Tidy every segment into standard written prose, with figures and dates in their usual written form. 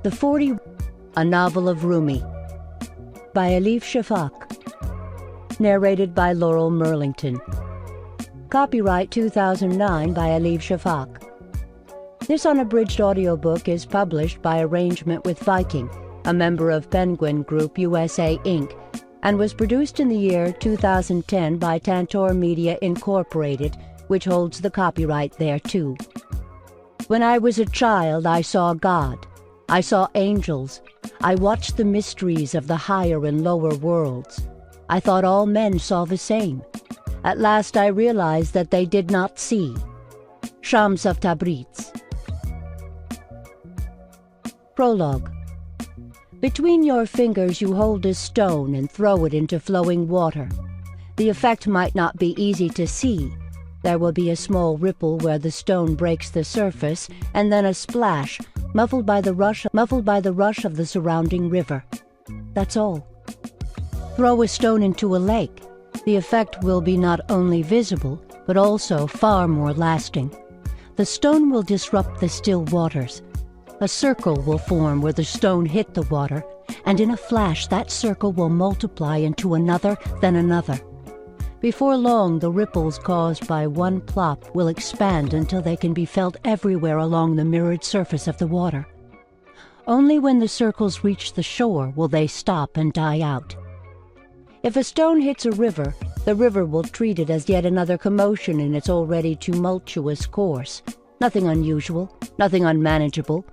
A Novel of Rumi by Elif Shafak. Narrated by Laurel Merlington. Copyright 2009 by Elif Shafak. This unabridged audiobook is published by arrangement with Viking, a member of Penguin Group USA, Inc., and was produced in the year 2010 by Tantor Media Incorporated, which holds the copyright thereto. When I was a child, I saw God. I saw angels. I watched the mysteries of the higher and lower worlds. I thought all men saw the same. At last I realized that they did not see. Shams of Tabriz. Prologue. Between your fingers you hold a stone and throw it into flowing water. The effect might not be easy to see. There will be a small ripple where the stone breaks the surface, and then a splash, muffled by the rush of the surrounding river. That's all. Throw a stone into a lake. The effect will be not only visible, but also far more lasting. The stone will disrupt the still waters. A circle will form where the stone hit the water, and in a flash that circle will multiply into another, then another. Before long, the ripples caused by one plop will expand until they can be felt everywhere along the mirrored surface of the water. Only when the circles reach the shore will they stop and die out. If a stone hits a river, the river will treat it as yet another commotion in its already tumultuous course. Nothing unusual, nothing unmanageable.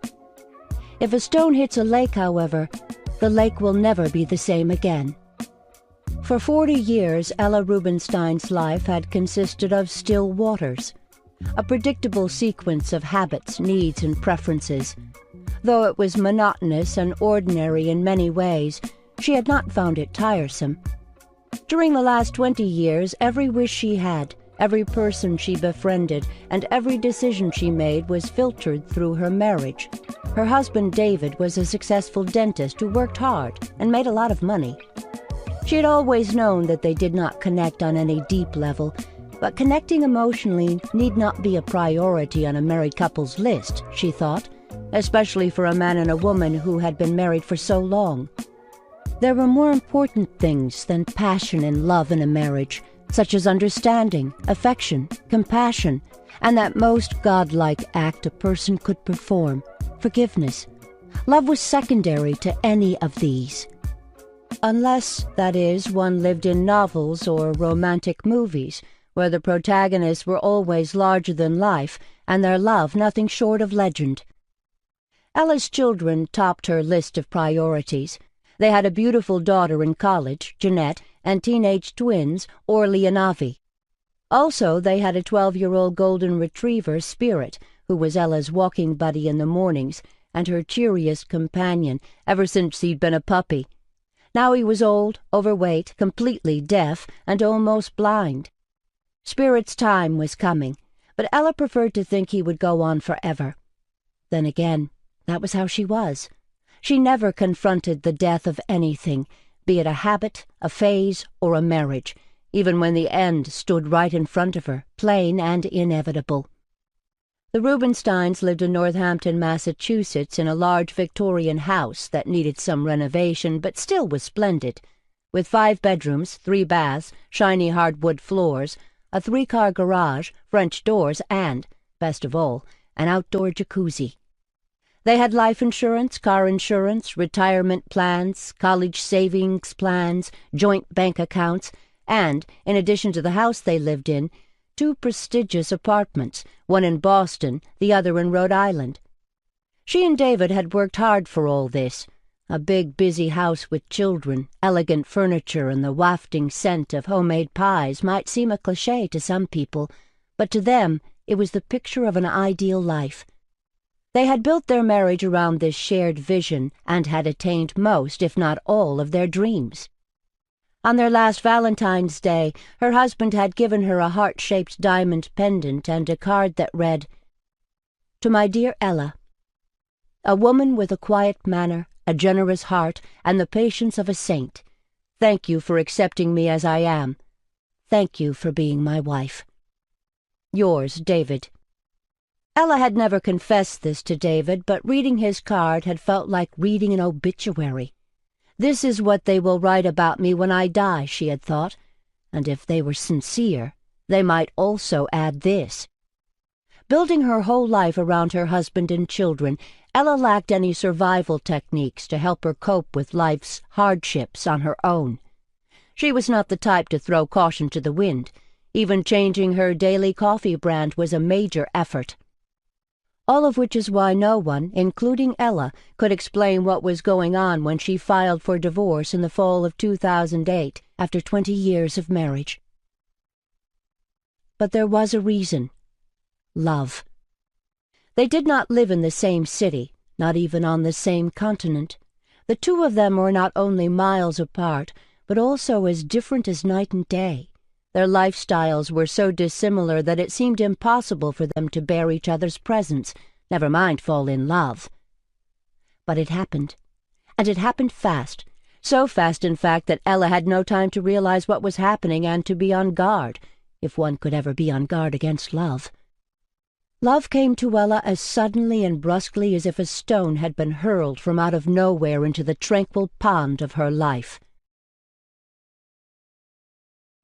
If a stone hits a lake, however, the lake will never be the same again. For 40 years, Ella Rubinstein's life had consisted of still waters, a predictable sequence of habits, needs, and preferences. Though it was monotonous and ordinary in many ways, she had not found it tiresome. During the last 20 years, every wish she had, every person she befriended, and every decision she made was filtered through her marriage. Her husband, David, was a successful dentist who worked hard and made a lot of money. She had always known that they did not connect on any deep level, but connecting emotionally need not be a priority on a married couple's list, she thought, especially for a man and a woman who had been married for so long. There were more important things than passion and love in a marriage, such as understanding, affection, compassion, and that most godlike act a person could perform, forgiveness. Love was secondary to any of these. Unless, that is, one lived in novels or romantic movies, where the protagonists were always larger than life, and their love nothing short of legend. Ella's children topped her list of priorities. They had a beautiful daughter in college, Jeanette, and teenage twins, Orly and Avi. Also, they had a 12-year-old golden retriever, Spirit, who was Ella's walking buddy in the mornings, and her cheeriest companion ever since he'd been a puppy. Now he was old, overweight, completely deaf, and almost blind. Spirit's time was coming, but Ella preferred to think he would go on forever. Then again, that was how she was. She never confronted the death of anything, be it a habit, a phase, or a marriage, even when the end stood right in front of her, plain and inevitable. The Rubinsteins lived in Northampton, Massachusetts, in a large Victorian house that needed some renovation but still was splendid, with 5 bedrooms, 3 baths, shiny hardwood floors, a 3-car garage, French doors, and, best of all, an outdoor jacuzzi. They had life insurance, car insurance, retirement plans, college savings plans, joint bank accounts, and, in addition to the house they lived in, 2 prestigious apartments, one in Boston, the other in Rhode Island. She and David had worked hard for all this. A big, busy house with children, elegant furniture, and the wafting scent of homemade pies might seem a cliché to some people, but to them it was the picture of an ideal life. They had built their marriage around this shared vision and had attained most, if not all, of their dreams. On their last Valentine's Day, her husband had given her a heart-shaped diamond pendant and a card that read, "To my dear Ella, a woman with a quiet manner, a generous heart, and the patience of a saint. Thank you for accepting me as I am. Thank you for being my wife. Yours, David." Ella had never confessed this to David, but reading his card had felt like reading an obituary. This is what they will write about me when I die, she had thought, and if they were sincere, they might also add this. Building her whole life around her husband and children, Ella lacked any survival techniques to help her cope with life's hardships on her own. She was not the type to throw caution to the wind. Even changing her daily coffee brand was a major effort. All of which is why no one, including Ella, could explain what was going on when she filed for divorce in the fall of 2008 after 20 years of marriage. But there was a reason. Love. They did not live in the same city, not even on the same continent. The two of them were not only miles apart, but also as different as night and day. Their lifestyles were so dissimilar that it seemed impossible for them to bear each other's presence, never mind fall in love. But it happened, and it happened fast, so fast in fact that Ella had no time to realize what was happening and to be on guard, if one could ever be on guard against love. Love came to Ella as suddenly and brusquely as if a stone had been hurled from out of nowhere into the tranquil pond of her life.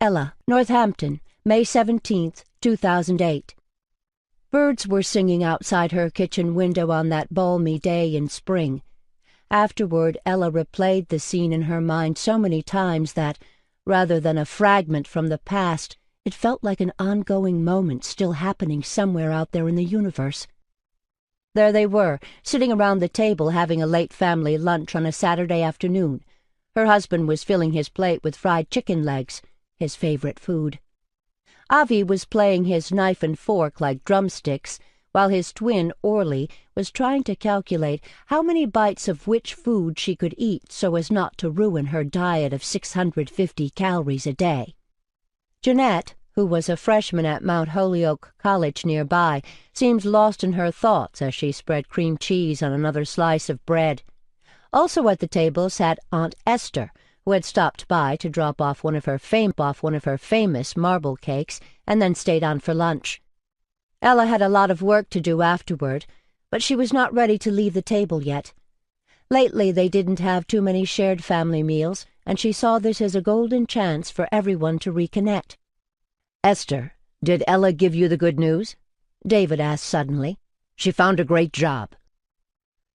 Ella, Northampton, May 17th, 2008. Birds were singing outside her kitchen window on that balmy day in spring. Afterward, Ella replayed the scene in her mind so many times that, rather than a fragment from the past, it felt like an ongoing moment still happening somewhere out there in the universe. There they were, sitting around the table having a late family lunch on a Saturday afternoon. Her husband was filling his plate with fried chicken legs, his favorite food. Avi was playing his knife and fork like drumsticks, while his twin, Orly, was trying to calculate how many bites of which food she could eat so as not to ruin her diet of 650 calories a day. Jeanette, who was a freshman at Mount Holyoke College nearby, seemed lost in her thoughts as she spread cream cheese on another slice of bread. Also at the table sat Aunt Esther, who had stopped by to drop off one of her famous marble cakes and then stayed on for lunch. Ella had a lot of work to do afterward, but she was not ready to leave the table yet. Lately they didn't have too many shared family meals, and she saw this as a golden chance for everyone to reconnect. "Esther, did Ella give you the good news?" David asked suddenly. "She found a great job."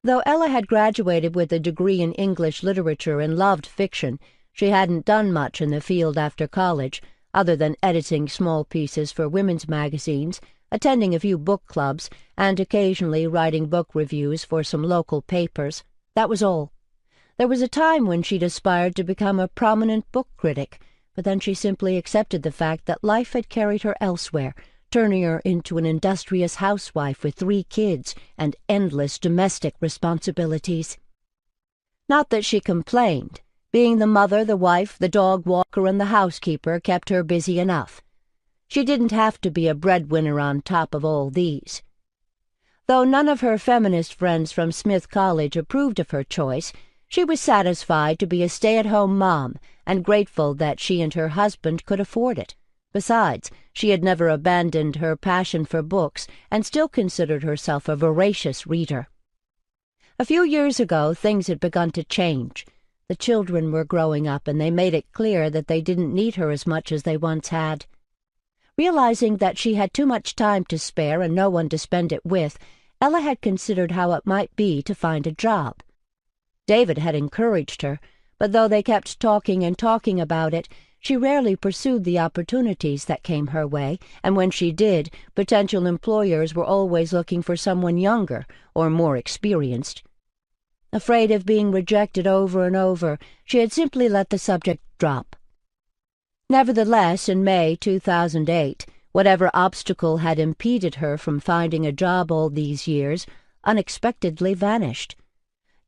Though Ella had graduated with a degree in English literature and loved fiction, she hadn't done much in the field after college, other than editing small pieces for women's magazines, attending a few book clubs, and occasionally writing book reviews for some local papers. That was all. There was a time when she'd aspired to become a prominent book critic, but then she simply accepted the fact that life had carried her elsewhere, turning her into an industrious housewife with 3 kids and endless domestic responsibilities. Not that she complained. Being the mother, the wife, the dog walker, and the housekeeper kept her busy enough. She didn't have to be a breadwinner on top of all these. Though none of her feminist friends from Smith College approved of her choice, she was satisfied to be a stay-at-home mom and grateful that she and her husband could afford it. Besides, she had never abandoned her passion for books and still considered herself a voracious reader. A few years ago, things had begun to change. The children were growing up, and they made it clear that they didn't need her as much as they once had. Realizing that she had too much time to spare and no one to spend it with, Ella had considered how it might be to find a job. David had encouraged her, but though they kept talking and talking about it, she rarely pursued the opportunities that came her way, and when she did, potential employers were always looking for someone younger or more experienced. Afraid of being rejected over and over, she had simply let the subject drop. Nevertheless, in May 2008, whatever obstacle had impeded her from finding a job all these years unexpectedly vanished.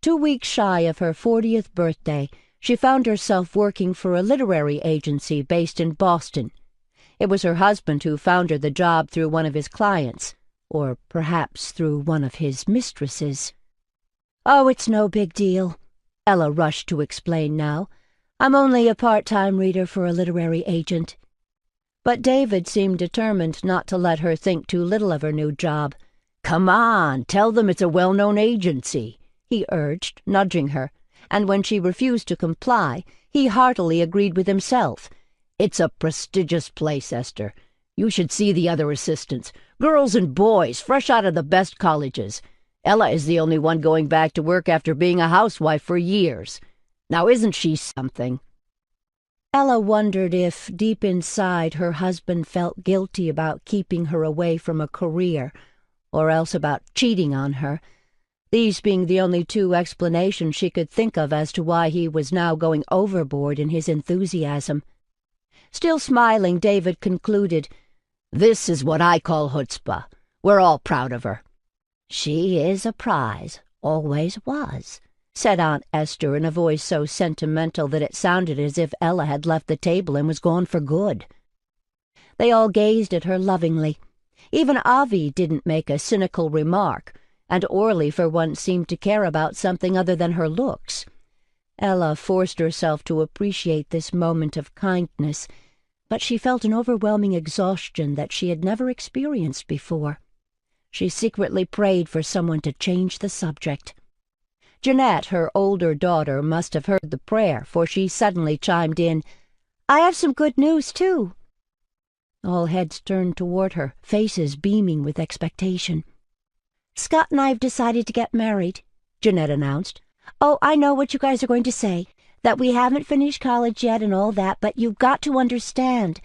2 weeks shy of her 40th birthday, she found herself working for a literary agency based in Boston. It was her husband who found her the job through one of his clients, or perhaps through one of his mistresses. "Oh, it's no big deal," Ella rushed to explain now. "I'm only a part-time reader for a literary agent." But David seemed determined not to let her think too little of her new job. Come on, tell them it's a well-known agency, he urged, nudging her, and when she refused to comply, he heartily agreed with himself. It's a prestigious place, Esther. You should see the other assistants. Girls and boys, fresh out of the best colleges. Ella is the only one going back to work after being a housewife for years. Now isn't she something? Ella wondered if, deep inside, her husband felt guilty about keeping her away from a career, or else about cheating on her, these being the only two explanations she could think of as to why he was now going overboard in his enthusiasm. Still smiling, David concluded, "This is what I call chutzpah. We're all proud of her." "She is a prize, always was," said Aunt Esther in a voice so sentimental that it sounded as if Ella had left the table and was gone for good. They all gazed at her lovingly. Even Avi didn't make a cynical remark, and Orly for once seemed to care about something other than her looks. Ella forced herself to appreciate this moment of kindness, but she felt an overwhelming exhaustion that she had never experienced before. She secretly prayed for someone to change the subject. Jeanette, her older daughter, must have heard the prayer, for she suddenly chimed in, "I have some good news, too." All heads turned toward her, faces beaming with expectation. "Scott and I have decided to get married," Jeanette announced. "Oh, I know what you guys are going to say, that we haven't finished college yet and all that, but you've got to understand.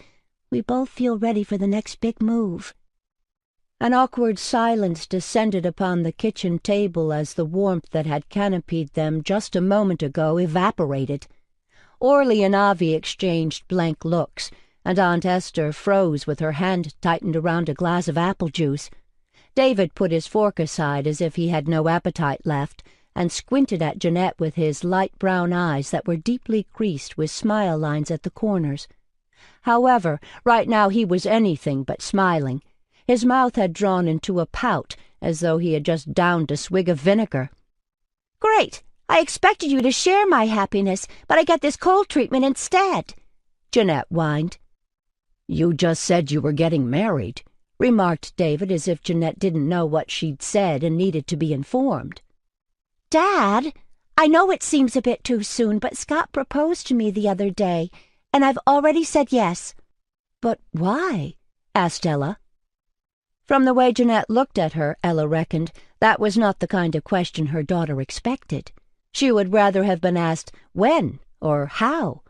We both feel ready for the next big move." An awkward silence descended upon the kitchen table as the warmth that had canopied them just a moment ago evaporated. Orly and Avi exchanged blank looks, and Aunt Esther froze with her hand tightened around a glass of apple juice. David put his fork aside as if he had no appetite left, and squinted at Jeanette with his light brown eyes that were deeply creased with smile lines at the corners. However, right now he was anything but smiling. His mouth had drawn into a pout, as though he had just downed a swig of vinegar. "Great! I expected you to share my happiness, but I get this cold treatment instead," Jeanette whined. "You just said you were getting married," remarked David, as if Jeanette didn't know what she'd said and needed to be informed. "Dad, I know it seems a bit too soon, but Scott proposed to me the other day, and I've already said yes." "But why?" asked Ella. From the way Jeanette looked at her, Ella reckoned, that was not the kind of question her daughter expected. She would rather have been asked when or how.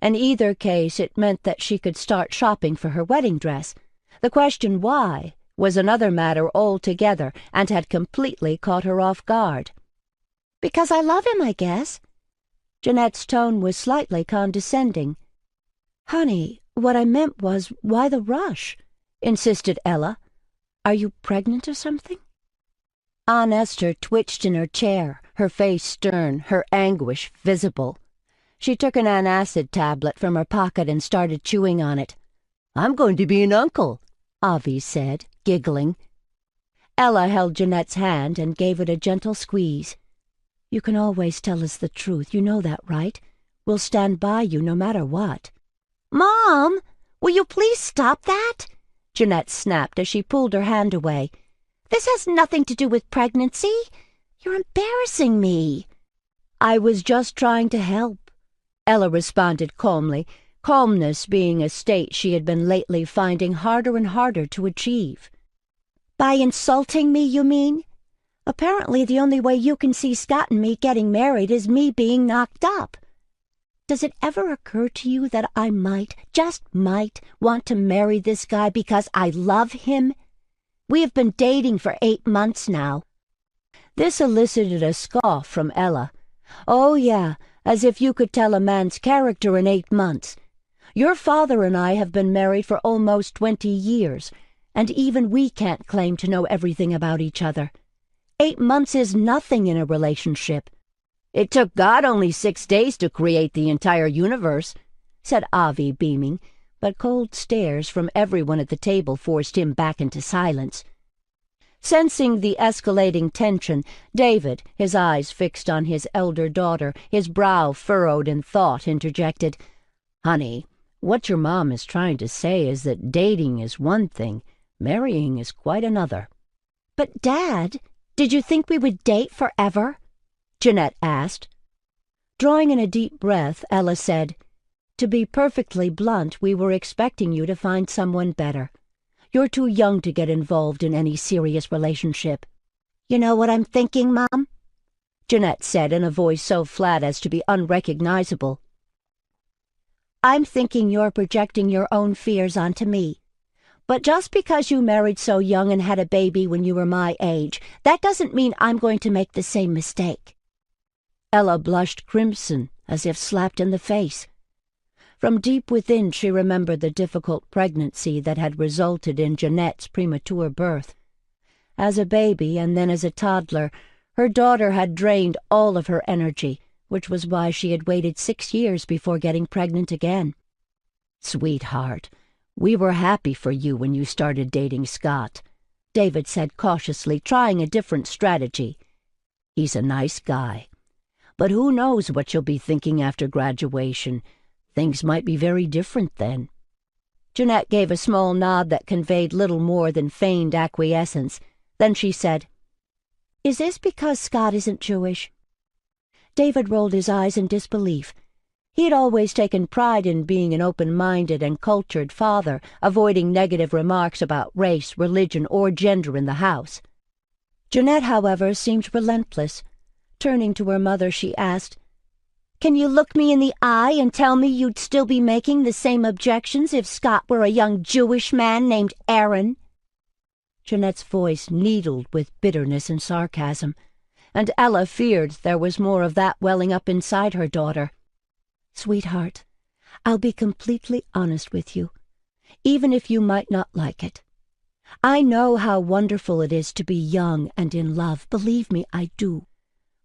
In either case, it meant that she could start shopping for her wedding dress. The question why was another matter altogether, and had completely caught her off guard. "Because I love him, I guess." Jeanette's tone was slightly condescending. "Honey, what I meant was, why the rush?" insisted Ella. "Are you pregnant or something?" Aunt Esther twitched in her chair, her face stern, her anguish visible. She took an antacid tablet from her pocket and started chewing on it. "I'm going to be an uncle," Avi said, giggling. Ella held Jeanette's hand and gave it a gentle squeeze. "You can always tell us the truth, you know that, right? We'll stand by you no matter what." "Mom, will you please stop that?" Jeanette snapped as she pulled her hand away. "This has nothing to do with pregnancy. You're embarrassing me." "I was just trying to help," Ella responded calmly, calmness being a state she had been lately finding harder and harder to achieve. "By insulting me, you mean? Apparently the only way you can see Scott and me getting married is me being knocked up. Does it ever occur to you that I might, just might, want to marry this guy because I love him? We have been dating for 8 months now." This elicited a scoff from Ella. "Oh, yeah, as if you could tell a man's character in 8 months. Your father and I have been married for almost 20 years, and even we can't claim to know everything about each other. 8 months is nothing in a relationship." "It took God only 6 days to create the entire universe," said Avi, beaming, but cold stares from everyone at the table forced him back into silence. Sensing the escalating tension, David, his eyes fixed on his elder daughter, his brow furrowed in thought, interjected, "Honey, what your mom is trying to say is that dating is one thing, marrying is quite another." But, Dad, did you think we would date forever? Jeanette asked. Drawing in a deep breath, Ella said, To be perfectly blunt, we were expecting you to find someone better. You're too young to get involved in any serious relationship. You know what I'm thinking, Mom? Jeanette said in a voice so flat as to be unrecognizable. I'm thinking you're projecting your own fears onto me. But just because you married so young and had a baby when you were my age, that doesn't mean I'm going to make the same mistake. Ella blushed crimson, as if slapped in the face. From deep within she remembered the difficult pregnancy that had resulted in Jeanette's premature birth. As a baby and then as a toddler, her daughter had drained all of her energy, which was why she had waited 6 years before getting pregnant again. Sweetheart, we were happy for you when you started dating Scott, David said cautiously, trying a different strategy. He's a nice guy. But who knows what you'll be thinking after graduation? Things might be very different then. Jeanette gave a small nod that conveyed little more than feigned acquiescence. Then she said, Is this because Scott isn't Jewish? David rolled his eyes in disbelief. He had always taken pride in being an open-minded and cultured father, avoiding negative remarks about race, religion, or gender in the house. Jeanette, however, seemed relentless. Turning to her mother, she asked, Can you look me in the eye and tell me you'd still be making the same objections if Scott were a young Jewish man named Aaron? Jeanette's voice needled with bitterness and sarcasm, and Ella feared there was more of that welling up inside her daughter. Sweetheart, I'll be completely honest with you, even if you might not like it. I know how wonderful it is to be young and in love, believe me, I do.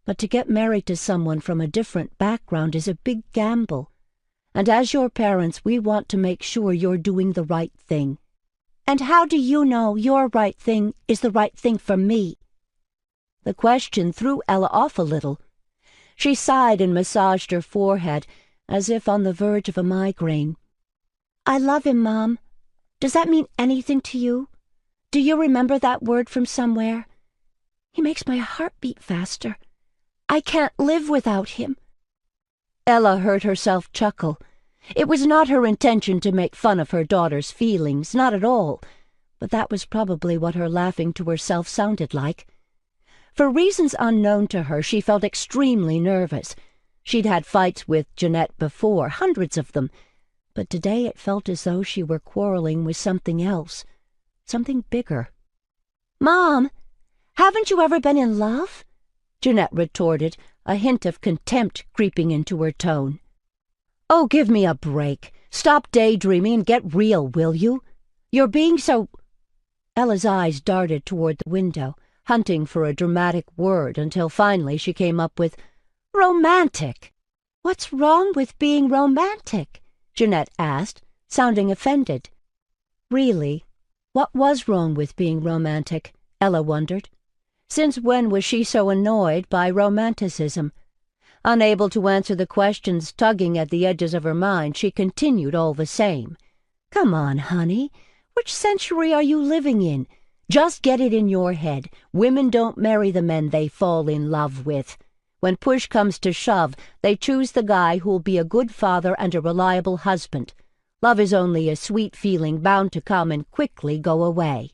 But to get married to someone from a different background is a big gamble. And as your parents, we want to make sure you're doing the right thing. And how do you know your right thing is the right thing for me? The question threw Ella off a little. She sighed and massaged her forehead, as if on the verge of a migraine. I love him, Mom. Does that mean anything to you? Do you remember that word from somewhere? He makes my heart beat faster. I can't live without him. Ella heard herself chuckle. It was not her intention to make fun of her daughter's feelings, not at all, but that was probably what her laughing to herself sounded like. For reasons unknown to her, she felt extremely nervous. She'd had fights with Jeanette before, hundreds of them, but today it felt as though she were quarreling with something else, something bigger. Mom, haven't you ever been in love? Jeanette retorted, a hint of contempt creeping into her tone. Oh, give me a break. Stop daydreaming and get real, will you? You're being so... Ella's eyes darted toward the window, hunting for a dramatic word until finally she came up with, romantic. What's wrong with being romantic? Jeanette asked, sounding offended. Really, what was wrong with being romantic? Ella wondered. Since when was she so annoyed by romanticism? Unable to answer the questions tugging at the edges of her mind, she continued all the same. Come on, honey. Which century are you living in? Just get it in your head. Women don't marry the men they fall in love with. When push comes to shove, they choose the guy who'll be a good father and a reliable husband. Love is only a sweet feeling bound to come and quickly go away.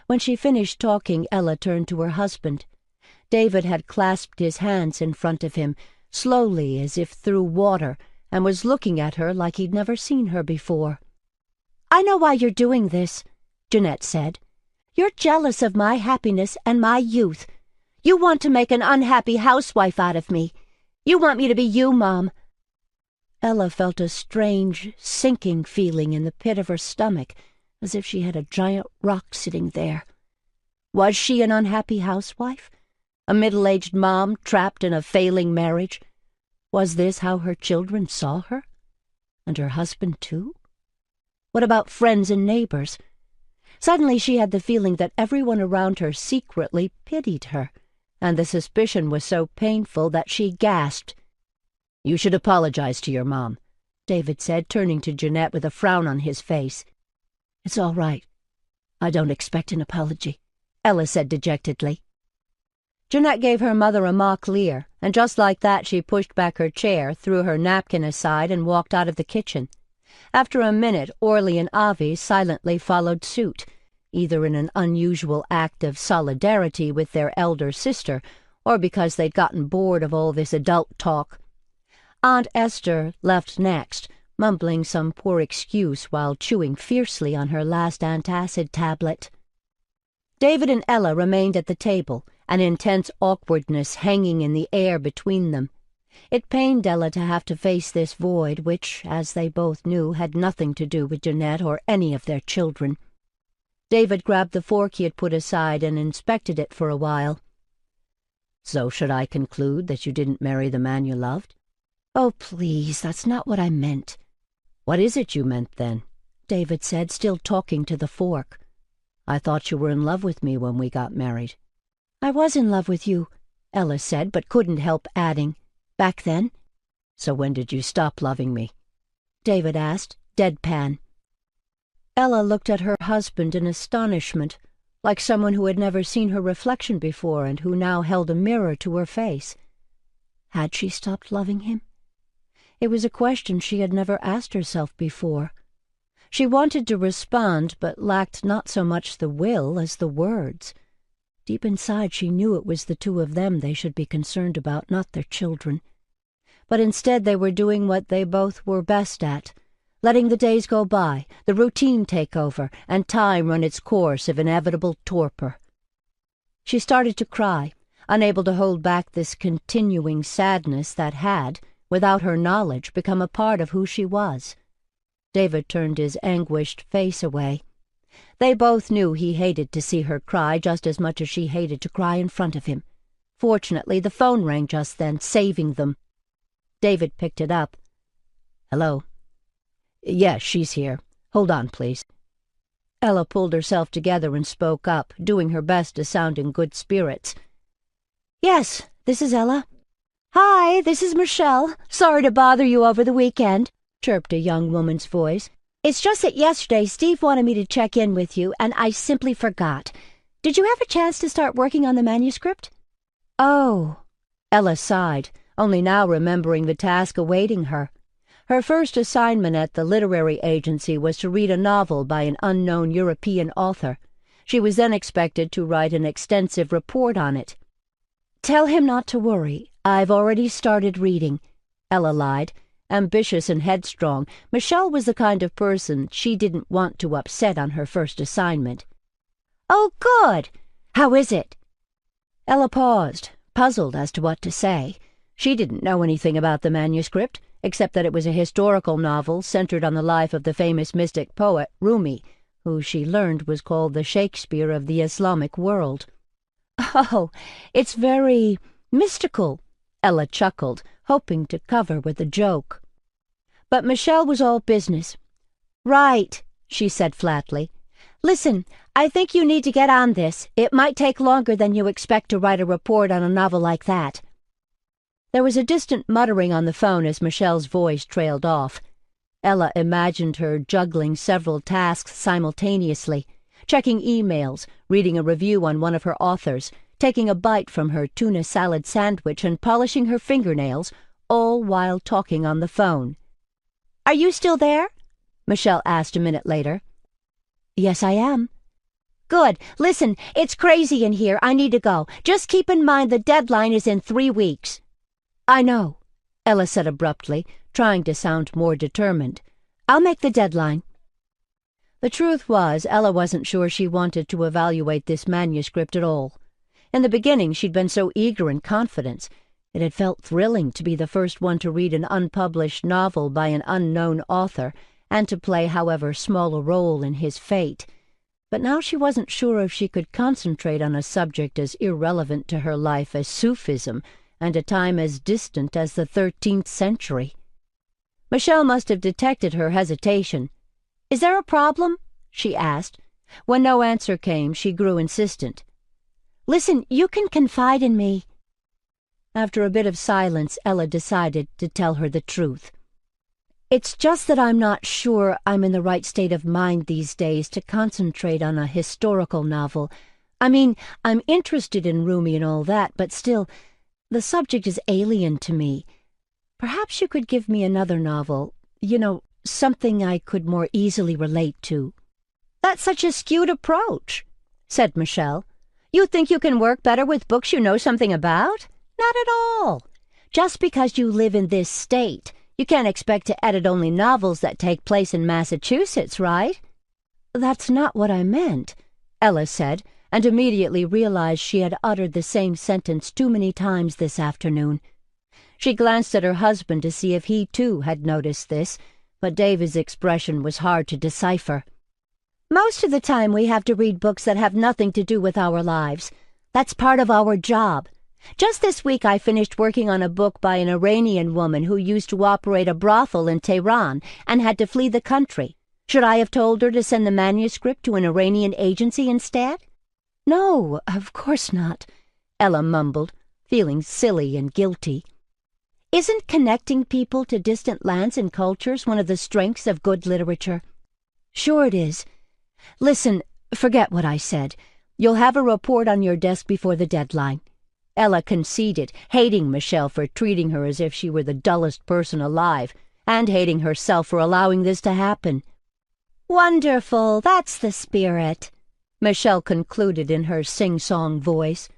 When she finished talking, Ella turned to her husband. David had clasped his hands in front of him, slowly as if through water, and was looking at her like he'd never seen her before. I know why you're doing this, Jeanette said. You're jealous of my happiness and my youth. You want to make an unhappy housewife out of me. You want me to be you, Mom. Ella felt a strange, sinking feeling in the pit of her stomach, as if she had a giant rock sitting there. Was she an unhappy housewife? A middle-aged mom trapped in a failing marriage? Was this how her children saw her? And her husband, too? What about friends and neighbors? Suddenly she had the feeling that everyone around her secretly pitied her, and the suspicion was so painful that she gasped. You should apologize to your mom, David said, turning to Jeanette with a frown on his face. It's all right. I don't expect an apology. Ella said dejectedly. Jeanette gave her mother a mock leer, and just like that she pushed back her chair, threw her napkin aside, and walked out of the kitchen. After a minute, Orly and Avi silently followed suit, either in an unusual act of solidarity with their elder sister, or because they'd gotten bored of all this adult talk. Aunt Esther left next, mumbling some poor excuse while chewing fiercely on her last antacid tablet. David and Ella remained at the table, an intense awkwardness hanging in the air between them. It pained Ella to have to face this void which, as they both knew, had nothing to do with Jeanette or any of their children. David grabbed the fork he had put aside and inspected it for a while. "So should I conclude that you didn't marry the man you loved?" "Oh, please, that's not what I meant." "What is it you meant, then?" David said, still talking to the fork. "I thought you were in love with me when we got married." "I was in love with you," Ella said, but couldn't help adding, "back then." "So when did you stop loving me?" David asked, deadpan. Ella looked at her husband in astonishment, like someone who had never seen her reflection before and who now held a mirror to her face. Had she stopped loving him? It was a question she had never asked herself before. She wanted to respond, but lacked not so much the will as the words. Deep inside she knew it was the two of them they should be concerned about, not their children. But instead they were doing what they both were best at, letting the days go by, the routine take over, and time run its course of inevitable torpor. She started to cry, unable to hold back this continuing sadness that had, without her knowledge, become a part of who she was. David turned his anguished face away. They both knew he hated to see her cry just as much as she hated to cry in front of him. Fortunately, the phone rang just then, saving them. David picked it up. "Hello?" "Yes, she's here. Hold on, please." Ella pulled herself together and spoke up, doing her best to sound in good spirits. "Yes, this is Ella." "Hi, this is Michelle. Sorry to bother you over the weekend," chirped a young woman's voice. "It's just that yesterday Steve wanted me to check in with you, and I simply forgot. Did you have a chance to start working on the manuscript?" "Oh," Ella sighed, only now remembering the task awaiting her. Her first assignment at the literary agency was to read a novel by an unknown European author. She was then expected to write an extensive report on it. "Tell him not to worry. I've already started reading," Ella lied. Ambitious and headstrong, Michelle was the kind of person she didn't want to upset on her first assignment. "Oh, good! How is it?" Ella paused, puzzled as to what to say. She didn't know anything about the manuscript, except that it was a historical novel centered on the life of the famous mystic poet Rumi, who she learned was called the Shakespeare of the Islamic world. "Oh, it's very mystical," Ella chuckled, hoping to cover with a joke. But Michelle was all business. "Right," she said flatly. "Listen, I think you need to get on this. It might take longer than you expect to write a report on a novel like that." There was a distant muttering on the phone as Michelle's voice trailed off. Ella imagined her juggling several tasks simultaneously, checking emails, reading a review on one of her authors, taking a bite from her tuna salad sandwich and polishing her fingernails, all while talking on the phone. "Are you still there?" Michelle asked a minute later. "Yes, I am." "Good. Listen, it's crazy in here. I need to go. Just keep in mind the deadline is in 3 weeks. "I know," Ella said abruptly, trying to sound more determined. "I'll make the deadline." The truth was, Ella wasn't sure she wanted to evaluate this manuscript at all. In the beginning, she'd been so eager and confident. It had felt thrilling to be the first one to read an unpublished novel by an unknown author, and to play however small a role in his fate. But now she wasn't sure if she could concentrate on a subject as irrelevant to her life as Sufism, and a time as distant as the 13th century. Michelle must have detected her hesitation. "Is there a problem?" she asked. When no answer came, she grew insistent. "Listen, you can confide in me." After a bit of silence, Ella decided to tell her the truth. "It's just that I'm not sure I'm in the right state of mind these days to concentrate on a historical novel. I mean, I'm interested in Rumi and all that, but still, the subject is alien to me. Perhaps you could give me another novel, something I could more easily relate to." "That's such a skewed approach," said Michelle. "You think you can work better with books you know something about? Not at all. Just because you live in this state, you can't expect to edit only novels that take place in Massachusetts, right?" "That's not what I meant," Ella said, and immediately realized she had uttered the same sentence too many times this afternoon. She glanced at her husband to see if he too had noticed this, but David's expression was hard to decipher. "Most of the time we have to read books that have nothing to do with our lives. That's part of our job. Just this week I finished working on a book by an Iranian woman who used to operate a brothel in Tehran and had to flee the country. Should I have told her to send the manuscript to an Iranian agency instead?" "No, of course not," Ella mumbled, feeling silly and guilty. "Isn't connecting people to distant lands and cultures one of the strengths of good literature?" "Sure it is. Listen, forget what I said. You'll have a report on your desk before the deadline." Ella conceded, hating Michelle for treating her as if she were the dullest person alive, and hating herself for allowing this to happen. "Wonderful, that's the spirit," Michelle concluded in her sing-song voice.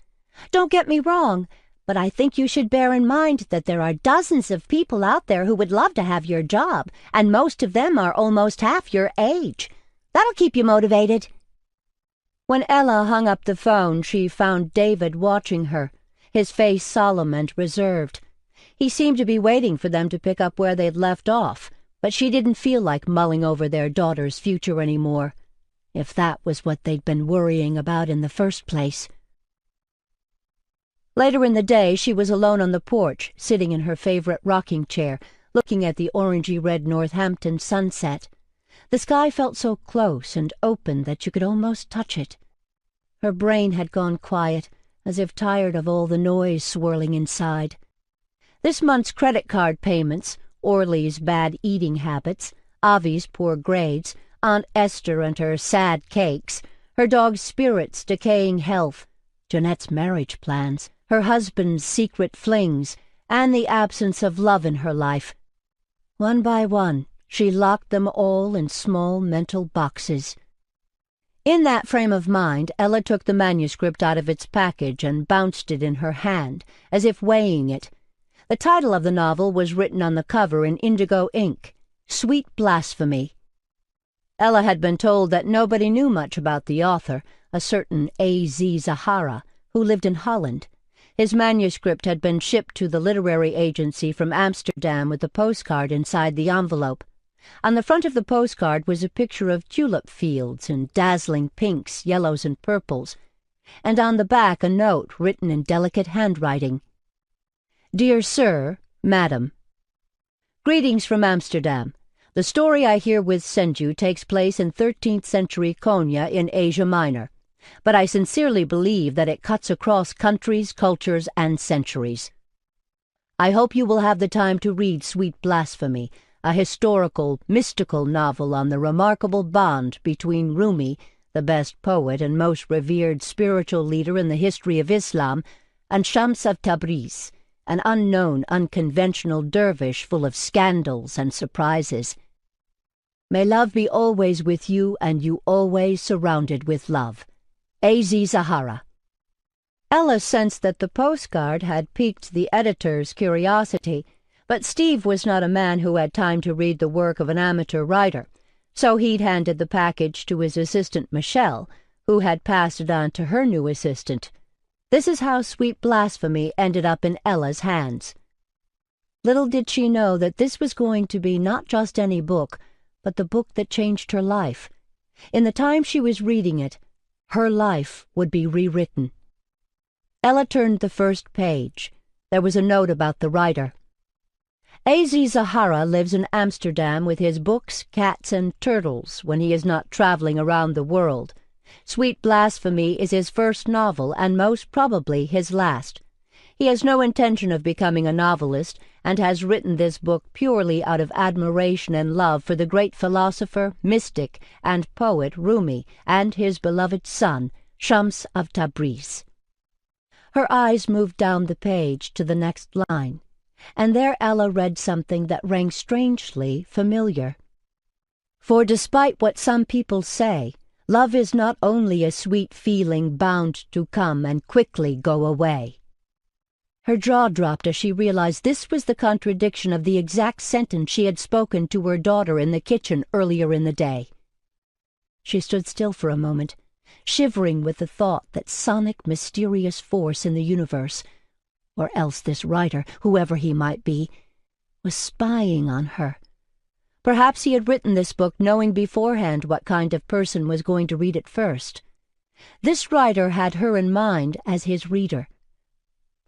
"Don't get me wrong, but I think you should bear in mind that there are dozens of people out there who would love to have your job, and most of them are almost half your age. That'll keep you motivated." When Ella hung up the phone, she found David watching her, his face solemn and reserved. He seemed to be waiting for them to pick up where they'd left off, but she didn't feel like mulling over their daughter's future anymore, if that was what they'd been worrying about in the first place. Later in the day, she was alone on the porch, sitting in her favorite rocking chair, looking at the orangey-red Northampton sunset. The sky felt so close and open that you could almost touch it. Her brain had gone quiet, as if tired of all the noise swirling inside. This month's credit card payments, Orly's bad eating habits, Avi's poor grades, Aunt Esther and her sad cakes, her dog's spirits, decaying health, Jeanette's marriage plans, her husband's secret flings, and the absence of love in her life. One by one, she locked them all in small mental boxes. In that frame of mind, Ella took the manuscript out of its package and bounced it in her hand, as if weighing it. The title of the novel was written on the cover in indigo ink, Sweet Blasphemy. Ella had been told that nobody knew much about the author, a certain A.Z. Zahara, who lived in Holland. His manuscript had been shipped to the literary agency from Amsterdam with a postcard inside the envelope. On the front of the postcard was a picture of tulip fields in dazzling pinks, yellows, and purples, and on the back a note written in delicate handwriting. "Dear Sir, Madam, greetings from Amsterdam. The story I herewith send you takes place in 13th century Konya in Asia Minor, but I sincerely believe that it cuts across countries, cultures, and centuries. I hope you will have the time to read Sweet Blasphemy, a historical, mystical novel on the remarkable bond between Rumi, the best poet and most revered spiritual leader in the history of Islam, and Shams of Tabriz, an unknown, unconventional dervish full of scandals and surprises. May love be always with you and you always surrounded with love. A.Z. Zahara." Ella sensed that the postcard had piqued the editor's curiosity, but Steve was not a man who had time to read the work of an amateur writer, so he'd handed the package to his assistant Michelle, who had passed it on to her new assistant. This is how Sweet Blasphemy ended up in Ella's hands. Little did she know that this was going to be not just any book, but the book that changed her life. In the time she was reading it, her life would be rewritten. Ella turned the first page. There was a note about the writer. A.Z. Zahara lives in Amsterdam with his books, cats, and turtles when he is not traveling around the world. Sweet Blasphemy is his first novel and most probably his last. He has no intention of becoming a novelist and has written this book purely out of admiration and love for the great philosopher, mystic, and poet Rumi and his beloved son, Shams of Tabriz. Her eyes moved down the page to the next line, and there Ella read something that rang strangely familiar. For despite what some people say, love is not only a sweet feeling bound to come and quickly go away. Her jaw dropped as she realized this was the contradiction of the exact sentence she had spoken to her daughter in the kitchen earlier in the day. She stood still for a moment, shivering with the thought that sonic, mysterious force in the universe, or else this writer, whoever he might be, was spying on her. Perhaps he had written this book knowing beforehand what kind of person was going to read it first. This writer had her in mind as his reader.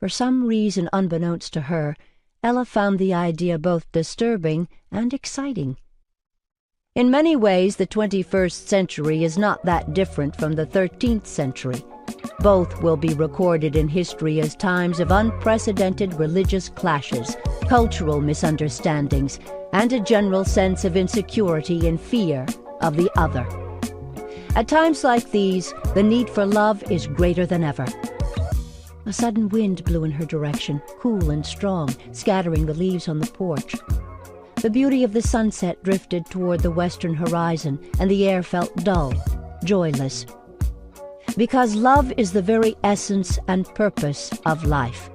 For some reason unbeknownst to her, Ella found the idea both disturbing and exciting. In many ways, the 21st century is not that different from the 13th century. Both will be recorded in history as times of unprecedented religious clashes, cultural misunderstandings, and a general sense of insecurity and fear of the other. At times like these, the need for love is greater than ever. A sudden wind blew in her direction, cool and strong, scattering the leaves on the porch. The beauty of the sunset drifted toward the western horizon, and the air felt dull, joyless. Because love is the very essence and purpose of life.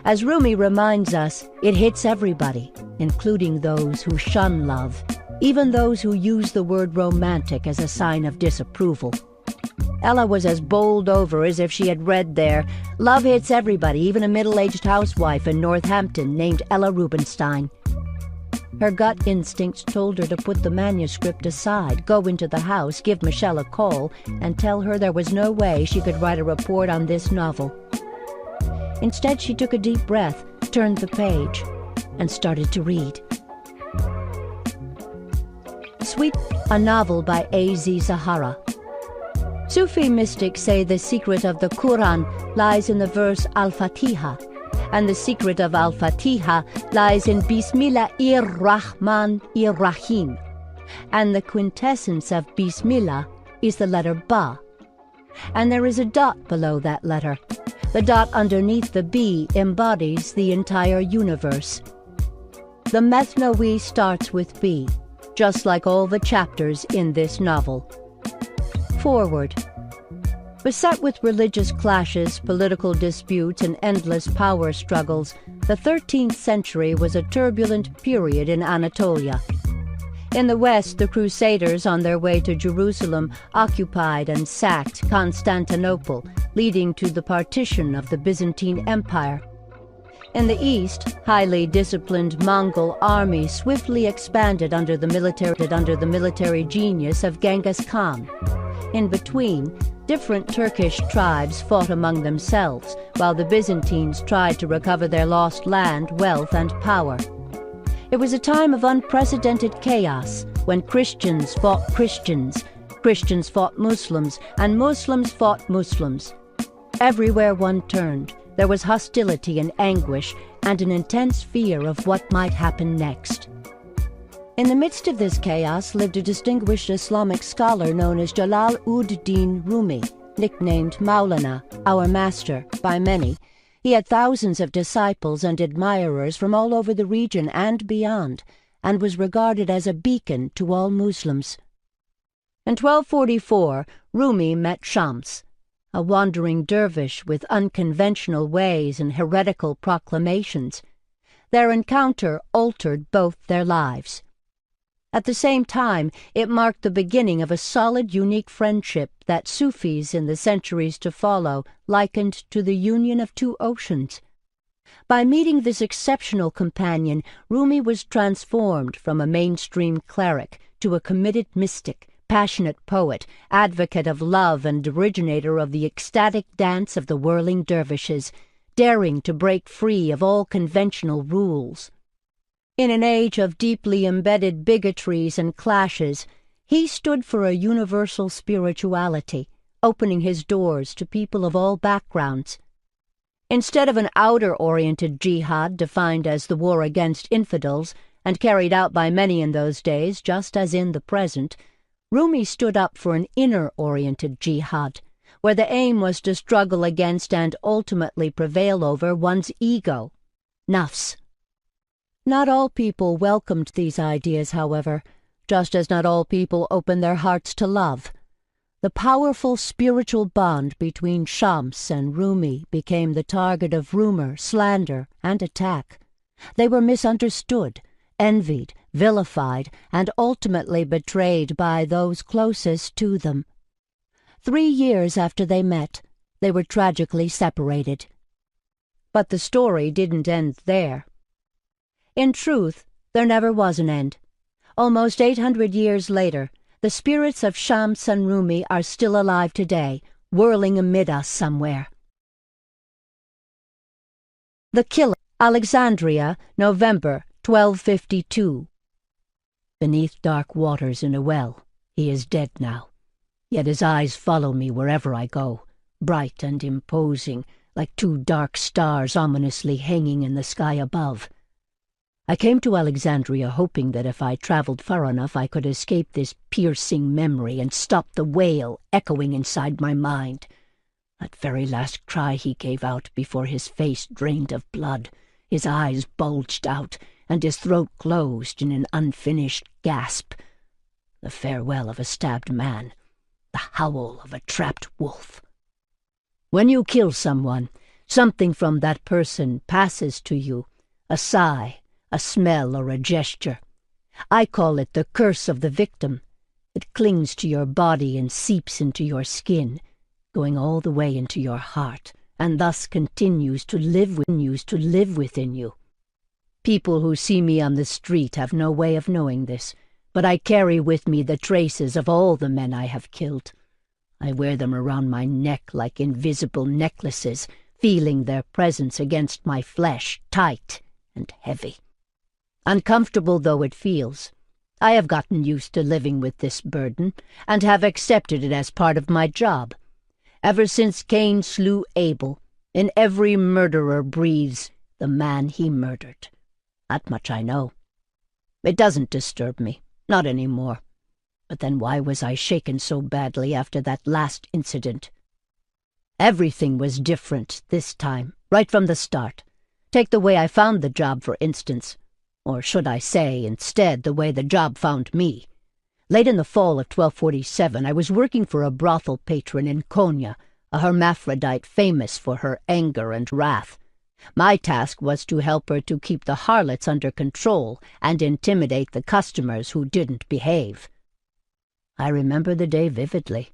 As Rumi reminds us, it hits everybody, including those who shun love, even those who use the word romantic as a sign of disapproval. Ella was as bowled over as if she had read there, "Love hits everybody, even a middle-aged housewife in Northampton named Ella Rubinstein." Her gut instincts told her to put the manuscript aside, go into the house, give Michelle a call, and tell her there was no way she could write a report on this novel. Instead, she took a deep breath, turned the page, and started to read. Sweet, a novel by A.Z. Zahara. Sufi mystics say the secret of the Quran lies in the verse Al-Fatiha, and the secret of Al-Fatiha lies in Bismillahir-Rahman-Ir-Rahim, and the quintessence of Bismillah is the letter Ba, and there is a dot below that letter. The dot underneath the B embodies the entire universe. The Methnawi starts with B, just like all the chapters in this novel. Forward. Beset with religious clashes, political disputes, and endless power struggles, the 13th century was a turbulent period in Anatolia. In the west, the Crusaders, on their way to Jerusalem, occupied and sacked Constantinople, leading to the partition of the Byzantine Empire. In the east, highly disciplined Mongol armies swiftly expanded under the military genius of Genghis Khan. In between, different Turkish tribes fought among themselves, while the Byzantines tried to recover their lost land, wealth, and power. It was a time of unprecedented chaos, when Christians fought Christians, Christians fought Muslims, and Muslims fought Muslims. Everywhere one turned, there was hostility and anguish, and an intense fear of what might happen next. In the midst of this chaos lived a distinguished Islamic scholar known as Jalal-ud-Din Rumi, nicknamed Maulana, our master, by many. He had thousands of disciples and admirers from all over the region and beyond, and was regarded as a beacon to all Muslims. In 1244, Rumi met Shams, a wandering dervish with unconventional ways and heretical proclamations. Their encounter altered both their lives. At the same time, it marked the beginning of a solid, unique friendship that Sufis in the centuries to follow likened to the union of two oceans. By meeting this exceptional companion, Rumi was transformed from a mainstream cleric to a committed mystic, passionate poet, advocate of love and originator of the ecstatic dance of the whirling dervishes, daring to break free of all conventional rules. In an age of deeply embedded bigotries and clashes, he stood for a universal spirituality, opening his doors to people of all backgrounds. Instead of an outer-oriented jihad defined as the war against infidels, and carried out by many in those days just as in the present, Rumi stood up for an inner-oriented jihad, where the aim was to struggle against and ultimately prevail over one's ego, nafs. Not all people welcomed these ideas, however, just as not all people opened their hearts to love. The powerful spiritual bond between Shams and Rumi became the target of rumor, slander, and attack. They were misunderstood, envied, vilified, and ultimately betrayed by those closest to them. 3 years after they met, they were tragically separated. But the story didn't end there. In truth, there never was an end. Almost 800 years later, the spirits of Shams and Rumi are still alive today, whirling amid us somewhere. The Killer, Alexandria, November 1252. Beneath dark waters in a well, he is dead now. Yet his eyes follow me wherever I go, bright and imposing, like 2 dark stars ominously hanging in the sky above. I came to Alexandria hoping that if I traveled far enough I could escape this piercing memory and stop the wail echoing inside my mind. That very last cry he gave out before his face drained of blood, his eyes bulged out, and his throat closed in an unfinished gasp. The farewell of a stabbed man, the howl of a trapped wolf. When you kill someone, something from that person passes to you, a sigh, a smell, or a gesture. I call it the curse of the victim. It clings to your body and seeps into your skin, going all the way into your heart, and thus continues to live within you. People who see me on the street have no way of knowing this, but I carry with me the traces of all the men I have killed. I wear them around my neck like invisible necklaces, feeling their presence against my flesh, tight and heavy. Uncomfortable though it feels, I have gotten used to living with this burden and have accepted it as part of my job. Ever since Cain slew Abel, in every murderer breathes the man he murdered. That much I know. It doesn't disturb me, not anymore. But then why was I shaken so badly after that last incident? Everything was different this time, right from the start. Take the way I found the job, for instance. Or should I say, instead, the way the job found me. Late in the fall of 1247, I was working for a brothel patron in Konya, a hermaphrodite famous for her anger and wrath. My task was to help her to keep the harlots under control and intimidate the customers who didn't behave. I remember the day vividly.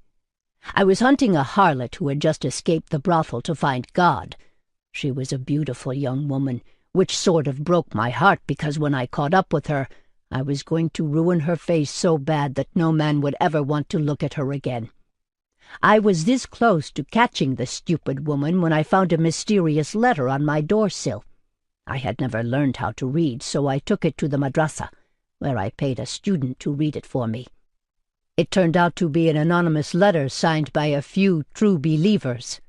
I was hunting a harlot who had just escaped the brothel to find God. She was a beautiful young woman, which sort of broke my heart because when I caught up with her, I was going to ruin her face so bad that no man would ever want to look at her again. I was this close to catching the stupid woman when I found a mysterious letter on my doorsill. I had never learned how to read, so I took it to the madrasa, where I paid a student to read it for me. It turned out to be an anonymous letter signed by a few true believers.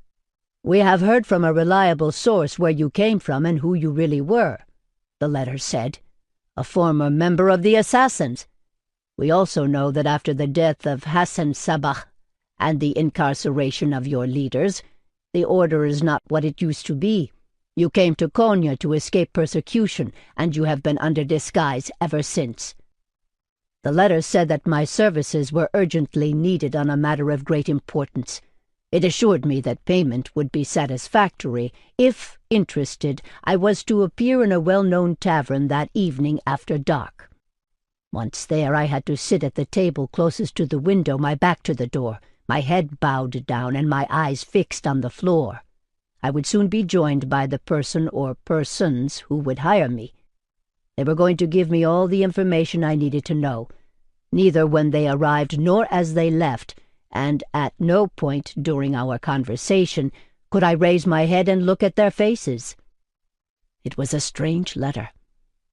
"We have heard from a reliable source where you came from and who you really were," the letter said. "A former member of the Assassins. We also know that after the death of Hassan Sabah and the incarceration of your leaders, the order is not what it used to be. You came to Konya to escape persecution, and you have been under disguise ever since." The letter said that my services were urgently needed on a matter of great importance. It assured me that payment would be satisfactory. If interested, I was to appear in a well-known tavern that evening after dark. Once there, I had to sit at the table closest to the window, my back to the door, my head bowed down and my eyes fixed on the floor. I would soon be joined by the person or persons who would hire me. They were going to give me all the information I needed to know, neither when they arrived nor as they left, and at no point during our conversation could I raise my head and look at their faces. It was a strange letter,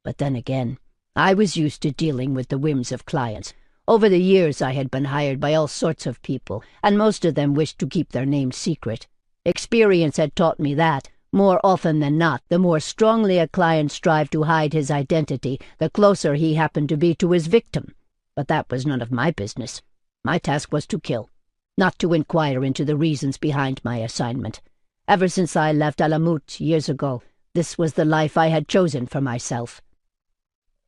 but then again, I was used to dealing with the whims of clients. Over the years I had been hired by all sorts of people, and most of them wished to keep their names secret. Experience had taught me that, more often than not, the more strongly a client strived to hide his identity, the closer he happened to be to his victim. But that was none of my business. My task was to kill. not to inquire into the reasons behind my assignment. Ever since I left Alamut years ago, this was the life I had chosen for myself.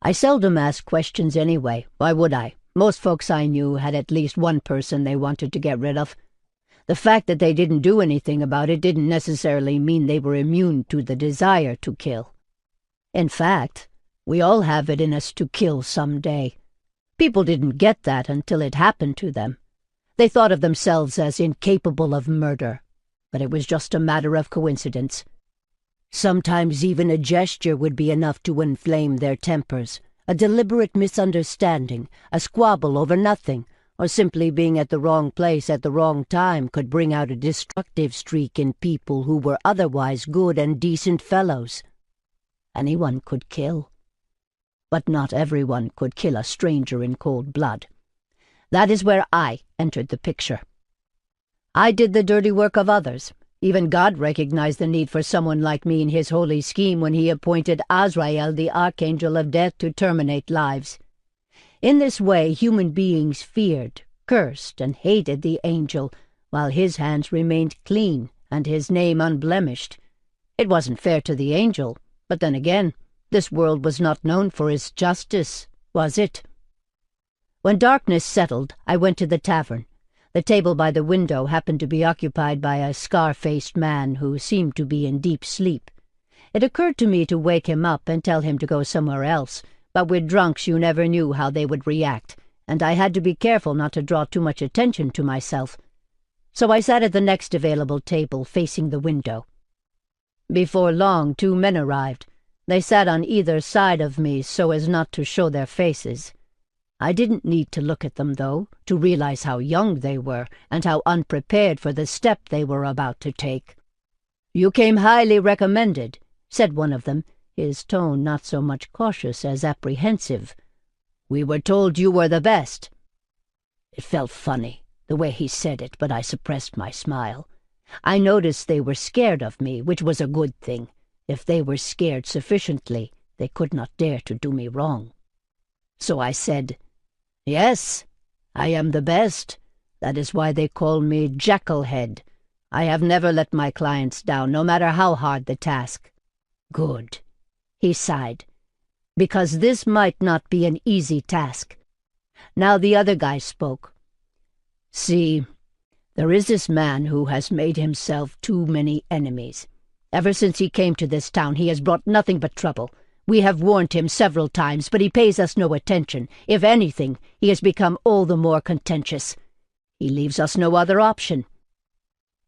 I seldom asked questions anyway. Why would I? Most folks I knew had at least one person they wanted to get rid of. The fact that they didn't do anything about it didn't necessarily mean they were immune to the desire to kill. In fact, we all have it in us to kill someday. People didn't get that until it happened to them. They thought of themselves as incapable of murder, but it was just a matter of coincidence. Sometimes even a gesture would be enough to inflame their tempers, a deliberate misunderstanding, a squabble over nothing, or simply being at the wrong place at the wrong time could bring out a destructive streak in people who were otherwise good and decent fellows. Anyone could kill. But not everyone could kill a stranger in cold blood. That is where I entered the picture. I did the dirty work of others. Even God recognized the need for someone like me in his holy scheme when he appointed Azrael, the archangel of death, to terminate lives. In this way, human beings feared, cursed, and hated the angel, while his hands remained clean and his name unblemished. It wasn't fair to the angel, but then again, this world was not known for its justice, was it? When darkness settled, I went to the tavern. The table by the window happened to be occupied by a scar-faced man who seemed to be in deep sleep. It occurred to me to wake him up and tell him to go somewhere else, but with drunks you never knew how they would react, and I had to be careful not to draw too much attention to myself. So I sat at the next available table facing the window. Before long, 2 men arrived. They sat on either side of me so as not to show their faces. I didn't need to look at them, though, to realize how young they were and how unprepared for the step they were about to take. "You came highly recommended," said one of them, his tone not so much cautious as apprehensive. "We were told you were the best." It felt funny, the way he said it, but I suppressed my smile. I noticed they were scared of me, which was a good thing. If they were scared sufficiently, they could not dare to do me wrong. So I said, "Yes, I am the best. That is why they call me Jackalhead. I have never let my clients down, no matter how hard the task." "Good," he sighed, "because this might not be an easy task." Now the other guy spoke. "See, there is this man who has made himself too many enemies. Ever since he came to this town, he has brought nothing but trouble. We have warned him several times, but he pays us no attention. If anything, he has become all the more contentious. He leaves us no other option."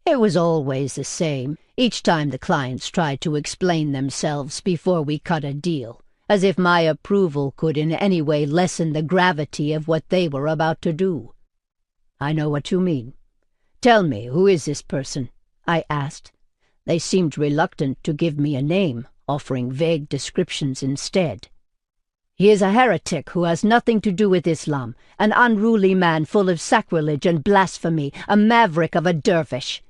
It was always the same. Each time the clients tried to explain themselves before we cut a deal, as if my approval could in any way lessen the gravity of what they were about to do. "I know what you mean. Tell me, who is this person?" I asked. They seemed reluctant to give me a name, offering vague descriptions instead. "He is a heretic who has nothing to do with Islam, an unruly man full of sacrilege and blasphemy, a maverick of a dervish."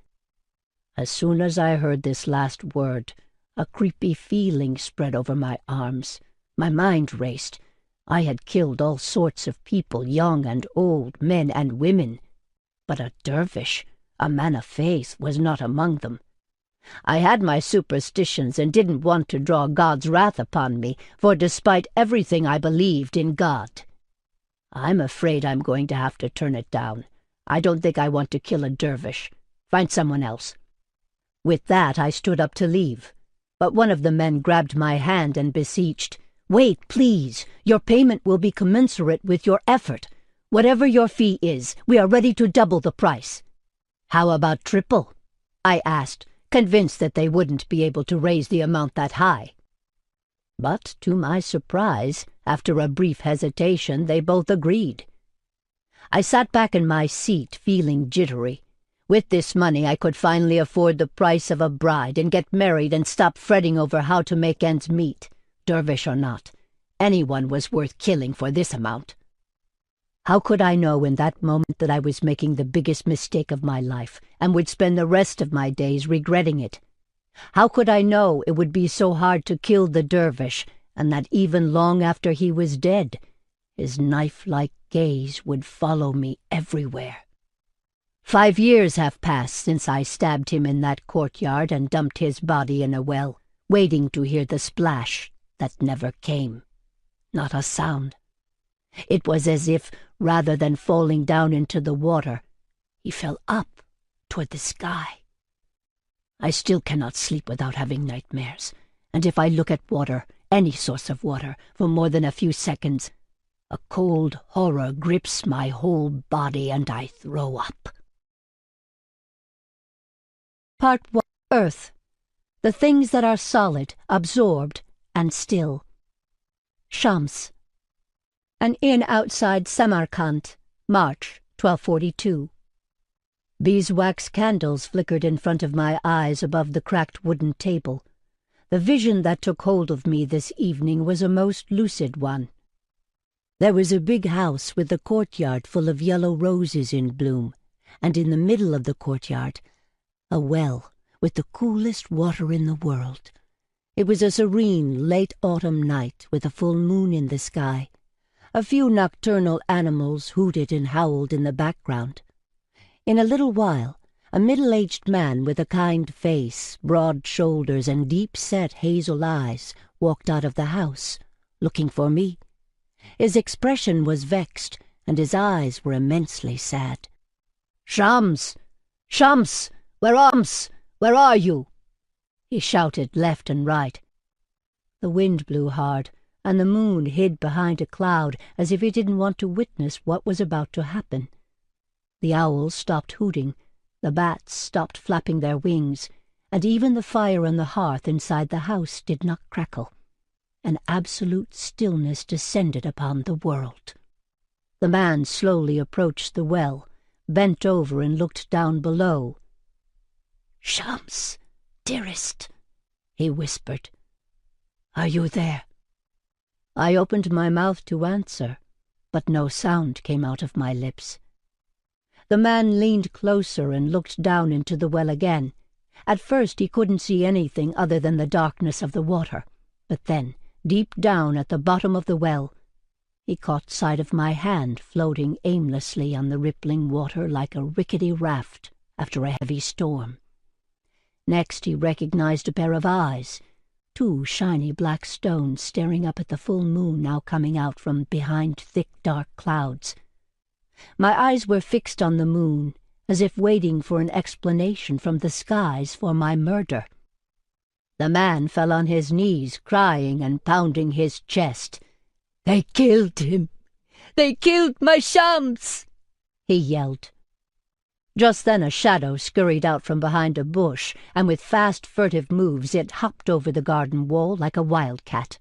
As soon as I heard this last word, a creepy feeling spread over my arms. My mind raced. I had killed all sorts of people, young and old, men and women. But a dervish, a man of faith, was not among them. I had my superstitions and didn't want to draw God's wrath upon me, for despite everything I believed in God. I'm afraid I'm going to have to turn it down. I don't think I want to kill a dervish. Find someone else. With that, I stood up to leave. But one of the men grabbed my hand and beseeched, "Wait, please. Your payment will be commensurate with your effort. Whatever your fee is, we are ready to double the price." "How about triple?" I asked, convinced that they wouldn't be able to raise the amount that high. But to my surprise, after a brief hesitation, they both agreed. I sat back in my seat, feeling jittery. With this money, I could finally afford the price of a bride and get married and stop fretting over how to make ends meet, dervish or not. Anyone was worth killing for this amount. How could I know in that moment that I was making the biggest mistake of my life and would spend the rest of my days regretting it? How could I know it would be so hard to kill the dervish and that even long after he was dead, his knife-like gaze would follow me everywhere? 5 years have passed since I stabbed him in that courtyard and dumped his body in a well, waiting to hear the splash that never came. Not a sound. It was as if, rather than falling down into the water, he fell up toward the sky. I still cannot sleep without having nightmares, and if I look at water, any source of water, for more than a few seconds, a cold horror grips my whole body and I throw up. Part 1. Earth. The things that are solid, absorbed, and still. Shams. An inn outside Samarkand, March 1242. Beeswax candles flickered in front of my eyes above the cracked wooden table. The vision that took hold of me this evening was a most lucid one. There was a big house with a courtyard full of yellow roses in bloom, and in the middle of the courtyard, a well with the coolest water in the world. It was a serene late autumn night with a full moon in the sky. A few nocturnal animals hooted and howled in the background. In a little while, a middle-aged man with a kind face, broad shoulders, and deep-set hazel eyes walked out of the house, looking for me. His expression was vexed, and his eyes were immensely sad. "Shams! Shams! Where are you?" he shouted left and right. The wind blew hard, and the moon hid behind a cloud as if it didn't want to witness what was about to happen. The owls stopped hooting, the bats stopped flapping their wings, and even the fire on the hearth inside the house did not crackle. An absolute stillness descended upon the world. The man slowly approached the well, bent over and looked down below. "Shams, dearest," he whispered. "Are you there?" I opened my mouth to answer, but no sound came out of my lips. The man leaned closer and looked down into the well again. At first he couldn't see anything other than the darkness of the water, but then, deep down at the bottom of the well, he caught sight of my hand floating aimlessly on the rippling water like a rickety raft after a heavy storm. Next he recognized a pair of eyes, 2 shiny black stones staring up at the full moon now coming out from behind thick dark clouds. My eyes were fixed on the moon, as if waiting for an explanation from the skies for my murder. The man fell on his knees, crying and pounding his chest. "They killed him! They killed my Shams!" he yelled. Just then a shadow scurried out from behind a bush, and with fast, furtive moves it hopped over the garden wall like a wildcat.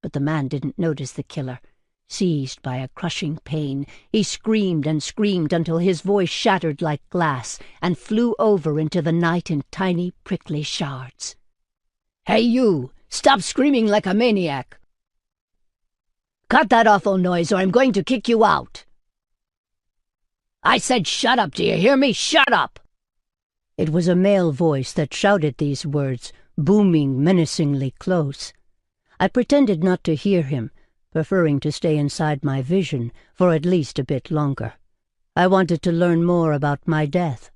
But the man didn't notice the killer. Seized by a crushing pain, he screamed and screamed until his voice shattered like glass and flew over into the night in tiny, prickly shards. "Hey, you! Stop screaming like a maniac! Cut that awful noise or I'm going to kick you out! I said shut up, do you hear me? Shut up!" It was a male voice that shouted these words, booming menacingly close. I pretended not to hear him, preferring to stay inside my vision for at least a bit longer. I wanted to learn more about my death.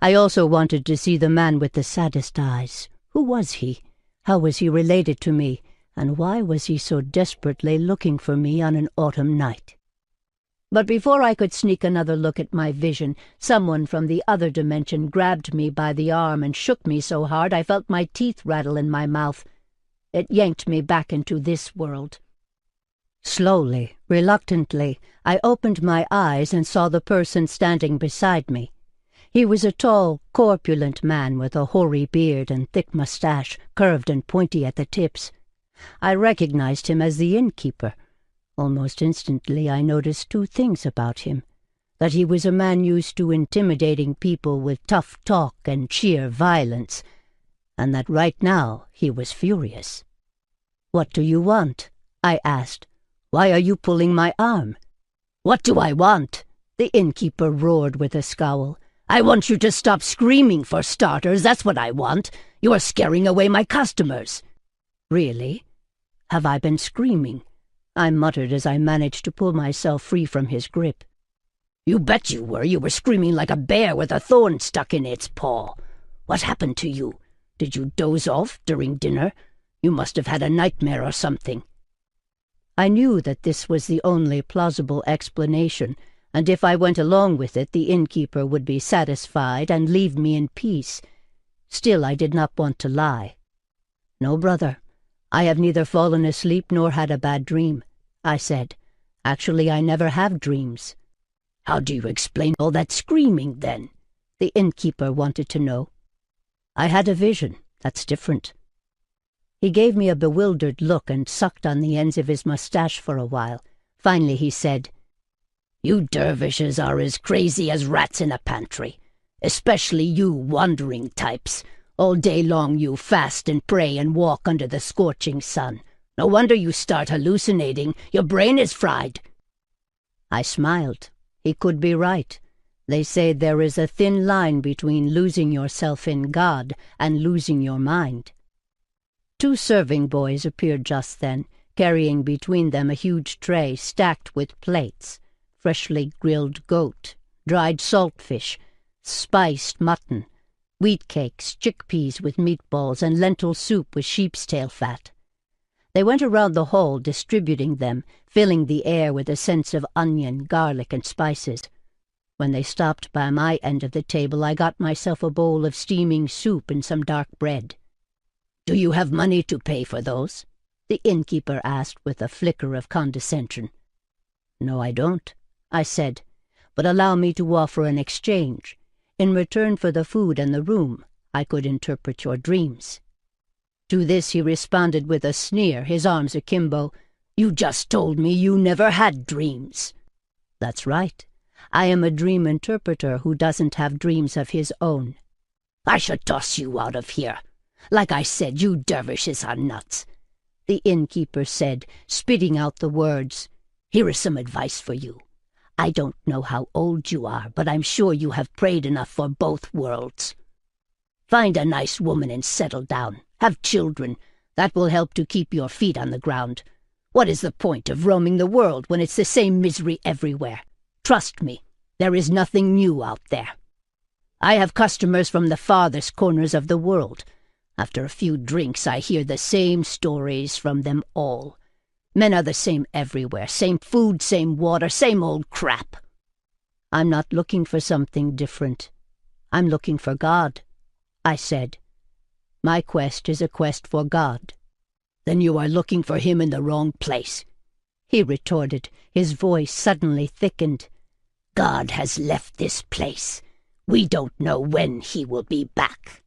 I also wanted to see the man with the saddest eyes. Who was he? How was he related to me? And why was he so desperately looking for me on an autumn night? But before I could sneak another look at my vision, someone from the other dimension grabbed me by the arm and shook me so hard I felt my teeth rattle in my mouth. It yanked me back into this world. Slowly, reluctantly, I opened my eyes and saw the person standing beside me. He was a tall, corpulent man with a hoary beard and thick mustache, curved and pointy at the tips. I recognized him as the innkeeper. Almost instantly I noticed 2 things about him: that he was a man used to intimidating people with tough talk and sheer violence, and that right now he was furious. "What do you want?" I asked. "Why are you pulling my arm?" "What do I want?" the innkeeper roared with a scowl. "I want you to stop screaming, for starters, that's what I want. You are scaring away my customers." "Really? Have I been screaming?" I muttered as I managed to pull myself free from his grip. You bet you were. You were screaming like a bear with a thorn stuck in its paw. What happened to you? Did you doze off during dinner? You must have had a nightmare or something." I knew that this was the only plausible explanation, and if I went along with it, the innkeeper would be satisfied and leave me in peace. Still, I did not want to lie. "No, brother, I have neither fallen asleep nor had a bad dream," I said. "Actually, I never have dreams." "How do you explain all that screaming, then?" the innkeeper wanted to know. "I had a vision. That's different." He gave me a bewildered look and sucked on the ends of his mustache for a while. Finally he said, "You dervishes are as crazy as rats in a pantry, especially you wandering types. All day long you fast and pray and walk under the scorching sun. No wonder you start hallucinating. Your brain is fried." I smiled. He could be right. They say there is a thin line between losing yourself in God and losing your mind. 2 serving boys appeared just then, carrying between them a huge tray stacked with plates, freshly grilled goat, dried saltfish, spiced mutton, wheat cakes, chickpeas with meatballs, and lentil soup with sheep's tail fat. They went around the hall distributing them, filling the air with a sense of onion, garlic, and spices. When they stopped by my end of the table, I got myself a bowl of steaming soup and some dark bread. "Do you have money to pay for those?" the innkeeper asked with a flicker of condescension. "No, I don't," I said, "but allow me to offer an exchange. In return for the food and the room, I could interpret your dreams." To this he responded with a sneer, his arms akimbo. "You just told me you never had dreams." "That's right. I am a dream interpreter who doesn't have dreams of his own." "I should toss you out of here. Like I said, you dervishes are nuts," the innkeeper said, spitting out the words. "Here is some advice for you. I don't know how old you are, but I'm sure you have prayed enough for both worlds. Find a nice woman and settle down. Have children. That will help to keep your feet on the ground. What is the point of roaming the world when it's the same misery everywhere? Trust me, there is nothing new out there. I have customers from the farthest corners of the world. After a few drinks, I hear the same stories from them all. Men are the same everywhere, same food, same water, same old crap." "I'm not looking for something different. I'm looking for God," I said. "My quest is a quest for God." "Then you are looking for him in the wrong place," he retorted, his voice suddenly thickened. "God has left this place. We don't know when he will be back."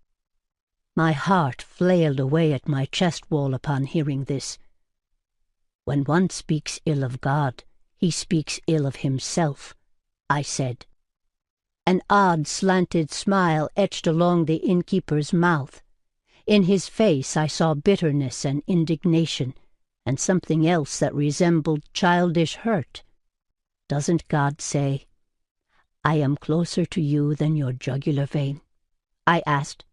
My heart flailed away at my chest wall upon hearing this. "When one speaks ill of God, he speaks ill of himself," I said. An odd slanted smile etched along the innkeeper's mouth. In his face I saw bitterness and indignation, and something else that resembled childish hurt. "Doesn't God say, 'I am closer to you than your jugular vein'?" I asked.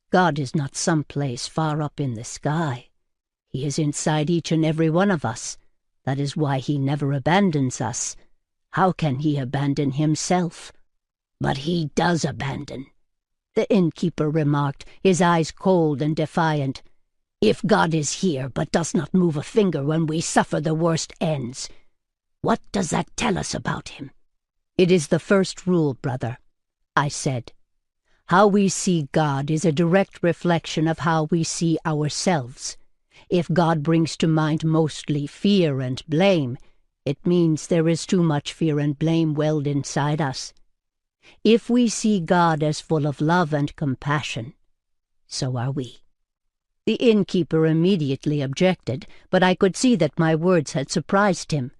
"God is not someplace far up in the sky. He is inside each and every one of us. That is why he never abandons us. How can he abandon himself?" "But he does abandon," the innkeeper remarked, his eyes cold and defiant. "If God is here but does not move a finger when we suffer the worst ends, what does that tell us about him?" "It is the first rule, brother," I said. "How we see God is a direct reflection of how we see ourselves. If God brings to mind mostly fear and blame, it means there is too much fear and blame welled inside us. If we see God as full of love and compassion, so are we." The innkeeper immediately objected, but I could see that my words had surprised him.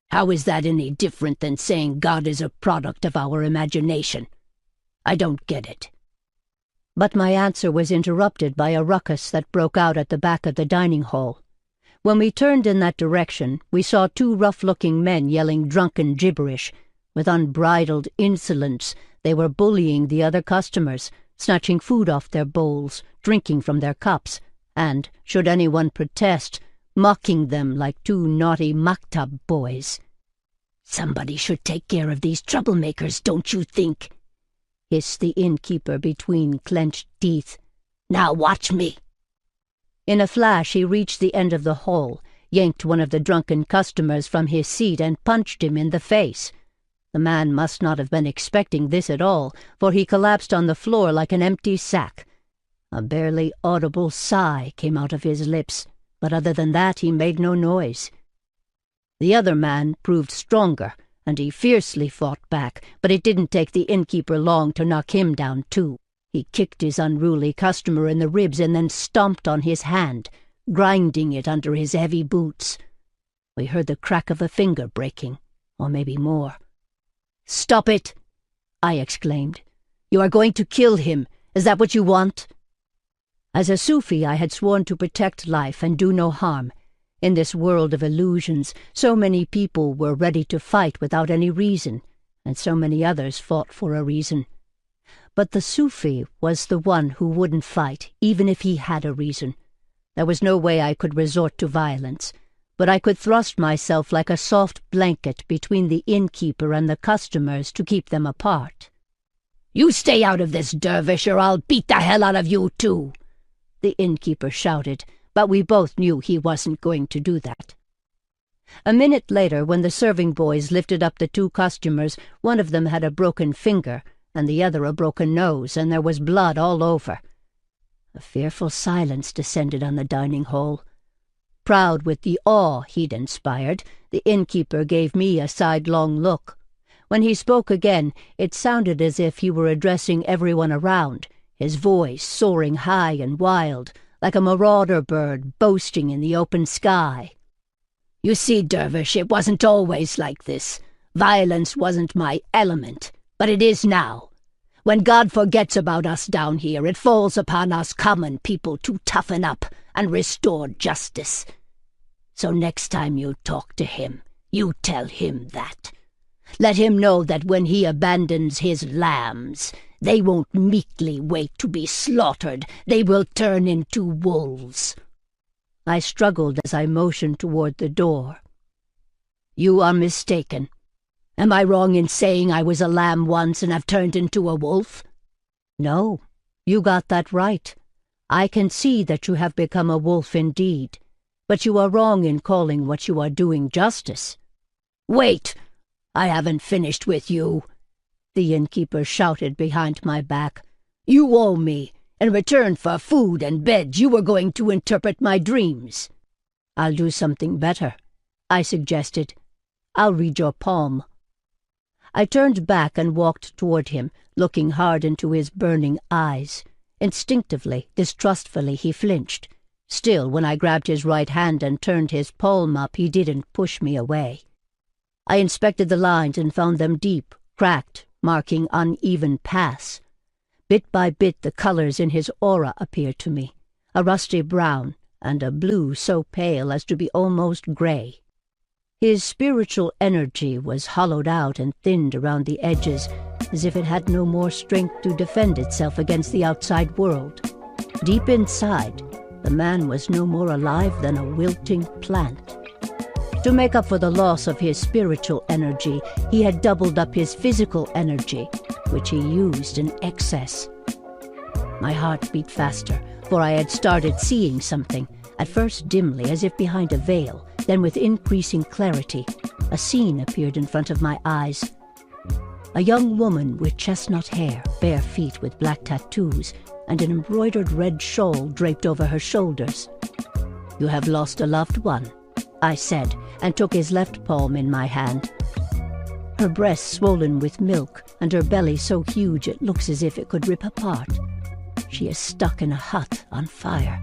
"How is that any different than saying God is a product of our imagination? I don't get it." But my answer was interrupted by a ruckus that broke out at the back of the dining hall. When we turned in that direction, we saw 2 rough-looking men yelling drunken gibberish. With unbridled insolence, they were bullying the other customers, snatching food off their bowls, drinking from their cups, and, should anyone protest, mocking them like 2 naughty maktab boys. "Somebody should take care of these troublemakers, don't you think?" hissed the innkeeper between clenched teeth. "Now watch me." In a flash he reached the end of the hall, yanked one of the drunken customers from his seat and punched him in the face. The man must not have been expecting this at all, for he collapsed on the floor like an empty sack. A barely audible sigh came out of his lips, but other than that he made no noise. The other man proved stronger, and he fiercely fought back, but it didn't take the innkeeper long to knock him down too. He kicked his unruly customer in the ribs and then stomped on his hand, grinding it under his heavy boots. We heard the crack of a finger breaking, or maybe more. "Stop it!" I exclaimed. "You are going to kill him. Is that what you want?" As a Sufi, I had sworn to protect life and do no harm. In this world of illusions, so many people were ready to fight without any reason, and so many others fought for a reason. But the Sufi was the one who wouldn't fight, even if he had a reason. There was no way I could resort to violence, but I could thrust myself like a soft blanket between the innkeeper and the customers to keep them apart. "You stay out of this, dervish, or I'll beat the hell out of you too," the innkeeper shouted, but we both knew he wasn't going to do that. A minute later, when the serving boys lifted up the two customers, one of them had a broken finger, and the other a broken nose, and there was blood all over. A fearful silence descended on the dining hall. Proud with the awe he'd inspired, the innkeeper gave me a sidelong look. When he spoke again, it sounded as if he were addressing everyone around, his voice soaring high and wild, like a marauder bird boasting in the open sky. "You see, dervish, it wasn't always like this. Violence wasn't my element, but it is now. When God forgets about us down here, it falls upon us common people to toughen up and restore justice. So next time you talk to him, you tell him that. Let him know that when he abandons his lambs, they won't meekly wait to be slaughtered. They will turn into wolves." I struggled as I motioned toward the door. "You are mistaken. Am I wrong in saying I was a lamb once and have turned into a wolf?" "No, you got that right. I can see that you have become a wolf indeed, but you are wrong in calling what you are doing justice." "Wait! I haven't finished with you," the innkeeper shouted behind my back. "You owe me. In return for food and bed, you were going to interpret my dreams." "I'll do something better," I suggested. "I'll read your palm." I turned back and walked toward him, looking hard into his burning eyes. Instinctively, distrustfully, he flinched. Still, when I grabbed his right hand and turned his palm up, he didn't push me away. I inspected the lines and found them deep, cracked, marking uneven paths. Bit by bit the colors in his aura appeared to me, a rusty brown and a blue so pale as to be almost gray. His spiritual energy was hollowed out and thinned around the edges, as if it had no more strength to defend itself against the outside world. Deep inside, the man was no more alive than a wilting plant. To make up for the loss of his spiritual energy, he had doubled up his physical energy, which he used in excess. My heart beat faster, for I had started seeing something, at first dimly as if behind a veil, then with increasing clarity. A scene appeared in front of my eyes. A young woman with chestnut hair, bare feet with black tattoos, and an embroidered red shawl draped over her shoulders. "You have lost a loved one," I said, and took his left palm in my hand. Her breasts swollen with milk, and her belly so huge it looks as if it could rip apart. She is stuck in a hut on fire.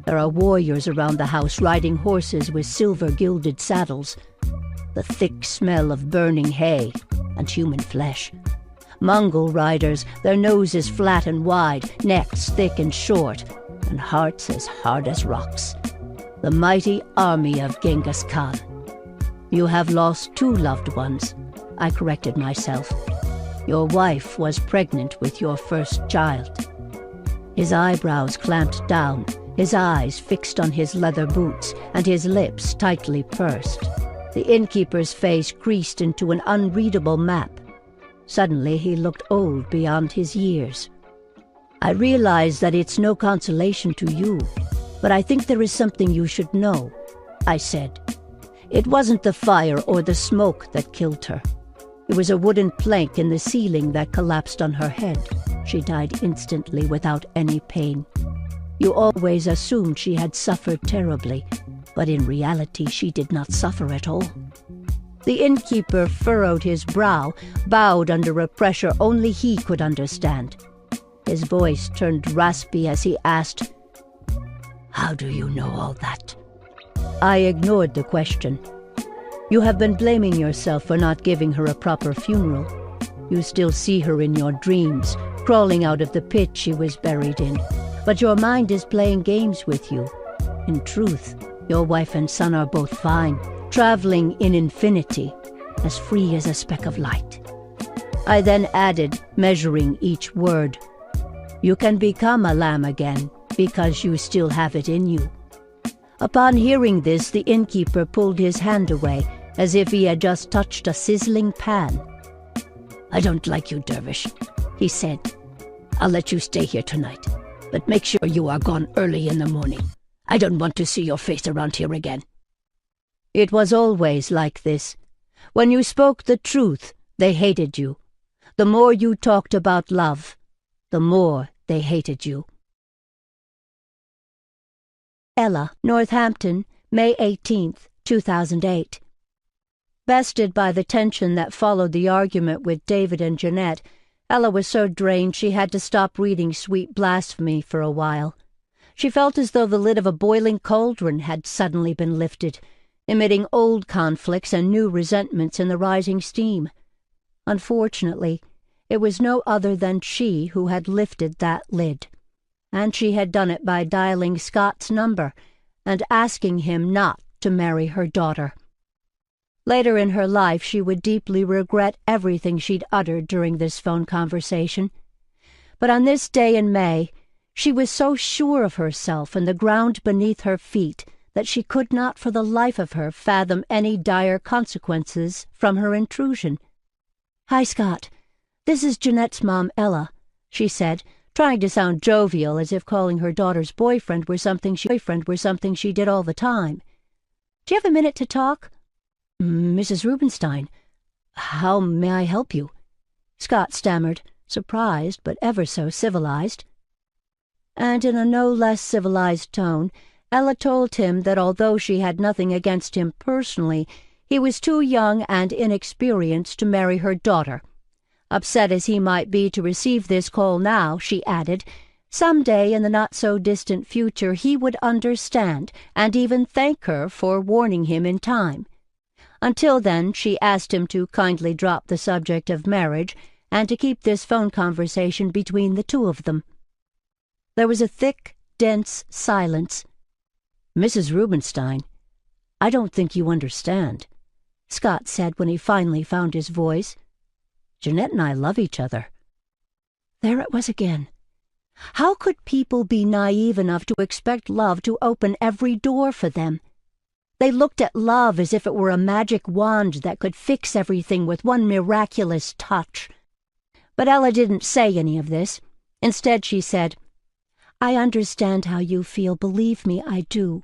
There are warriors around the house riding horses with silver-gilded saddles. The thick smell of burning hay and human flesh. Mongol riders, their noses flat and wide, necks thick and short, and hearts as hard as rocks. The mighty army of Genghis Khan. "You have lost 2 loved ones," I corrected myself. "Your wife was pregnant with your first child." His eyebrows clamped down, his eyes fixed on his leather boots, and his lips tightly pursed. The innkeeper's face creased into an unreadable map. Suddenly he looked old beyond his years. "I realize that it's no consolation to you, but I think there is something you should know," I said. "It wasn't the fire or the smoke that killed her. It was a wooden plank in the ceiling that collapsed on her head. She died instantly without any pain. You always assumed she had suffered terribly, but in reality she did not suffer at all." The innkeeper furrowed his brow, bowed under a pressure only he could understand. His voice turned raspy as he asked, "How do you know all that?" I ignored the question. "You have been blaming yourself for not giving her a proper funeral. You still see her in your dreams, crawling out of the pit she was buried in. But your mind is playing games with you. In truth, your wife and son are both fine, traveling in infinity, as free as a speck of light." I then added, measuring each word, "You can become a lamb again, because you still have it in you." Upon hearing this, the innkeeper pulled his hand away, as if he had just touched a sizzling pan. "I don't like you, Dervish," he said. "I'll let you stay here tonight, but make sure you are gone early in the morning. I don't want to see your face around here again." It was always like this. When you spoke the truth, they hated you. The more you talked about love, the more they hated you. Ella, Northampton, May 18th, 2008. Bested by the tension that followed the argument with David and Jeanette, Ella was so drained she had to stop reading Sweet Blasphemy for a while. She felt as though the lid of a boiling cauldron had suddenly been lifted, emitting old conflicts and new resentments in the rising steam. Unfortunately, it was no other than she who had lifted that lid, and she had done it by dialing Scott's number and asking him not to marry her daughter. Later in her life, she would deeply regret everything she'd uttered during this phone conversation. But on this day in May, she was so sure of herself and the ground beneath her feet that she could not for the life of her fathom any dire consequences from her intrusion. "Hi, Scott. This is Jeanette's mom, Ella," she said, trying to sound jovial as if calling her daughter's boyfriend were something she did all the time. "Do you have a minute to talk?" "Mrs. Rubenstein, how may I help you?" Scott stammered, surprised but ever so civilized. And in a no less civilized tone, Ella told him that although she had nothing against him personally, he was too young and inexperienced to marry her daughter. Upset as he might be to receive this call now, she added, some day in the not-so-distant future he would understand and even thank her for warning him in time. Until then, she asked him to kindly drop the subject of marriage and to keep this phone conversation between the two of them. There was a thick, dense silence. "Mrs. Rubenstein, I don't think you understand," Scott said when he finally found his voice. "Jeanette and I love each other." There it was again. How could people be naive enough to expect love to open every door for them? They looked at love as if it were a magic wand that could fix everything with one miraculous touch. But Ella didn't say any of this. Instead, she said, "I understand how you feel, believe me, I do.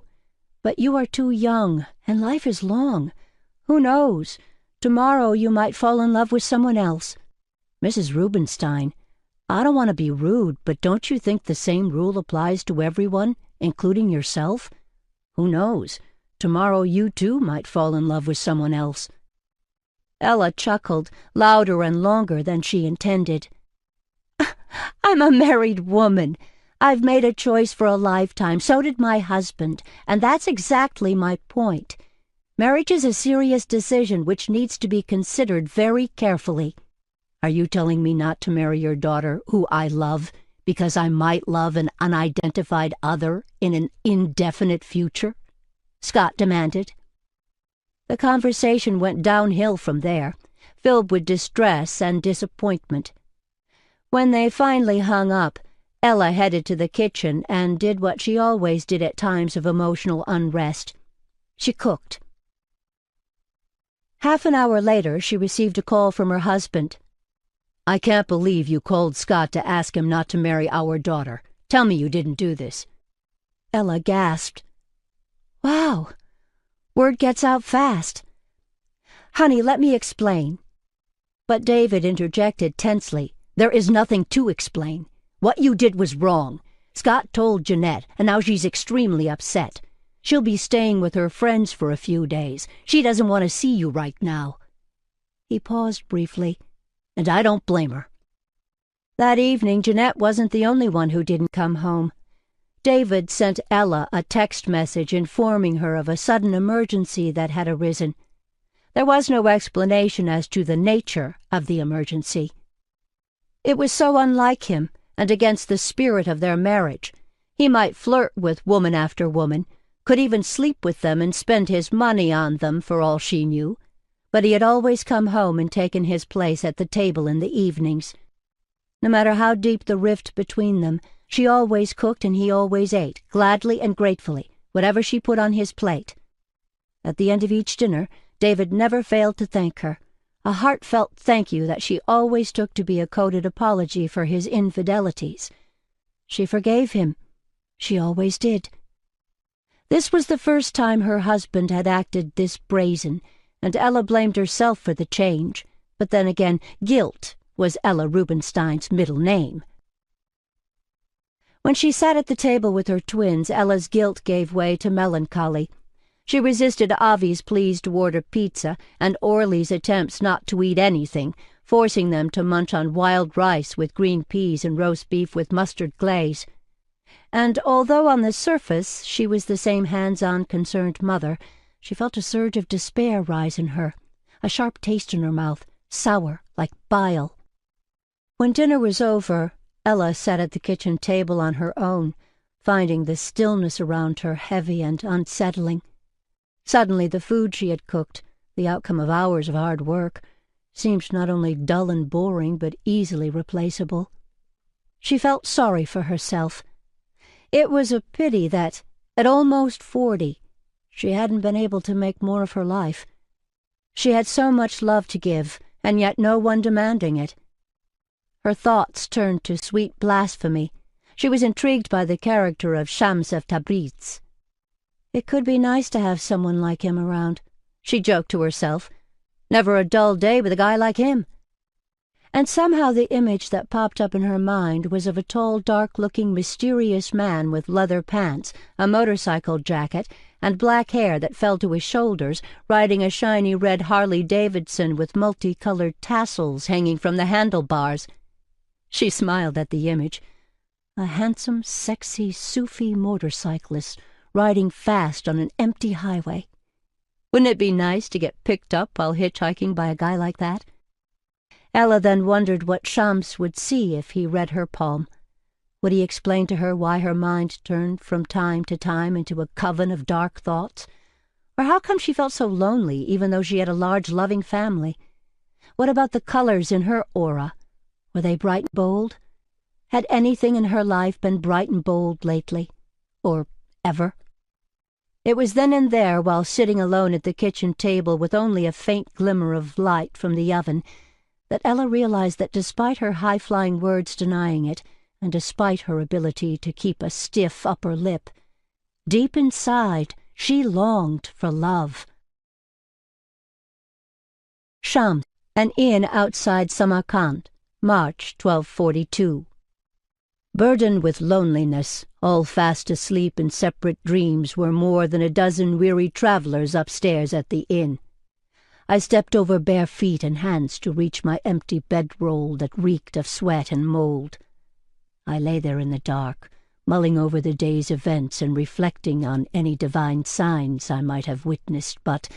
But you are too young, and life is long. Who knows? Tomorrow you might fall in love with someone else. Mrs. Rubenstein, I don't want to be rude, but don't you think the same rule applies to everyone, including yourself? Who knows? Tomorrow you too might fall in love with someone else." Ella chuckled, louder and longer than she intended. "I'm a married woman. I've made a choice for a lifetime. So did my husband, and that's exactly my point. Marriage is a serious decision which needs to be considered very carefully. Are you telling me not to marry your daughter, who I love, because I might love an unidentified other in an indefinite future?" Scott demanded. The conversation went downhill from there, filled with distress and disappointment. When they finally hung up, Ella headed to the kitchen and did what she always did at times of emotional unrest. She cooked. Half an hour later, she received a call from her husband. "I can't believe you called Scott to ask him not to marry our daughter. Tell me you didn't do this." Ella gasped. "Wow, word gets out fast. Honey, let me explain." But David interjected tensely. "There is nothing to explain. What you did was wrong. Scott told Jeanette, and now she's extremely upset. She'll be staying with her friends for a few days. She doesn't want to see you right now." He paused briefly, and I don't blame her. That evening, Jeanette wasn't the only one who didn't come home. David sent Ella a text message informing her of a sudden emergency that had arisen. There was no explanation as to the nature of the emergency. It was so unlike him and against the spirit of their marriage. He might flirt with woman after woman, could even sleep with them and spend his money on them for all she knew, but he had always come home and taken his place at the table in the evenings. No matter how deep the rift between them, she always cooked and he always ate, gladly and gratefully, whatever she put on his plate. At the end of each dinner, David never failed to thank her, a heartfelt thank you that she always took to be a coded apology for his infidelities. She forgave him. She always did. This was the first time her husband had acted this brazen, and Ella blamed herself for the change. But then again, guilt was Ella Rubinstein's middle name. When she sat at the table with her twins, Ella's guilt gave way to melancholy. She resisted Avi's pleas to order pizza and Orly's attempts not to eat anything, forcing them to munch on wild rice with green peas and roast beef with mustard glaze. And although on the surface she was the same hands-on concerned mother, she felt a surge of despair rise in her, a sharp taste in her mouth, sour like bile. When dinner was over, Ella sat at the kitchen table on her own, finding the stillness around her heavy and unsettling. Suddenly the food she had cooked, the outcome of hours of hard work, seemed not only dull and boring but easily replaceable. She felt sorry for herself. It was a pity that, at almost 40, she hadn't been able to make more of her life. She had so much love to give, and yet no one demanding it. Her thoughts turned to sweet blasphemy. She was intrigued by the character of Shams of Tabriz. It could be nice to have someone like him around, she joked to herself. Never a dull day with a guy like him. And somehow the image that popped up in her mind was of a tall, dark-looking, mysterious man with leather pants, a motorcycle jacket, and black hair that fell to his shoulders, riding a shiny red Harley-Davidson with multicolored tassels hanging from the handlebars. She smiled at the image. A handsome, sexy, Sufi motorcyclist riding fast on an empty highway. Wouldn't it be nice to get picked up while hitchhiking by a guy like that? Ella then wondered what Shams would see if he read her palm. Would he explain to her why her mind turned from time to time into a coven of dark thoughts? Or how come she felt so lonely even though she had a large loving family? What about the colors in her aura? Were they bright and bold? Had anything in her life been bright and bold lately? Or ever? It was then and there, while sitting alone at the kitchen table with only a faint glimmer of light from the oven, that Ella realized that despite her high-flying words denying it, and despite her ability to keep a stiff upper lip, deep inside she longed for love. Shams, an inn outside Samarkand, March 1242. Burdened with loneliness, all fast asleep in separate dreams, were more than a dozen weary travelers upstairs at the inn. I stepped over bare feet and hands to reach my empty bedroll that reeked of sweat and mold. I lay there in the dark, mulling over the day's events and reflecting on any divine signs I might have witnessed, but,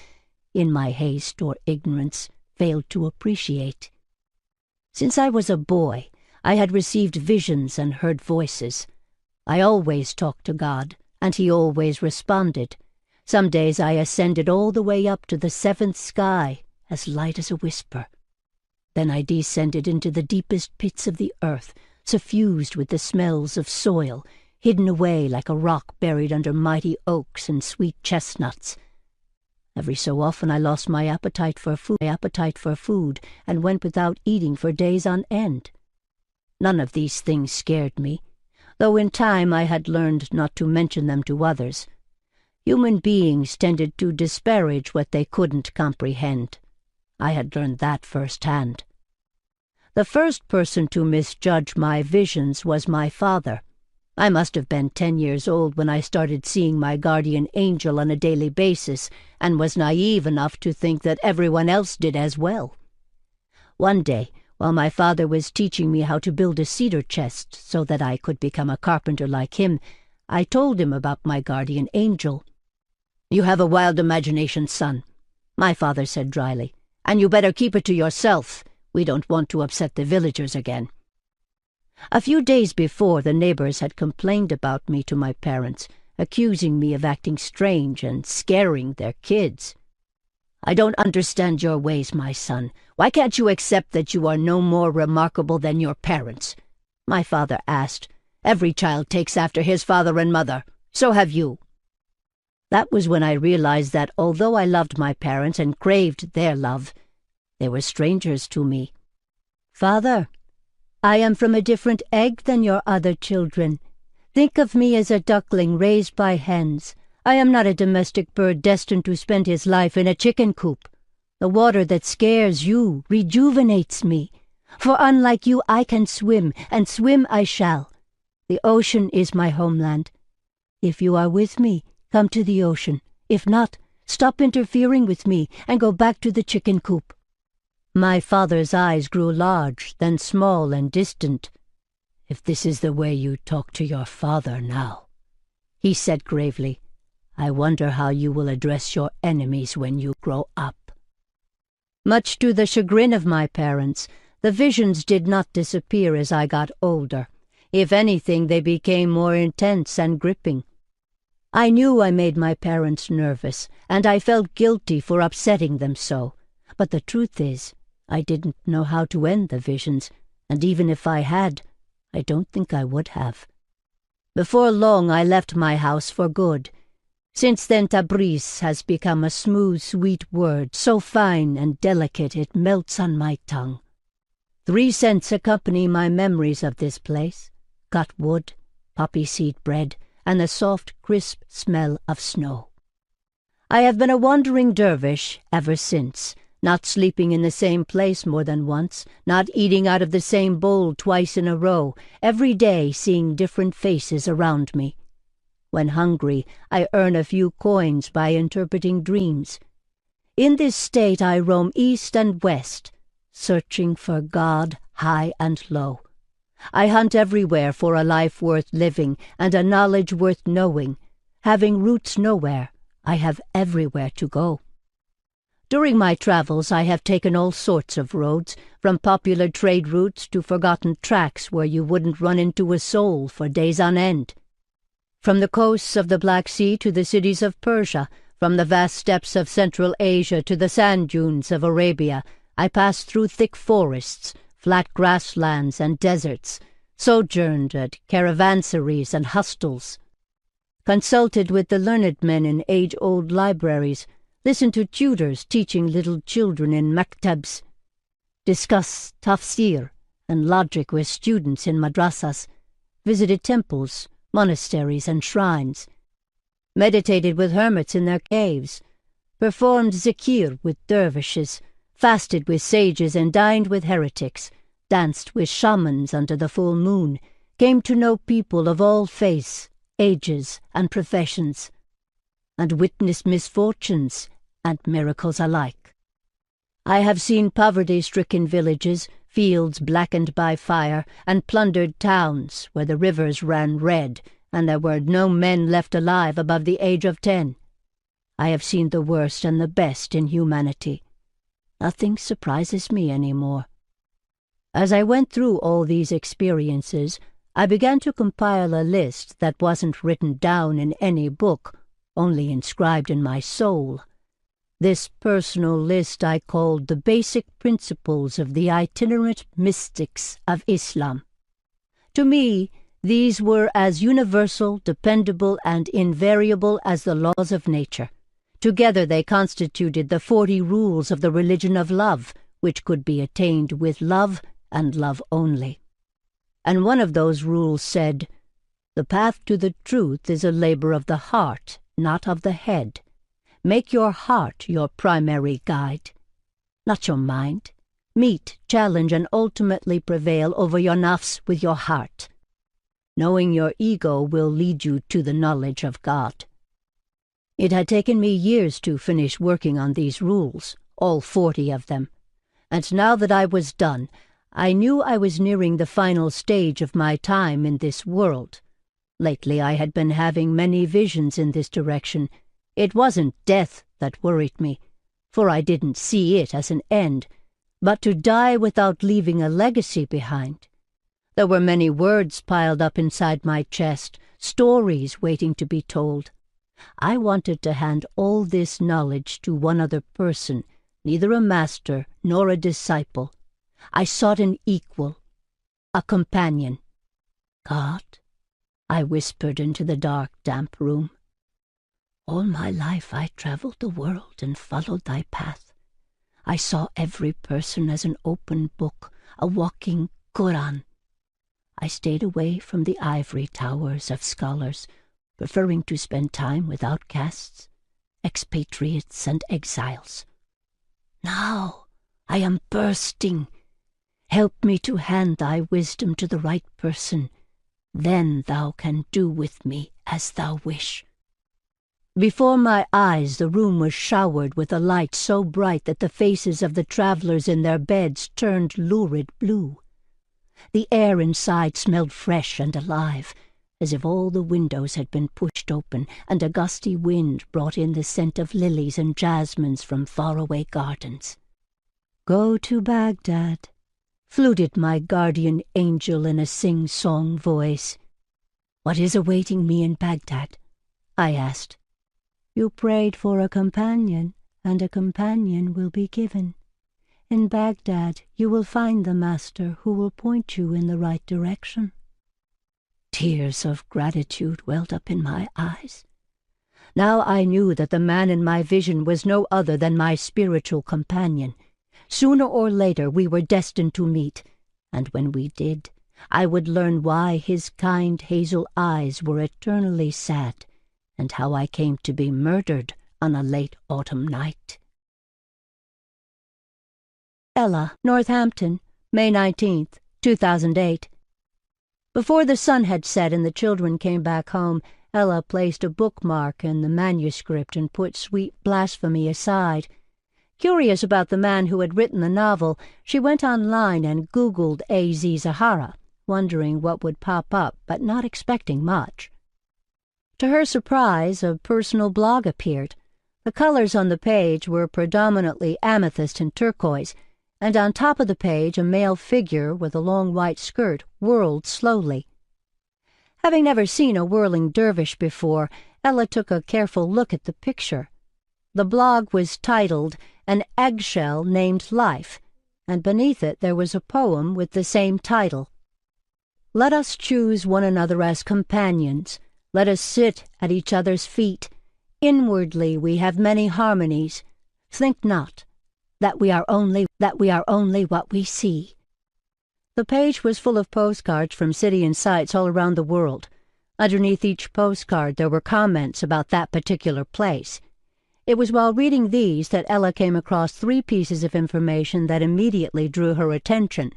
in my haste or ignorance, failed to appreciate. Since I was a boy, I had received visions and heard voices. I always talked to God, and he always responded. Some days I ascended all the way up to the seventh sky, as light as a whisper. Then I descended into the deepest pits of the earth, suffused with the smells of soil, hidden away like a rock buried under mighty oaks and sweet chestnuts. Every so often I lost my appetite for food and went without eating for days on end. None of these things scared me, though in time I had learned not to mention them to others. Human beings tended to disparage what they couldn't comprehend. I had learned that firsthand. The first person to misjudge my visions was my father. I must have been 10 years old when I started seeing my guardian angel on a daily basis and was naive enough to think that everyone else did as well. One day, while my father was teaching me how to build a cedar chest so that I could become a carpenter like him, I told him about my guardian angel. "You have a wild imagination, son," my father said dryly, "and you better keep it to yourself. We don't want to upset the villagers again." A few days before, the neighbors had complained about me to my parents, accusing me of acting strange and scaring their kids. "I don't understand your ways, my son. Why can't you accept that you are no more remarkable than your parents?" my father asked. "Every child takes after his father and mother. So have you." That was when I realized that although I loved my parents and craved their love, they were strangers to me. "Father, I am from a different egg than your other children. Think of me as a duckling raised by hens. I am not a domestic bird destined to spend his life in a chicken coop. The water that scares you rejuvenates me. For unlike you, I can swim, and swim I shall. The ocean is my homeland. If you are with me, come to the ocean. If not, stop interfering with me and go back to the chicken coop." My father's eyes grew large, then small and distant. "If this is the way you talk to your father now," he said gravely, "I wonder how you will address your enemies when you grow up." Much to the chagrin of my parents, the visions did not disappear as I got older. If anything, they became more intense and gripping. I knew I made my parents nervous, and I felt guilty for upsetting them so. But the truth is, I didn't know how to end the visions, and even if I had, I don't think I would have. Before long, I left my house for good. Since then, Tabriz has become a smooth, sweet word, so fine and delicate it melts on my tongue. 3 cents accompany my memories of this place: cut wood, poppy seed bread, and the soft, crisp smell of snow. I have been a wandering dervish ever since, not sleeping in the same place more than once, not eating out of the same bowl twice in a row, every day seeing different faces around me. When hungry, I earn a few coins by interpreting dreams. In this state I roam east and west, searching for God high and low. I hunt everywhere for a life worth living and a knowledge worth knowing. Having roots nowhere, I have everywhere to go. During my travels, I have taken all sorts of roads, from popular trade routes to forgotten tracks where you wouldn't run into a soul for days on end. From the coasts of the Black Sea to the cities of Persia, from the vast steppes of Central Asia to the sand dunes of Arabia, I passed through thick forests, flat grasslands and deserts, sojourned at caravansaries and hostels, consulted with the learned men in age-old libraries, listened to tutors teaching little children in maktabs, discussed tafsir and logic with students in madrasas, visited temples, monasteries, and shrines, meditated with hermits in their caves, performed zikir with dervishes, fasted with sages and dined with heretics, danced with shamans under the full moon, came to know people of all faiths, ages, and professions, and witnessed misfortunes and miracles alike. I have seen poverty-stricken villages, fields blackened by fire, and plundered towns where the rivers ran red and there were no men left alive above the age of 10. I have seen the worst and the best in humanity. Nothing surprises me any more. As I went through all these experiences, I began to compile a list that wasn't written down in any book, only inscribed in my soul. This personal list I called the basic principles of the itinerant mystics of Islam. To me, these were as universal, dependable, and invariable as the laws of nature. Together they constituted the 40 rules of the religion of love, which could be attained with love and love only. And one of those rules said, "The path to the truth is a labor of the heart, not of the head. Make your heart your primary guide, not your mind. Meet, challenge, and ultimately prevail over your nafs with your heart. Knowing your ego will lead you to the knowledge of God." It had taken me years to finish working on these rules, all 40 of them, and now that I was done, I knew I was nearing the final stage of my time in this world. Lately I had been having many visions in this direction. It wasn't death that worried me, for I didn't see it as an end, but to die without leaving a legacy behind. There were many words piled up inside my chest, stories waiting to be told. I wanted to hand all this knowledge to one other person, neither a master nor a disciple. I sought an equal, a companion. "God," I whispered into the dark, damp room, "all my life I traveled the world and followed thy path. I saw every person as an open book, a walking Quran. I stayed away from the ivory towers of scholars, preferring to spend time with outcasts, expatriates, and exiles. Now I am bursting. Help me to hand thy wisdom to the right person. Then thou can do with me as thou wish." Before my eyes the room was showered with a light so bright that the faces of the travelers in their beds turned lurid blue. The air inside smelled fresh and alive, as if all the windows had been pushed open and a gusty wind brought in the scent of lilies and jasmines from faraway gardens. "Go to Baghdad," fluted my guardian angel in a sing-song voice. "What is awaiting me in Baghdad?" I asked. "You prayed for a companion, and a companion will be given. In Baghdad you will find the master who will point you in the right direction." Tears of gratitude welled up in my eyes. Now I knew that the man in my vision was no other than my spiritual companion. Sooner or later we were destined to meet, and when we did, I would learn why his kind hazel eyes were eternally sad, and how I came to be murdered on a late autumn night. Ella, Northampton, May 19th, 2008. Before the sun had set and the children came back home, Ella placed a bookmark in the manuscript and put sweet blasphemy aside. Curious about the man who had written the novel, she went online and Googled A.Z. Zahara, wondering what would pop up, but not expecting much. To her surprise, a personal blog appeared. The colors on the page were predominantly amethyst and turquoise, and on top of the page a male figure with a long white skirt whirled slowly. Having never seen a whirling dervish before, Ella took a careful look at the picture. The blog was titled "An Eggshell Named Life," and beneath it there was a poem with the same title. "Let us choose one another as companions. Let us sit at each other's feet. Inwardly we have many harmonies. Think not that we are only what we see." The page was full of postcards from city and sights all around the world. Underneath each postcard there were comments about that particular place. It was while reading these that Ella came across 3 pieces of information that immediately drew her attention.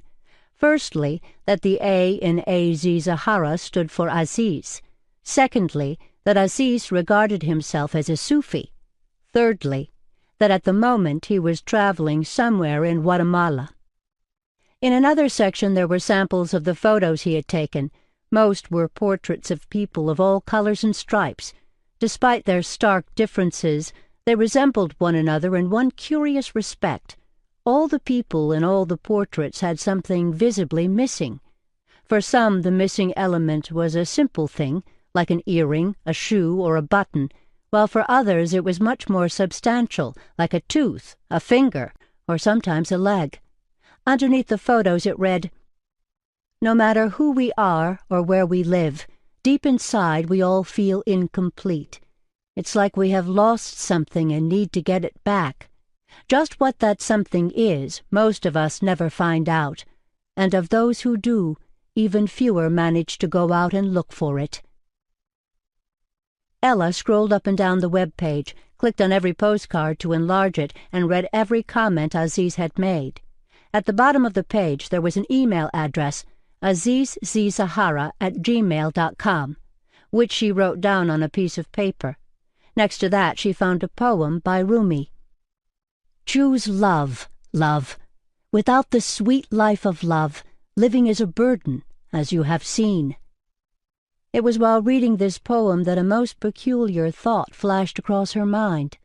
Firstly, that the A in A.Z. Zahara stood for Aziz. Secondly, that Aziz regarded himself as a Sufi. Thirdly, that at the moment he was traveling somewhere in Guatemala. In another section there were samples of the photos he had taken. Most were portraits of people of all colors and stripes. Despite their stark differences, they resembled one another in one curious respect. All the people in all the portraits had something visibly missing. For some, the missing element was a simple thing, like an earring, a shoe, or a button, while for others it was much more substantial, like a tooth, a finger, or sometimes a leg. Underneath the photos it read, "No matter who we are or where we live, deep inside we all feel incomplete. It's like we have lost something and need to get it back. Just what that something is, most of us never find out, and of those who do, even fewer manage to go out and look for it. Ella scrolled up and down the web page, clicked on every postcard to enlarge it, and read every comment Aziz had made. At the bottom of the page there was an email address, azizzahara@gmail.com, which she wrote down on a piece of paper. Next to that she found a poem by Rumi. Choose love, love. Without the sweet life of love, living is a burden, as you have seen. It was while reading this poem that a most peculiar thought flashed across her mind.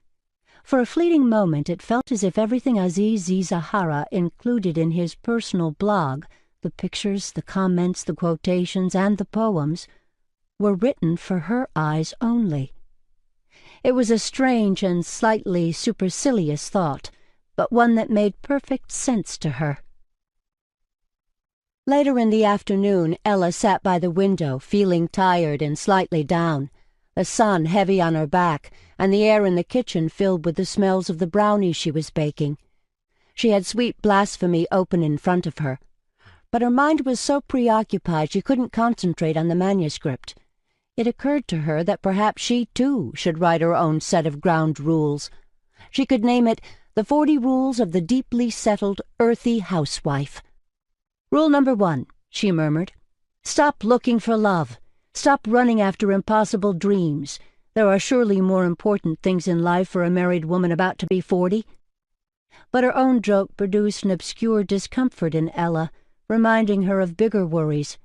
For a fleeting moment it felt as if everything Aziz Zahara included in his personal blog, the pictures, the comments, the quotations, and the poems, were written for her eyes only. It was a strange and slightly supercilious thought, but one that made perfect sense to her. Later in the afternoon, Ella sat by the window, feeling tired and slightly down, the sun heavy on her back, and the air in the kitchen filled with the smells of the brownies she was baking. She had Sweet Blasphemy open in front of her, but her mind was so preoccupied she couldn't concentrate on the manuscript. It occurred to her that perhaps she, too, should write her own set of ground rules. She could name it The 40 Rules of the Deeply Settled Earthy Housewife. Rule number 1, she murmured. Stop looking for love. Stop running after impossible dreams. There are surely more important things in life for a married woman about to be 40. But her own joke produced an obscure discomfort in Ella, reminding her of bigger worries.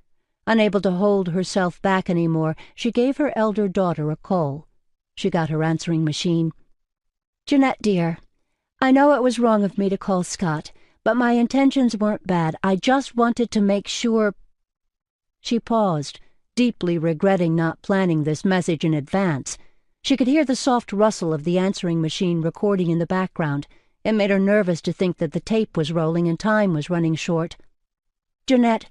Unable to hold herself back any more, she gave her elder daughter a call. She got her answering machine. Jeanette, dear, I know it was wrong of me to call Scott, but my intentions weren't bad. I just wanted to make sure... She paused, deeply regretting not planning this message in advance. She could hear the soft rustle of the answering machine recording in the background. It made her nervous to think that the tape was rolling and time was running short. Jeanette,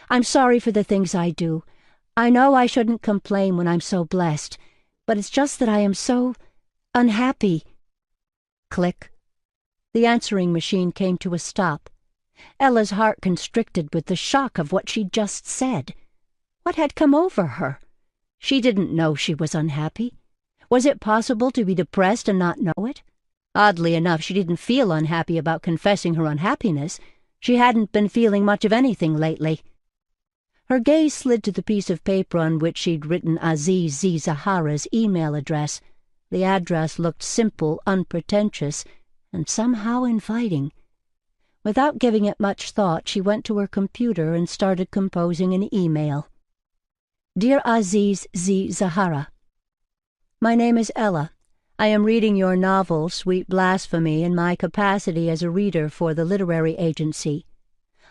I'm sorry for the things I do. I know I shouldn't complain when I'm so blessed, but it's just that I am so unhappy. Click. The answering machine came to a stop. Ella's heart constricted with the shock of what she'd just said. What had come over her? She didn't know she was unhappy. Was it possible to be depressed and not know it? Oddly enough, she didn't feel unhappy about confessing her unhappiness. She hadn't been feeling much of anything lately. Her gaze slid to the piece of paper on which she'd written Aziz Zahara's email address. The address looked simple, unpretentious, and somehow inviting. Without giving it much thought, she went to her computer and started composing an email. Dear Aziz Zahara, my name is Ella. I am reading your novel, Sweet Blasphemy, in my capacity as a reader for the literary agency.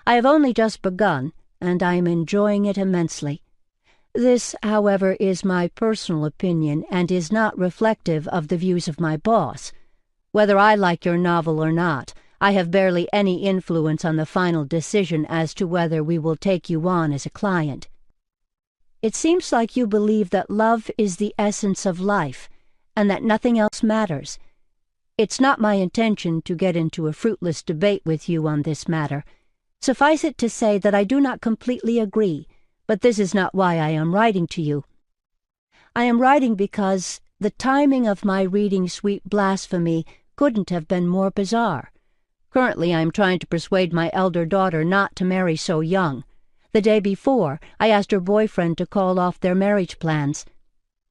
I have only just begun, and I am enjoying it immensely. This, however, is my personal opinion and is not reflective of the views of my boss. Whether I like your novel or not, I have barely any influence on the final decision as to whether we will take you on as a client. It seems like you believe that love is the essence of life, and that nothing else matters. It's not my intention to get into a fruitless debate with you on this matter. Suffice it to say that I do not completely agree, but this is not why I am writing to you. I am writing because the timing of my reading Sweet Blasphemy couldn't have been more bizarre. Currently I am trying to persuade my elder daughter not to marry so young. The day before, I asked her boyfriend to call off their marriage plans.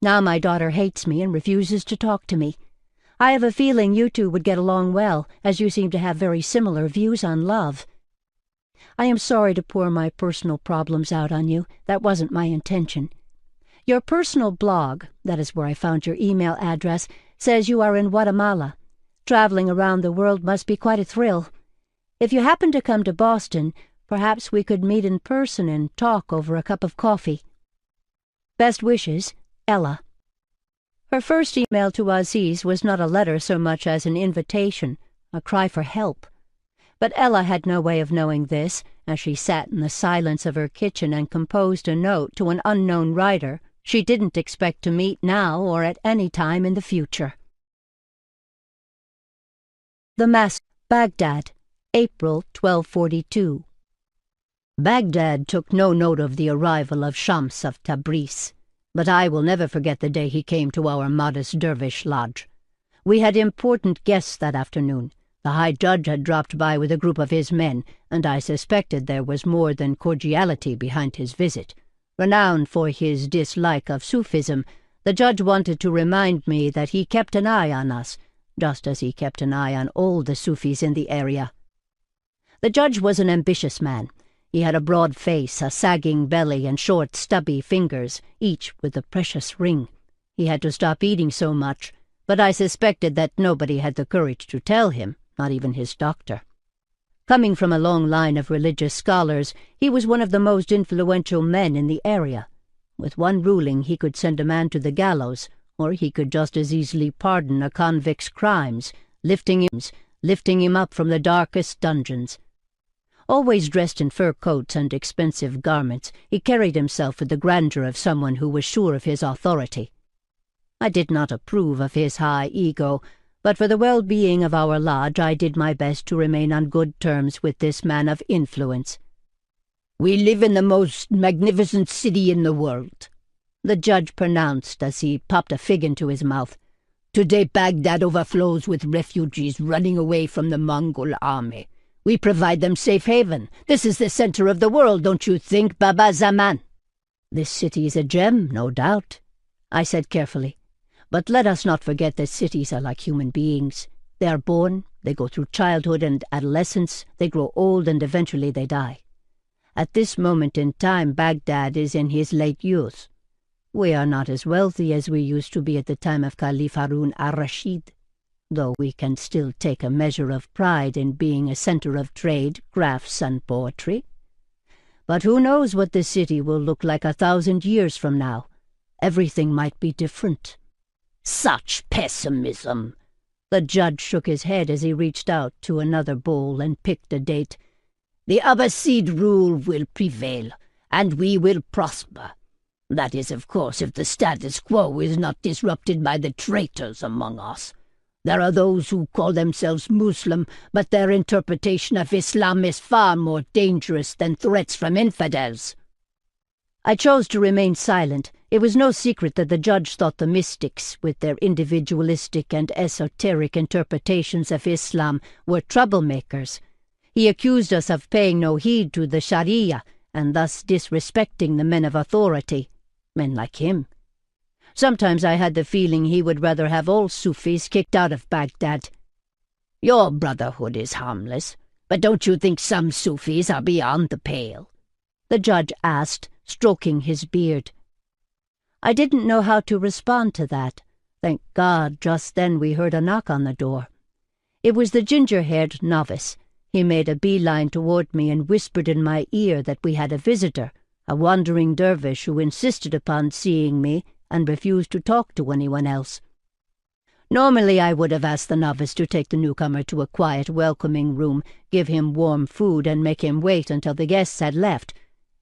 Now my daughter hates me and refuses to talk to me. I have a feeling you two would get along well, as you seem to have very similar views on love. I am sorry to pour my personal problems out on you. That wasn't my intention. Your personal blog, that is where I found your email address, says you are in Guatemala. Traveling around the world must be quite a thrill. If you happen to come to Boston, perhaps we could meet in person and talk over a cup of coffee. Best wishes, Ella. Her first email to Aziz was not a letter so much as an invitation, a cry for help. But Ella had no way of knowing this. As she sat in the silence of her kitchen and composed a note to an unknown writer, she didn't expect to meet now or at any time in the future. The Mask, Baghdad, April 1242. Baghdad took no note of the arrival of Shams of Tabriz, but I will never forget the day he came to our modest dervish lodge. We had important guests that afternoon. The High Judge had dropped by with a group of his men, and I suspected there was more than cordiality behind his visit. Renowned for his dislike of Sufism, the judge wanted to remind me that he kept an eye on us, just as he kept an eye on all the Sufis in the area. The judge was an ambitious man. He had a broad face, a sagging belly, and short, stubby fingers, each with a precious ring. He had to stop eating so much, but I suspected that nobody had the courage to tell him, not even his doctor. Coming from a long line of religious scholars, he was one of the most influential men in the area. With one ruling, he could send a man to the gallows, or he could just as easily pardon a convict's crimes, lifting him up from the darkest dungeons. Always dressed in fur coats and expensive garments, he carried himself with the grandeur of someone who was sure of his authority. I did not approve of his high ego, but for the well-being of our lodge I did my best to remain on good terms with this man of influence. "We live in the most magnificent city in the world," the judge pronounced as he popped a fig into his mouth. "Today Baghdad overflows with refugees running away from the Mongol army. We provide them safe haven. This is the center of the world, don't you think, Baba Zaman?" "This city is a gem, no doubt," I said carefully. "But let us not forget that cities are like human beings. They are born, they go through childhood and adolescence, they grow old, and eventually they die. At this moment in time, Baghdad is in his late youth. We are not as wealthy as we used to be at the time of Caliph Harun al-Rashid, though we can still take a measure of pride in being a center of trade, crafts, and poetry. But who knows what the city will look like 1,000 years from now? Everything might be different." "Such pessimism!" The judge shook his head as he reached out to another bowl and picked a date. "The Abbasid rule will prevail, and we will prosper. That is, of course, if the status quo is not disrupted by the traitors among us. There are those who call themselves Muslim, but their interpretation of Islam is far more dangerous than threats from infidels." I chose to remain silent. It was no secret that the judge thought the mystics, with their individualistic and esoteric interpretations of Islam, were troublemakers. He accused us of paying no heed to the Sharia, and thus disrespecting the men of authority, men like him. Sometimes I had the feeling he would rather have all Sufis kicked out of Baghdad. "Your brotherhood is harmless, but don't you think some Sufis are beyond the pale?" the judge asked, stroking his beard. I didn't know how to respond to that. Thank God, just then we heard a knock on the door. It was the ginger-haired novice. He made a beeline toward me and whispered in my ear that we had a visitor, a wandering dervish who insisted upon seeing me and refused to talk to anyone else. Normally I would have asked the novice to take the newcomer to a quiet, welcoming room, give him warm food, and make him wait until the guests had left.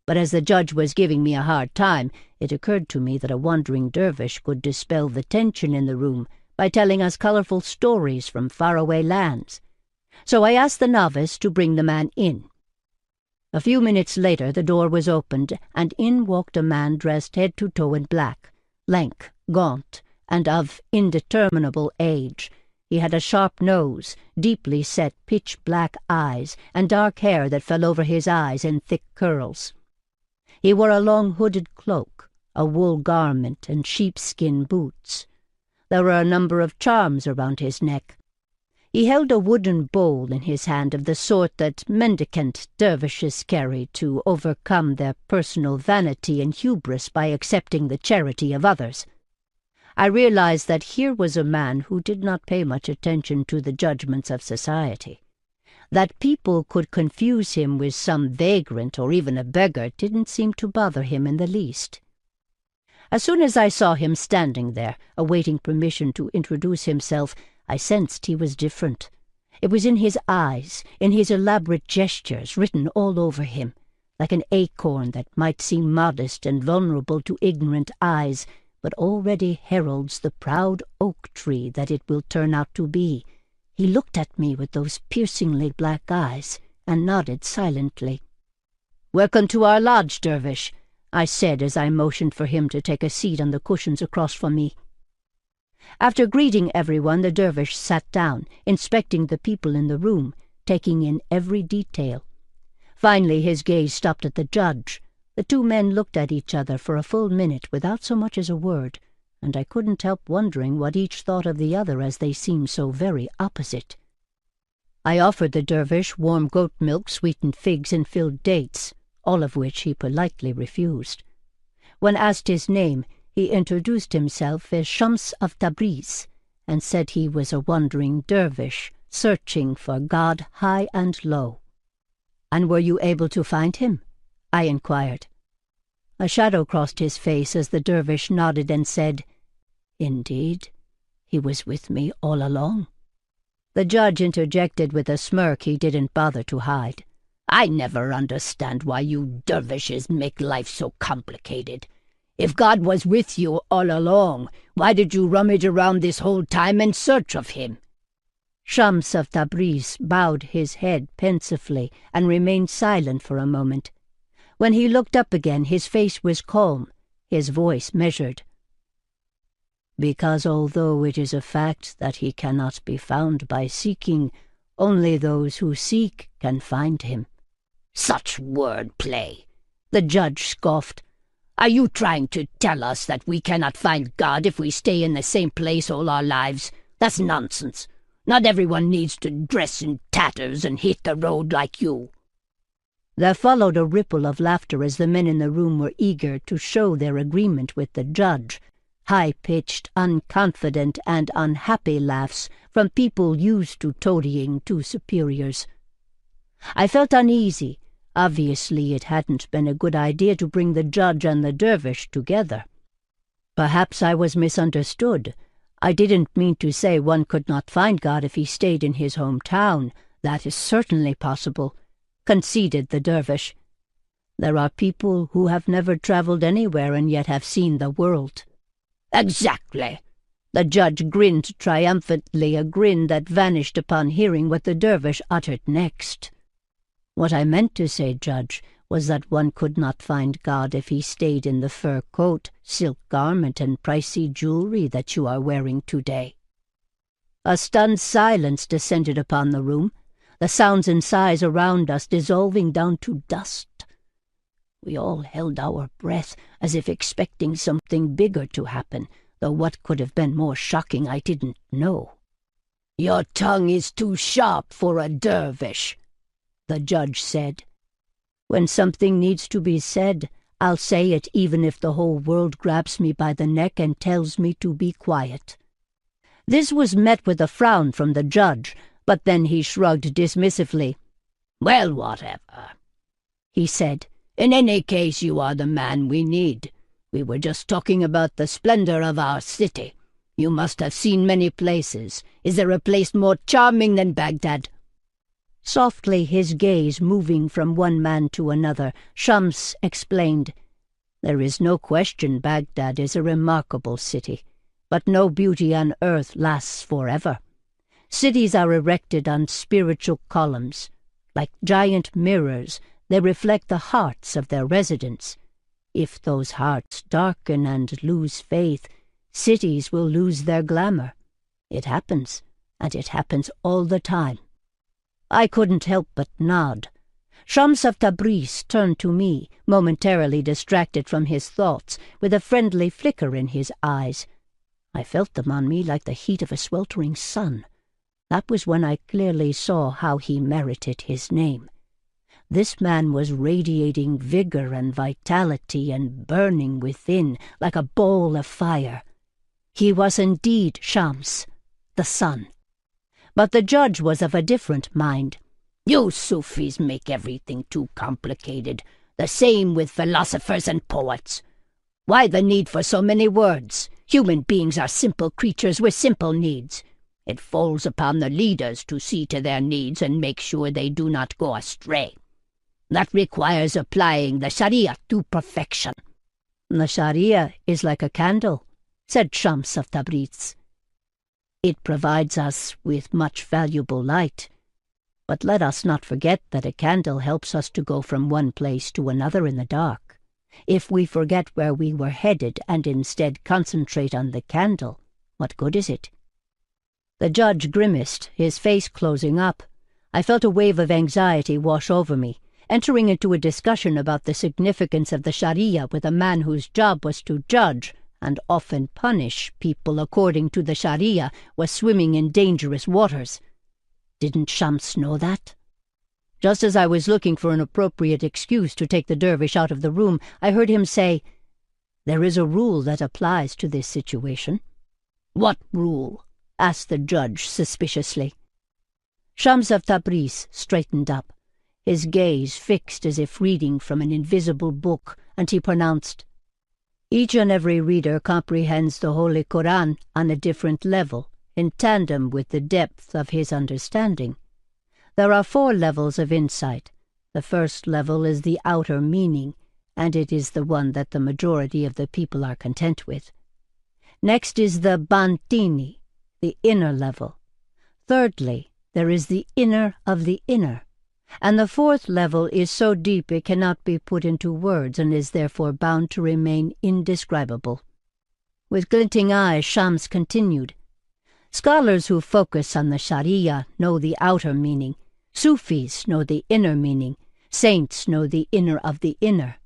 But as the judge was giving me a hard time, it occurred to me that a wandering dervish could dispel the tension in the room by telling us colorful stories from faraway lands. So I asked the novice to bring the man in. A few minutes later the door was opened, and in walked a man dressed head to toe in black, lank, gaunt, and of indeterminable age. He had a sharp nose, deeply set pitch-black eyes, and dark hair that fell over his eyes in thick curls. He wore a long hooded cloak, a wool garment, and sheepskin boots. There were a number of charms around his neck. He held a wooden bowl in his hand of the sort that mendicant dervishes carry to overcome their personal vanity and hubris by accepting the charity of others. I realized that here was a man who did not pay much attention to the judgments of society. That people could confuse him with some vagrant or even a beggar didn't seem to bother him in the least. As soon as I saw him standing there, awaiting permission to introduce himself, I sensed he was different. It was in his eyes, in his elaborate gestures, written all over him. like an acorn that might seem modest and vulnerable to ignorant eyes, but already heralds the proud oak tree that it will turn out to be. He looked at me with those piercingly black eyes and nodded silently. "Welcome to our lodge, dervish," I said as I motioned for him to take a seat on the cushions across from me. After greeting everyone, the dervish sat down, inspecting the people in the room, taking in every detail. Finally his gaze stopped at the judge. The two men looked at each other for a full minute without so much as a word, and I couldn't help wondering what each thought of the other, as they seemed so very opposite. I offered the dervish warm goat milk, sweetened figs, and filled dates, all of which he politely refused. When asked his name, he introduced himself as Shams of Tabriz, and said he was a wandering dervish, searching for God high and low. "And were you able to find him?" I inquired. A shadow crossed his face as the dervish nodded and said, "Indeed, he was with me all along." The judge interjected with a smirk he didn't bother to hide. "I never understand why you dervishes make life so complicated. If God was with you all along, why did you rummage around this whole time in search of him?" Shams of Tabriz bowed his head pensively and remained silent for a moment. When he looked up again, his face was calm, his voice measured. "Because although it is a fact that he cannot be found by seeking, only those who seek can find him." "Such word-play!" the judge scoffed. "Are you trying to tell us that we cannot find God if we stay in the same place all our lives? That's nonsense. Not everyone needs to dress in tatters and hit the road like you." There followed a ripple of laughter as the men in the room were eager to show their agreement with the judge. High-pitched, unconfident, and unhappy laughs from people used to toadying to superiors. I felt uneasy. Obviously, it hadn't been a good idea to bring the judge and the dervish together. Perhaps I was misunderstood. I didn't mean to say one could not find God if he stayed in his hometown. That is certainly possible, conceded the dervish. There are people who have never traveled anywhere and yet have seen the world. Exactly. The judge grinned triumphantly, a grin that vanished upon hearing what the dervish uttered next. What I meant to say, Judge, was that one could not find God if he stayed in the fur coat, silk garment, and pricey jewelry that you are wearing today. A stunned silence descended upon the room, the sounds and sighs around us dissolving down to dust. We all held our breath as if expecting something bigger to happen, though what could have been more shocking I didn't know. "Your tongue is too sharp for a dervish," the judge said. "When something needs to be said, I'll say it even if the whole world grabs me by the neck and tells me to be quiet." This was met with a frown from the judge, but then he shrugged dismissively. "Well, whatever," he said. "In any case, you are the man we need. We were just talking about the splendor of our city. You must have seen many places. Is there a place more charming than Baghdad?" Softly, his gaze moving from one man to another, Shams explained, "There is no question Baghdad is a remarkable city, but no beauty on earth lasts forever. Cities are erected on spiritual columns. Like giant mirrors, they reflect the hearts of their residents. If those hearts darken and lose faith, cities will lose their glamour. It happens, and it happens all the time." I couldn't help but nod. Shams of Tabriz turned to me, momentarily distracted from his thoughts, with a friendly flicker in his eyes. I felt them on me like the heat of a sweltering sun. That was when I clearly saw how he merited his name. This man was radiating vigor and vitality and burning within like a ball of fire. He was indeed Shams, the sun. But the judge was of a different mind. "You Sufis make everything too complicated. The same with philosophers and poets. Why the need for so many words? Human beings are simple creatures with simple needs. It falls upon the leaders to see to their needs and make sure they do not go astray. That requires applying the Sharia to perfection." "The Sharia is like a candle," said Shams of Tabriz. "It provides us with much valuable light. But let us not forget that a candle helps us to go from one place to another in the dark. If we forget where we were headed and instead concentrate on the candle, what good is it?" The judge grimaced, his face closing up. I felt a wave of anxiety wash over me. Entering into a discussion about the significance of the Sharia with a man whose job was to judge and often punish people according to the Sharia was swimming in dangerous waters. Didn't Shams know that? Just as I was looking for an appropriate excuse to take the dervish out of the room, I heard him say, "There is a rule that applies to this situation." "What rule?" asked the judge suspiciously. Shams of Tabriz straightened up, his gaze fixed as if reading from an invisible book, and he pronounced, "Each and every reader comprehends the Holy Koran on a different level, in tandem with the depth of his understanding. There are 4 levels of insight. The first level is the outer meaning, and it is the one that the majority of the people are content with. Next is the Bantini, the inner level. Thirdly, there is the inner of the inner. And the 4th level is so deep it cannot be put into words and is therefore bound to remain indescribable." With glinting eyes, Shams continued, "Scholars who focus on the Sharia know the outer meaning. Sufis know the inner meaning. Saints know the inner of the inner.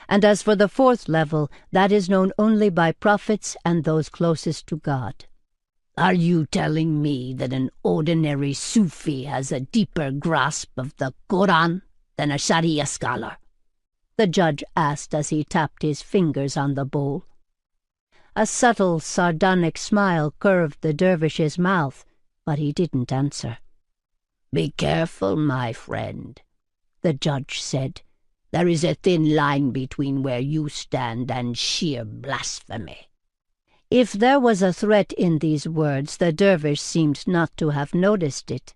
And as for the 4th level, that is known only by prophets and those closest to God." "Are you telling me that an ordinary Sufi has a deeper grasp of the Quran than a Sharia scholar?" the judge asked as he tapped his fingers on the bowl. A subtle, sardonic smile curved the dervish's mouth, but he didn't answer. "Be careful, my friend," the judge said. "There is a thin line between where you stand and sheer blasphemy." If there was a threat in these words, the dervish seemed not to have noticed it.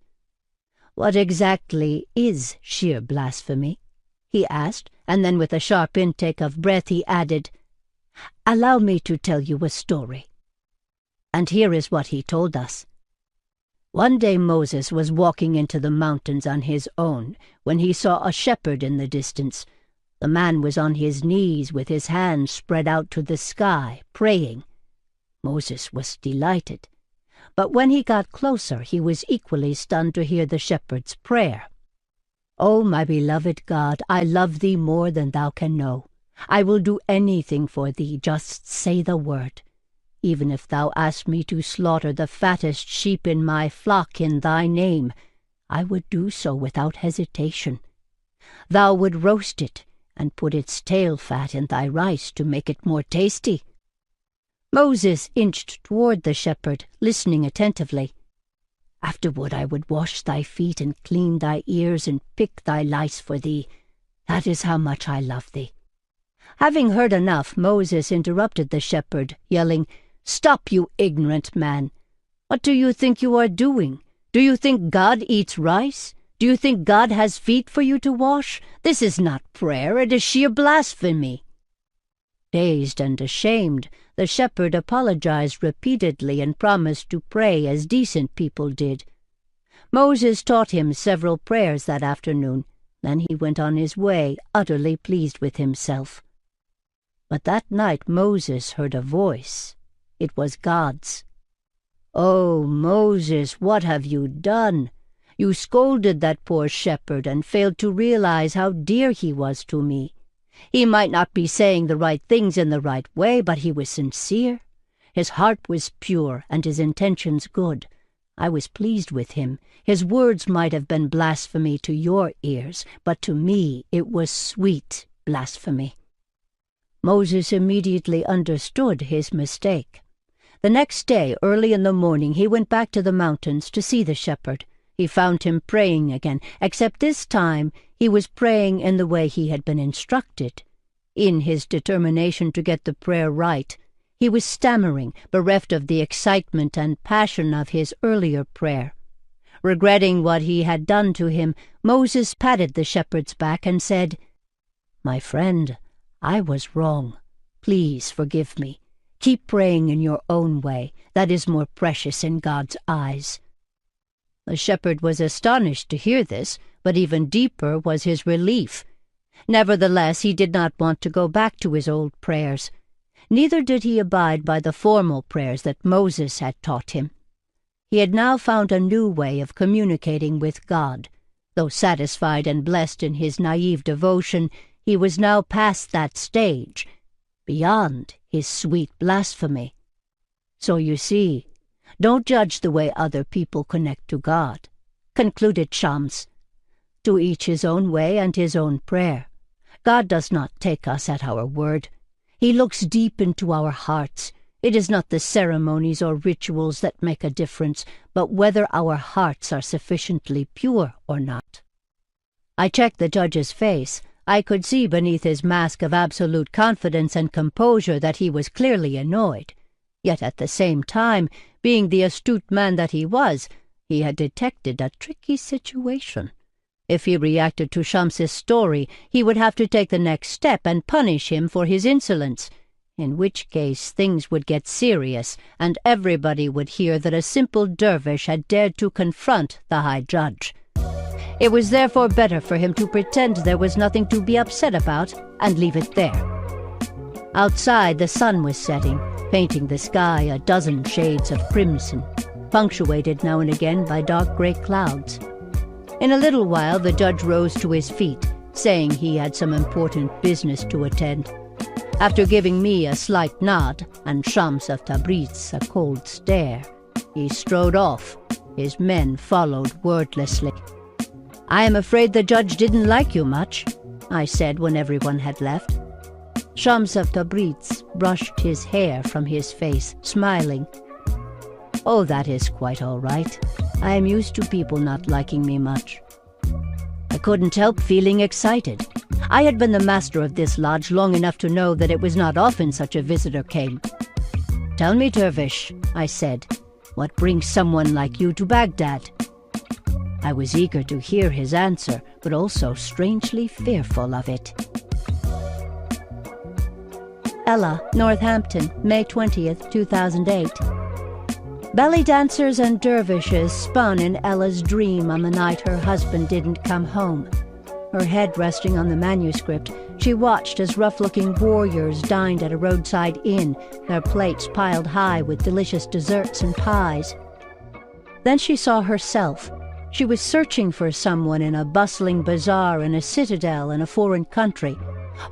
"What exactly is sheer blasphemy?" he asked, and then with a sharp intake of breath he added, "Allow me to tell you a story." And here is what he told us. One day Moses was walking into the mountains on his own when he saw a shepherd in the distance. The man was on his knees with his hands spread out to the sky, praying. Moses was delighted. But when he got closer, he was equally stunned to hear the shepherd's prayer. "O my beloved God, I love thee more than thou can know. I will do anything for thee, just say the word. Even if thou ask me to slaughter the fattest sheep in my flock in thy name, I would do so without hesitation. Thou would roast it and put its tail fat in thy rice to make it more tasty." Moses inched toward the shepherd, listening attentively. "Afterward I would wash thy feet and clean thy ears and pick thy lice for thee. That is how much I love thee." Having heard enough, Moses interrupted the shepherd, yelling, "Stop, you ignorant man! What do you think you are doing? Do you think God eats rice? Do you think God has feet for you to wash? This is not prayer, it is sheer blasphemy." Dazed and ashamed, the shepherd apologized repeatedly and promised to pray as decent people did. Moses taught him several prayers that afternoon. Then he went on his way, utterly pleased with himself. But that night Moses heard a voice. It was God's. "Oh, Moses, what have you done? You scolded that poor shepherd and failed to realize how dear he was to me. He might not be saying the right things in the right way, but he was sincere. His heart was pure and his intentions good. I was pleased with him. His words might have been blasphemy to your ears, but to me it was sweet blasphemy." Moses immediately understood his mistake. The next day, early in the morning, he went back to the mountains to see the shepherd. He found him praying again, except this time he was praying in the way he had been instructed. In his determination to get the prayer right, he was stammering, bereft of the excitement and passion of his earlier prayer. Regretting what he had done to him, Moses patted the shepherd's back and said, "My friend, I was wrong. Please forgive me. Keep praying in your own way. That is more precious in God's eyes." The shepherd was astonished to hear this, but even deeper was his relief. Nevertheless, he did not want to go back to his old prayers. Neither did he abide by the formal prayers that Moses had taught him. He had now found a new way of communicating with God. Though satisfied and blessed in his naive devotion, he was now past that stage, beyond his sweet blasphemy. So you see, don't judge the way other people connect to God, concluded Shams. To each his own way and his own prayer. God does not take us at our word. He looks deep into our hearts. It is not the ceremonies or rituals that make a difference, but whether our hearts are sufficiently pure or not. I checked the judge's face. I could see beneath his mask of absolute confidence and composure that he was clearly annoyed. Yet at the same time, being the astute man that he was, he had detected a tricky situation. If he reacted to Shams's story, he would have to take the next step and punish him for his insolence, in which case things would get serious, and everybody would hear that a simple dervish had dared to confront the high judge. It was therefore better for him to pretend there was nothing to be upset about and leave it there. Outside, the sun was setting, painting the sky a dozen shades of crimson, punctuated now and again by dark gray clouds. In a little while the judge rose to his feet, saying he had some important business to attend. After giving me a slight nod and Shams of Tabriz a cold stare, he strode off. His men followed wordlessly. "I am afraid the judge didn't like you much," I said when everyone had left. Shams of Tabriz brushed his hair from his face, smiling. "Oh, that is quite all right. I am used to people not liking me much." I couldn't help feeling excited. I had been the master of this lodge long enough to know that it was not often such a visitor came. "Tell me, Dervish," I said, "what brings someone like you to Baghdad?" I was eager to hear his answer, but also strangely fearful of it. Ella, Northampton, May 20th, 2008. Belly dancers and dervishes spun in Ella's dream on the night her husband didn't come home. Her head resting on the manuscript, she watched as rough-looking warriors dined at a roadside inn, their plates piled high with delicious desserts and pies. Then she saw herself. She was searching for someone in a bustling bazaar in a citadel in a foreign country.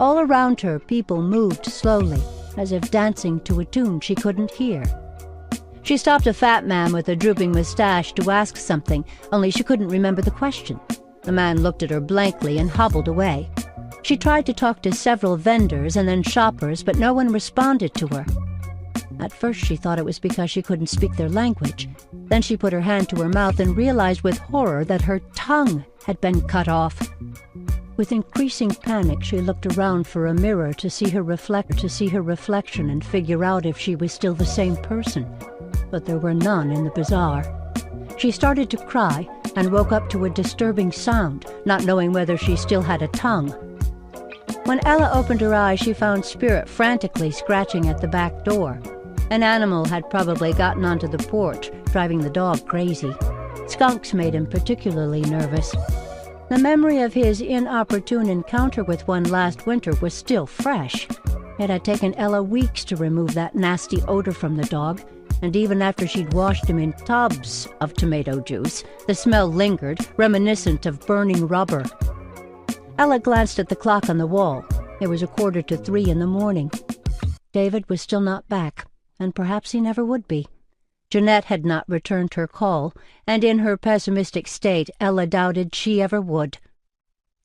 All around her, people moved slowly, as if dancing to a tune she couldn't hear. She stopped a fat man with a drooping mustache to ask something, only she couldn't remember the question. The man looked at her blankly and hobbled away. She tried to talk to several vendors and then shoppers, but no one responded to her. At first she thought it was because she couldn't speak their language. Then she put her hand to her mouth and realized with horror that her tongue had been cut off. With increasing panic, she looked around for a mirror to see her reflection and figure out if she was still the same person. But there were none in the bazaar. She started to cry and woke up to a disturbing sound, not knowing whether she still had a tongue. When Ella opened her eyes, she found Spirit frantically scratching at the back door. An animal had probably gotten onto the porch, driving the dog crazy. Skunks made him particularly nervous. The memory of his inopportune encounter with one last winter was still fresh. It had taken Ella weeks to remove that nasty odor from the dog, and even after she'd washed him in tubs of tomato juice, the smell lingered, reminiscent of burning rubber. Ella glanced at the clock on the wall. It was 2:45 in the morning. David was still not back, and perhaps he never would be. Jeanette had not returned her call, and in her pessimistic state, Ella doubted she ever would.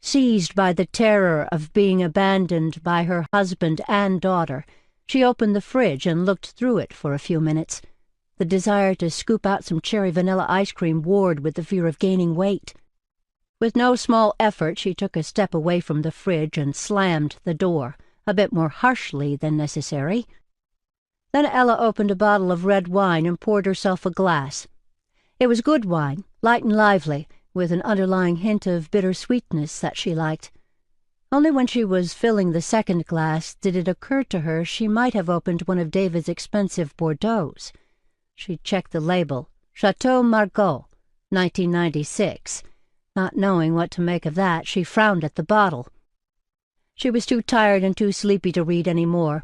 Seized by the terror of being abandoned by her husband and daughter, she opened the fridge and looked through it for a few minutes. The desire to scoop out some cherry vanilla ice cream warred with the fear of gaining weight. With no small effort, she took a step away from the fridge and slammed the door, a bit more harshly than necessary. Then Ella opened a bottle of red wine and poured herself a glass. It was good wine, light and lively, with an underlying hint of bitter-sweetness that she liked. Only when she was filling the second glass did it occur to her she might have opened one of David's expensive Bordeaux's. She checked the label, Chateau Margaux, 1996. Not knowing what to make of that, she frowned at the bottle. She was too tired and too sleepy to read any more.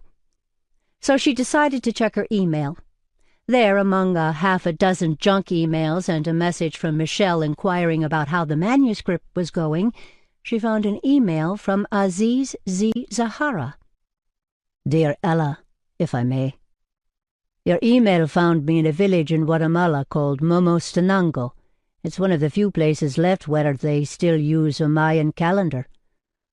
So she decided to check her email. There, among half a dozen junk emails and a message from Michelle inquiring about how the manuscript was going, she found an email from Aziz Z. Zahara. Dear Ella, if I may. Your email found me in a village in Guatemala called Momostenango. It's one of the few places left where they still use a Mayan calendar.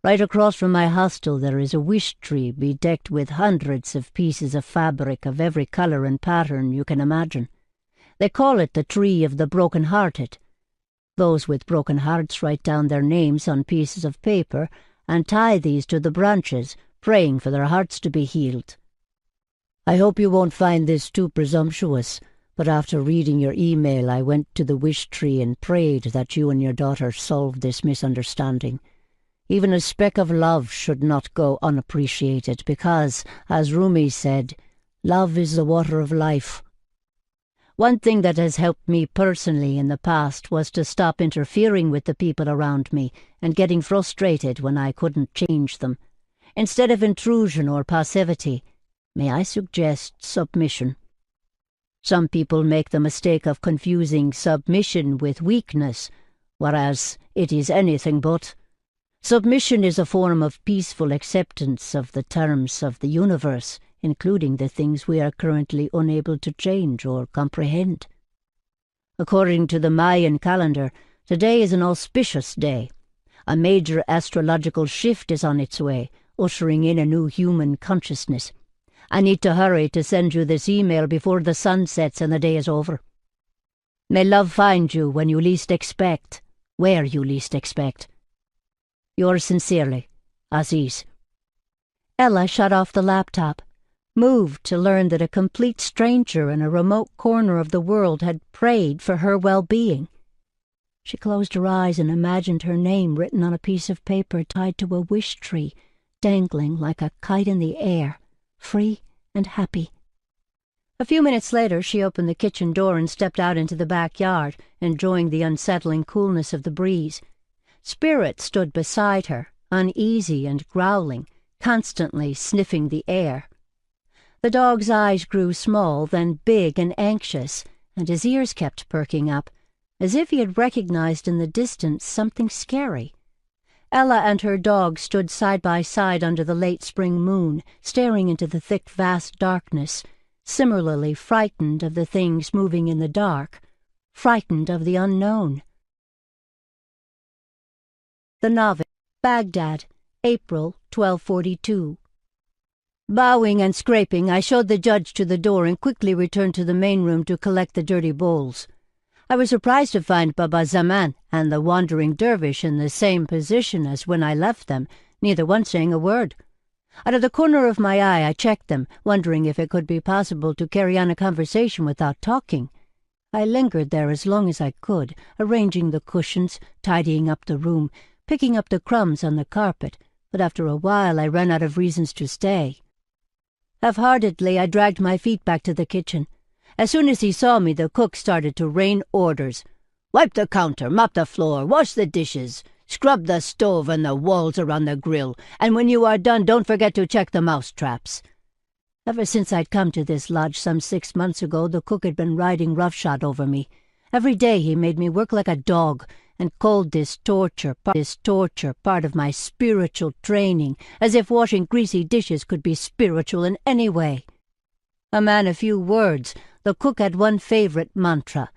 Right across from my hostel there is a wish tree bedecked with hundreds of pieces of fabric of every color and pattern you can imagine. They call it the Tree of the Broken-Hearted. Those with broken hearts write down their names on pieces of paper and tie these to the branches, praying for their hearts to be healed. I hope you won't find this too presumptuous, but after reading your email I went to the wish tree and prayed that you and your daughter solve this misunderstanding. Even a speck of love should not go unappreciated because, as Rumi said, love is the water of life. One thing that has helped me personally in the past was to stop interfering with the people around me and getting frustrated when I couldn't change them. Instead of intrusion or passivity, may I suggest submission? Some people make the mistake of confusing submission with weakness, whereas it is anything but. Submission is a form of peaceful acceptance of the terms of the universe, including the things we are currently unable to change or comprehend. According to the Mayan calendar, today is an auspicious day. A major astrological shift is on its way, ushering in a new human consciousness. I need to hurry to send you this email before the sun sets and the day is over. May love find you when you least expect, where you least expect. Yours sincerely, Aziz. Ella shut off the laptop, moved to learn that a complete stranger in a remote corner of the world had prayed for her well-being. She closed her eyes and imagined her name written on a piece of paper tied to a wish tree, dangling like a kite in the air, free and happy. A few minutes later, she opened the kitchen door and stepped out into the backyard, enjoying the unsettling coolness of the breeze. Spirit stood beside her, uneasy and growling, constantly sniffing the air. The dog's eyes grew small, then big and anxious, and his ears kept perking up, as if he had recognized in the distance something scary. Ella and her dog stood side by side under the late spring moon, staring into the thick, vast darkness, similarly frightened of the things moving in the dark, frightened of the unknown. The Novice, Baghdad, April 1242. Bowing and scraping, I showed the judge to the door and quickly returned to the main room to collect the dirty bowls. I was surprised to find Baba Zaman and the wandering dervish in the same position as when I left them, neither one saying a word. Out of the corner of my eye I checked them, wondering if it could be possible to carry on a conversation without talking. I lingered there as long as I could, arranging the cushions, tidying up the room, picking up the crumbs on the carpet, but after a while I ran out of reasons to stay. Half-heartedly, I dragged my feet back to the kitchen. As soon as he saw me, the cook started to rain orders. Wipe the counter, mop the floor, wash the dishes, scrub the stove and the walls around the grill, and when you are done, don't forget to check the mouse traps. Ever since I'd come to this lodge some 6 months ago, the cook had been riding roughshod over me. Every day he made me work like a dog, and called this torture part of my spiritual training, as if washing greasy dishes could be spiritual in any way. A man of few words, the cook had one favorite mantra: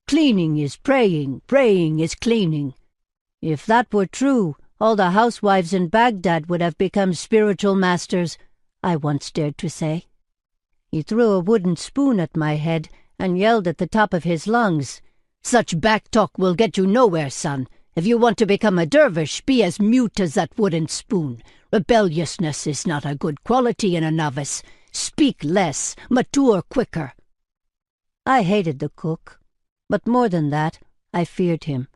cleaning is praying, praying is cleaning. If that were true, all the housewives in Baghdad would have become spiritual masters, I once dared to say. He threw a wooden spoon at my head and yelled at the top of his lungs, Such back talk will get you nowhere, son. If you want to become a dervish, be as mute as that wooden spoon. Rebelliousness is not a good quality in a novice. Speak less, mature quicker. I hated the cook. But more than that, I feared him.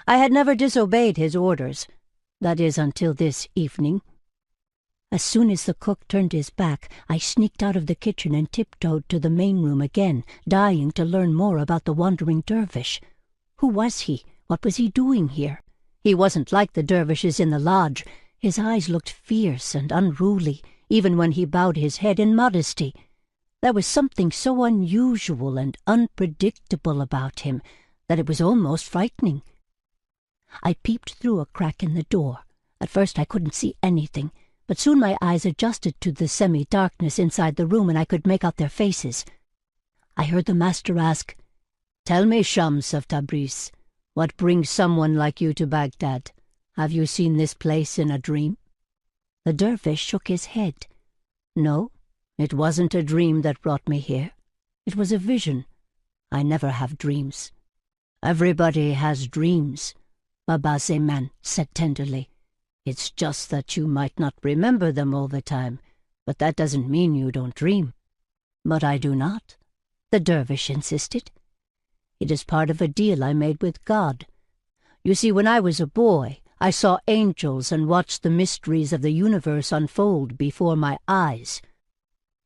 I had never disobeyed his orders. That is, until this evening. As soon as the cook turned his back, I sneaked out of the kitchen and tiptoed to the main room again, dying to learn more about the wandering dervish. Who was he? What was he doing here? He wasn't like the dervishes in the lodge. His eyes looked fierce and unruly, even when he bowed his head in modesty. There was something so unusual and unpredictable about him that it was almost frightening. I peeped through a crack in the door. At first I couldn't see anything, but soon my eyes adjusted to the semi-darkness inside the room and I could make out their faces. I heard the master ask, "Tell me, Shams of Tabriz, what brings someone like you to Baghdad? Have you seen this place in a dream?" The dervish shook his head. "No, it wasn't a dream that brought me here. It was a vision. I never have dreams." "Everybody has dreams," Baba Zeman said tenderly. "It's just that you might not remember them all the time, but that doesn't mean you don't dream." "But I do not," the dervish insisted. "It is part of a deal I made with God. You see, when I was a boy, I saw angels and watched the mysteries of the universe unfold before my eyes.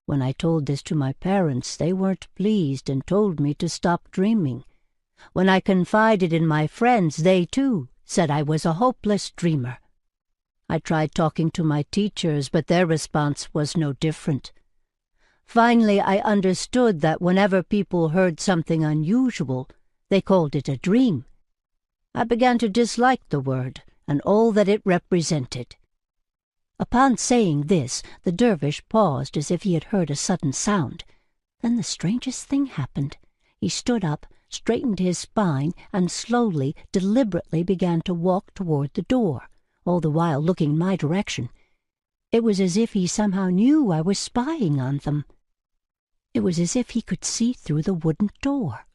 When I told this to my parents, they weren't pleased and told me to stop dreaming. When I confided in my friends, they too said I was a hopeless dreamer. I tried talking to my teachers, but their response was no different. Finally, I understood that whenever people heard something unusual, they called it a dream. I began to dislike the word and all that it represented." Upon saying this, the dervish paused as if he had heard a sudden sound. Then the strangest thing happened. He stood up, straightened his spine, and slowly, deliberately began to walk toward the door, all the while looking in my direction. It was as if he somehow knew I was spying on them. It was as if he could see through the wooden door.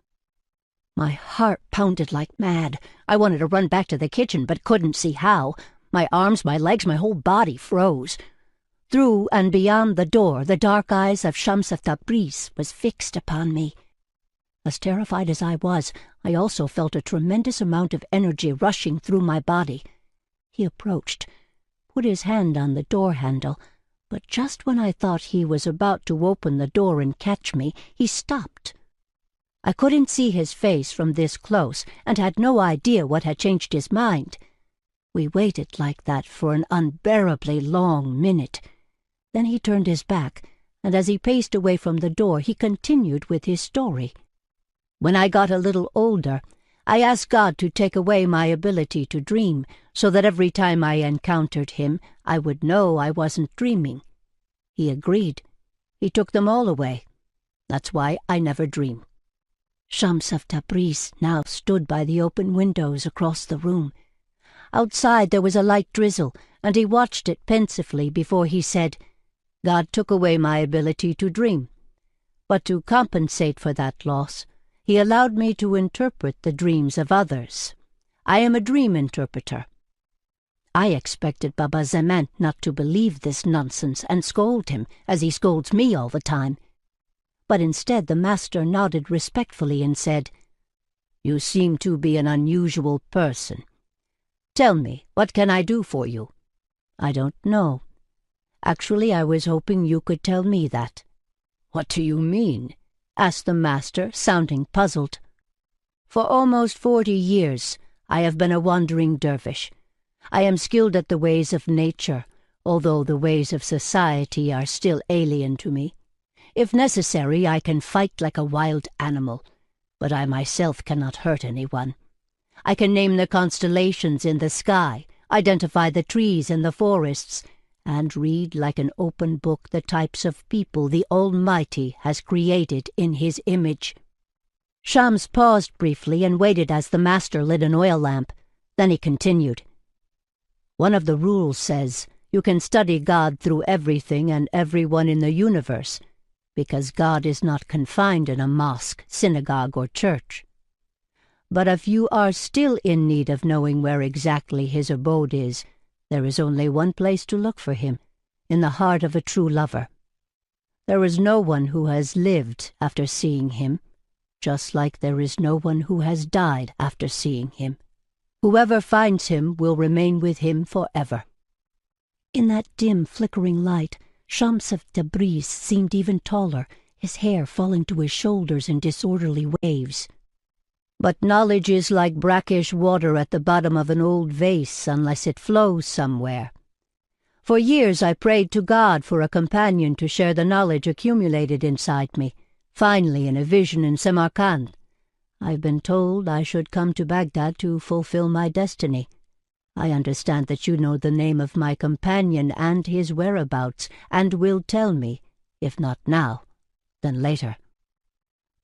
My heart pounded like mad. I wanted to run back to the kitchen, but couldn't see how. My arms, my legs, my whole body froze. Through and beyond the door, the dark eyes of Shams of Tabriz was fixed upon me. As terrified as I was, I also felt a tremendous amount of energy rushing through my body. He approached, put his hand on the door handle, but just when I thought he was about to open the door and catch me, he stopped. I couldn't see his face from this close and had no idea what had changed his mind. We waited like that for an unbearably long minute. Then he turned his back, and as he paced away from the door, he continued with his story. "When I got a little older, I asked God to take away my ability to dream, so that every time I encountered him, I would know I wasn't dreaming. He agreed. He took them all away. That's why I never dream." Shams of Tabriz now stood by the open windows across the room. Outside there was a light drizzle, and he watched it pensively before he said, "God took away my ability to dream. But to compensate for that loss, he allowed me to interpret the dreams of others. I am a dream interpreter." I expected Baba Zeman not to believe this nonsense and scold him, as he scolds me all the time. But instead the master nodded respectfully and said, "You seem to be an unusual person. Tell me, what can I do for you?" "I don't know. Actually, I was hoping you could tell me that." "What do you mean?" asked the master, sounding puzzled. "For almost 40 years, I have been a wandering dervish. I am skilled at the ways of nature, although the ways of society are still alien to me. If necessary, I can fight like a wild animal, but I myself cannot hurt anyone. I can name the constellations in the sky, identify the trees in the forests, and read like an open book the types of people the Almighty has created in his image." Shams paused briefly and waited as the master lit an oil lamp. Then he continued, "One of the rules says you can study God through everything and everyone in the universe, because God is not confined in a mosque, synagogue, or church. But if you are still in need of knowing where exactly his abode is, there is only one place to look for him, in the heart of a true lover. There is no one who has lived after seeing him. just like there is no one who has died after seeing him. Whoever finds him will remain with him forever." In that dim, flickering light, Shams of Tabriz seemed even taller, his hair falling to his shoulders in disorderly waves. "But knowledge is like brackish water at the bottom of an old vase unless it flows somewhere. For years I prayed to God for a companion to share the knowledge accumulated inside me. Finally, in a vision in Samarkand, I've been told I should come to Baghdad to fulfill my destiny. I understand that you know the name of my companion and his whereabouts, and will tell me, if not now, then later."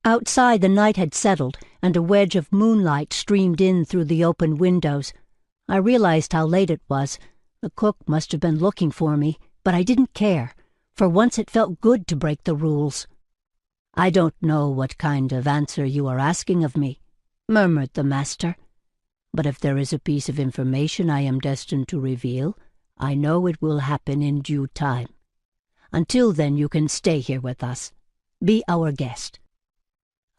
Outside the night had settled, and a wedge of moonlight streamed in through the open windows. I realized how late it was. The cook must have been looking for me, but I didn't care. For once it felt good to break the rules. "I don't know what kind of answer you are asking of me," murmured the master. "But if there is a piece of information I am destined to reveal, I know it will happen in due time. Until then you can stay here with us. Be our guest."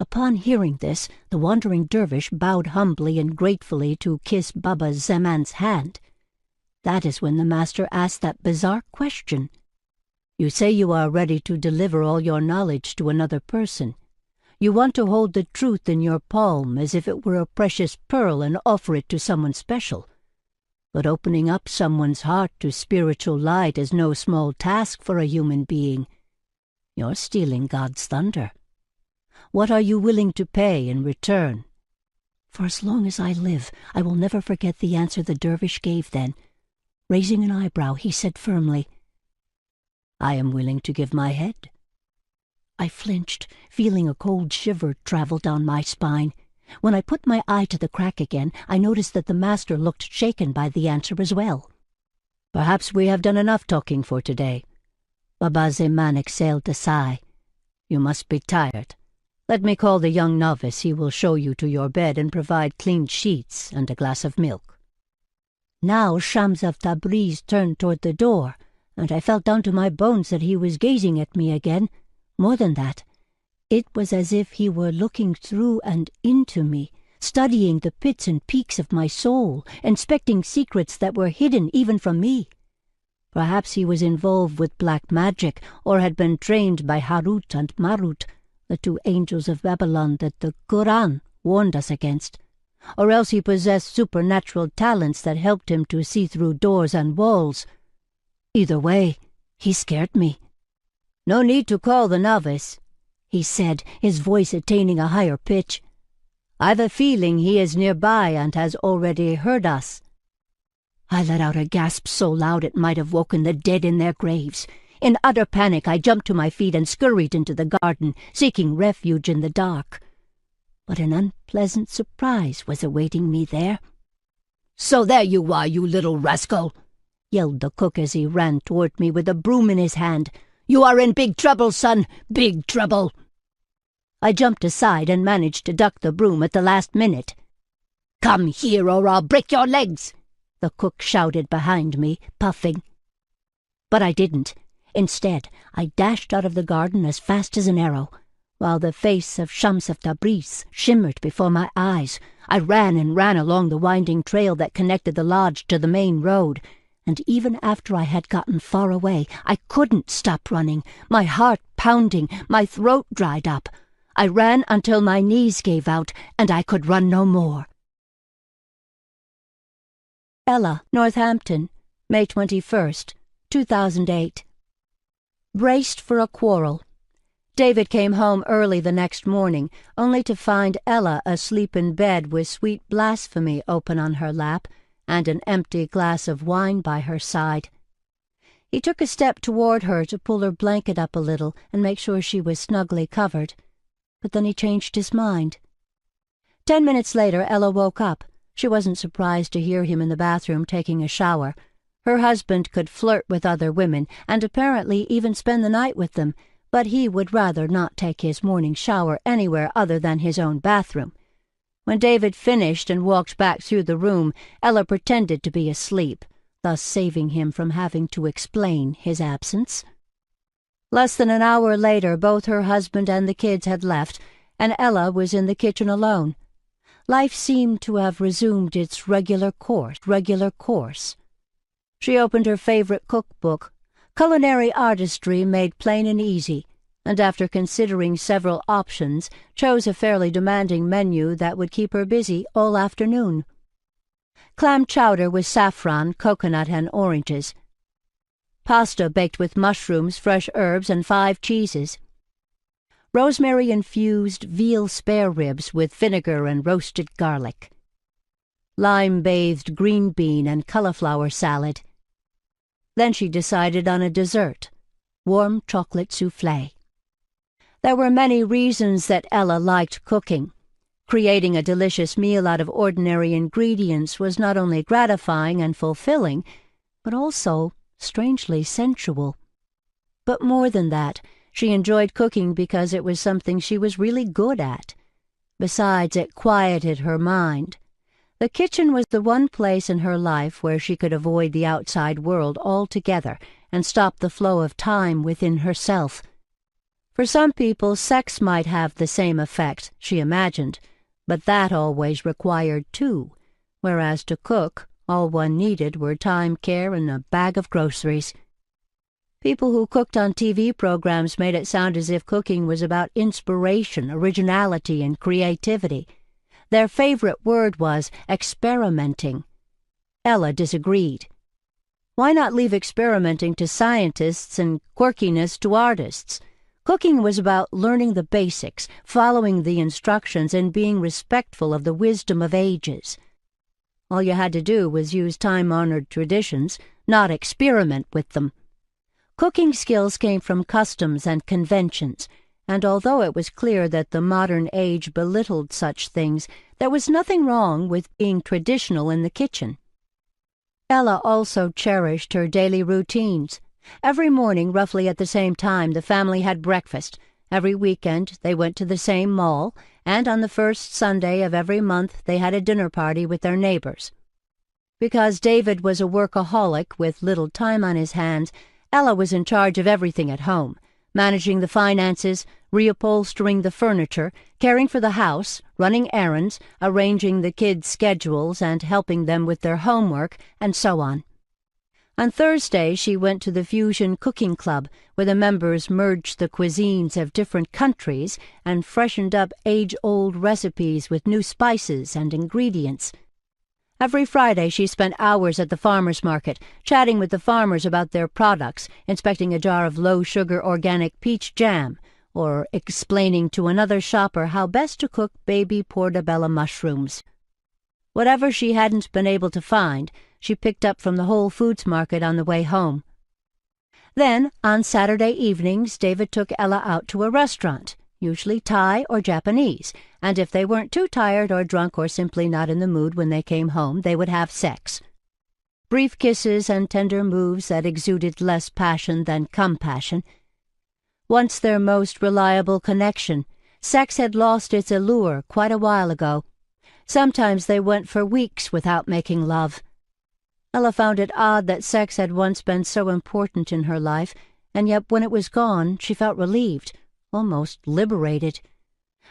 Upon hearing this, the wandering dervish bowed humbly and gratefully to kiss Baba Zeman's hand. That is when the master asked that bizarre question. "You say you are ready to deliver all your knowledge to another person. You want to hold the truth in your palm as if it were a precious pearl and offer it to someone special. But opening up someone's heart to spiritual light is no small task for a human being. You're stealing God's thunder. What are you willing to pay in return?" For as long as I live, I will never forget the answer the dervish gave then. Raising an eyebrow, he said firmly, "I am willing to give my head." I flinched, feeling a cold shiver travel down my spine. When I put my eye to the crack again, I noticed that the master looked shaken by the answer as well. "Perhaps we have done enough talking for today." Baba Zeman exhaled a sigh. "You must be tired. Let me call the young novice. He will show you to your bed and provide clean sheets and a glass of milk." Now Shams of Tabriz turned toward the door, and I felt down to my bones that he was gazing at me again. More than that, it was as if he were looking through and into me, studying the pits and peaks of my soul, inspecting secrets that were hidden even from me. Perhaps he was involved with black magic, or had been trained by Harut and Marut, the two angels of Babylon that the Quran warned us against. Or else he possessed supernatural talents that helped him to see through doors and walls. Either way, he scared me. "No need to call the novice," he said, his voice attaining a higher pitch. "I've a feeling he is nearby and has already heard us." I let out a gasp so loud it might have woken the dead in their graves. In utter panic, I jumped to my feet and scurried into the garden, seeking refuge in the dark. But an unpleasant surprise was awaiting me there. "So there you are, you little rascal!" yelled the cook as he ran toward me with a broom in his hand. "You are in big trouble, son, big trouble!" I jumped aside and managed to duck the broom at the last minute. "Come here or I'll break your legs!" the cook shouted behind me, puffing. But I didn't. Instead, I dashed out of the garden as fast as an arrow. While the face of Shams of Tabriz shimmered before my eyes, I ran and ran along the winding trail that connected the lodge to the main road, and even after I had gotten far away, I couldn't stop running, my heart pounding, my throat dried up. I ran until my knees gave out, and I could run no more. Ella, Northampton, May 21st, 2008. Braced for a quarrel. David came home early the next morning, only to find Ella asleep in bed with Sweet Blasphemy open on her lap and an empty glass of wine by her side. He took a step toward her to pull her blanket up a little and make sure she was snugly covered, but then he changed his mind. 10 minutes later, Ella woke up. She wasn't surprised to hear him in the bathroom taking a shower. Her husband could flirt with other women and apparently even spend the night with them, but he would rather not take his morning shower anywhere other than his own bathroom. When David finished and walked back through the room, Ella pretended to be asleep, thus saving him from having to explain his absence. Less than an hour later, both her husband and the kids had left, and Ella was in the kitchen alone. Life seemed to have resumed its regular course. She opened her favorite cookbook, Culinary Artistry Made Plain and Easy, and after considering several options, chose a fairly demanding menu that would keep her busy all afternoon. Clam chowder with saffron, coconut, and oranges. Pasta baked with mushrooms, fresh herbs, and 5 cheeses. Rosemary-infused veal spare ribs with vinegar and roasted garlic. Lime-bathed green bean and cauliflower salad. Then she decided on a dessert, warm chocolate soufflé. There were many reasons that Ella liked cooking. Creating a delicious meal out of ordinary ingredients was not only gratifying and fulfilling, but also strangely sensual. But more than that, she enjoyed cooking because it was something she was really good at. Besides, it quieted her mind. The kitchen was the one place in her life where she could avoid the outside world altogether and stop the flow of time within herself. For some people, sex might have the same effect, she imagined, but that always required 2, whereas to cook, all one needed were time, care, and a bag of groceries. People who cooked on TV programs made it sound as if cooking was about inspiration, originality, and creativity. Their favorite word was experimenting. Ella disagreed. Why not leave experimenting to scientists and quirkiness to artists? Cooking was about learning the basics, following the instructions, and being respectful of the wisdom of ages. All you had to do was use time-honored traditions, not experiment with them. Cooking skills came from customs and conventions, and although it was clear that the modern age belittled such things, there was nothing wrong with being traditional in the kitchen. Ella also cherished her daily routines. Every morning, roughly at the same time, the family had breakfast. Every weekend, they went to the same mall, and on the first Sunday of every month, they had a dinner party with their neighbors. Because David was a workaholic with little time on his hands, Ella was in charge of everything at home, managing the finances, reupholstering the furniture, caring for the house, running errands, arranging the kids' schedules, and helping them with their homework, and so on. On Thursday, she went to the Fusion Cooking Club, where the members merged the cuisines of different countries and freshened up age-old recipes with new spices and ingredients. Every Friday, she spent hours at the farmers' market, chatting with the farmers about their products, inspecting a jar of low-sugar organic peach jam, or explaining to another shopper how best to cook baby portobello mushrooms. Whatever she hadn't been able to find, she picked up from the Whole Foods market on the way home. Then, on Saturday evenings, David took Ella out to a restaurant, usually Thai or Japanese, and if they weren't too tired or drunk or simply not in the mood when they came home, they would have sex. Brief kisses and tender moves that exuded less passion than compassion. Once their most reliable connection, sex had lost its allure quite a while ago. Sometimes they went for weeks without making love. Ella found it odd that sex had once been so important in her life, and yet when it was gone, she felt relieved, almost liberated.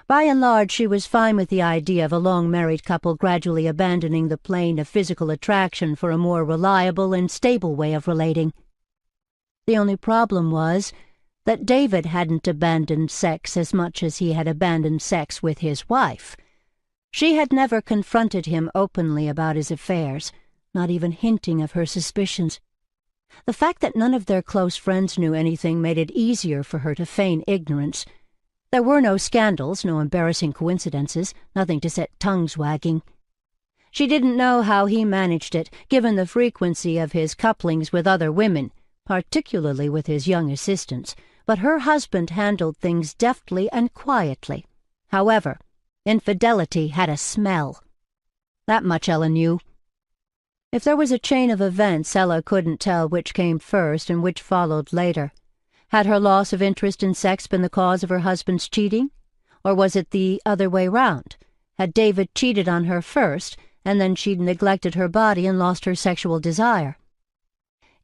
By and large, she was fine with the idea of a long-married couple gradually abandoning the plane of physical attraction for a more reliable and stable way of relating. The only problem was that David hadn't abandoned sex as much as he had abandoned sex with his wife. She had never confronted him openly about his affairs, not even hinting of her suspicions. The fact that none of their close friends knew anything made it easier for her to feign ignorance. There were no scandals, no embarrassing coincidences, nothing to set tongues wagging. She didn't know how he managed it, given the frequency of his couplings with other women, particularly with his young assistants, but her husband handled things deftly and quietly. However, infidelity had a smell. That much Ella knew. If there was a chain of events, Ella couldn't tell which came first and which followed later. Had her loss of interest in sex been the cause of her husband's cheating? Or was it the other way round? Had David cheated on her first, and then she'd neglected her body and lost her sexual desire?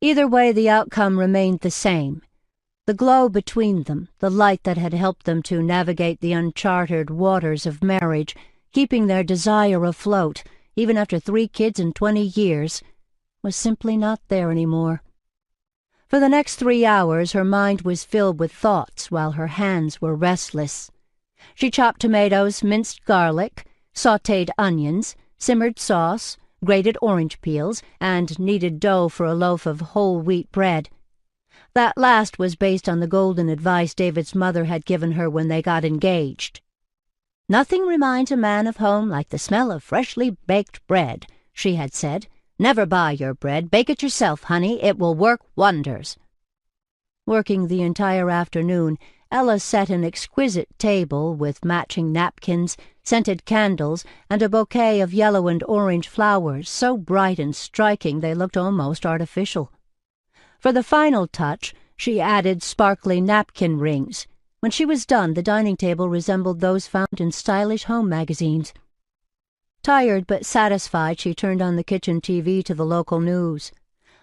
Either way, the outcome remained the same. The glow between them, the light that had helped them to navigate the uncharted waters of marriage, keeping their desire afloat, even after 3 kids and 20 years, was simply not there anymore. For the next 3 hours her mind was filled with thoughts while her hands were restless. She chopped tomatoes, minced garlic, sautéed onions, simmered sauce, grated orange peels, and kneaded dough for a loaf of whole wheat bread. That last was based on the golden advice David's mother had given her when they got engaged. "Nothing reminds a man of home like the smell of freshly baked bread," she had said. "Never buy your bread. Bake it yourself, honey. It will work wonders." Working the entire afternoon, Ella set an exquisite table with matching napkins, scented candles, and a bouquet of yellow and orange flowers so bright and striking they looked almost artificial. For the final touch, she added sparkly napkin rings. When she was done, the dining table resembled those found in stylish home magazines. Tired but satisfied, she turned on the kitchen TV to the local news.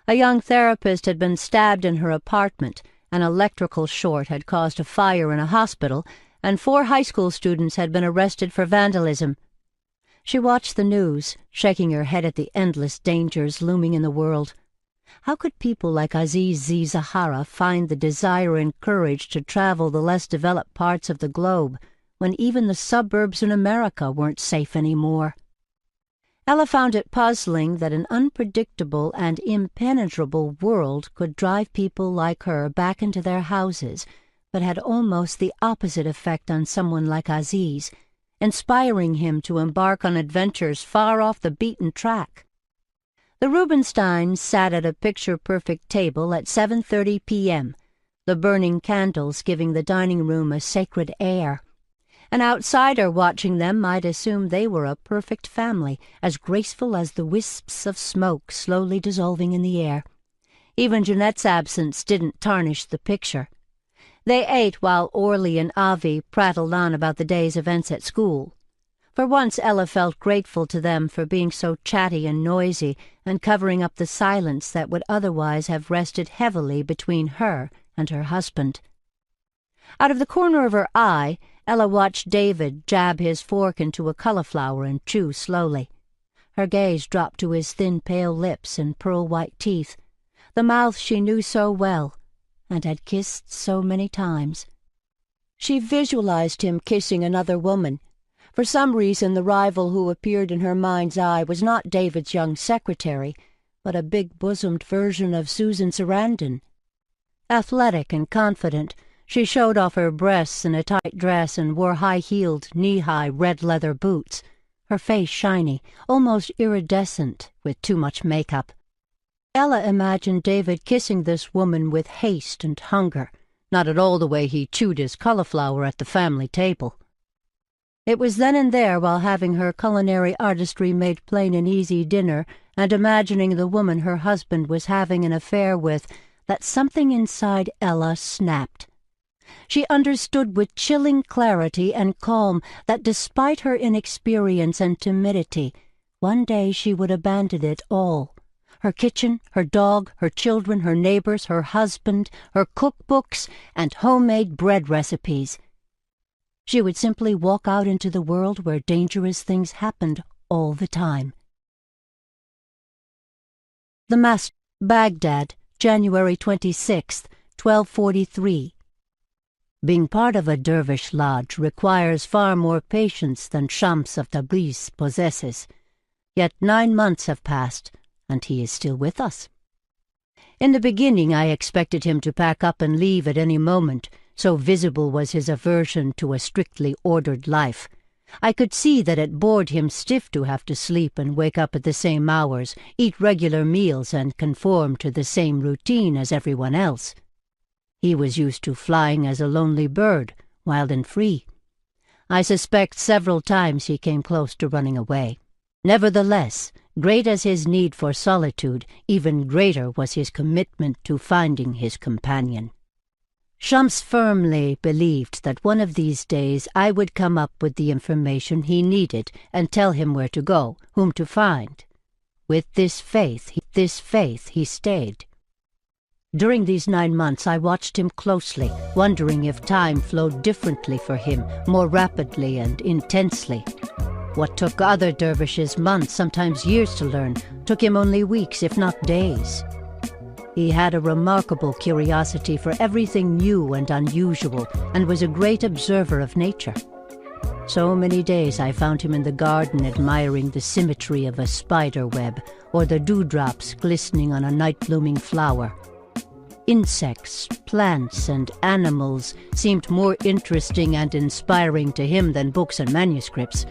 A young therapist had been stabbed in her apartment, an electrical short had caused a fire in a hospital, and 4 high school students had been arrested for vandalism. She watched the news, shaking her head at the endless dangers looming in the world. How could people like Aziz Zahara find the desire and courage to travel the less developed parts of the globe when even the suburbs in America weren't safe anymore? Ella found it puzzling that an unpredictable and impenetrable world could drive people like her back into their houses, but had almost the opposite effect on someone like Aziz, inspiring him to embark on adventures far off the beaten track. The Rubensteins sat at a picture-perfect table at 7:30 p.m., the burning candles giving the dining room a sacred air. An outsider watching them might assume they were a perfect family, as graceful as the wisps of smoke slowly dissolving in the air. Even Jeanette's absence didn't tarnish the picture. They ate while Orly and Avi prattled on about the day's events at school. For once Ella felt grateful to them for being so chatty and noisy and covering up the silence that would otherwise have rested heavily between her and her husband. Out of the corner of her eye, Ella watched David jab his fork into a cauliflower and chew slowly. Her gaze dropped to his thin, pale lips and pearl-white teeth, the mouth she knew so well and had kissed so many times. She visualized him kissing another woman. For some reason, the rival who appeared in her mind's eye was not David's young secretary, but a big-bosomed version of Susan Sarandon. Athletic and confident, she showed off her breasts in a tight dress and wore high-heeled, knee-high red leather boots, her face shiny, almost iridescent with too much makeup. Ella imagined David kissing this woman with haste and hunger, not at all the way he chewed his cauliflower at the family table. It was then and there, while having her culinary artistry made plain and easy dinner and imagining the woman her husband was having an affair with, that something inside Ella snapped. She understood with chilling clarity and calm that despite her inexperience and timidity, one day she would abandon it all. Her kitchen, her dog, her children, her neighbors, her husband, her cookbooks, and homemade bread recipes. She would simply walk out into the world where dangerous things happened all the time. The Master, Baghdad, January 26th, 1243. Being part of a dervish lodge requires far more patience than Shams of Tabriz possesses. Yet 9 months have passed, and he is still with us. In the beginning I expected him to pack up and leave at any moment, so visible was his aversion to a strictly ordered life. I could see that it bored him stiff to have to sleep and wake up at the same hours, eat regular meals, and conform to the same routine as everyone else. He was used to flying as a lonely bird, wild and free. I suspect several times he came close to running away. Nevertheless, great as his need for solitude, even greater was his commitment to finding his companion. Shams firmly believed that one of these days I would come up with the information he needed and tell him where to go, whom to find. With this faith he stayed. During these 9 months, I watched him closely, wondering if time flowed differently for him, more rapidly and intensely. What took other dervishes months, sometimes years to learn, took him only weeks, if not days. He had a remarkable curiosity for everything new and unusual, and was a great observer of nature. So many days I found him in the garden admiring the symmetry of a spider web, or the dewdrops glistening on a night-blooming flower. Insects, plants, and animals seemed more interesting and inspiring to him than books and manuscripts.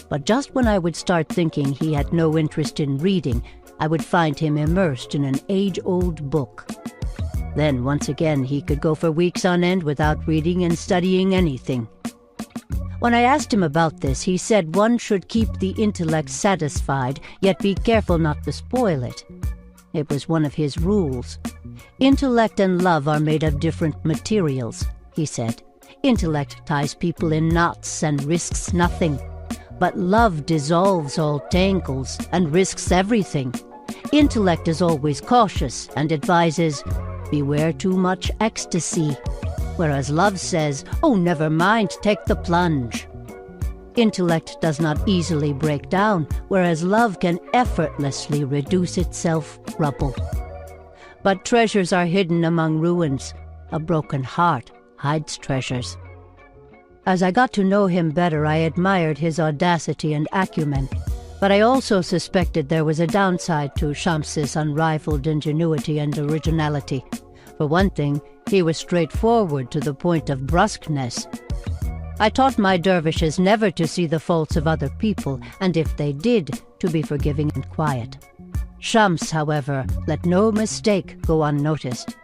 But just when I would start thinking he had no interest in reading, I would find him immersed in an age-old book. Then, once again, he could go for weeks on end without reading and studying anything. When I asked him about this, he said one should keep the intellect satisfied, yet be careful not to spoil it. It was one of his rules. Intellect and love are made of different materials, he said. Intellect ties people in knots and risks nothing. But love dissolves all tangles and risks everything. Intellect is always cautious and advises, beware too much ecstasy, whereas love says, oh, never mind, take the plunge. Intellect does not easily break down, whereas love can effortlessly reduce itself rubble. But treasures are hidden among ruins. A broken heart hides treasures. As I got to know him better, I admired his audacity and acumen, but I also suspected there was a downside to Shams's unrivaled ingenuity and originality. For one thing, he was straightforward to the point of brusqueness. I taught my dervishes never to see the faults of other people, and if they did, to be forgiving and quiet. Shams, however, let no mistake go unnoticed.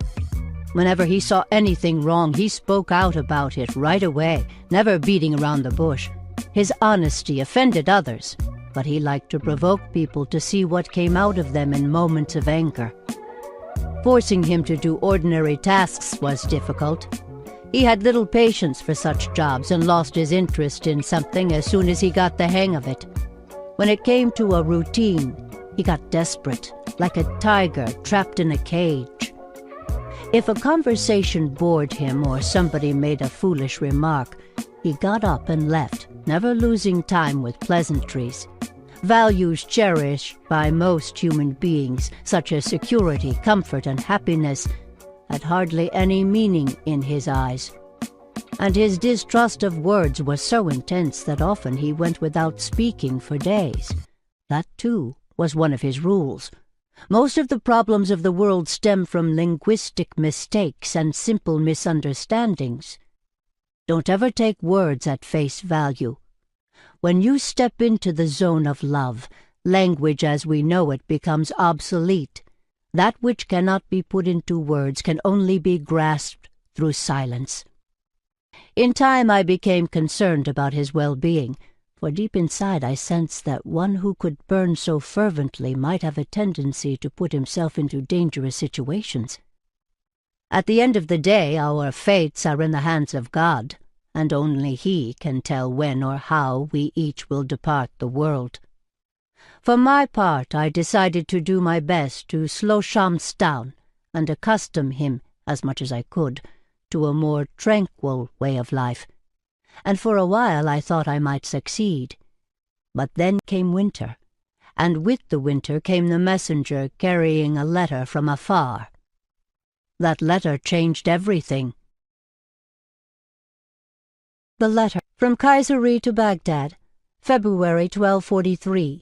Whenever he saw anything wrong, he spoke out about it right away, never beating around the bush. His honesty offended others, but he liked to provoke people to see what came out of them in moments of anger. Forcing him to do ordinary tasks was difficult. He had little patience for such jobs and lost his interest in something as soon as he got the hang of it. When it came to a routine, he got desperate, like a tiger trapped in a cage. If a conversation bored him or somebody made a foolish remark, he got up and left, never losing time with pleasantries. Values cherished by most human beings, such as security, comfort, and happiness, had hardly any meaning in his eyes. And his distrust of words was so intense that often he went without speaking for days. That, too, was one of his rules. Most of the problems of the world stem from linguistic mistakes and simple misunderstandings. Don't ever take words at face value. When you step into the zone of love, language as we know it becomes obsolete. That which cannot be put into words can only be grasped through silence. In time I became concerned about his well-being, for deep inside I sensed that one who could burn so fervently might have a tendency to put himself into dangerous situations. At the end of the day, our fates are in the hands of God, and only He can tell when or how we each will depart the world. For my part, I decided to do my best to slow Shams down and accustom him, as much as I could, to a more tranquil way of life. And for a while I thought I might succeed. But then came winter, and with the winter came the messenger carrying a letter from afar. That letter changed everything. The letter from Kayseri to Baghdad, February 1243.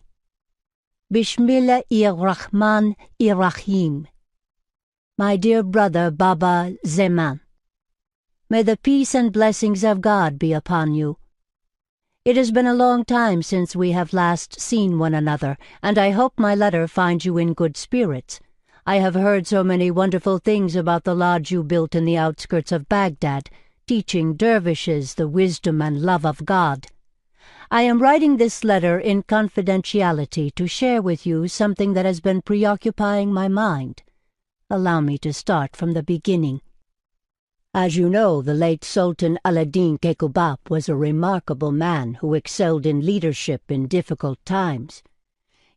Bismillah-ir-Rahman-ir-Rahim. My dear brother Baba Zeman, may the peace and blessings of God be upon you. It has been a long time since we have last seen one another, and I hope my letter finds you in good spirits. I have heard so many wonderful things about the lodge you built in the outskirts of Baghdad, teaching dervishes the wisdom and love of God. I am writing this letter in confidentiality to share with you something that has been preoccupying my mind. Allow me to start from the beginning. As you know, the late Sultan Aladdin Kekubab was a remarkable man who excelled in leadership in difficult times.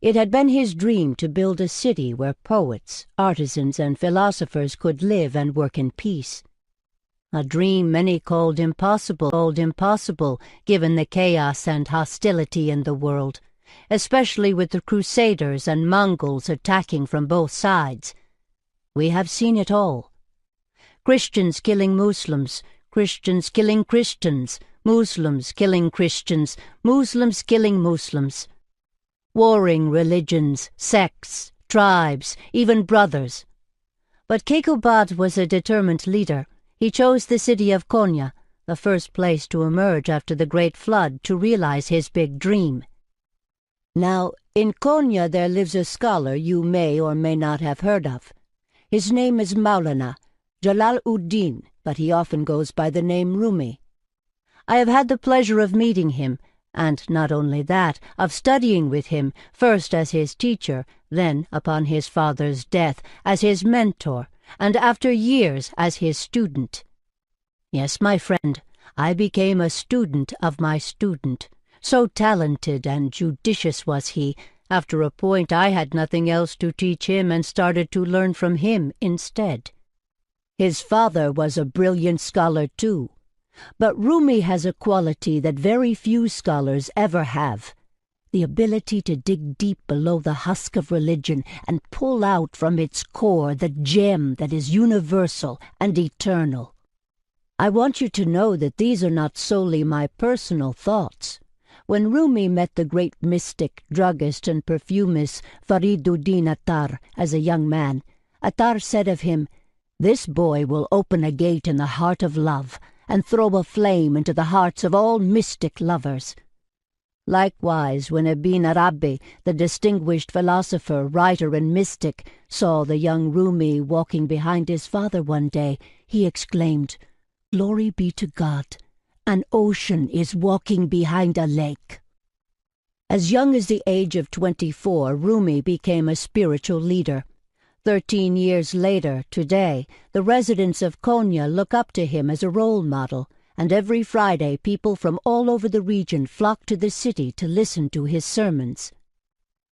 It had been his dream to build a city where poets, artisans, and philosophers could live and work in peace. A dream many called impossible, given the chaos and hostility in the world, especially with the Crusaders and Mongols attacking from both sides. We have seen it all. Christians killing Muslims, Christians killing Christians, Muslims killing Christians, Muslims killing Muslims. Warring religions, sects, tribes, even brothers. But Kekubad was a determined leader. He chose the city of Konya, the first place to emerge after the Great Flood, to realize his big dream. Now, in Konya there lives a scholar you may or may not have heard of. His name is Maulana Jalal-ud-Din, but he often goes by the name Rumi. I have had the pleasure of meeting him, and not only that, of studying with him, first as his teacher, then, upon his father's death, as his mentor, and after years as his student. Yes, my friend, I became a student of my student. So talented and judicious was he. After a point I had nothing else to teach him and started to learn from him instead. His father was a brilliant scholar too. But Rumi has a quality that very few scholars ever have. The ability to dig deep below the husk of religion and pull out from its core the gem that is universal and eternal. I want you to know that these are not solely my personal thoughts. When Rumi met the great mystic, druggist, and perfumist Fariduddin Attar as a young man, Attar said of him, "This boy will open a gate in the heart of love and throw a flame into the hearts of all mystic lovers." Likewise, when Ibn Arabi, the distinguished philosopher, writer, and mystic, saw the young Rumi walking behind his father one day, he exclaimed, "Glory be to God! An ocean is walking behind a lake." As young as the age of 24, Rumi became a spiritual leader. 13 years later, today, the residents of Konya look up to him as a role model, and every Friday people from all over the region flock to the city to listen to his sermons.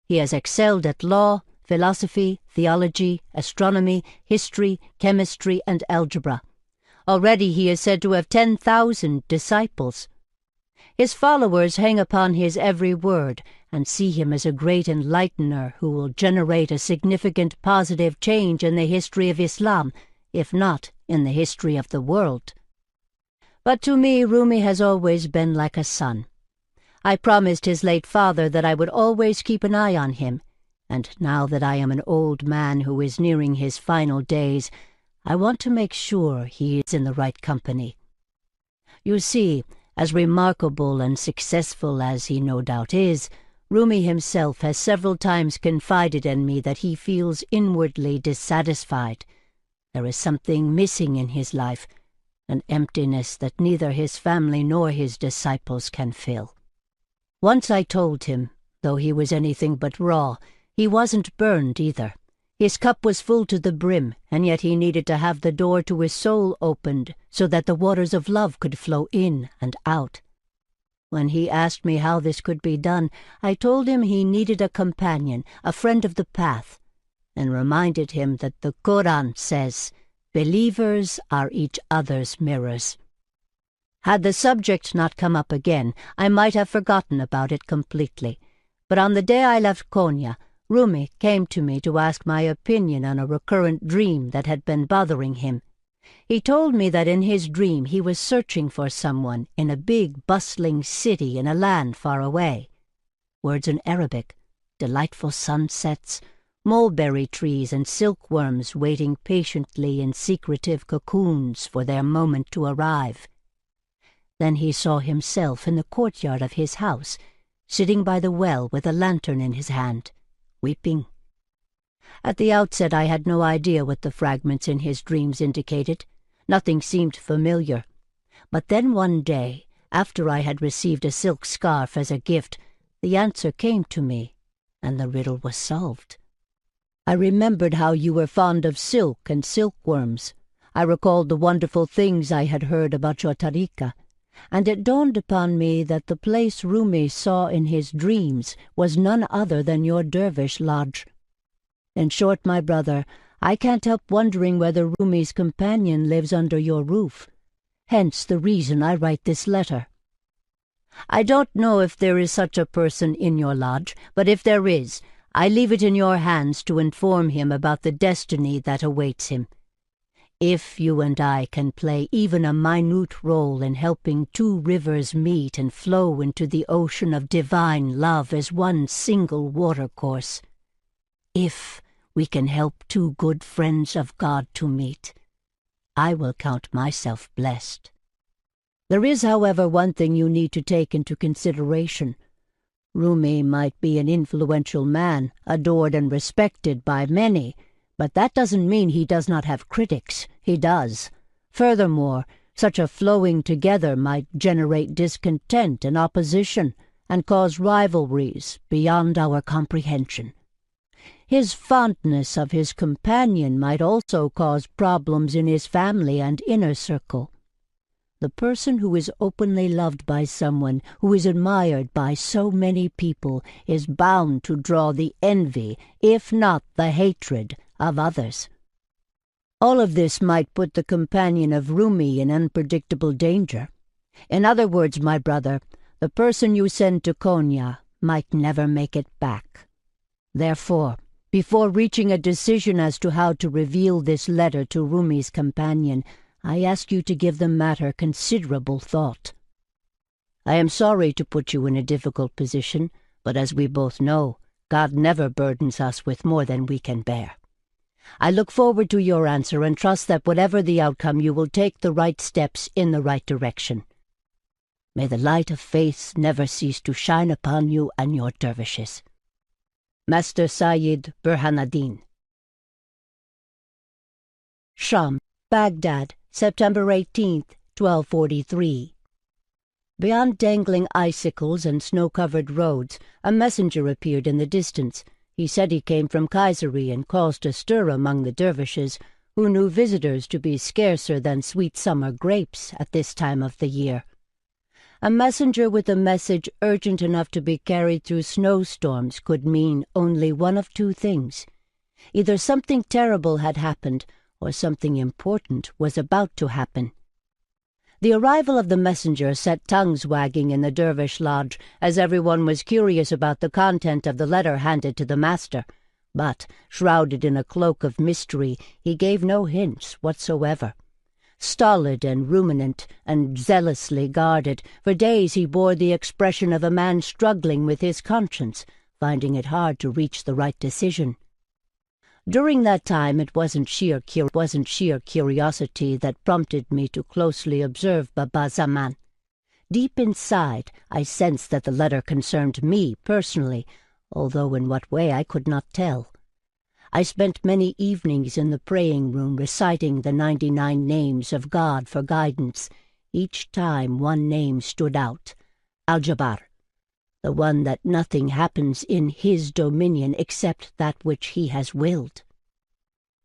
He has excelled at law, philosophy, theology, astronomy, history, chemistry, and algebra. Already he is said to have 10,000 disciples. His followers hang upon his every word and see him as a great enlightener who will generate a significant positive change in the history of Islam, if not in the history of the world. But to me, Rumi has always been like a son. I promised his late father that I would always keep an eye on him, and now that I am an old man who is nearing his final days, I want to make sure he is in the right company. You see, as remarkable and successful as he no doubt is, Rumi himself has several times confided in me that he feels inwardly dissatisfied. There is something missing in his life, an emptiness that neither his family nor his disciples can fill. Once I told him, though he was anything but raw, he wasn't burned either. His cup was full to the brim, and yet he needed to have the door to his soul opened so that the waters of love could flow in and out. When he asked me how this could be done, I told him he needed a companion, a friend of the path, and reminded him that the Quran says, "Believers are each other's mirrors." Had the subject not come up again, I might have forgotten about it completely. But on the day I left Konya, Rumi came to me to ask my opinion on a recurrent dream that had been bothering him. He told me that in his dream he was searching for someone in a big, bustling city in a land far away. Words in Arabic, delightful sunsets, mulberry trees and silkworms waiting patiently in secretive cocoons for their moment to arrive. Then he saw himself in the courtyard of his house, sitting by the well with a lantern in his hand, weeping. At the outset I had no idea what the fragments in his dreams indicated. Nothing seemed familiar. But then one day, after I had received a silk scarf as a gift, the answer came to me, and the riddle was solved. I remembered how you were fond of silk and silkworms. I recalled the wonderful things I had heard about your tariqa, and it dawned upon me that the place Rumi saw in his dreams was none other than your dervish lodge. In short, my brother, I can't help wondering whether Rumi's companion lives under your roof. Hence the reason I write this letter. I don't know if there is such a person in your lodge, but if there is, I leave it in your hands to inform him about the destiny that awaits him. If you and I can play even a minute role in helping two rivers meet and flow into the ocean of divine love as one single watercourse, if we can help two good friends of God to meet, I will count myself blessed. There is, however, one thing you need to take into consideration. Rumi might be an influential man, adored and respected by many, but that doesn't mean he does not have critics. He does. Furthermore, such a flowing together might generate discontent and opposition, and cause rivalries beyond our comprehension. His fondness of his companion might also cause problems in his family and inner circle. The person who is openly loved by someone, who is admired by so many people, is bound to draw the envy, if not the hatred, of others. All of this might put the companion of Rumi in unpredictable danger. In other words, my brother, the person you send to Konya might never make it back. Therefore, before reaching a decision as to how to reveal this letter to Rumi's companion, I ask you to give the matter considerable thought. I am sorry to put you in a difficult position, but as we both know, God never burdens us with more than we can bear. I look forward to your answer and trust that whatever the outcome, you will take the right steps in the right direction. May the light of faith never cease to shine upon you and your dervishes. Master Sayyid Burhanuddin. Sham, Baghdad, September 18th, 1243. Beyond dangling icicles and snow-covered roads, a messenger appeared in the distance. He said he came from Kayseri and caused a stir among the dervishes, who knew visitors to be scarcer than sweet summer grapes at this time of the year. A messenger with a message urgent enough to be carried through snowstorms could mean only one of two things. Either something terrible had happened, or something important was about to happen. The arrival of the messenger set tongues wagging in the dervish lodge, as everyone was curious about the content of the letter handed to the master. But, shrouded in a cloak of mystery, he gave no hints whatsoever. Stolid and ruminant and zealously guarded, for days he bore the expression of a man struggling with his conscience, finding it hard to reach the right decision. During that time it wasn't sheer curiosity that prompted me to closely observe Baba Zaman. Deep inside, I sensed that the letter concerned me personally, although in what way I could not tell. I spent many evenings in the praying room reciting the 99 names of God for guidance. Each time one name stood out, Al-Jabbar, the one that nothing happens in his dominion except that which he has willed.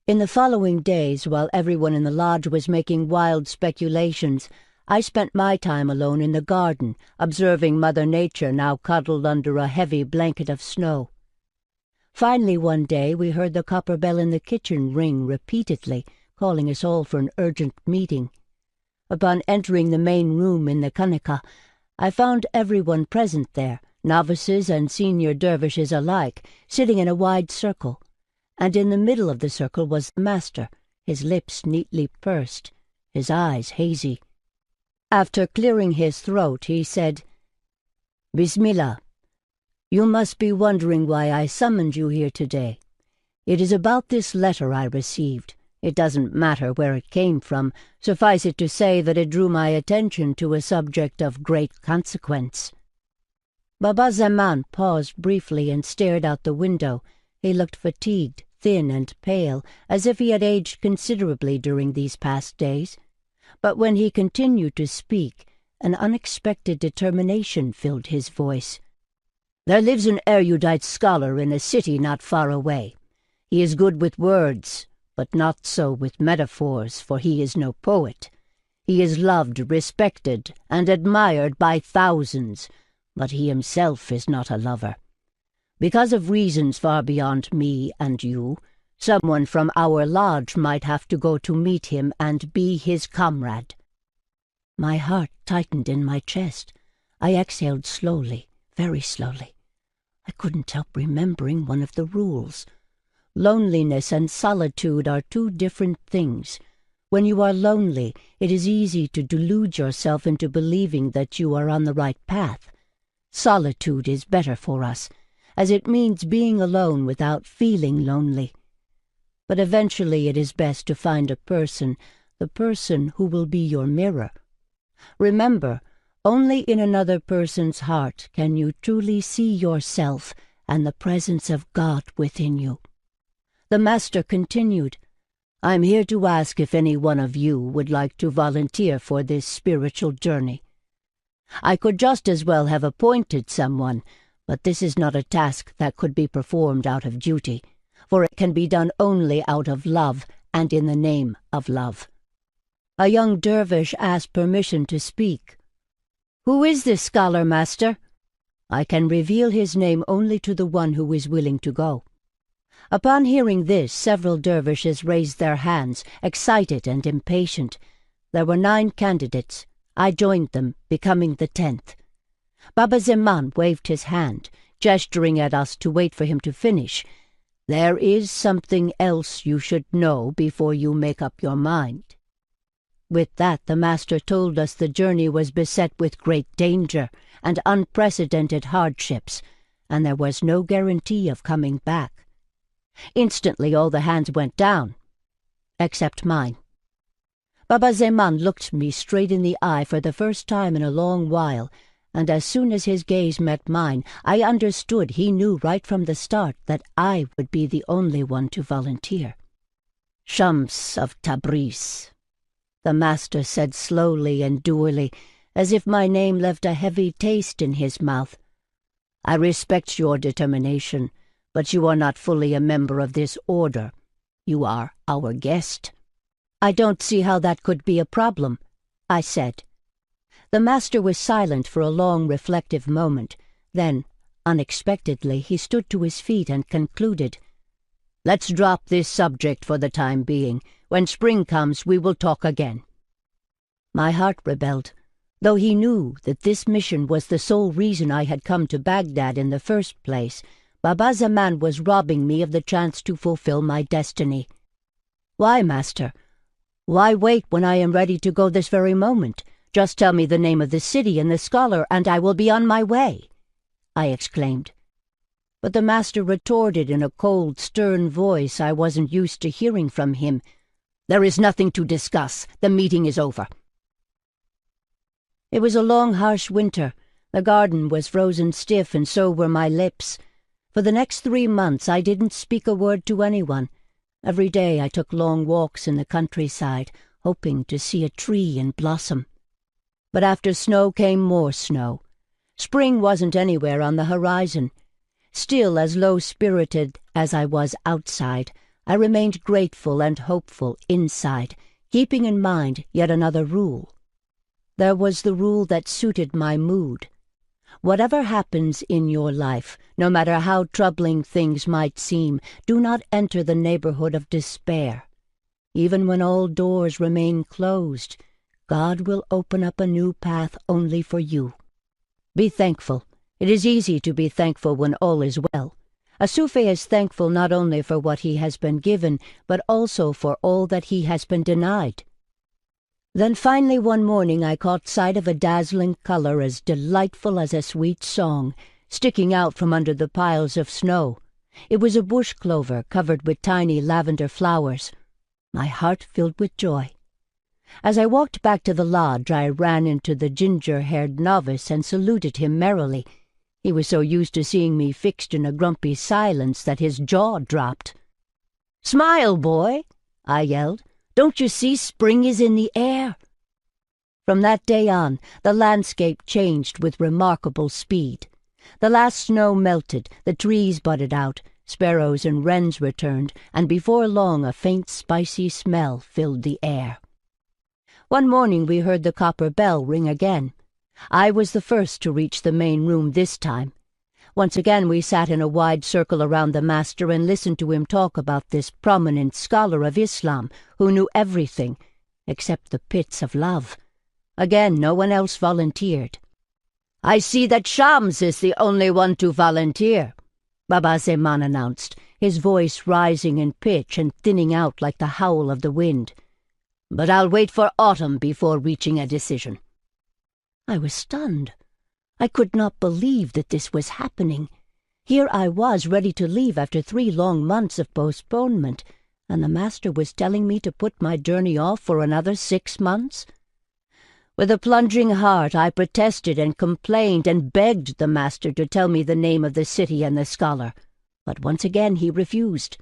In the following days, while everyone in the lodge was making wild speculations, I spent my time alone in the garden, observing Mother Nature now cuddled under a heavy blanket of snow. Finally one day we heard the copper bell in the kitchen ring repeatedly, calling us all for an urgent meeting. Upon entering the main room in the Kanika, I found everyone present there, novices and senior dervishes alike, sitting in a wide circle, and in the middle of the circle was the master, his lips neatly pursed, his eyes hazy. After clearing his throat, he said, "Bismillah, you must be wondering why I summoned you here today. It is about this letter I received. It doesn't matter where it came from. Suffice it to say that it drew my attention to a subject of great consequence." Baba Zaman paused briefly and stared out the window. He looked fatigued, thin and pale, as if he had aged considerably during these past days. But when he continued to speak, an unexpected determination filled his voice. "There lives an erudite scholar in a city not far away. He is good with words, but not so with metaphors, for he is no poet. He is loved, respected, and admired by thousands, but he himself is not a lover. Because of reasons far beyond me and you, someone from our lodge might have to go to meet him and be his comrade." My heart tightened in my chest. I exhaled slowly, very slowly. I couldn't help remembering one of the rules. Loneliness and solitude are two different things. When you are lonely, it is easy to delude yourself into believing that you are on the right path. Solitude is better for us, as it means being alone without feeling lonely. But eventually it is best to find a person, the person who will be your mirror. Remember, only in another person's heart can you truly see yourself and the presence of God within you. The master continued, "I'm here to ask if any one of you would like to volunteer for this spiritual journey. I could just as well have appointed someone, but this is not a task that could be performed out of duty, for it can be done only out of love and in the name of love." A young dervish asked permission to speak. "Who is this scholar, master?" "I can reveal his name only to the one who is willing to go." Upon hearing this, several dervishes raised their hands, excited and impatient. There were 9 candidates. I joined them, becoming the 10th. Baba Zeman waved his hand, gesturing at us to wait for him to finish. "There is something else you should know before you make up your mind." With that, the master told us the journey was beset with great danger and unprecedented hardships, and there was no guarantee of coming back. Instantly all the hands went down, except mine. Baba Zeman looked me straight in the eye for the first time in a long while, and as soon as his gaze met mine, I understood he knew right from the start that I would be the only one to volunteer. "Shams of Tabriz," the master said slowly and dourly, as if my name left a heavy taste in his mouth. "I respect your determination, but you are not fully a member of this order. You are our guest." "I don't see how that could be a problem," I said. The master was silent for a long reflective moment. Then, unexpectedly, he stood to his feet and concluded, "Let's drop this subject for the time being. When spring comes, we will talk again." My heart rebelled. Though he knew that this mission was the sole reason I had come to Baghdad in the first place, Baba Zaman was robbing me of the chance to fulfill my destiny. "Why, master? Why wait when I am ready to go this very moment? Just tell me the name of the city and the scholar, and I will be on my way," I exclaimed. But the master retorted in a cold, stern voice I wasn't used to hearing from him. "There is nothing to discuss. The meeting is over." It was a long, harsh winter. The garden was frozen stiff, and so were my lips. For the next 3 months I didn't speak a word to anyone. Every day I took long walks in the countryside, hoping to see a tree in blossom. But after snow came more snow. Spring wasn't anywhere on the horizon. Still, as low-spirited as I was outside, I remained grateful and hopeful inside, keeping in mind yet another rule. There was the rule that suited my mood. Whatever happens in your life, no matter how troubling things might seem, do not enter the neighborhood of despair. Even when all doors remain closed, God will open up a new path only for you. Be thankful. It is easy to be thankful when all is well. A Sufi is thankful not only for what he has been given, but also for all that he has been denied. Then finally one morning I caught sight of a dazzling color as delightful as a sweet song, sticking out from under the piles of snow. It was a bush clover covered with tiny lavender flowers. My heart filled with joy. As I walked back to the lodge, I ran into the ginger-haired novice and saluted him merrily. He was so used to seeing me fixed in a grumpy silence that his jaw dropped. "Smile, boy," I yelled. "Don't you see spring is in the air?" From that day on, the landscape changed with remarkable speed. The last snow melted, the trees budded out, sparrows and wrens returned, and before long a faint spicy smell filled the air. One morning we heard the copper bell ring again. I was the first to reach the main room this time. Once again we sat in a wide circle around the master and listened to him talk about this prominent scholar of Islam who knew everything, except the pits of love. Again, no one else volunteered. "I see that Shams is the only one to volunteer," Baba Zeman announced, his voice rising in pitch and thinning out like the howl of the wind. "But I'll wait for autumn before reaching a decision." I was stunned. I could not believe that this was happening. Here I was ready to leave after 3 long months of postponement, and the master was telling me to put my journey off for another 6 months? With a plunging heart I protested and complained and begged the master to tell me the name of the city and the scholar, but once again he refused.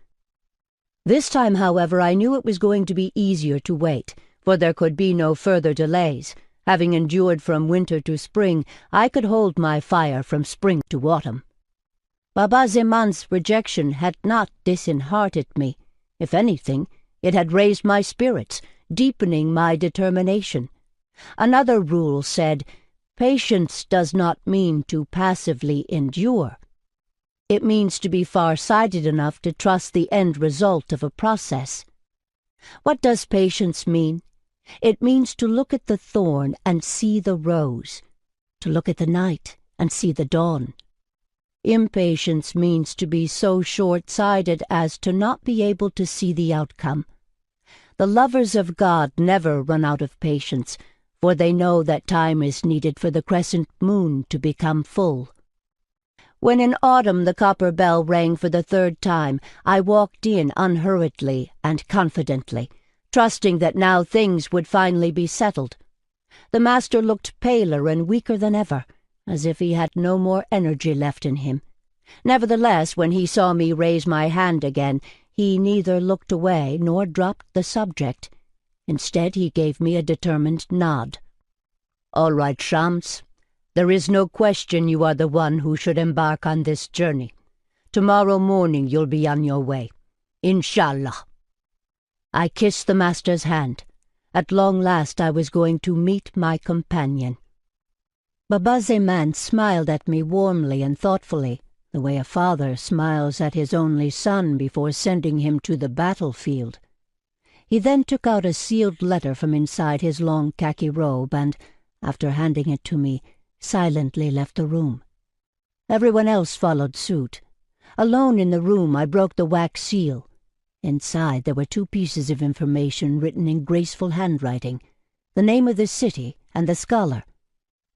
This time, however, I knew it was going to be easier to wait, for there could be no further delays. Having endured from winter to spring, I could hold my fire from spring to autumn. Baba Zeman's rejection had not disheartened me. If anything, it had raised my spirits, deepening my determination. Another rule said, "Patience does not mean to passively endure. It means to be far-sighted enough to trust the end result of a process." What does patience mean? It means to look at the thorn and see the rose, to look at the night and see the dawn. Impatience means to be so short-sighted as to not be able to see the outcome. The lovers of God never run out of patience, for they know that time is needed for the crescent moon to become full. When in autumn the copper bell rang for the 3rd time, I walked in unhurriedly and confidently, trusting that now things would finally be settled. The master looked paler and weaker than ever, as if he had no more energy left in him. Nevertheless, when he saw me raise my hand again, he neither looked away nor dropped the subject. Instead, he gave me a determined nod. "All right, Shams. There is no question you are the one who should embark on this journey. Tomorrow morning you'll be on your way. Inshallah." I kissed the master's hand. At long last I was going to meet my companion. Baba Zeman smiled at me warmly and thoughtfully, the way a father smiles at his only son before sending him to the battlefield. He then took out a sealed letter from inside his long khaki robe and, after handing it to me, silently left the room. Everyone else followed suit. Alone in the room, I broke the wax seal. Inside there were 2 pieces of information written in graceful handwriting, the name of the city and the scholar.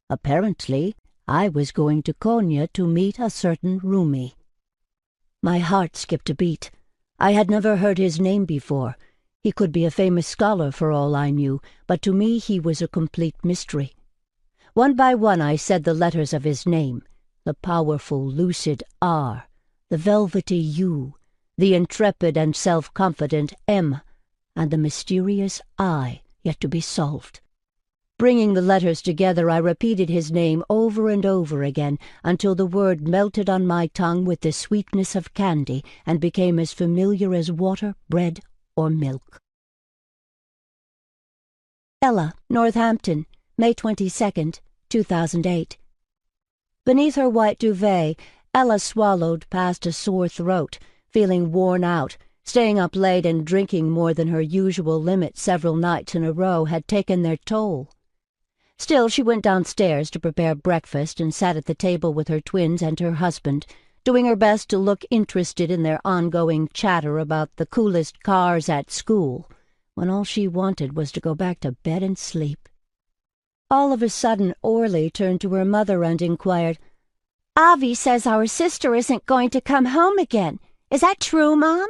Apparently, I was going to Konya to meet a certain Rumi. My heart skipped a beat. I had never heard his name before. He could be a famous scholar for all I knew, but to me he was a complete mystery. One by one I said the letters of his name, the powerful, lucid R, the velvety U, the intrepid and self-confident M, and the mysterious I, yet to be solved. Bringing the letters together, I repeated his name over and over again until the word melted on my tongue with the sweetness of candy and became as familiar as water, bread, or milk. Ella, Northampton, May 22nd, 2008. Beneath her white duvet, Ella swallowed past a sore throat, feeling worn out. Staying up late and drinking more than her usual limit several nights in a row had taken their toll. Still, she went downstairs to prepare breakfast and sat at the table with her twins and her husband, doing her best to look interested in their ongoing chatter about the coolest cars at school, when all she wanted was to go back to bed and sleep. All of a sudden, Orly turned to her mother and inquired, "Avi says our sister isn't going to come home again. Is that true, Mom?"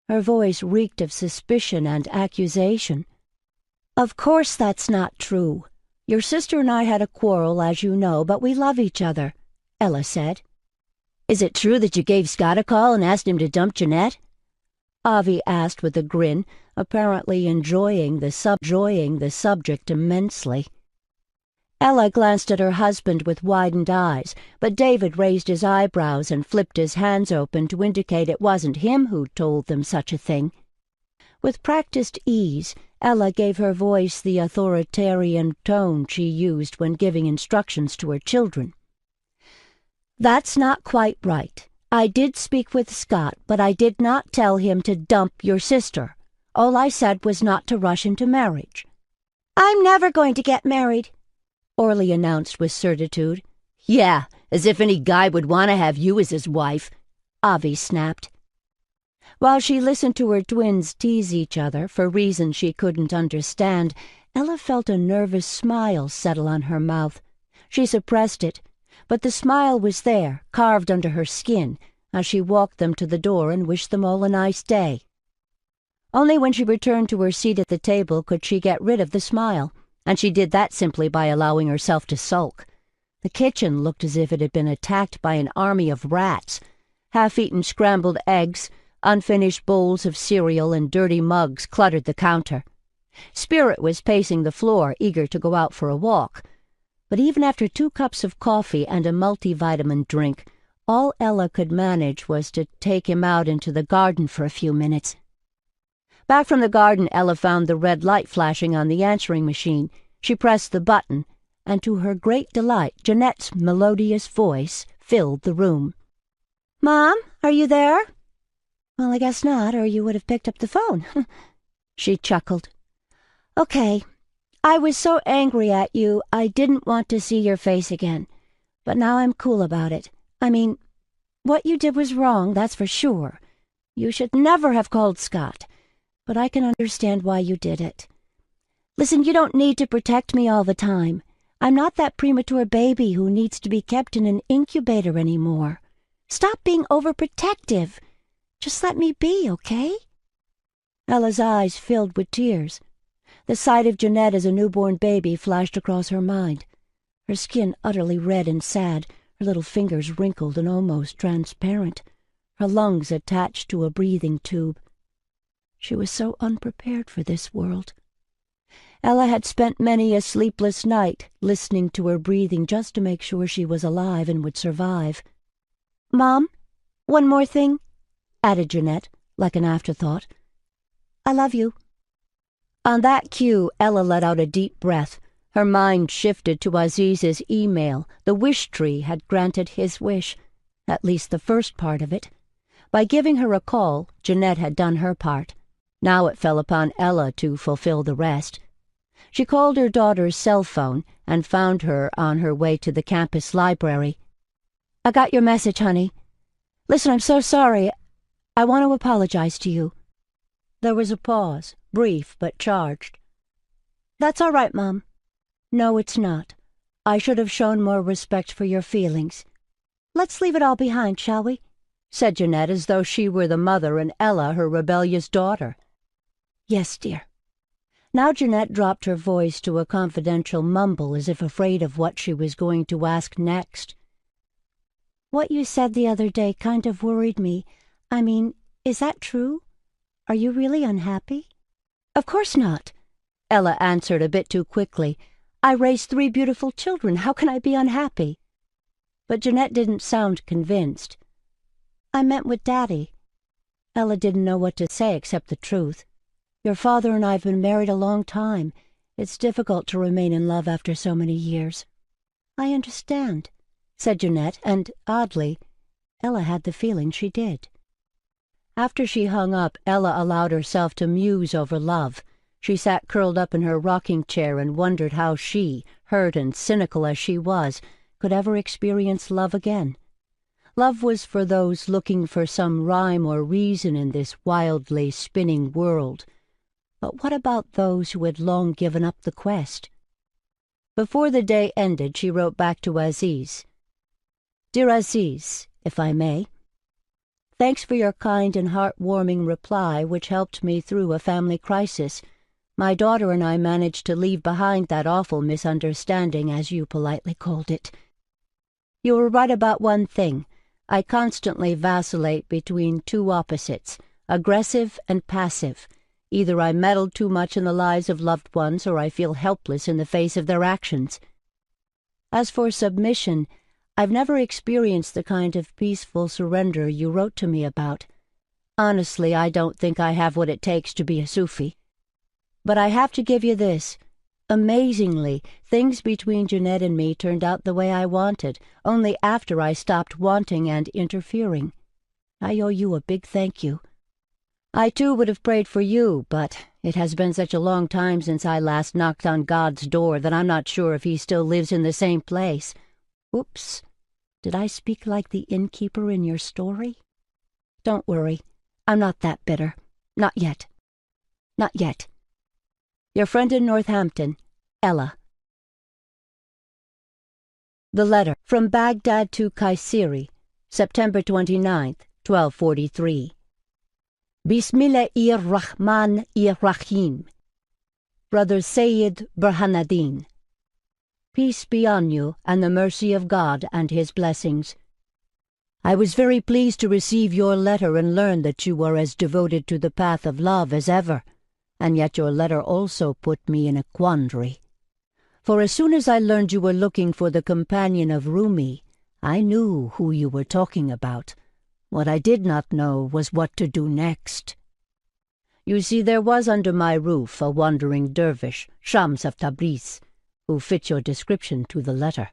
Her voice reeked of suspicion and accusation. "Of course that's not true. Your sister and I had a quarrel, as you know, but we love each other," Ella said. "Is it true that you gave Scott a call and asked him to dump Jeanette?" Avi asked with a grin, apparently enjoying the subject immensely. Ella glanced at her husband with widened eyes, but David raised his eyebrows and flipped his hands open to indicate it wasn't him who told them such a thing. With practiced ease, Ella gave her voice the authoritarian tone she used when giving instructions to her children. "That's not quite right. I did speak with Scott, but I did not tell him to dump your sister. All I said was not to rush into marriage." "I'm never going to get married," Orly announced with certitude. "Yeah, as if any guy would want to have you as his wife," Avi snapped. While she listened to her twins tease each other for reasons she couldn't understand, Ella felt a nervous smile settle on her mouth. She suppressed it, but the smile was there, carved under her skin, as she walked them to the door and wished them all a nice day. Only when she returned to her seat at the table could she get rid of the smile, and she did that simply by allowing herself to sulk. The kitchen looked as if it had been attacked by an army of rats. Half-eaten scrambled eggs, unfinished bowls of cereal, and dirty mugs cluttered the counter. Spirit was pacing the floor, eager to go out for a walk. But even after 2 cups of coffee and a multivitamin drink, all Ella could manage was to take him out into the garden for a few minutes. Back from the garden, Ella found the red light flashing on the answering machine. She pressed the button, and to her great delight, Jeanette's melodious voice filled the room. "Mom, are you there?" "Well, I guess not, or you would have picked up the phone." She chuckled. "Okay, I was so angry at you, I didn't want to see your face again. But now I'm cool about it. I mean, what you did was wrong, that's for sure. You should never have called Scott. But I can understand why you did it. Listen, you don't need to protect me all the time. I'm not that premature baby who needs to be kept in an incubator anymore. Stop being overprotective. Just let me be, okay?" Ella's eyes filled with tears. The sight of Jeanette as a newborn baby flashed across her mind. Her skin utterly red and sad, her little fingers wrinkled and almost transparent, her lungs attached to a breathing tube. She was so unprepared for this world. Ella had spent many a sleepless night listening to her breathing just to make sure she was alive and would survive. "Mom, one more thing," added Jeanette, like an afterthought. "I love you." On that cue, Ella let out a deep breath. Her mind shifted to Aziz's email. The wish tree had granted his wish, at least the first part of it. By giving her a call, Jeanette had done her part. Now it fell upon Ella to fulfill the rest. She called her daughter's cell phone and found her on her way to the campus library. "I got your message, honey. Listen, I'm so sorry. I want to apologize to you." There was a pause, brief but charged. "That's all right, Mom." "No, it's not. I should have shown more respect for your feelings. Let's leave it all behind, shall we?" said Jeanette as though she were the mother and Ella her rebellious daughter. "Yes, dear." Now Jeanette dropped her voice to a confidential mumble as if afraid of what she was going to ask next. "What you said the other day kind of worried me. I mean, is that true? Are you really unhappy?" "Of course not," Ella answered a bit too quickly. "I raised 3 beautiful children. How can I be unhappy?" But Jeanette didn't sound convinced. "I meant with Daddy." Ella didn't know what to say except the truth. "Your father and I have been married a long time. It's difficult to remain in love after so many years." "I understand," said Jeanette, and, oddly, Ella had the feeling she did. After she hung up, Ella allowed herself to muse over love. She sat curled up in her rocking chair and wondered how she, hurt and cynical as she was, could ever experience love again. Love was for those looking for some rhyme or reason in this wildly spinning world. But what about those who had long given up the quest? Before the day ended, she wrote back to Aziz. "Dear Aziz, if I may, thanks for your kind and heartwarming reply, which helped me through a family crisis. My daughter and I managed to leave behind that awful misunderstanding, as you politely called it. You were right about one thing. I constantly vacillate between 2 opposites, aggressive and passive. Either I meddle too much in the lives of loved ones, or I feel helpless in the face of their actions. As for submission, I've never experienced the kind of peaceful surrender you wrote to me about. Honestly, I don't think I have what it takes to be a Sufi. But I have to give you this. Amazingly, things between Jeanette and me turned out the way I wanted, only after I stopped wanting and interfering. I owe you a big thank you. I too would have prayed for you, but it has been such a long time since I last knocked on God's door that I'm not sure if he still lives in the same place. Oops. Did I speak like the innkeeper in your story? Don't worry. I'm not that bitter. Not yet. Not yet. Your friend in Northampton, Ella. The letter from Baghdad to Kayseri, September 29th, 1243. Bismillahir-Rahmanir-Rahim. Brother Sayyid Burhanuddin. Peace be on you, and the mercy of God and his blessings. I was very pleased to receive your letter and learn that you are as devoted to the path of love as ever, and yet your letter also put me in a quandary. For as soon as I learned you were looking for the companion of Rumi, I knew who you were talking about. What I did not know was what to do next. You see, there was under my roof a wandering dervish, Shams of Tabriz, who fit your description to the letter.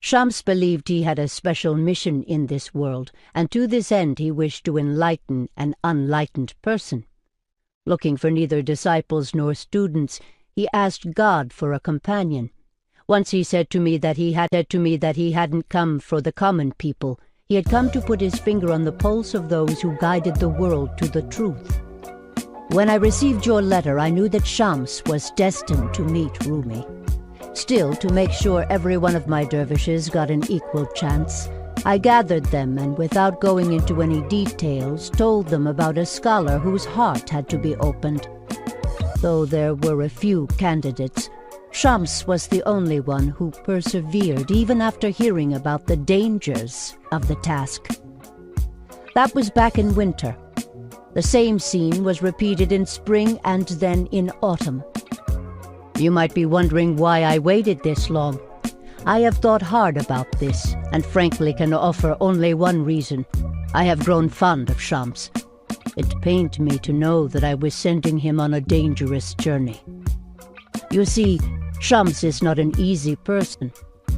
Shams believed he had a special mission in this world, and to this end he wished to enlighten an unlightened person. Looking for neither disciples nor students, he asked God for a companion. Once he said to me that he hadn't come for the common people. He had come to put his finger on the pulse of those who guided the world to the truth. When I received your letter, I knew that Shams was destined to meet Rumi. Still, to make sure every one of my dervishes got an equal chance, I gathered them and, without going into any details, told them about a scholar whose heart had to be opened. Though there were a few candidates, Shams was the only one who persevered even after hearing about the dangers of the task. That was back in winter. The same scene was repeated in spring and then in autumn. You might be wondering why I waited this long. I have thought hard about this, and frankly can offer only one reason. I have grown fond of Shams. It pained me to know that I was sending him on a dangerous journey. You see, Shams is not an easy person.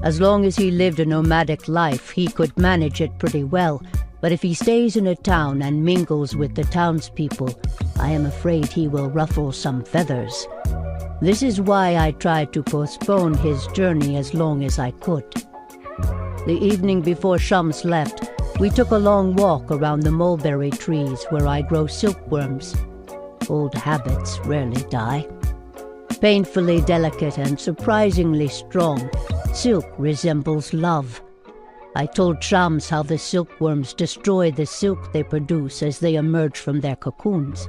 As long as he lived a nomadic life, he could manage it pretty well, but if he stays in a town and mingles with the townspeople, I am afraid he will ruffle some feathers. This is why I tried to postpone his journey as long as I could. The evening before Shams left, we took a long walk around the mulberry trees where I grow silkworms. Old habits rarely die. Painfully delicate and surprisingly strong, silk resembles love. I told Shams how the silkworms destroy the silk they produce as they emerge from their cocoons.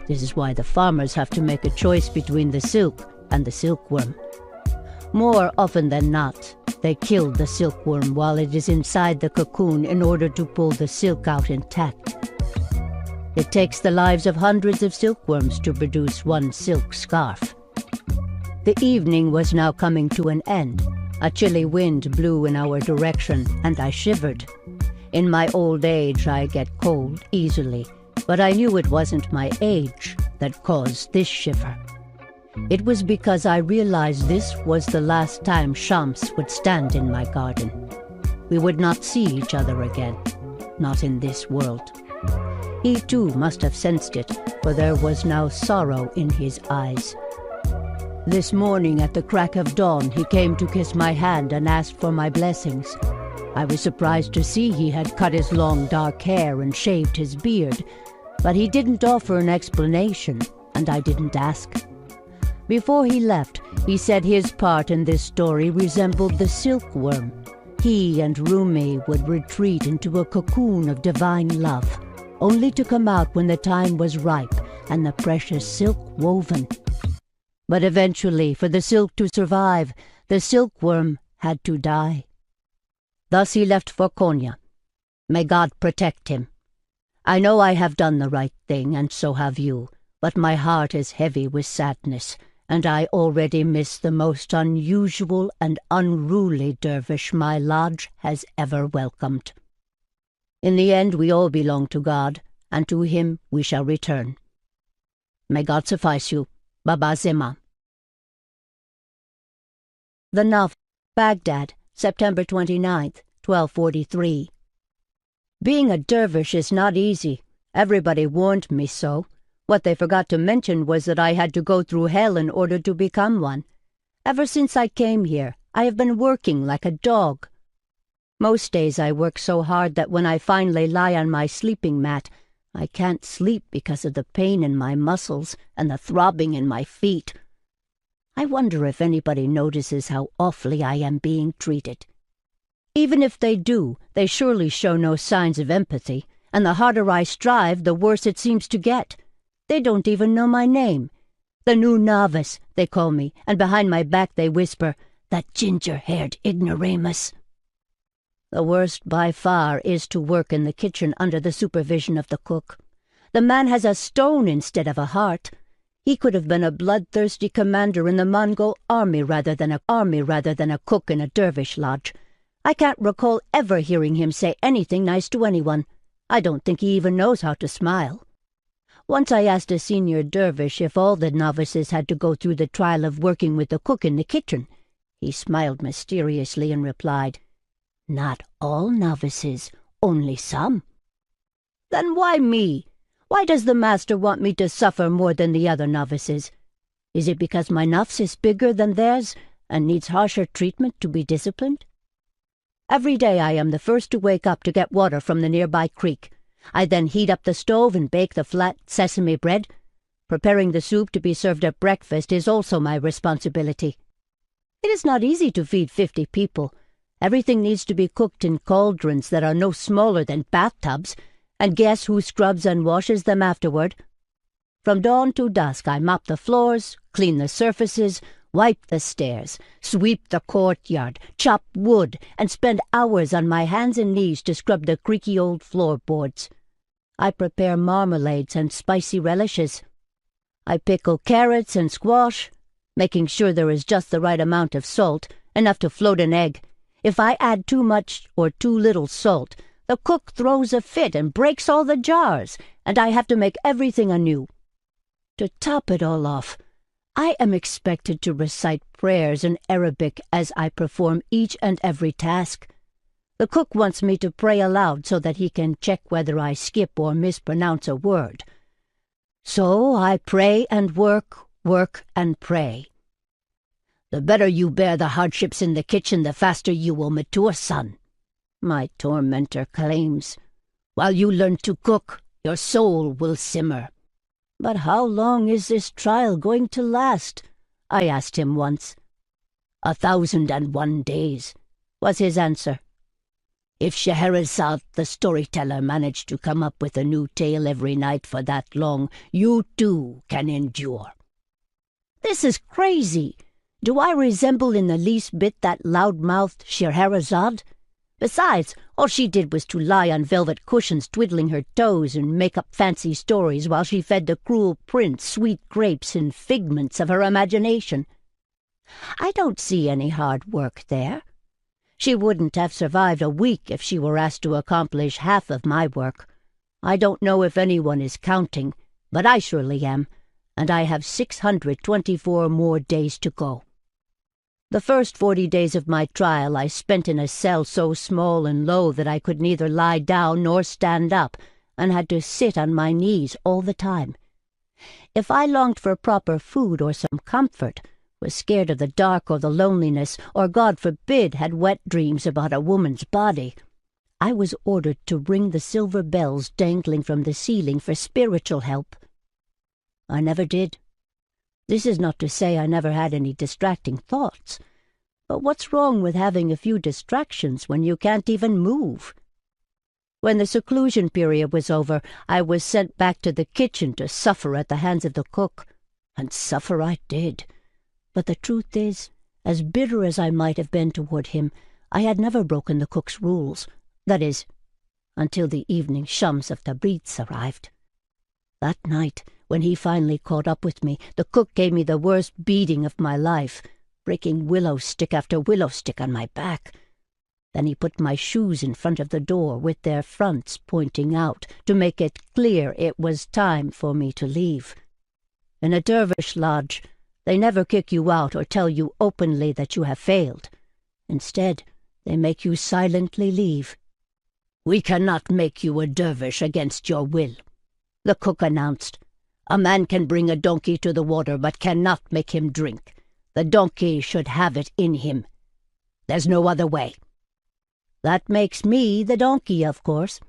This is why the farmers have to make a choice between the silk and the silkworm. More often than not, they kill the silkworm while it is inside the cocoon in order to pull the silk out intact. It takes the lives of hundreds of silkworms to produce one silk scarf. The evening was now coming to an end. A chilly wind blew in our direction, and I shivered. In my old age, I get cold easily, but I knew it wasn't my age that caused this shiver. It was because I realized this was the last time Shams would stand in my garden. We would not see each other again, not in this world. He too must have sensed it, for there was now sorrow in his eyes. This morning at the crack of dawn, he came to kiss my hand and asked for my blessings. I was surprised to see he had cut his long dark hair and shaved his beard, but he didn't offer an explanation, and I didn't ask. Before he left, he said his part in this story resembled the silkworm. He and Rumi would retreat into a cocoon of divine love, only to come out when the time was ripe and the precious silk woven. But eventually, for the silk to survive, the silkworm had to die. Thus he left for Konya. May God protect him. I know I have done the right thing, and so have you, but my heart is heavy with sadness, and I already miss the most unusual and unruly dervish my lodge has ever welcomed. In the end, we all belong to God, and to him we shall return. May God suffice you. Baba Zema. The novel, Baghdad, September 29th, 1243. Being a dervish is not easy. Everybody warned me so. What they forgot to mention was that I had to go through hell in order to become one. Ever since I came here, I have been working like a dog. Most days I work so hard that when I finally lie on my sleeping mat, I can't sleep because of the pain in my muscles and the throbbing in my feet. I wonder if anybody notices how awfully I am being treated. Even if they do, they surely show no signs of empathy, and the harder I strive, the worse it seems to get. They don't even know my name. The new novice, they call me, and behind my back they whisper, "That ginger-haired ignoramus." The worst by far is to work in the kitchen under the supervision of the cook. The man has a stone instead of a heart. He could have been a bloodthirsty commander in the Mongol army rather than a cook in a dervish lodge. I can't recall ever hearing him say anything nice to anyone. I don't think he even knows how to smile. Once I asked a senior dervish if all the novices had to go through the trial of working with the cook in the kitchen. He smiled mysteriously and replied, "Not all novices, only some." Then why me? Why does the master want me to suffer more than the other novices? Is it because my nafs is bigger than theirs and needs harsher treatment to be disciplined? Every day I am the first to wake up to get water from the nearby creek. I then heat up the stove and bake the flat sesame bread. Preparing the soup to be served at breakfast is also my responsibility. It is not easy to feed 50 people. Everything needs to be cooked in cauldrons that are no smaller than bathtubs, and guess who scrubs and washes them afterward? From dawn to dusk I mop the floors, clean the surfaces, wipe the stairs, sweep the courtyard, chop wood, and spend hours on my hands and knees to scrub the creaky old floorboards. I prepare marmalades and spicy relishes. I pickle carrots and squash, making sure there is just the right amount of salt, enough to float an egg. If I add too much or too little salt, the cook throws a fit and breaks all the jars, and I have to make everything anew. To top it all off, I am expected to recite prayers in Arabic as I perform each and every task. The cook wants me to pray aloud so that he can check whether I skip or mispronounce a word. So I pray and work and pray. "The better you bear the hardships in the kitchen, the faster you will mature, son," my tormentor claims. "While you learn to cook, your soul will simmer." "But how long is this trial going to last?" I asked him once. 1,001 days, was his answer. If Scheherazade the storyteller managed to come up with a new tale every night for that long, you too can endure. This is crazy. Do I resemble in the least bit that loud-mouthed Scheherazade? Besides, all she did was to lie on velvet cushions twiddling her toes and make up fancy stories while she fed the cruel prince sweet grapes and figments of her imagination. I don't see any hard work there. She wouldn't have survived a week if she were asked to accomplish half of my work. I don't know if anyone is counting, but I surely am, and I have 624 more days to go. The first 40 days of my trial I spent in a cell so small and low that I could neither lie down nor stand up, and had to sit on my knees all the time. If I longed for proper food or some comfort, was scared of the dark or the loneliness, or, God forbid, had wet dreams about a woman's body, I was ordered to ring the silver bells dangling from the ceiling for spiritual help. I never did. This is not to say I never had any distracting thoughts, but what's wrong with having a few distractions when you can't even move? When the seclusion period was over, I was sent back to the kitchen to suffer at the hands of the cook, and suffer I did. But the truth is, as bitter as I might have been toward him, I had never broken the cook's rules, that is, until the evening shums of Tabriz arrived. That night, when he finally caught up with me, the cook gave me the worst beating of my life, breaking willow stick after willow stick on my back. Then he put my shoes in front of the door with their fronts pointing out to make it clear it was time for me to leave. In a dervish lodge, they never kick you out or tell you openly that you have failed. Instead, they make you silently leave. "We cannot make you a dervish against your will," the cook announced. "A man can bring a donkey to the water but cannot make him drink. The donkey should have it in him. There's no other way." That makes me the donkey, of course.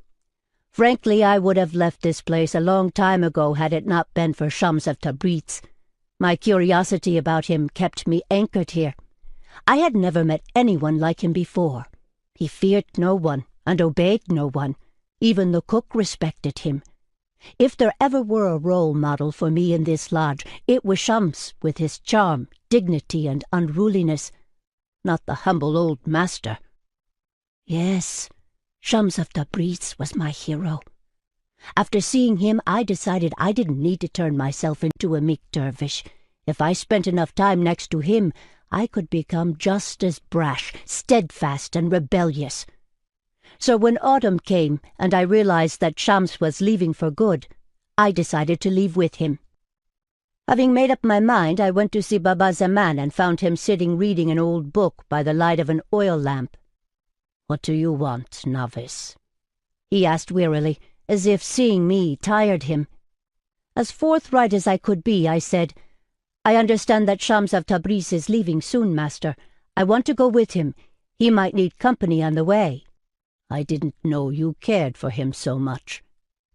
Frankly, I would have left this place a long time ago had it not been for Shams of Tabriz. My curiosity about him kept me anchored here. I had never met anyone like him before. He feared no one and obeyed no one. Even the cook respected him. If there ever were a role model for me in this lodge, it was Shams, with his charm, dignity, and unruliness, not the humble old master. Yes, Shams of Tabriz was my hero. After seeing him, I decided I didn't need to turn myself into a meek dervish. If I spent enough time next to him, I could become just as brash, steadfast, and rebellious. So when autumn came and I realized that Shams was leaving for good, I decided to leave with him. Having made up my mind, I went to see Baba Zaman and found him sitting reading an old book by the light of an oil lamp. "What do you want, novice?" he asked wearily, as if seeing me tired him. As forthright as I could be, I said, "I understand that Shams of Tabriz is leaving soon, master. I want to go with him. He might need company on the way." "I didn't know you cared for him so much,"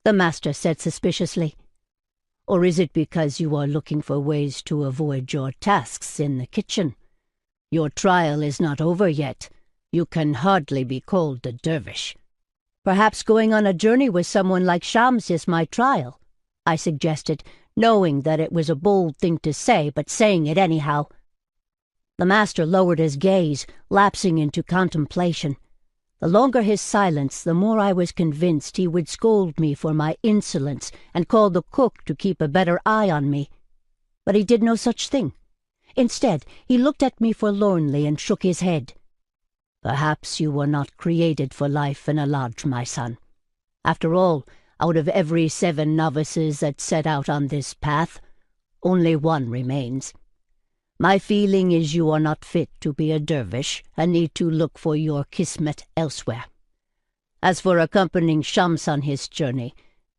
the master said suspiciously. "Or is it because you are looking for ways to avoid your tasks in the kitchen? Your trial is not over yet. You can hardly be called a dervish." "Perhaps going on a journey with someone like Shams is my trial," I suggested, knowing that it was a bold thing to say, but saying it anyhow. The master lowered his gaze, lapsing into contemplation. The longer his silence, the more I was convinced he would scold me for my insolence and call the cook to keep a better eye on me. But he did no such thing. Instead, he looked at me forlornly and shook his head. "Perhaps you were not created for life in a lodge, my son. After all, out of every 7 novices that set out on this path, only 1 remains. My feeling is you are not fit to be a dervish and need to look for your kismet elsewhere. As for accompanying Shams on his journey,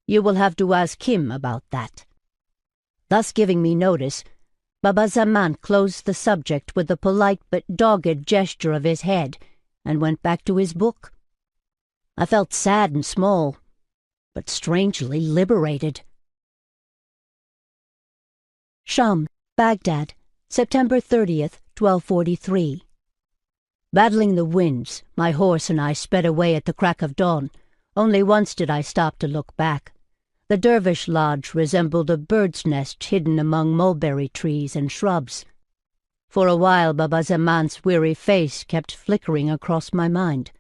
you will have to ask him about that." Thus giving me notice, Baba Zaman closed the subject with a polite but dogged gesture of his head and went back to his book. I felt sad and small, but strangely liberated. Sham, Baghdad, September 30th, 1243. Battling the winds, my horse and I sped away at the crack of dawn. Only once did I stop to look back. The dervish lodge resembled a bird's nest hidden among mulberry trees and shrubs. For a while Baba Zaman's weary face kept flickering across my mind.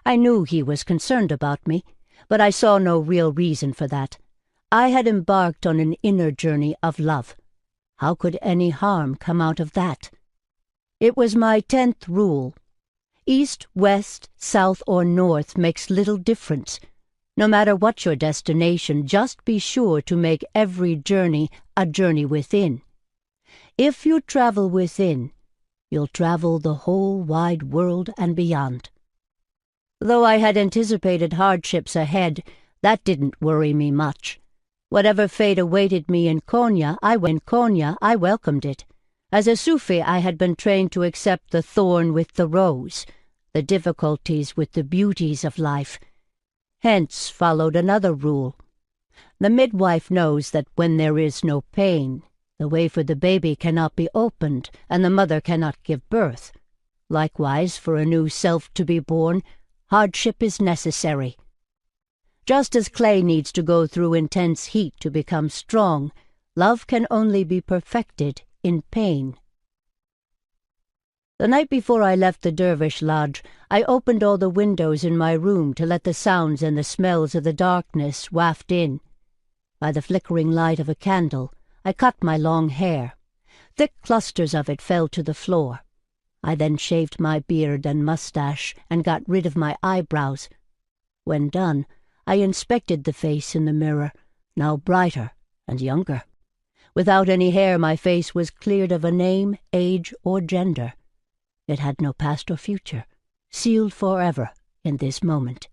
I knew he was concerned about me, but I saw no real reason for that. I had embarked on an inner journey of love. How could any harm come out of that? It was my 10th rule. East, west, south, or north makes little difference. No matter what your destination, just be sure to make every journey a journey within. If you travel within, you'll travel the whole wide world and beyond. Though I had anticipated hardships ahead, that didn't worry me much. Whatever fate awaited me in Konya, I welcomed it. As a Sufi, I had been trained to accept the thorn with the rose, the difficulties with the beauties of life. Hence followed another rule. The midwife knows that when there is no pain, the way for the baby cannot be opened, and the mother cannot give birth. Likewise, for a new self to be born, hardship is necessary. Just as clay needs to go through intense heat to become strong, love can only be perfected in pain. The night before I left the dervish lodge, I opened all the windows in my room to let the sounds and the smells of the darkness waft in. By the flickering light of a candle, I cut my long hair. Thick clusters of it fell to the floor. I then shaved my beard and mustache and got rid of my eyebrows. When done, I inspected the face in the mirror, now brighter and younger. Without any hair, my face was cleared of a name, age, or gender. It had no past or future, sealed forever in this moment.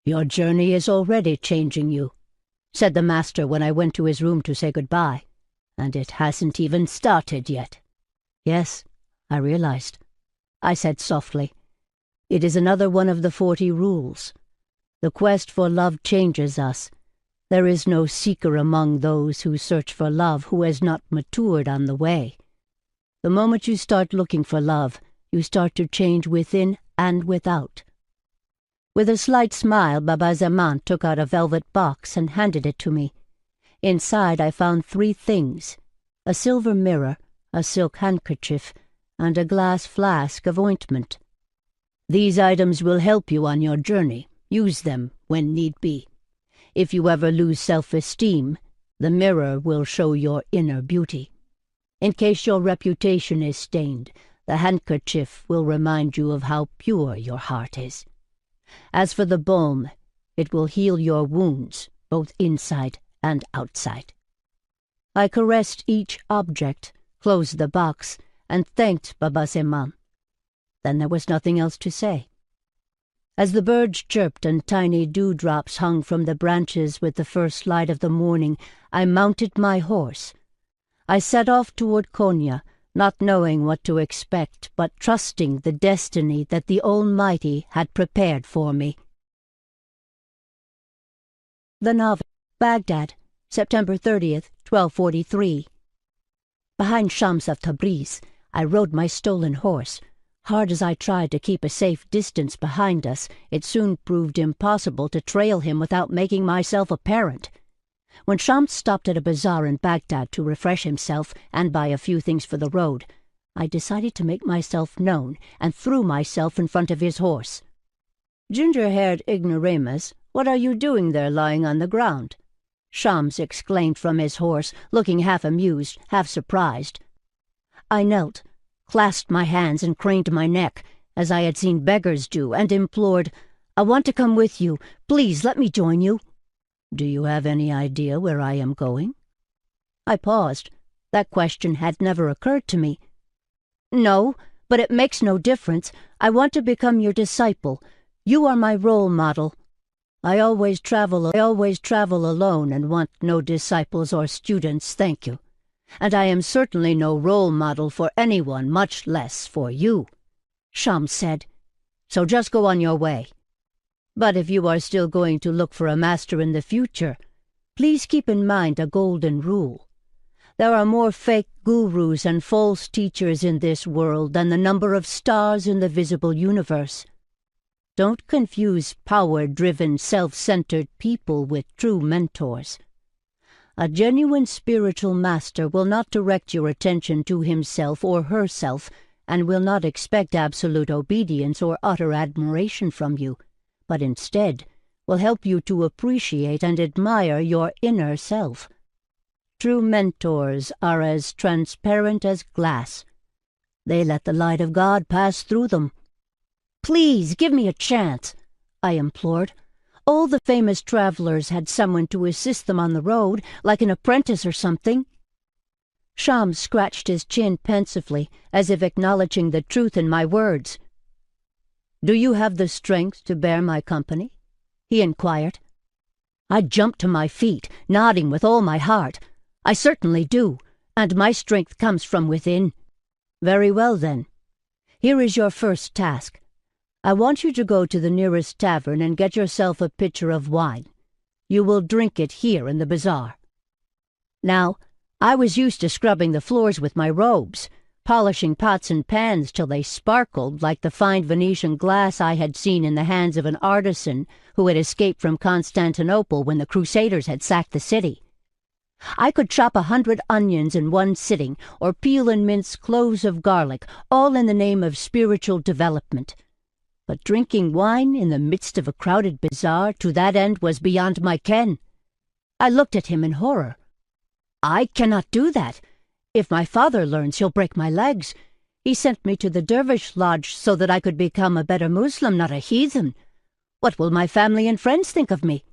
"Your journey is already changing you," said the master when I went to his room to say goodbye, "and it hasn't even started yet." "Yes," I realized. I said softly, "It is another one of the 40 rules. The quest for love changes us. There is no seeker among those who search for love who has not matured on the way. The moment you start looking for love, you start to change within and without." With a slight smile, Baba Zaman took out a velvet box and handed it to me. Inside I found 3 things: a silver mirror, a silk handkerchief, and a glass flask of ointment. "These items will help you on your journey. Use them when need be. If you ever lose self-esteem, the mirror will show your inner beauty. In case your reputation is stained, the handkerchief will remind you of how pure your heart is. As for the balm, it will heal your wounds, both inside and outside." I caressed each object, closed the box, and thanked Baba Zaman. Then there was nothing else to say. As the birds chirped and tiny dewdrops hung from the branches with the first light of the morning, I mounted my horse. I set off toward Konya, not knowing what to expect, but trusting the destiny that the Almighty had prepared for me. The Novel. Baghdad, September 30th, 1243. Behind Shams of Tabriz, I rode my stolen horse. Hard as I tried to keep a safe distance behind us, it soon proved impossible to trail him without making myself apparent. When Shams stopped at a bazaar in Baghdad to refresh himself and buy a few things for the road, I decided to make myself known and threw myself in front of his horse. "Ginger-haired ignoramus, what are you doing there lying on the ground?" Shams exclaimed from his horse, looking half amused, half surprised. I knelt, clasped my hands and craned my neck, as I had seen beggars do, and implored, "I want to come with you. Please let me join you." "Do you have any idea where I am going?" I paused. That question had never occurred to me. "No, but it makes no difference. I want to become your disciple. You are my role model. I always travel alone and want no disciples or students, thank you. And I am certainly no role model for anyone, much less for you," Shams said. "So just go on your way. But if you are still going to look for a master in the future, please keep in mind a golden rule. There are more fake gurus and false teachers in this world than the number of stars in the visible universe. Don't confuse power-driven, self-centered people with true mentors. A genuine spiritual master will not direct your attention to himself or herself and will not expect absolute obedience or utter admiration from you, but instead will help you to appreciate and admire your inner self. True mentors are as transparent as glass. They let the light of God pass through them." "Please, give me a chance," I implored. "All the famous travelers had someone to assist them on the road, like an apprentice or something." Shams scratched his chin pensively, as if acknowledging the truth in my words. "Do you have the strength to bear my company?" he inquired. I jumped to my feet, nodding with all my heart. "I certainly do, and my strength comes from within." "Very well, then. Here is your first task. I want you to go to the nearest tavern and get yourself a pitcher of wine. You will drink it here in the bazaar." Now, I was used to scrubbing the floors with my robes, polishing pots and pans till they sparkled like the fine Venetian glass I had seen in the hands of an artisan who had escaped from Constantinople when the Crusaders had sacked the city. I could chop 100 onions in one sitting, or peel and mince cloves of garlic, all in the name of spiritual development. But drinking wine in the midst of a crowded bazaar to that end was beyond my ken. I looked at him in horror. "I cannot do that. If my father learns, he'll break my legs. He sent me to the dervish lodge so that I could become a better Muslim, not a heathen. What will my family and friends think of me?"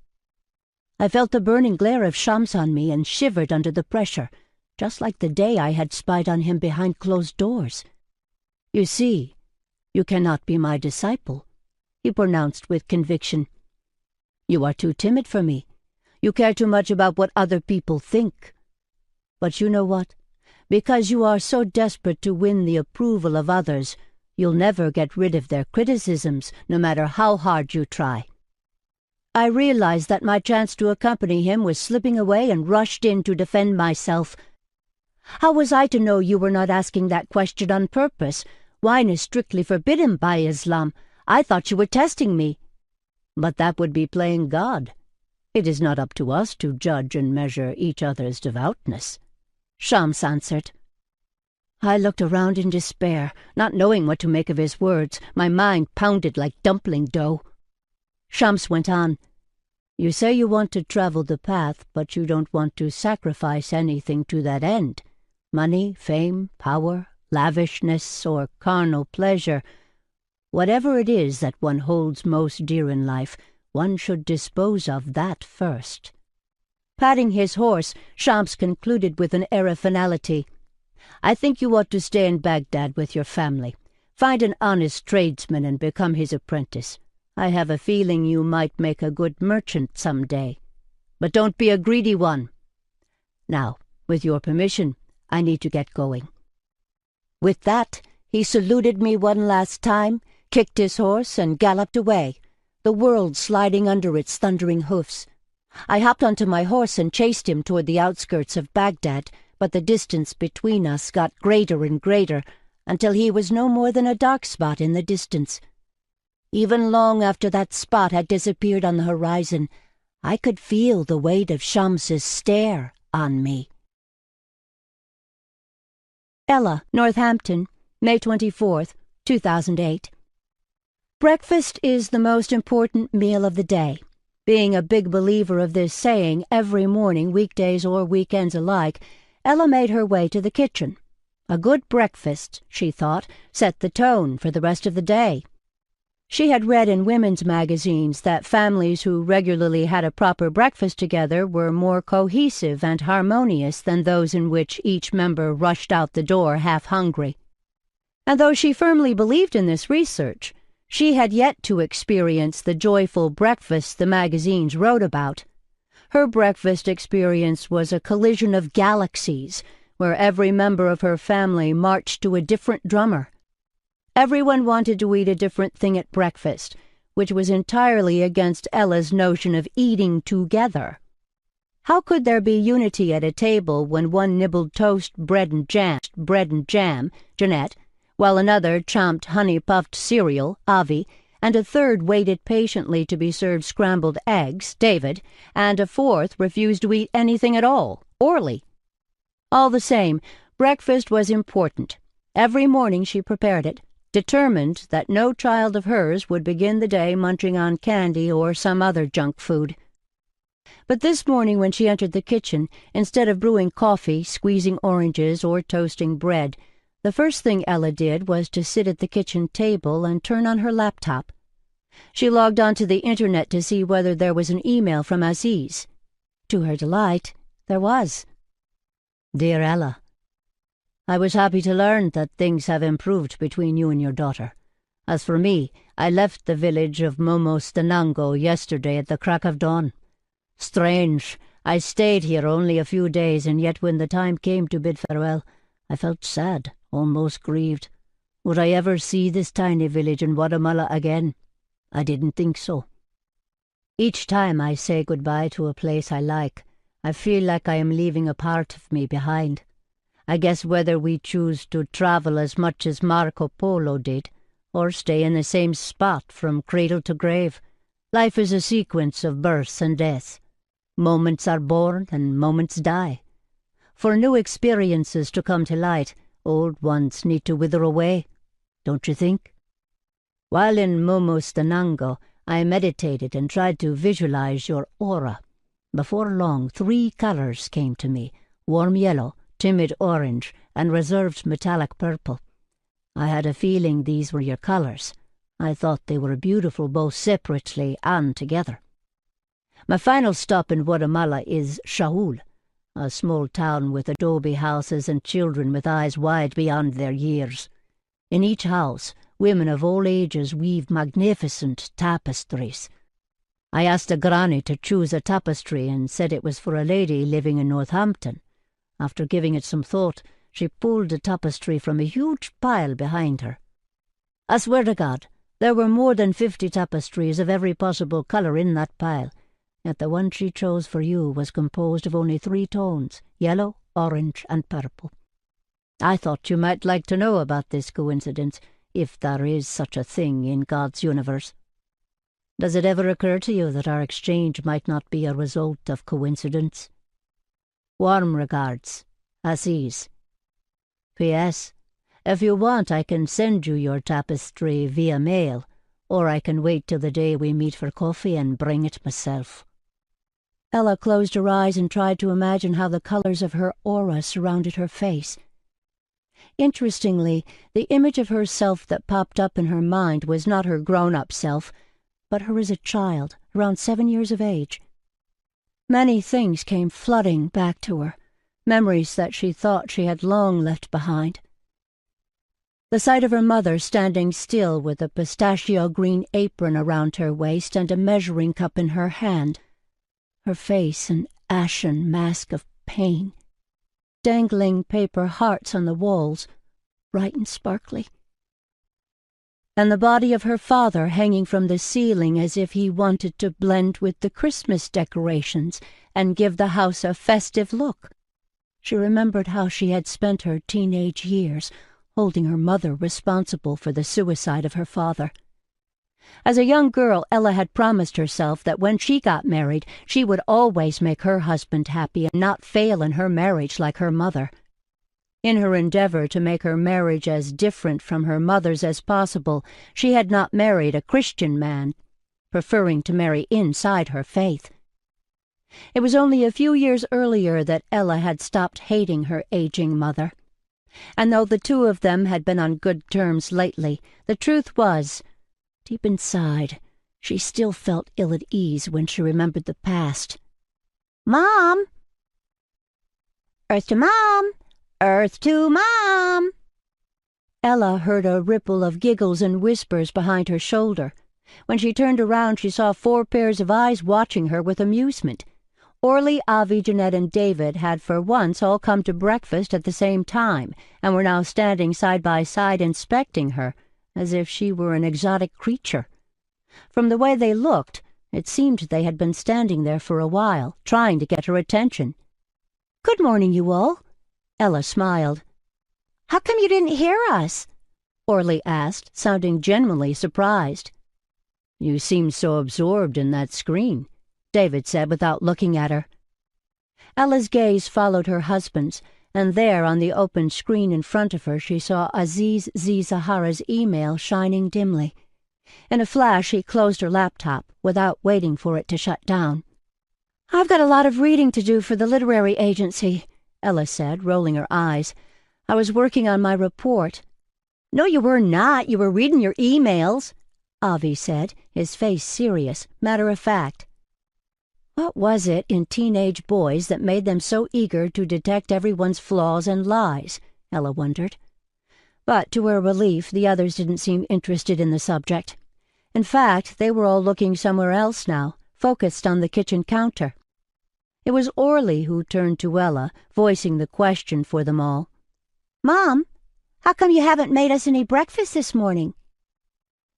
I felt the burning glare of Shams on me and shivered under the pressure, just like the day I had spied on him behind closed doors. "You see, you cannot be my disciple," he pronounced with conviction. "You are too timid for me. You care too much about what other people think. But you know what? Because you are so desperate to win the approval of others, you'll never get rid of their criticisms, no matter how hard you try." I realized that my chance to accompany him was slipping away and rushed in to defend myself. "How was I to know you were not asking that question on purpose? Wine is strictly forbidden by Islam. I thought you were testing me." "But that would be playing God. It is not up to us to judge and measure each other's devoutness," Shams answered. I looked around in despair, not knowing what to make of his words. My mind pounded like dumpling dough. Shams went on, "You say you want to travel the path, but you don't want to sacrifice anything to that end. Money, fame, power, lavishness, or carnal pleasure. Whatever it is that one holds most dear in life, one should dispose of that first." Patting his horse, Shams concluded with an air of finality, "I think you ought to stay in Baghdad with your family. Find an honest tradesman and become his apprentice. I have a feeling you might make a good merchant some day. But don't be a greedy one. Now, with your permission, I need to get going." With that, he saluted me one last time, kicked his horse, and galloped away, the world sliding under its thundering hoofs. I hopped onto my horse and chased him toward the outskirts of Baghdad, but the distance between us got greater and greater, until he was no more than a dark spot in the distance. Even long after that spot had disappeared on the horizon, I could feel the weight of Shams's stare on me. Ella, Northampton, May 24th, 2008. Breakfast is the most important meal of the day. Being a big believer of this saying every morning, weekdays or weekends alike, Ella made her way to the kitchen. A good breakfast, she thought, set the tone for the rest of the day. She had read in women's magazines that families who regularly had a proper breakfast together were more cohesive and harmonious than those in which each member rushed out the door half-hungry. And though she firmly believed in this research, she had yet to experience the joyful breakfast the magazines wrote about. Her breakfast experience was a collision of galaxies, where every member of her family marched to a different drummer. Everyone wanted to eat a different thing at breakfast, which was entirely against Ella's notion of eating together. How could there be unity at a table when one nibbled toast, bread and jam, Jeanette, while another chomped honey-puffed cereal, Avi, and a third waited patiently to be served scrambled eggs, David, and a fourth refused to eat anything at all, Orly? All the same, breakfast was important. Every morning she prepared it, determined that no child of hers would begin the day munching on candy or some other junk food. But this morning when she entered the kitchen, instead of brewing coffee, squeezing oranges, or toasting bread, the first thing Ella did was to sit at the kitchen table and turn on her laptop. She logged onto the internet to see whether there was an email from Aziz. To her delight, there was. "Dear Ella, I was happy to learn that things have improved between you and your daughter. As for me, I left the village of Momostanango yesterday at the crack of dawn. Strange, I stayed here only a few days, and yet when the time came to bid farewell, I felt sad, almost grieved. Would I ever see this tiny village in Guatemala again? I didn't think so. Each time I say goodbye to a place I like, I feel like I am leaving a part of me behind. I guess whether we choose to travel as much as Marco Polo did, or stay in the same spot from cradle to grave, life is a sequence of births and deaths. Moments are born and moments die. For new experiences to come to light, old ones need to wither away, don't you think? While in Momostanango, I meditated and tried to visualize your aura. Before long, 3 colors came to me, warm yellow, timid orange, and reserved metallic purple. I had a feeling these were your colours. I thought they were beautiful both separately and together. My final stop in Guatemala is Shaul, a small town with adobe houses and children with eyes wide beyond their years. In each house, women of all ages weave magnificent tapestries. I asked a granny to choose a tapestry and said it was for a lady living in Northampton. After giving it some thought, she pulled a tapestry from a huge pile behind her. I swear to God, there were more than 50 tapestries of every possible colour in that pile, yet the one she chose for you was composed of only 3 tones, yellow, orange, and purple. I thought you might like to know about this coincidence, if there is such a thing in God's universe. Does it ever occur to you that our exchange might not be a result of coincidence? Warm regards, Aziz. P.S. If you want, I can send you your tapestry via mail, or I can wait till the day we meet for coffee and bring it myself. Ella closed her eyes and tried to imagine how the colours of her aura surrounded her face. Interestingly, the image of herself that popped up in her mind was not her grown-up self, but her as a child, around 7 years of age. Many things came flooding back to her, memories that she thought she had long left behind. The sight of her mother standing still with a pistachio-green apron around her waist and a measuring cup in her hand, her face an ashen mask of pain, dangling paper hearts on the walls, bright and sparkly, and the body of her father hanging from the ceiling as if he wanted to blend with the Christmas decorations and give the house a festive look. She remembered how she had spent her teenage years holding her mother responsible for the suicide of her father. As a young girl, Ella had promised herself that when she got married, she would always make her husband happy and not fail in her marriage like her mother. In her endeavor to make her marriage as different from her mother's as possible, she had not married a Christian man, preferring to marry inside her faith. It was only a few years earlier that Ella had stopped hating her aging mother. And though the two of them had been on good terms lately, the truth was, deep inside, she still felt ill at ease when she remembered the past. "Mom! Earth to Mom! Earth to Mom!" Ella heard a ripple of giggles and whispers behind her shoulder. When she turned around, she saw 4 pairs of eyes watching her with amusement. Orly, Avi, Jeanette, and David had for once all come to breakfast at the same time, and were now standing side by side inspecting her, as if she were an exotic creature. From the way they looked, it seemed they had been standing there for a while, trying to get her attention. "Good morning, you all." Ella smiled. "How come you didn't hear us?" Orly asked, sounding genuinely surprised. "You seemed so absorbed in that screen," David said without looking at her. Ella's gaze followed her husband's, and there on the open screen in front of her she saw Aziz Z. Zahara's email shining dimly. In a flash she closed her laptop without waiting for it to shut down. "I've got a lot of reading to do for the literary agency," Ella said, rolling her eyes. "I was working on my report." "No, you were not. You were reading your emails," Avi said, his face serious, matter-of-fact. What was it in teenage boys that made them so eager to detect everyone's flaws and lies? Ella wondered. But to her relief, the others didn't seem interested in the subject. In fact, they were all looking somewhere else now, focused on the kitchen counter. It was Orly who turned to Ella, voicing the question for them all. "Mom, how come you haven't made us any breakfast this morning?"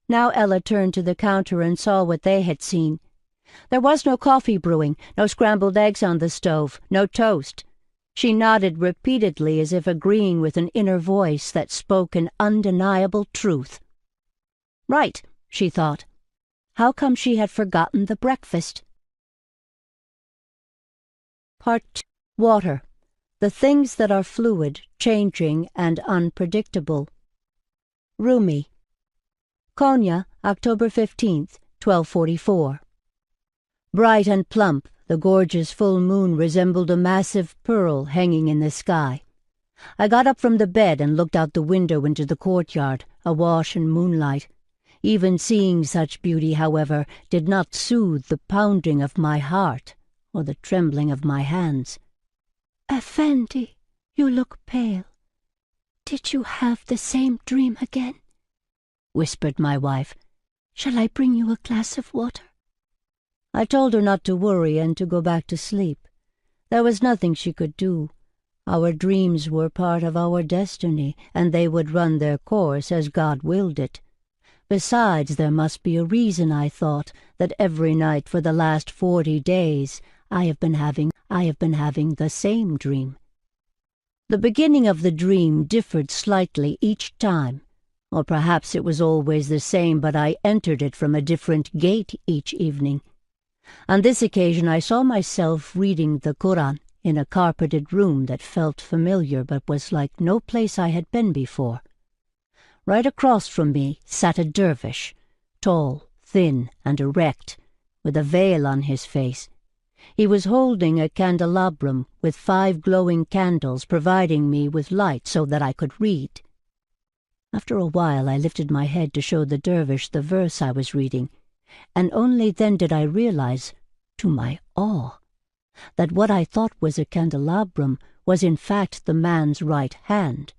Now Ella turned to the counter and saw what they had seen. There was no coffee brewing, no scrambled eggs on the stove, no toast. She nodded repeatedly as if agreeing with an inner voice that spoke an undeniable truth. Right, she thought. How come she had forgotten the breakfast? Part 2. Water. The things that are fluid, changing, and unpredictable. Rumi. Konya, October 15th, 1244. Bright and plump, the gorgeous full moon resembled a massive pearl hanging in the sky. I got up from the bed and looked out the window into the courtyard, awash in moonlight. Even seeing such beauty, however, did not soothe the pounding of my heart or the trembling of my hands. "Effendi, you look pale. Did you have the same dream again?" whispered my wife. "Shall I bring you a glass of water?" I told her not to worry and to go back to sleep. There was nothing she could do. Our dreams were part of our destiny, and they would run their course as God willed it. Besides, there must be a reason, I thought, that every night for the last 40 days I have been having the same dream. The beginning of the dream differed slightly each time, or perhaps it was always the same, but I entered it from a different gate each evening. On this occasion I saw myself reading the Quran in a carpeted room that felt familiar but was like no place I had been before. Right across from me sat a dervish, tall, thin, and erect, with a veil on his face. He was holding a candelabrum with 5 glowing candles, providing me with light so that I could read. After a while I lifted my head to show the dervish the verse I was reading, and only then did I realize, to my awe, that what I thought was a candelabrum was in fact the man's right hand.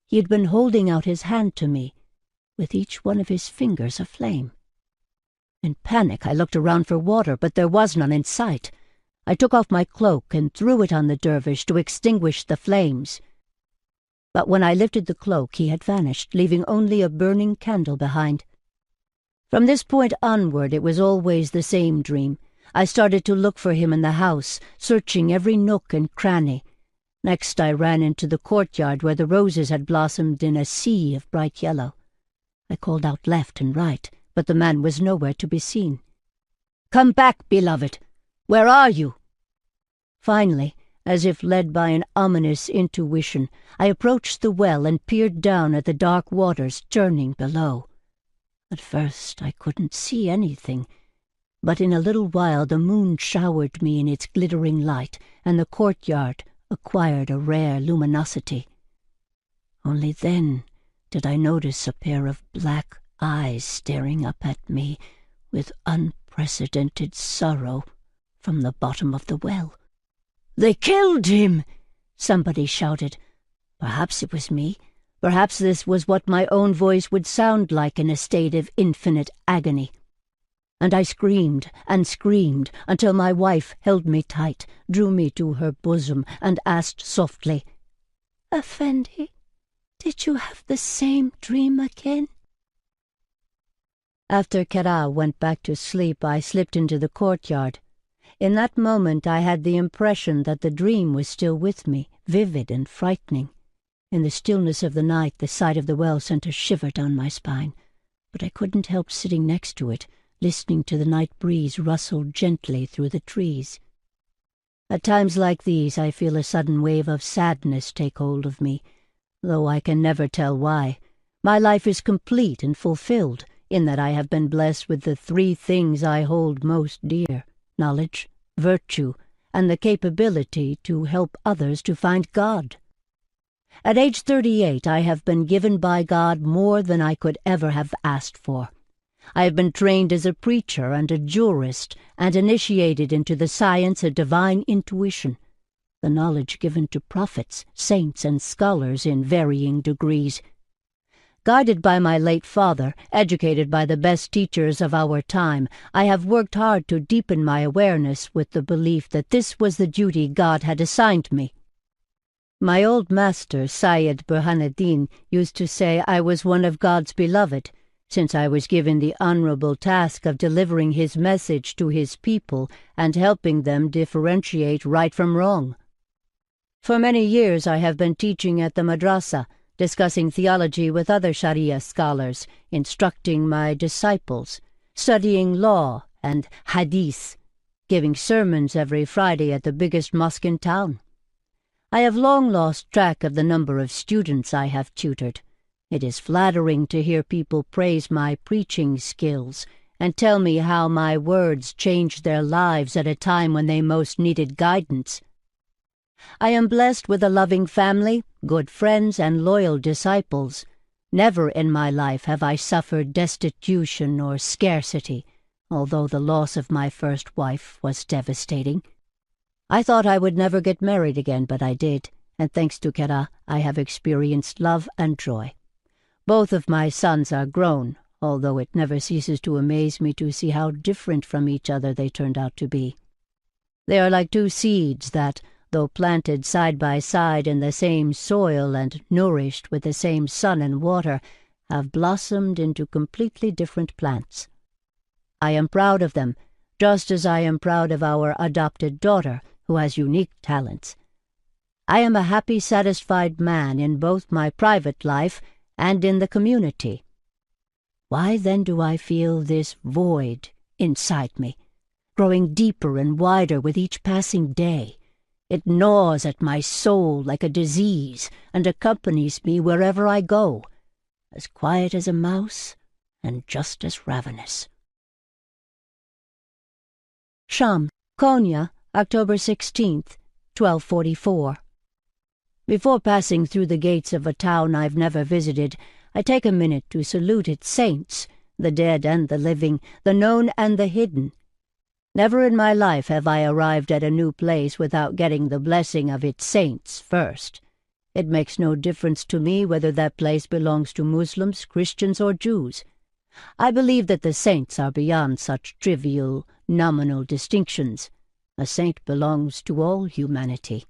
He had been holding out his hand to me, with each one of his fingers aflame. In panic I looked around for water, but there was none in sight. I took off my cloak and threw it on the dervish to extinguish the flames. But when I lifted the cloak he had vanished, leaving only a burning candle behind. From this point onward it was always the same dream. I started to look for him in the house, searching every nook and cranny. Next I ran into the courtyard where the roses had blossomed in a sea of bright yellow. I called out left and right, but the man was nowhere to be seen. "Come back, beloved! Where are you?" Finally, as if led by an ominous intuition, I approached the well and peered down at the dark waters churning below. At first I couldn't see anything, but in a little while the moon showered me in its glittering light, and the courtyard acquired a rare luminosity. Only then did I notice a pair of black eyes staring up at me with unprecedented sorrow from the bottom of the well. "They killed him!" somebody shouted. Perhaps it was me. Perhaps this was what my own voice would sound like in a state of infinite agony. And I screamed and screamed until my wife held me tight, drew me to her bosom, and asked softly, "Effendi, did you have the same dream again?" After Kara went back to sleep, I slipped into the courtyard. In that moment I had the impression that the dream was still with me, vivid and frightening. In the stillness of the night, the sight of the well sent a shiver down my spine, but I couldn't help sitting next to it, listening to the night breeze rustle gently through the trees. At times like these I feel a sudden wave of sadness take hold of me, though I can never tell why. My life is complete and fulfilled, in that I have been blessed with the 3 things I hold most dear: knowledge, virtue, and the capability to help others to find God. At age 38, I have been given by God more than I could ever have asked for. I have been trained as a preacher and a jurist, and initiated into the science of divine intuition, the knowledge given to prophets, saints, and scholars in varying degrees. Guided by my late father, educated by the best teachers of our time, I have worked hard to deepen my awareness with the belief that this was the duty God had assigned me. My old master, Syed Burhanuddin, used to say I was one of God's beloved, since I was given the honorable task of delivering his message to his people and helping them differentiate right from wrong. For many years I have been teaching at the madrasa, discussing theology with other Sharia scholars, instructing my disciples, studying law and hadith, giving sermons every Friday at the biggest mosque in town. I have long lost track of the number of students I have tutored. It is flattering to hear people praise my preaching skills and tell me how my words changed their lives at a time when they most needed guidance. I am blessed with a loving family, good friends, and loyal disciples. Never in my life have I suffered destitution or scarcity, although the loss of my first wife was devastating. I thought I would never get married again, but I did, and thanks to Kera, I have experienced love and joy. Both of my sons are grown, although it never ceases to amaze me to see how different from each other they turned out to be. They are like two seeds that, though planted side by side in the same soil and nourished with the same sun and water, have blossomed into completely different plants. I am proud of them, just as I am proud of our adopted daughter, who has unique talents. I am a happy, satisfied man in both my private life and in the community. Why then do I feel this void inside me, growing deeper and wider with each passing day? It gnaws at my soul like a disease and accompanies me wherever I go, as quiet as a mouse and just as ravenous. Sham, Konya, October 16th, 1244. Before passing through the gates of a town I've never visited, I take a minute to salute its saints, the dead and the living, the known and the hidden. Never in my life have I arrived at a new place without getting the blessing of its saints first. It makes no difference to me whether that place belongs to Muslims, Christians, or Jews. I believe that the saints are beyond such trivial, nominal distinctions. A saint belongs to all humanity.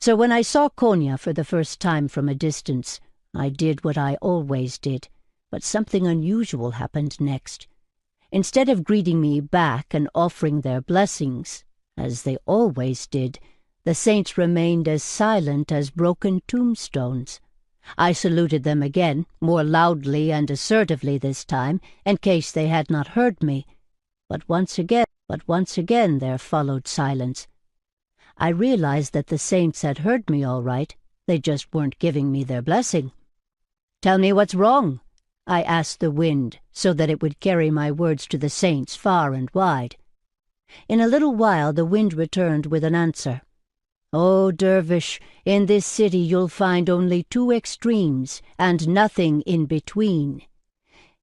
So when I saw Konya for the first time from a distance, I did what I always did, but something unusual happened next. Instead of greeting me back and offering their blessings, as they always did, the saints remained as silent as broken tombstones. I saluted them again, more loudly and assertively this time, in case they had not heard me. But once again there followed silence. I realized that the saints had heard me all right, they just weren't giving me their blessing. "Tell me what's wrong," I asked the wind, so that it would carry my words to the saints far and wide. In a little while the wind returned with an answer. "Oh, dervish, in this city you'll find only two extremes, and nothing in between.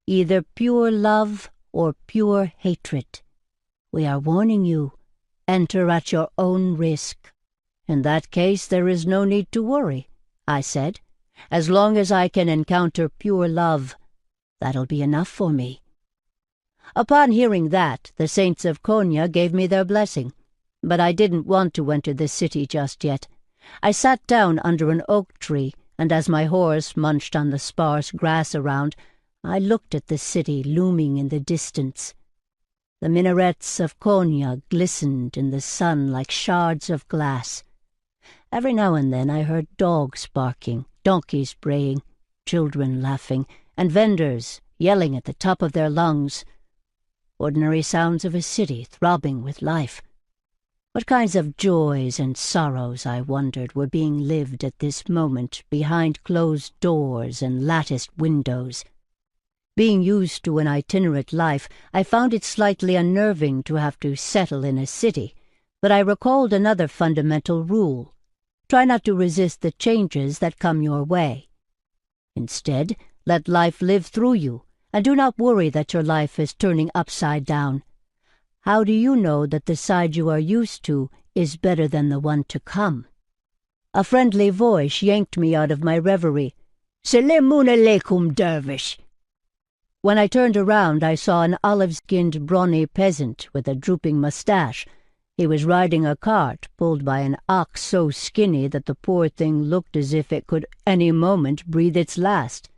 Either pure love or pure hatred. We are warning you. Enter at your own risk." "In that case there is no need to worry," I said. "As long as I can encounter pure love, that'll be enough for me." Upon hearing that, the saints of Konya gave me their blessing, but I didn't want to enter the city just yet. I sat down under an oak tree, and as my horse munched on the sparse grass around, I looked at the city looming in the distance. The minarets of Konya glistened in the sun like shards of glass. Every now and then I heard dogs barking, donkeys braying, children laughing, and vendors yelling at the top of their lungs. Ordinary sounds of a city throbbing with life. What kinds of joys and sorrows, I wondered, were being lived at this moment behind closed doors and latticed windows. Being used to an itinerant life, I found it slightly unnerving to have to settle in a city, but I recalled another fundamental rule. Try not to resist the changes that come your way. Instead, let life live through you, and do not worry that your life is turning upside down. How do you know that the side you are used to is better than the one to come? A friendly voice yanked me out of my reverie. "Salamun alaikum, dervish." When I turned around, I saw an olive-skinned, brawny peasant with a drooping mustache. He was riding a cart pulled by an ox so skinny that the poor thing looked as if it could any moment breathe its last.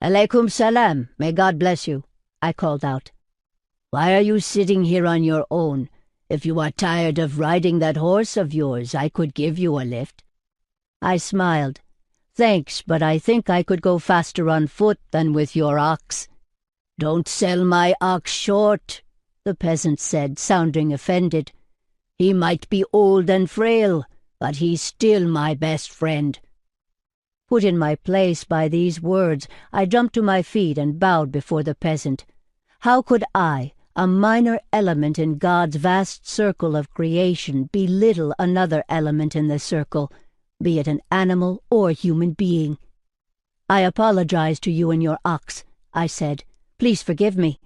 "Alaikum salam, may God bless you," I called out. "Why are you sitting here on your own? If you are tired of riding that horse of yours, I could give you a lift." I smiled. "Thanks, but I think I could go faster on foot than with your ox." "Don't sell my ox short," the peasant said, sounding offended. "He might be old and frail, but he's still my best friend." Put in my place by these words, I jumped to my feet and bowed before the peasant. How could I, a minor element in God's vast circle of creation, belittle another element in the circle, be it an animal or human being. I apologize to you and your ox, I said. Please forgive me.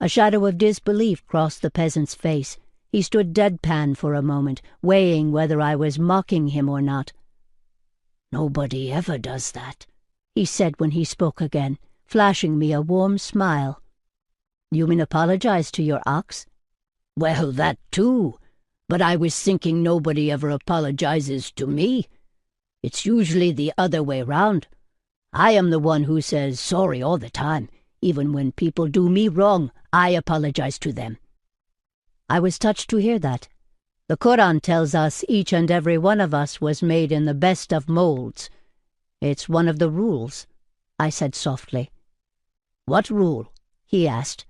A shadow of disbelief crossed the peasant's face. He stood deadpan for a moment, weighing whether I was mocking him or not. Nobody ever does that, he said when he spoke again, flashing me a warm smile. You mean apologize to your ox? Well, that too. But I was thinking nobody ever apologizes to me. It's usually the other way round. I am the one who says sorry all the time. Even when people do me wrong, I apologize to them. I was touched to hear that. The Quran tells us each and every one of us was made in the best of molds. It's one of the rules, I said softly. What rule? He asked.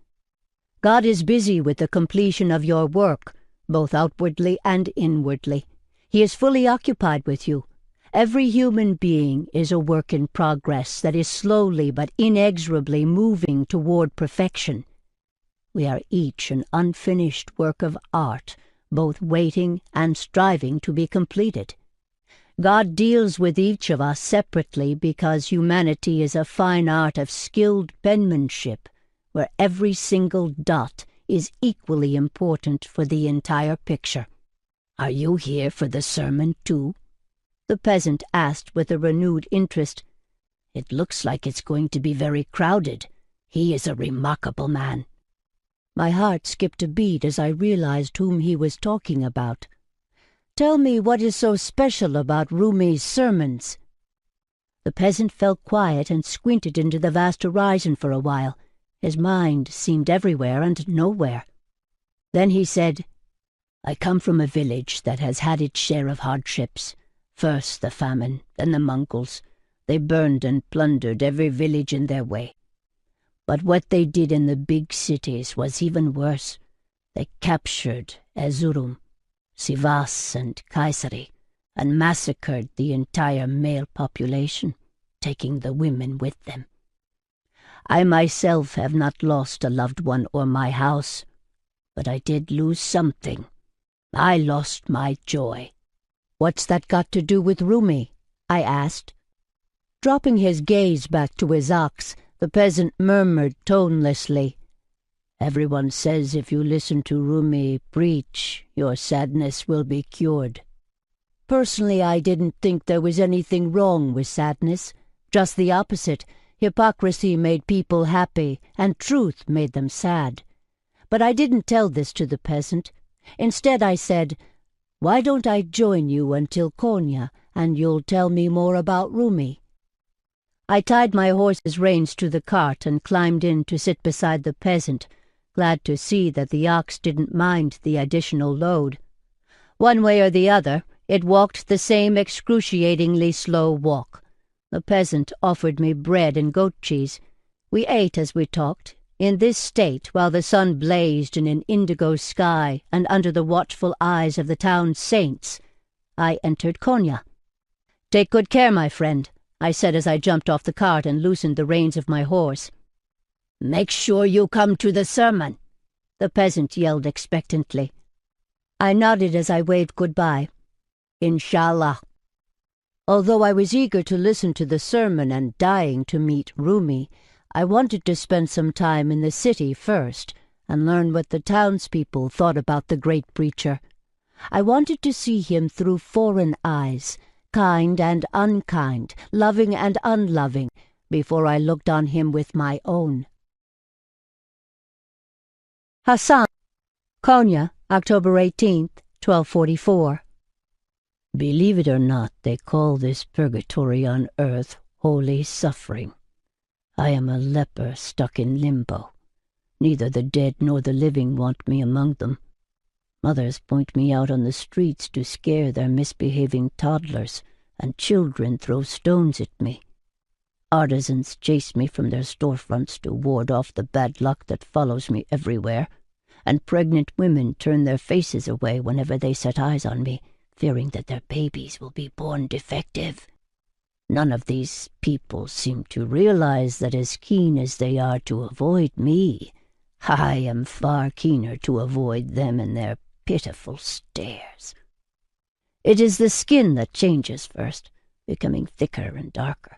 God is busy with the completion of your work, both outwardly and inwardly. He is fully occupied with you. Every human being is a work in progress that is slowly but inexorably moving toward perfection. We are each an unfinished work of art, both waiting and striving to be completed. God deals with each of us separately because humanity is a fine art of skilled penmanship, where every single dot is equally important for the entire picture. Are you here for the sermon, too? The peasant asked with a renewed interest. It looks like it's going to be very crowded. He is a remarkable man. My heart skipped a beat as I realized whom he was talking about. Tell me what is so special about Rumi's sermons. The peasant fell quiet and squinted into the vast horizon for a while. His mind seemed everywhere and nowhere. Then he said, I come from a village that has had its share of hardships. First the famine, then the Mongols. They burned and plundered every village in their way. But what they did in the big cities was even worse. They captured Erzurum, Sivas and Kayseri, and massacred the entire male population, taking the women with them. I myself have not lost a loved one or my house, but I did lose something. I lost my joy. What's that got to do with Rumi? I asked. Dropping his gaze back to his ox, the peasant murmured tonelessly, Everyone says if you listen to Rumi preach, your sadness will be cured. Personally, I didn't think there was anything wrong with sadness. Just the opposite. Hypocrisy made people happy, and truth made them sad. But I didn't tell this to the peasant. Instead, I said, Why don't I join you until Konya, and you'll tell me more about Rumi? I tied my horse's reins to the cart and climbed in to sit beside the peasant, glad to see that the ox didn't mind the additional load. One way or the other, it walked the same excruciatingly slow walk. The peasant offered me bread and goat cheese. We ate as we talked, in this state while the sun blazed in an indigo sky and under the watchful eyes of the town's saints. I entered Konya. Take good care, my friend, I said as I jumped off the cart and loosened the reins of my horse. Make sure you come to the sermon, the peasant yelled expectantly. I nodded as I waved goodbye. Inshallah. Although I was eager to listen to the sermon and dying to meet Rumi, I wanted to spend some time in the city first and learn what the townspeople thought about the great preacher. I wanted to see him through foreign eyes, kind and unkind, loving and unloving, before I looked on him with my own. Hassan, Konya, October 18th, 1244. Believe it or not, they call this purgatory on earth holy suffering. I am a leper stuck in limbo. Neither the dead nor the living want me among them. Mothers point me out on the streets to scare their misbehaving toddlers, and children throw stones at me. Artisans chase me from their storefronts to ward off the bad luck that follows me everywhere, and pregnant women turn their faces away whenever they set eyes on me, fearing that their babies will be born defective. None of these people seem to realize that as keen as they are to avoid me, I am far keener to avoid them and their pitiful stares. It is the skin that changes first, becoming thicker and darker.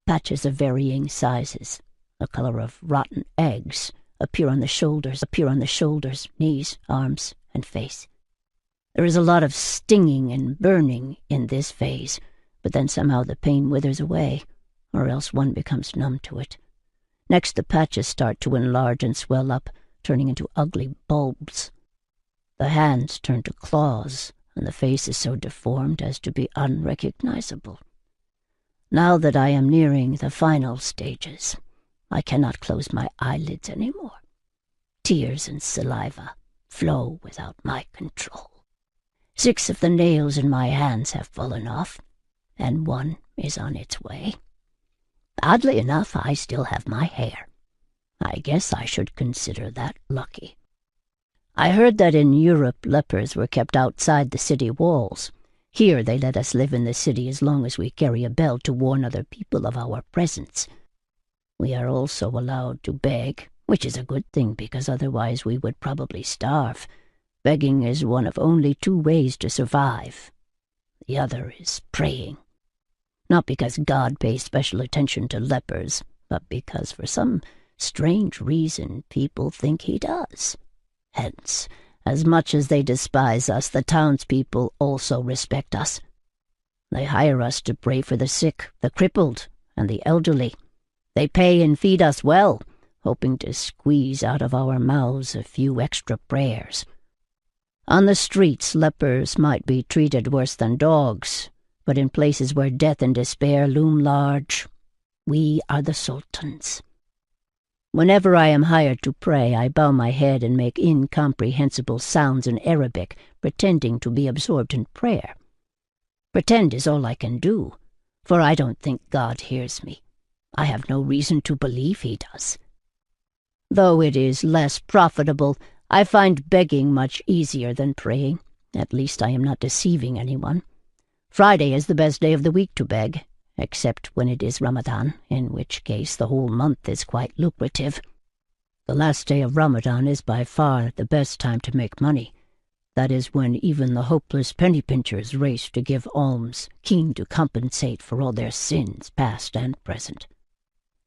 Patches of varying sizes, the color of rotten eggs, appear on the shoulders, knees, arms, and face. There is a lot of stinging and burning in this phase, but then somehow the pain withers away, or else one becomes numb to it. Next, the patches start to enlarge and swell up, turning into ugly bulbs. The hands turn to claws, and the face is so deformed as to be unrecognizable. Now that I am nearing the final stages, I cannot close my eyelids anymore. Tears and saliva flow without my control. 6 of the nails in my hands have fallen off, and 1 is on its way. Oddly enough, I still have my hair. I guess I should consider that lucky. I heard that in Europe lepers were kept outside the city walls. Here they let us live in the city as long as we carry a bell to warn other people of our presence. We are also allowed to beg, which is a good thing because otherwise we would probably starve. Begging is one of only 2 ways to survive. The other is praying. Not because God pays special attention to lepers, but because for some strange reason people think he does. Hence, as much as they despise us, the townspeople also respect us. They hire us to pray for the sick, the crippled, and the elderly. They pay and feed us well, hoping to squeeze out of our mouths a few extra prayers. On the streets, lepers might be treated worse than dogs, but in places where death and despair loom large, we are the sultans. Whenever I am hired to pray, I bow my head and make incomprehensible sounds in Arabic, pretending to be absorbed in prayer. Pretend is all I can do, for I don't think God hears me. I have no reason to believe he does. Though it is less profitable, I find begging much easier than praying. At least I am not deceiving anyone. Friday is the best day of the week to beg, except when it is Ramadan, in which case the whole month is quite lucrative. The last day of Ramadan is by far the best time to make money. That is when even the hopeless penny pinchers race to give alms, keen to compensate for all their sins, past and present.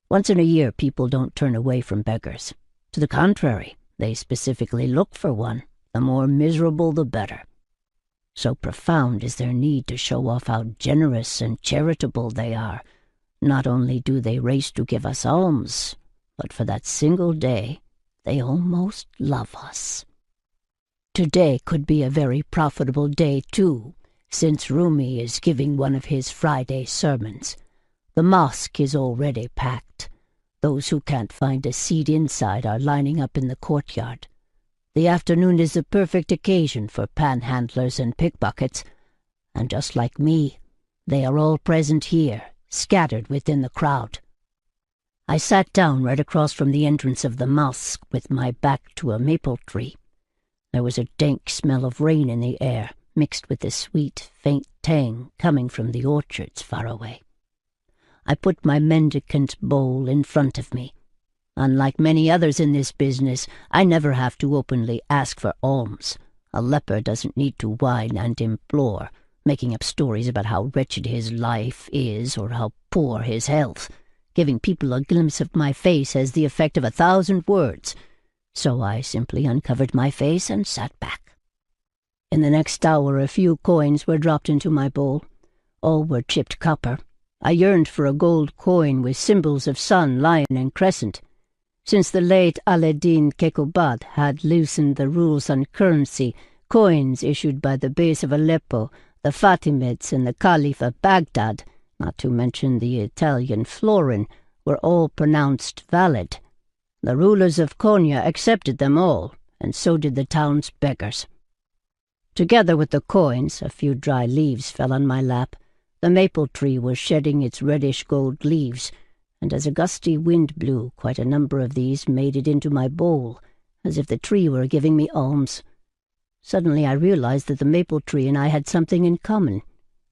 Once in a year, people don't turn away from beggars. To the contrary, they specifically look for one. The more miserable, the better. So profound is their need to show off how generous and charitable they are. Not only do they race to give us alms, but for that single day, they almost love us. Today could be a very profitable day, too, since Rumi is giving one of his Friday sermons. The mosque is already packed. Those who can't find a seat inside are lining up in the courtyard. The afternoon is the perfect occasion for panhandlers and pickpockets, and just like me, they are all present here, scattered within the crowd. I sat down right across from the entrance of the mosque with my back to a maple tree. There was a dank smell of rain in the air, mixed with the sweet, faint tang coming from the orchards far away. I put my mendicant bowl in front of me. Unlike many others in this business, I never have to openly ask for alms. A leper doesn't need to whine and implore, making up stories about how wretched his life is or how poor his health. Giving people a glimpse of my face has the effect of 1,000 words. So I simply uncovered my face and sat back. In the next hour, a few coins were dropped into my bowl. All were chipped copper. I yearned for a gold coin with symbols of sun, lion, and crescent. Since the late Alaeddin Kekobad had loosened the rules on currency, coins issued by the Beys of Aleppo, the Fatimids, and the Caliph of Baghdad, not to mention the Italian florin, were all pronounced valid. The rulers of Konya accepted them all, and so did the town's beggars. Together with the coins, a few dry leaves fell on my lap. The maple tree was shedding its reddish-gold leaves, and as a gusty wind blew, quite a number of these made it into my bowl, as if the tree were giving me alms. Suddenly I realized that the maple tree and I had something in common.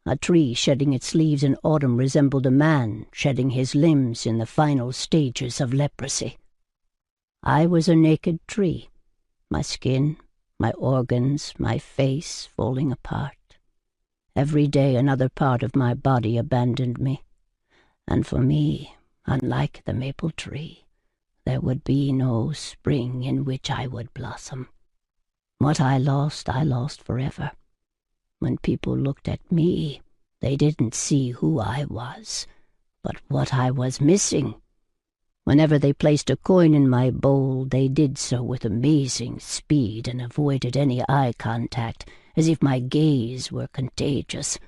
A tree shedding its leaves in autumn resembled a man shedding his limbs in the final stages of leprosy. I was a naked tree, my skin, my organs, my face falling apart. Every day another part of my body abandoned me, and for me, unlike the maple tree, there would be no spring in which I would blossom. What I lost forever. When people looked at me, they didn't see who I was, but what I was missing. Whenever they placed a coin in my bowl, they did so with amazing speed and avoided any eye contact, as if my gaze were contagious.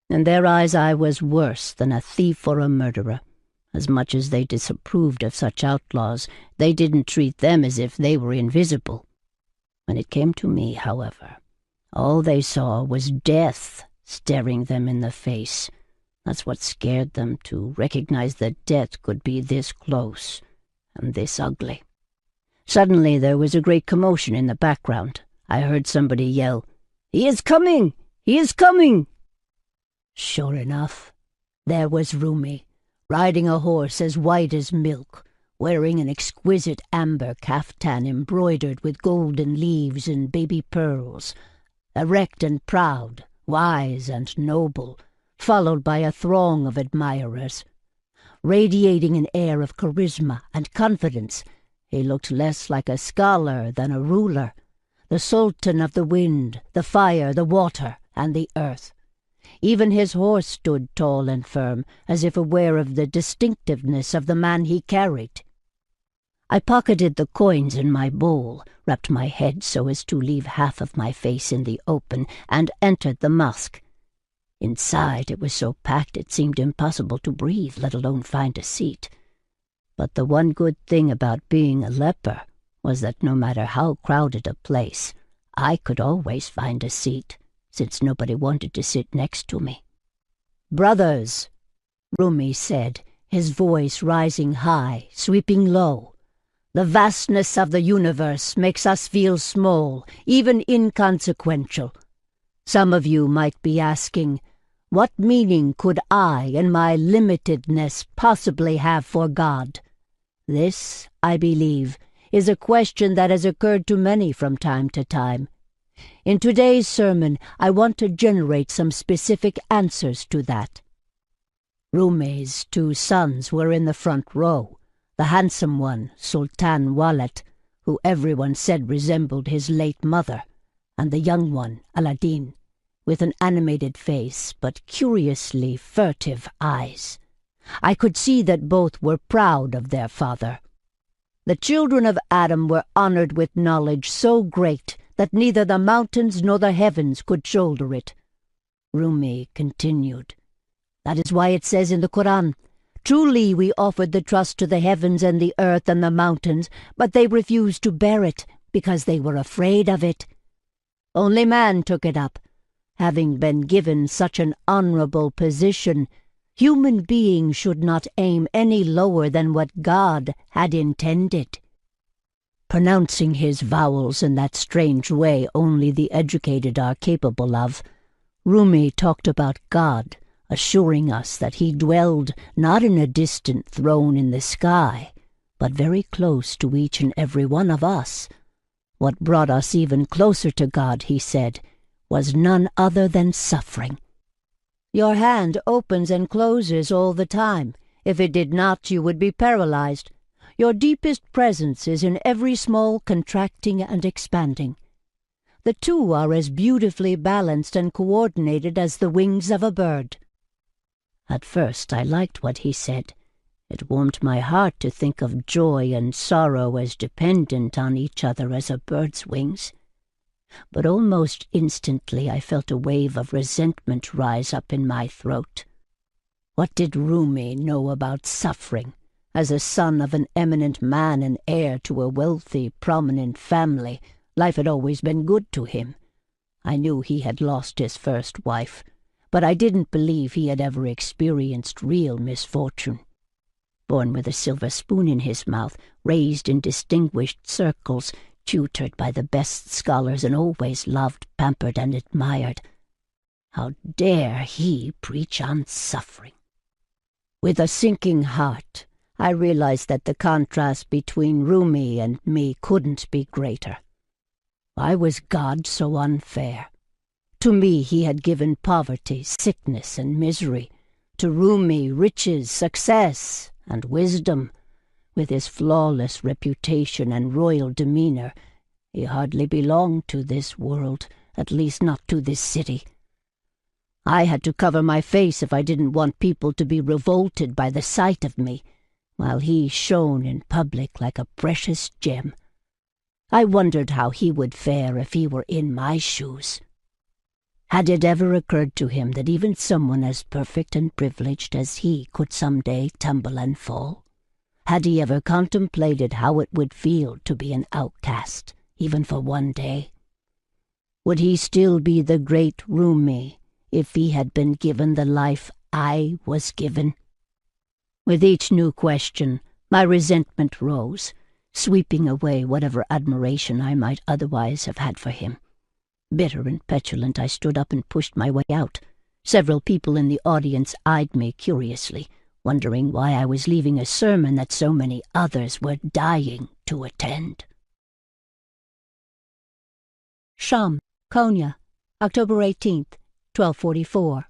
In their eyes I was worse than a thief or a murderer. As much as they disapproved of such outlaws, they didn't treat them as if they were invisible. When it came to me, however, all they saw was death staring them in the face. That's what scared them, to recognize that death could be this close and this ugly. Suddenly there was a great commotion in the background. I heard somebody yell, "He is coming! He is coming!" Sure enough, there was Rumi, riding a horse as white as milk, wearing an exquisite amber caftan embroidered with golden leaves and baby pearls, erect and proud, wise and noble, followed by a throng of admirers. Radiating an air of charisma and confidence, he looked less like a scholar than a ruler, the sultan of the wind, the fire, the water, and the earth. Even his horse stood tall and firm, as if aware of the distinctiveness of the man he carried. I pocketed the coins in my bowl, wrapped my head so as to leave half of my face in the open, and entered the mosque. Inside it was so packed it seemed impossible to breathe, let alone find a seat. But the one good thing about being a leper was that no matter how crowded a place, I could always find a seat, since nobody wanted to sit next to me. "Brothers," Rumi said, his voice rising high, sweeping low, "the vastness of the universe makes us feel small, even inconsequential. Some of you might be asking, what meaning could I and my limitedness possibly have for God? This, I believe, is a question that has occurred to many from time to time. In today's sermon, I want to generate some specific answers to that." Rumi's 2 sons were in the front row, the handsome one, Sultan Walet, who everyone said resembled his late mother, and the young one, Aladdin, with an animated face but curiously furtive eyes. I could see that both were proud of their father. The children of Adam were honored with knowledge so great that neither the mountains nor the heavens could shoulder it. Rumi continued, "That is why it says in the Quran, 'Truly we offered the trust to the heavens and the earth and the mountains, but they refused to bear it because they were afraid of it. Only man took it up. Having been given such an honorable position, human beings should not aim any lower than what God had intended.'" Pronouncing his vowels in that strange way only the educated are capable of, Rumi talked about God, assuring us that he dwelled not in a distant throne in the sky, but very close to each and every one of us. What brought us even closer to God, he said, was none other than suffering. "Your hand opens and closes all the time. If it did not, you would be paralyzed. Your deepest presence is in every small contracting and expanding. The two are as beautifully balanced and coordinated as the wings of a bird." At first I liked what he said. It warmed my heart to think of joy and sorrow as dependent on each other as a bird's wings. But almost instantly I felt a wave of resentment rise up in my throat. What did Rumi know about suffering? As a son of an eminent man and heir to a wealthy, prominent family, life had always been good to him. I knew he had lost his first wife, but I didn't believe he had ever experienced real misfortune. Born with a silver spoon in his mouth, raised in distinguished circles, tutored by the best scholars and always loved, pampered, and admired. How dare he preach on suffering? With a sinking heart, I realized that the contrast between Rumi and me couldn't be greater. Why was God so unfair? To me he had given poverty, sickness, and misery. To Rumi, riches, success, and wisdom. With his flawless reputation and royal demeanor, he hardly belonged to this world, at least not to this city. I had to cover my face if I didn't want people to be revolted by the sight of me, while he shone in public like a precious gem. I wondered how he would fare if he were in my shoes. Had it ever occurred to him that even someone as perfect and privileged as he could someday tumble and fall? Had he ever contemplated how it would feel to be an outcast, even for one day? Would he still be the great Rumi if he had been given the life I was given? With each new question, my resentment rose, sweeping away whatever admiration I might otherwise have had for him. Bitter and petulant, I stood up and pushed my way out. Several people in the audience eyed me curiously, wondering why I was leaving a sermon that so many others were dying to attend. Sham, Konya, October 18th, 1244.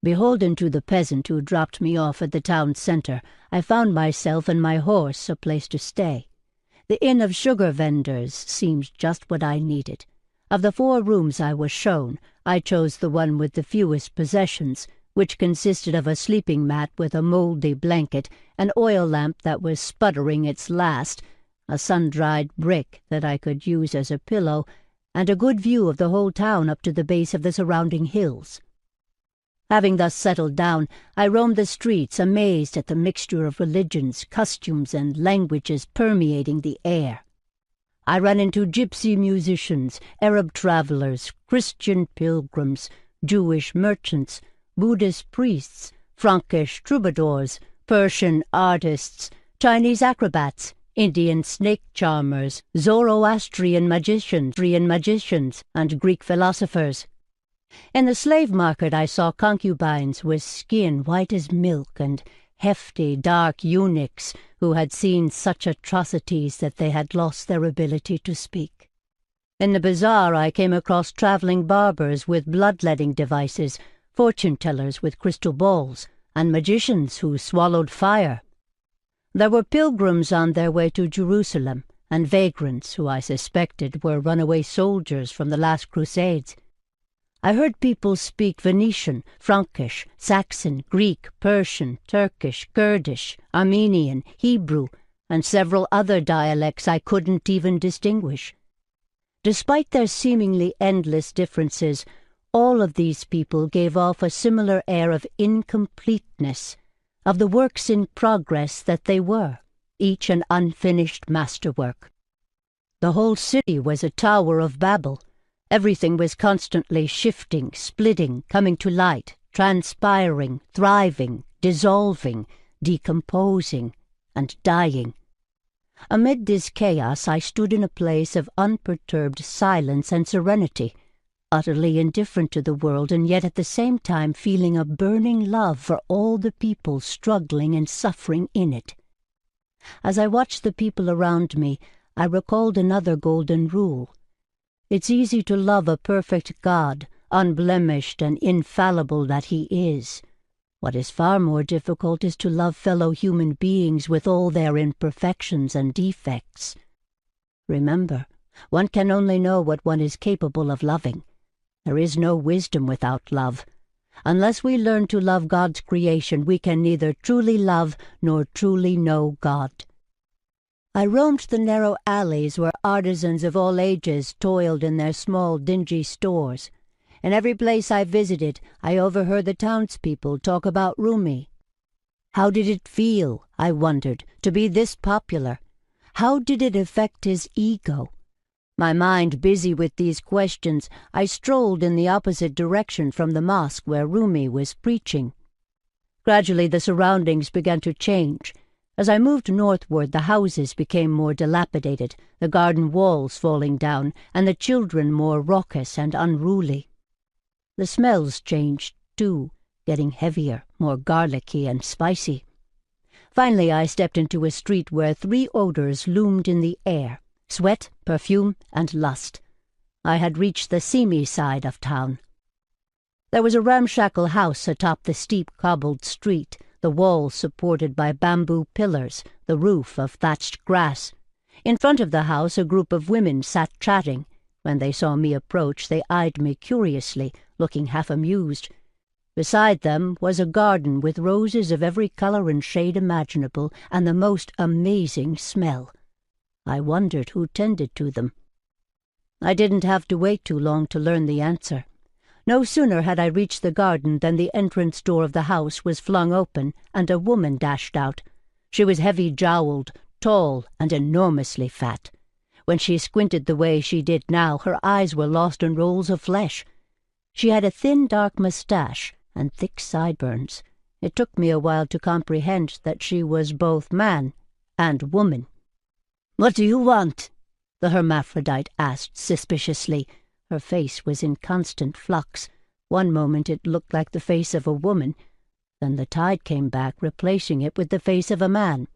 Beholden to the peasant who dropped me off at the town centre, I found myself and my horse a place to stay. The inn of sugar vendors seemed just what I needed. Of the 4 rooms I was shown, I chose the one with the fewest possessions, which consisted of a sleeping mat with a mouldy blanket, an oil lamp that was sputtering its last, a sun-dried brick that I could use as a pillow, and a good view of the whole town up to the base of the surrounding hills. Having thus settled down, I roamed the streets, amazed at the mixture of religions, costumes, and languages permeating the air. I ran into gypsy musicians, Arab travelers, Christian pilgrims, Jewish merchants, Buddhist priests, Frankish troubadours, Persian artists, Chinese acrobats, Indian snake charmers, Zoroastrian magicians, and Greek philosophers. In the slave market I saw concubines with skin white as milk and hefty, dark eunuchs who had seen such atrocities that they had lost their ability to speak. In the bazaar I came across travelling barbers with bloodletting devices, fortune-tellers with crystal balls, and magicians who swallowed fire. There were pilgrims on their way to Jerusalem, and vagrants who I suspected were runaway soldiers from the last Crusades. I heard people speak Venetian, Frankish, Saxon, Greek, Persian, Turkish, Kurdish, Armenian, Hebrew, and several other dialects I couldn't even distinguish. Despite their seemingly endless differences, all of these people gave off a similar air of incompleteness, of the works in progress that they were, each an unfinished masterwork. The whole city was a Tower of Babel. Everything was constantly shifting, splitting, coming to light, transpiring, thriving, dissolving, decomposing, and dying. Amid this chaos I stood in a place of unperturbed silence and serenity, utterly indifferent to the world and yet at the same time feeling a burning love for all the people struggling and suffering in it. As I watched the people around me, I recalled another golden rule. It's easy to love a perfect God, unblemished and infallible that he is. What is far more difficult is to love fellow human beings with all their imperfections and defects. Remember, one can only know what one is capable of loving. There is no wisdom without love. Unless we learn to love God's creation, we can neither truly love nor truly know God. I roamed the narrow alleys where artisans of all ages toiled in their small, dingy stores. In every place I visited, I overheard the townspeople talk about Rumi. How did it feel, I wondered, to be this popular? How did it affect his ego? My mind busy with these questions, I strolled in the opposite direction from the mosque where Rumi was preaching. Gradually the surroundings began to change. As I moved northward, the houses became more dilapidated, the garden walls falling down, and the children more raucous and unruly. The smells changed, too, getting heavier, more garlicky and spicy. Finally, I stepped into a street where 3 odors loomed in the air: sweat, perfume, and lust. I had reached the seamy side of town. There was a ramshackle house atop the steep cobbled street, the walls supported by bamboo pillars, the roof of thatched grass. In front of the house a group of women sat chatting. When they saw me approach, they eyed me curiously, looking half amused. Beside them was a garden with roses of every colour and shade imaginable, and the most amazing smell. I wondered who tended to them. I didn't have to wait too long to learn the answer. No sooner had I reached the garden than the entrance door of the house was flung open, and a woman dashed out. She was heavy-jowled, tall, and enormously fat. When she squinted the way she did now, her eyes were lost in rolls of flesh. She had a thin, dark moustache and thick sideburns. It took me a while to comprehend that she was both man and woman. "What do you want?" the hermaphrodite asked suspiciously. Her face was in constant flux. One moment it looked like the face of a woman. Then the tide came back, replacing it with the face of a man.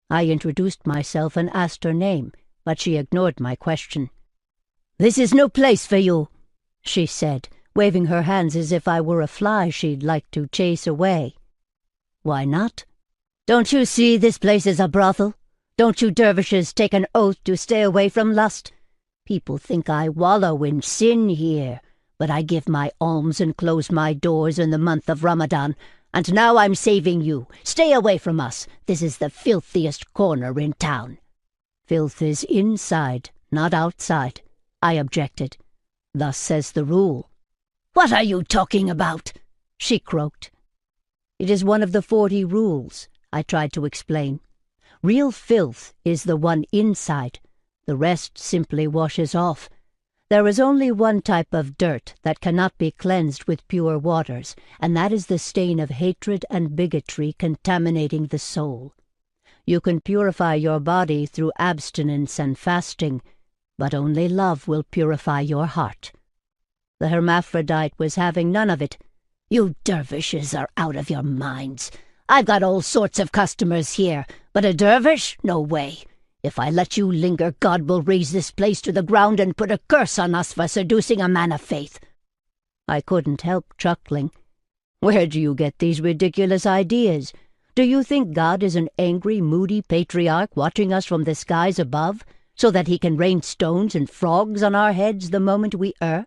I introduced myself and asked her name, but she ignored my question. "This is no place for you," she said, waving her hands as if I were a fly she'd like to chase away. "Why not?" "Don't you see this place is a brothel? Don't you dervishes take an oath to stay away from lust? People think I wallow in sin here, but I give my alms and close my doors in the month of Ramadan, and now I'm saving you. Stay away from us. This is the filthiest corner in town." "Filth is inside, not outside," I objected. "Thus says the rule." "What are you talking about?" she croaked. "It is one of the 40 rules," I tried to explain. "Real filth is the one inside. The rest simply washes off. There is only one type of dirt that cannot be cleansed with pure waters, and that is the stain of hatred and bigotry contaminating the soul. You can purify your body through abstinence and fasting, but only love will purify your heart." The hermaphrodite was having none of it. "You dervishes are out of your minds. I've got all sorts of customers here, but a dervish? No way. If I let you linger, God will raise this place to the ground and put a curse on us for seducing a man of faith." I couldn't help chuckling. "Where do you get these ridiculous ideas? Do you think God is an angry, moody patriarch watching us from the skies above, so that he can rain stones and frogs on our heads the moment we err?"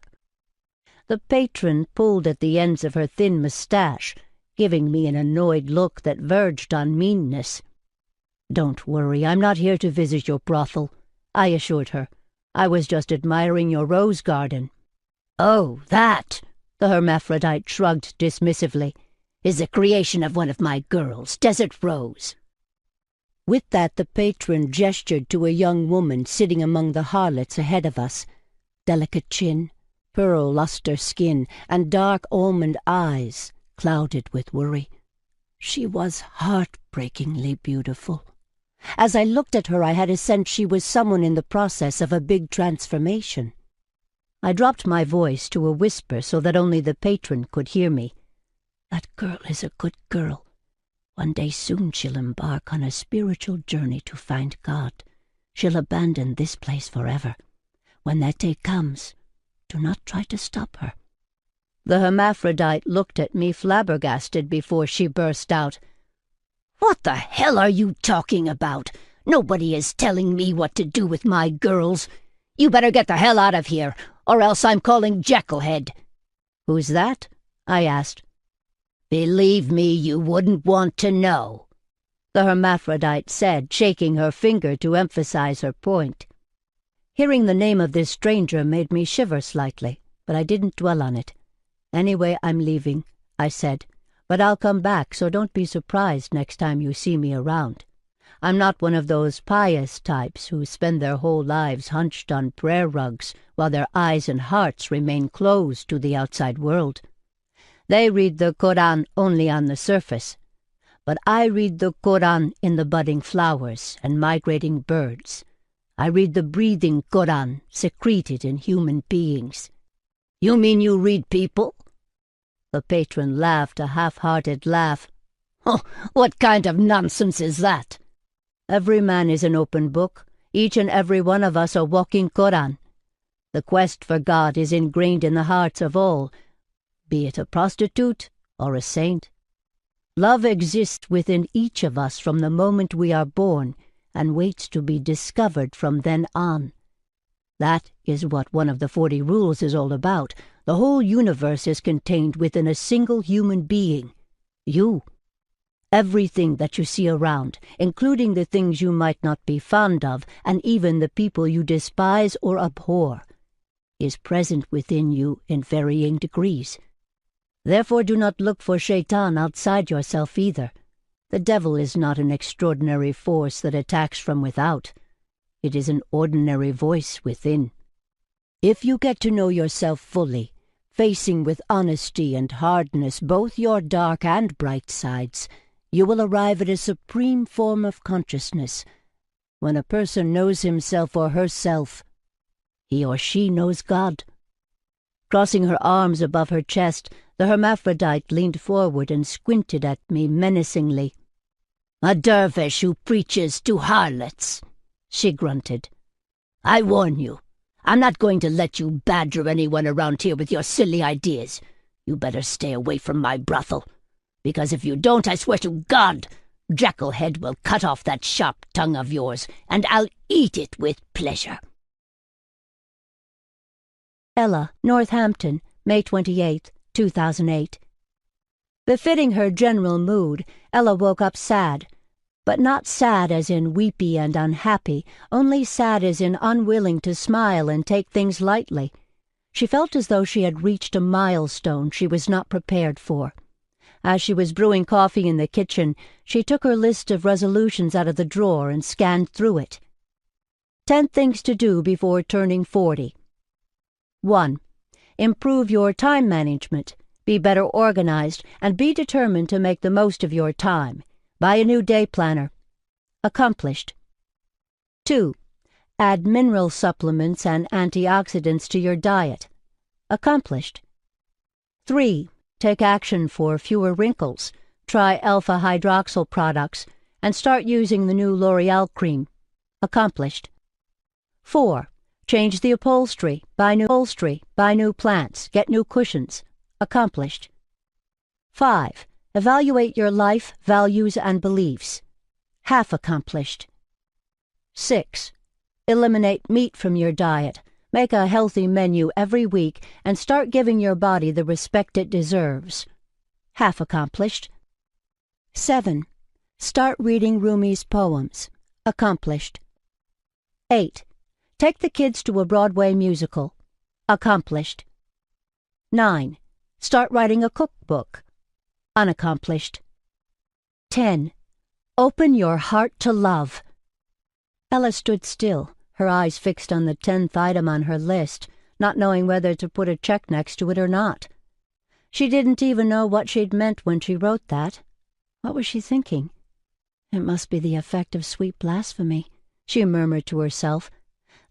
The patron pulled at the ends of her thin moustache, giving me an annoyed look that verged on meanness. "Don't worry, I'm not here to visit your brothel," I assured her. "I was just admiring your rose garden." "Oh, that," the hermaphrodite shrugged dismissively, "is the creation of one of my girls, Desert Rose." With that the patron gestured to a young woman sitting among the harlots ahead of us. Delicate chin, pearl luster skin, and dark almond eyes, clouded with worry. She was heartbreakingly beautiful. As I looked at her, I had a sense she was someone in the process of a big transformation. I dropped my voice to a whisper so that only the patron could hear me. "That girl is a good girl. One day soon she'll embark on a spiritual journey to find God. She'll abandon this place forever. When that day comes, do not try to stop her." The hermaphrodite looked at me flabbergasted before she burst out, "What the hell are you talking about? Nobody is telling me what to do with my girls. You better get the hell out of here, or else I'm calling Jekyllhead." "Who's that?" I asked. "Believe me, you wouldn't want to know," the hermaphrodite said, shaking her finger to emphasize her point. Hearing the name of this stranger made me shiver slightly, but I didn't dwell on it. "Anyway, I'm leaving," I said. "But I'll come back, so don't be surprised next time you see me around. I'm not one of those pious types who spend their whole lives hunched on prayer rugs while their eyes and hearts remain closed to the outside world. They read the Koran only on the surface, but I read the Koran in the budding flowers and migrating birds. I read the breathing Koran secreted in human beings." "You mean you read people?" The patron laughed a half-hearted laugh. Oh, what kind of nonsense is that? Every man is an open book, each and every one of us a walking Koran. The quest for God is ingrained in the hearts of all, be it a prostitute or a saint. Love exists within each of us from the moment we are born and waits to be discovered from then on. That is what one of the 40 rules is all about. The whole universe is contained within a single human being, you. Everything that you see around, including the things you might not be fond of, and even the people you despise or abhor, is present within you in varying degrees. Therefore do not look for Shaitan outside yourself either. The devil is not an extraordinary force that attacks from without. It is an ordinary voice within. If you get to know yourself fully, facing with honesty and hardness both your dark and bright sides, you will arrive at a supreme form of consciousness. When a person knows himself or herself, he or she knows God. Crossing her arms above her chest, the hermaphrodite leaned forward and squinted at me menacingly. "A dervish who preaches to harlots," she grunted. "I warn you, I'm not going to let you badger anyone around here with your silly ideas. You better stay away from my brothel, because if you don't, I swear to God, Jackalhead will cut off that sharp tongue of yours, and I'll eat it with pleasure." Ella, Northampton, May 28, 2008. Befitting her general mood, Ella woke up sad, but not sad as in weepy and unhappy, only sad as in unwilling to smile and take things lightly. She felt as though she had reached a milestone she was not prepared for. As she was brewing coffee in the kitchen, she took her list of resolutions out of the drawer and scanned through it. 10 things to do before turning 40. 1. Improve your time management. Be better organized and be determined to make the most of your time. Buy a new day planner. Accomplished. 2. Add mineral supplements and antioxidants to your diet. Accomplished. 3. Take action for fewer wrinkles. Try alpha hydroxyl products and start using the new L'Oreal cream. Accomplished. 4. Change the upholstery, buy new plants, get new cushions. Accomplished. 5. Evaluate your life, values, and beliefs. Half accomplished. 6. Eliminate meat from your diet. Make a healthy menu every week and start giving your body the respect it deserves. Half accomplished. 7. Start reading Rumi's poems. Accomplished. 8. Take the kids to a Broadway musical. Accomplished. 9. Start writing a cookbook. Unaccomplished. 10. Open your heart to love. Ella stood still, her eyes fixed on the 10th item on her list, not knowing whether to put a check next to it or not. She didn't even know what she'd meant when she wrote that. What was she thinking? It must be the effect of sweet blasphemy, she murmured to herself.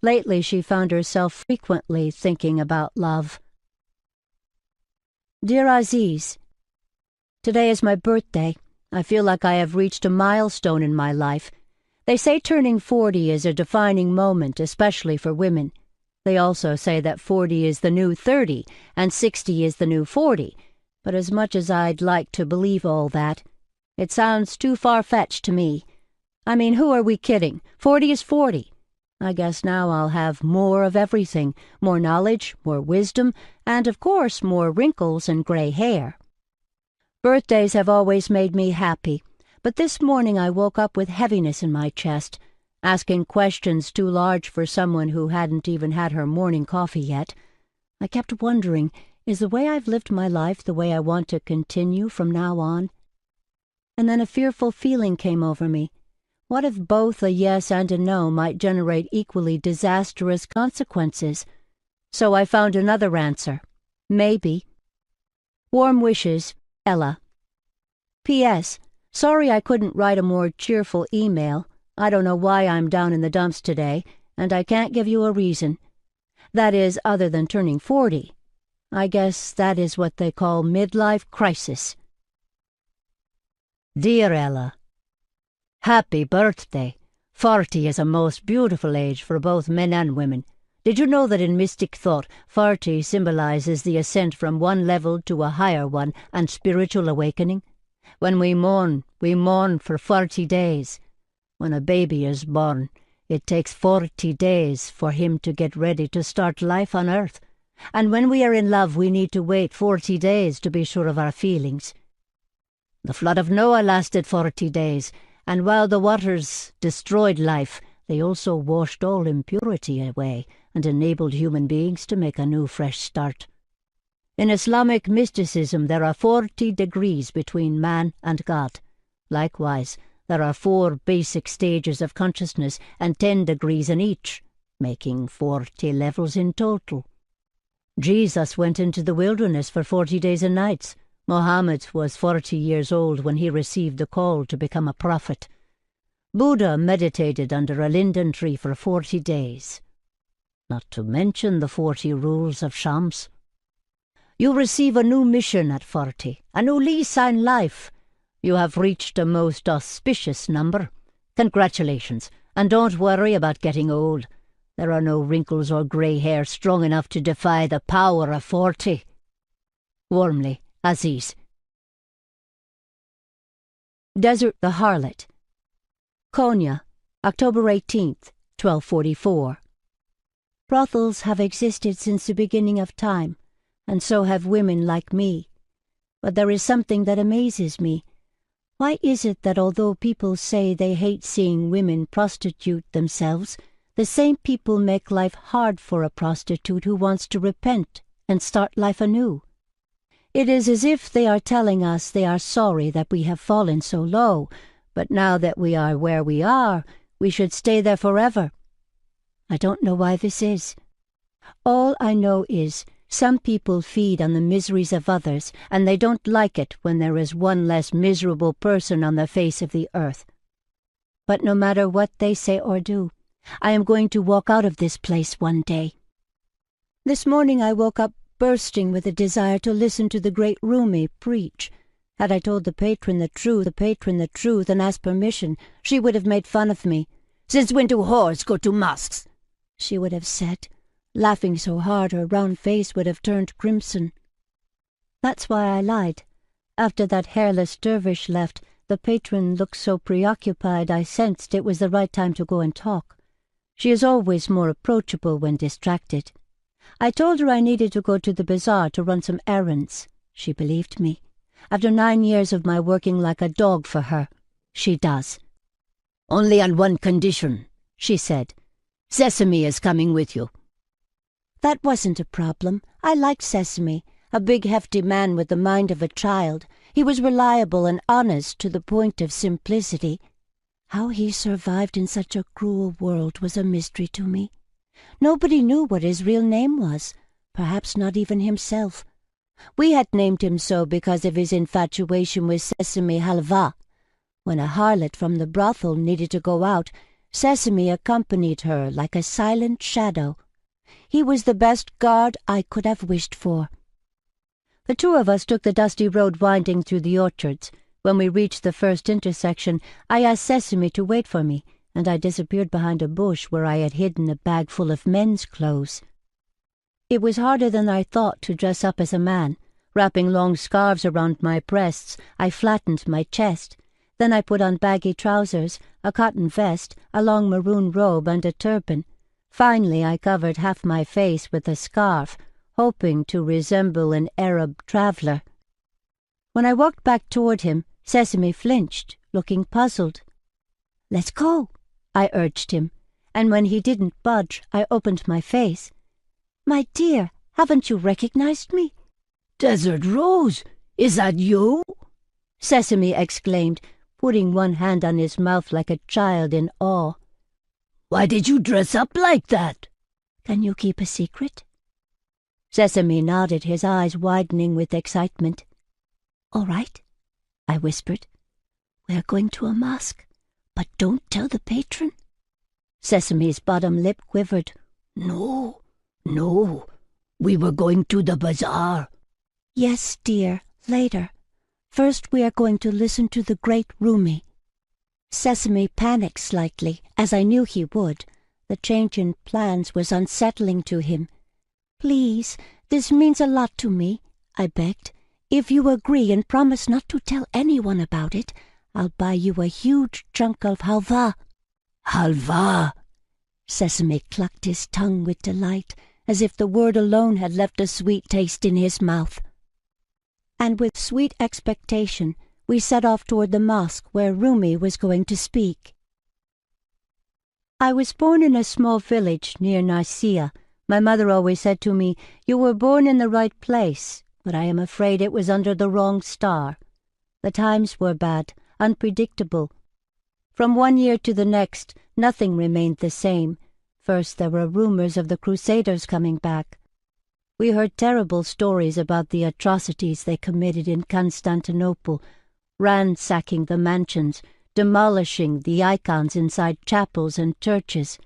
Lately she found herself frequently thinking about love. Dear Aziz, today is my birthday. I feel like I have reached a milestone in my life. They say turning 40 is a defining moment, especially for women. They also say that 40 is the new 30 and 60 is the new 40. But as much as I'd like to believe all that, it sounds too far-fetched to me. I mean, who are we kidding? 40 is 40. I guess now I'll have more of everything, more knowledge, more wisdom, and of course more wrinkles and gray hair. Birthdays have always made me happy, but this morning I woke up with heaviness in my chest, asking questions too large for someone who hadn't even had her morning coffee yet. I kept wondering, is the way I've lived my life the way I want to continue from now on? And then a fearful feeling came over me. What if both a yes and a no might generate equally disastrous consequences? So I found another answer. Maybe. Warm wishes, Ella. P.S. Sorry I couldn't write a more cheerful email. I don't know why I'm down in the dumps today, and I can't give you a reason. That is, other than turning 40. I guess that is what they call midlife crisis. Dear Ella, happy birthday. 40 is a most beautiful age for both men and women. Did you know that in mystic thought, 40 symbolizes the ascent from one level to a higher one and spiritual awakening? When we mourn for 40 days. When a baby is born, it takes 40 days for him to get ready to start life on earth. And when we are in love, we need to wait 40 days to be sure of our feelings. The flood of Noah lasted 40 days, and while the waters destroyed life, they also washed all impurity away and enabled human beings to make a new fresh start. In Islamic mysticism, there are 40 degrees between man and God. Likewise, there are 4 basic stages of consciousness and 10 degrees in each, making 40 levels in total. Jesus went into the wilderness for 40 days and nights. Mohammed was 40 years old when he received the call to become a prophet. Buddha meditated under a linden tree for 40 days. Not to mention the 40 rules of Shams. You receive a new mission at 40, a new lease on life. You have reached a most auspicious number. Congratulations, and don't worry about getting old. There are no wrinkles or grey hair strong enough to defy the power of 40. Warmly, Aziz. Desert the Harlot. Konya, October 18th, 1244. Brothels have existed since the beginning of time, and so have women like me. But there is something that amazes me. Why is it that although people say they hate seeing women prostitute themselves, the same people make life hard for a prostitute who wants to repent and start life anew? It is as if they are telling us they are sorry that we have fallen so low, but now that we are where we are, we should stay there forever. I don't know why this is. All I know is some people feed on the miseries of others, and they don't like it when there is one less miserable person on the face of the earth. But no matter what they say or do, I am going to walk out of this place one day. This morning I woke up bursting with a desire to listen to the great Rumi preach. Had I told the patron the truth, and asked permission, she would have made fun of me. "Since when do whores go to mosques?" she would have said, laughing so hard her round face would have turned crimson. That's why I lied. After that hairless dervish left, the patron looked so preoccupied I sensed it was the right time to go and talk. She is always more approachable when distracted. I told her I needed to go to the bazaar to run some errands. She believed me. After 9 years of my working like a dog for her, she does. "Only on one condition," she said. "Sesame is coming with you." That wasn't a problem. I liked Sesame, a big hefty man with the mind of a child. He was reliable and honest to the point of simplicity. How he survived in such a cruel world was a mystery to me. Nobody knew what his real name was, perhaps not even himself. We had named him so because of his infatuation with Sesame Halva. When a harlot from the brothel needed to go out, Sesame accompanied her like a silent shadow. He was the best guard I could have wished for. The two of us took the dusty road winding through the orchards. When we reached the first intersection, I asked Sesame to wait for me, and I disappeared behind a bush where I had hidden a bag full of men's clothes. It was harder than I thought to dress up as a man. Wrapping long scarves around my breasts, I flattened my chest. Then I put on baggy trousers, a cotton vest, a long maroon robe, and a turban. Finally, I covered half my face with a scarf, hoping to resemble an Arab traveler. When I walked back toward him, Sesame flinched, looking puzzled. "Let's go," I urged him, and when he didn't budge, I opened my face. "My dear, haven't you recognized me?" "Desert Rose, is that you?" Sesame exclaimed, putting one hand on his mouth like a child in awe. "Why did you dress up like that?" "Can you keep a secret?" Sesame nodded, his eyes widening with excitement. "All right," I whispered. "We're going to a mosque, but don't tell the patron." Sesame's bottom lip quivered. No, we were going to the bazaar." "Yes, dear, later. First we are going to listen to the great Rumi." Sesame panicked slightly, as I knew he would. The change in plans was unsettling to him. "Please, this means a lot to me," I begged. "If you agree and promise not to tell anyone about it, I'll buy you a huge chunk of halva." Halva. Sesame clucked his tongue with delight, as if the word alone had left a sweet taste in his mouth. And with sweet expectation, we set off toward the mosque where Rumi was going to speak. I was born in a small village near Nicaea. My mother always said to me, "You were born in the right place," but I am afraid it was under the wrong star. The times were bad, unpredictable. From one year to the next, nothing remained the same. First there were rumors of the Crusaders coming back. We heard terrible stories about the atrocities they committed in Constantinople, ransacking the mansions, demolishing the icons inside chapels and churches.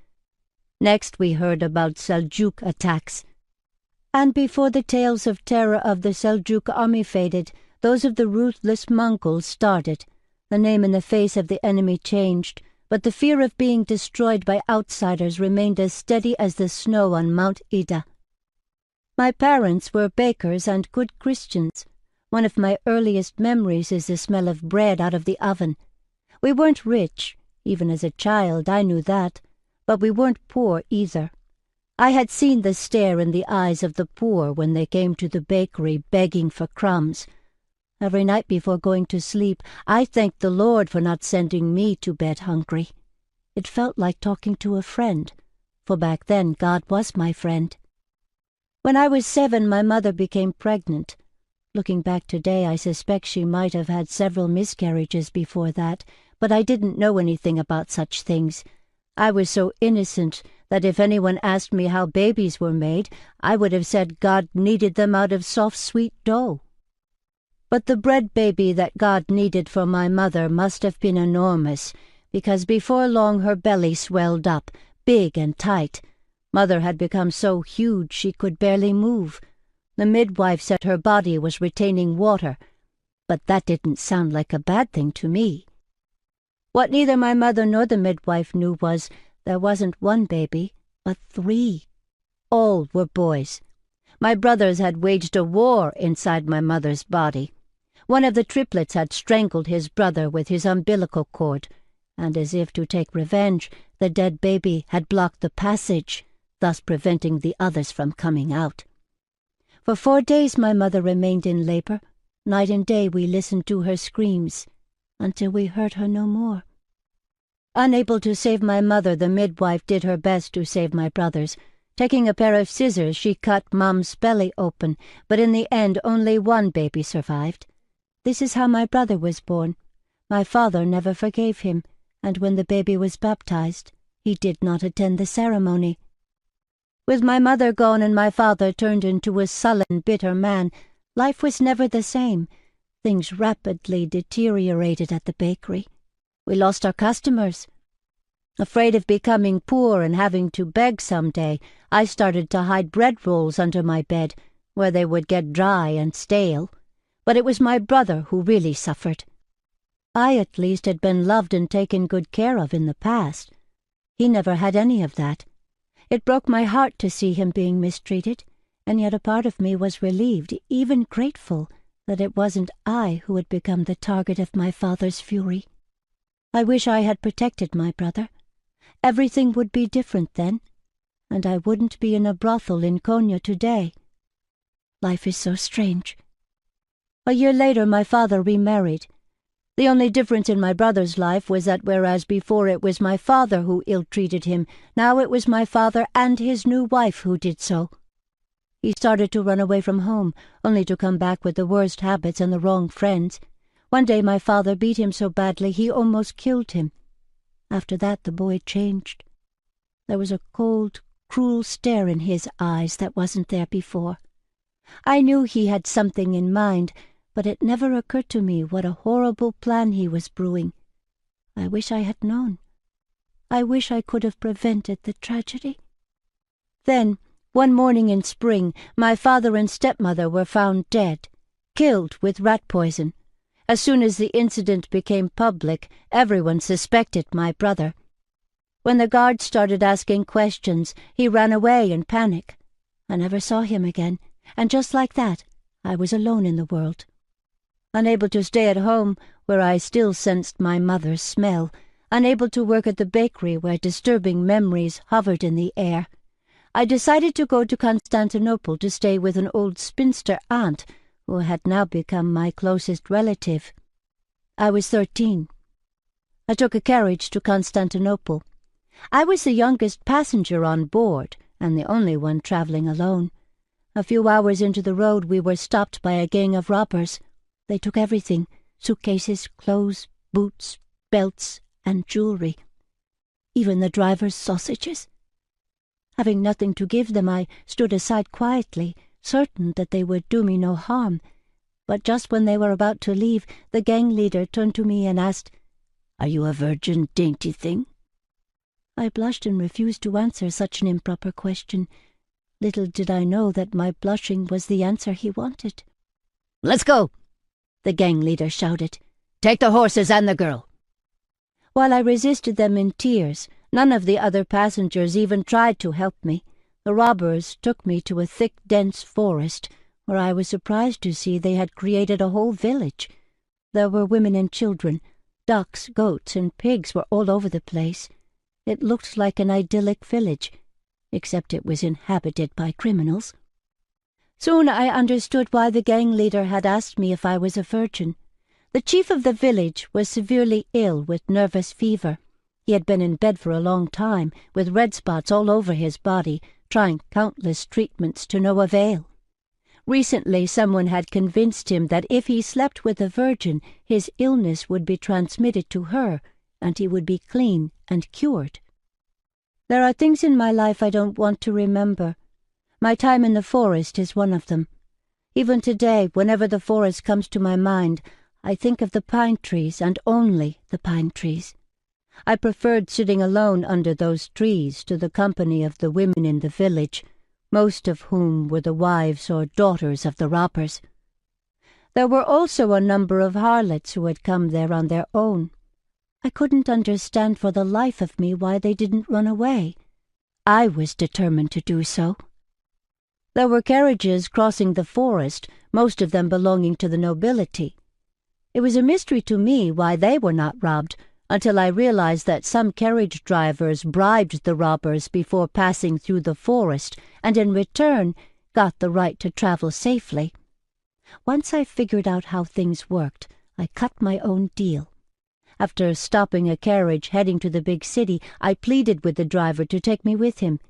Next we heard about Seljuk attacks. And before the tales of terror of the Seljuk army faded, those of the ruthless Mongols started. The name and the face of the enemy changed, but the fear of being destroyed by outsiders remained as steady as the snow on Mount Ida. My parents were bakers and good Christians. One of my earliest memories is the smell of bread out of the oven. We weren't rich. Even as a child, I knew that. But we weren't poor either. I had seen the stare in the eyes of the poor when they came to the bakery begging for crumbs. Every night before going to sleep, I thanked the Lord for not sending me to bed hungry. It felt like talking to a friend, for back then God was my friend. When I was 7, my mother became pregnant. Looking back today, I suspect she might have had several miscarriages before that, but I didn't know anything about such things. I was so innocent that if anyone asked me how babies were made, I would have said God kneaded them out of soft, sweet dough. But the bread baby that God kneaded for my mother must have been enormous, because before long her belly swelled up, big and tight. Mother had become so huge she could barely move. The midwife said her body was retaining water, but that didn't sound like a bad thing to me. What neither my mother nor the midwife knew was there wasn't one baby, but 3. All were boys. My brothers had waged a war inside my mother's body. One of the triplets had strangled his brother with his umbilical cord, and as if to take revenge, the dead baby had blocked the passage, thus preventing the others from coming out. For 4 days my mother remained in labor. Night and day we listened to her screams, until we heard her no more. Unable to save my mother, the midwife did her best to save my brothers. Taking a pair of scissors, she cut Mom's belly open, but in the end only one baby survived. This is how my brother was born. My father never forgave him, and when the baby was baptized, he did not attend the ceremony. With my mother gone and my father turned into a sullen, bitter man, life was never the same. Things rapidly deteriorated at the bakery. We lost our customers. Afraid of becoming poor and having to beg someday, I started to hide bread rolls under my bed, where they would get dry and stale. But it was my brother who really suffered. I, at least, had been loved and taken good care of in the past. He never had any of that. It broke my heart to see him being mistreated, and yet a part of me was relieved, even grateful, that it wasn't I who had become the target of my father's fury. I wish I had protected my brother. Everything would be different then, and I wouldn't be in a brothel in Konya today. Life is so strange. A year later my father remarried. The only difference in my brother's life was that whereas before it was my father who ill-treated him, now it was my father and his new wife who did so. He started to run away from home, only to come back with the worst habits and the wrong friends. One day my father beat him so badly he almost killed him. After that the boy changed. There was a cold, cruel stare in his eyes that wasn't there before. I knew he had something in mind, but it never occurred to me what a horrible plan he was brewing. I wish I had known. I wish I could have prevented the tragedy. Then, one morning in spring, my father and stepmother were found dead, killed with rat poison, As soon as the incident became public, everyone suspected my brother. When the guards started asking questions, he ran away in panic. I never saw him again, and just like that, I was alone in the world. Unable to stay at home, where I still sensed my mother's smell, unable to work at the bakery where disturbing memories hovered in the air, I decided to go to Constantinople to stay with an old spinster aunt who had now become my closest relative. I was 13. I took a carriage to Constantinople. I was the youngest passenger on board and the only one traveling alone. A few hours into the road we were stopped by a gang of robbers. They took everything: suitcases, clothes, boots, belts, and jewelry. Even the driver's sausages. Having nothing to give them, I stood aside quietly, certain that they would do me no harm. But just when they were about to leave, the gang leader turned to me and asked, "Are you a virgin, dainty thing?" I blushed and refused to answer such an improper question. Little did I know that my blushing was the answer he wanted. "Let's go," the gang leader shouted. "Take the horses and the girl." While I resisted them in tears, none of the other passengers even tried to help me. The robbers took me to a thick, dense forest, where I was surprised to see they had created a whole village. There were women and children. Ducks, goats, and pigs were all over the place. It looked like an idyllic village, except it was inhabited by criminals. Soon I understood why the gang leader had asked me if I was a virgin. The chief of the village was severely ill with nervous fever. He had been in bed for a long time, with red spots all over his body, trying countless treatments to no avail. Recently someone had convinced him that if he slept with a virgin, his illness would be transmitted to her, and he would be clean and cured. There are things in my life I don't want to remember. My time in the forest is one of them. Even today, whenever the forest comes to my mind, I think of the pine trees and only the pine trees. I preferred sitting alone under those trees to the company of the women in the village, most of whom were the wives or daughters of the robbers. There were also a number of harlots who had come there on their own. I couldn't understand for the life of me why they didn't run away. I was determined to do so. There were carriages crossing the forest, most of them belonging to the nobility. It was a mystery to me why they were not robbed, until I realized that some carriage drivers bribed the robbers before passing through the forest, and in return got the right to travel safely. Once I figured out how things worked, I cut my own deal. After stopping a carriage heading to the big city, I pleaded with the driver to take me with him.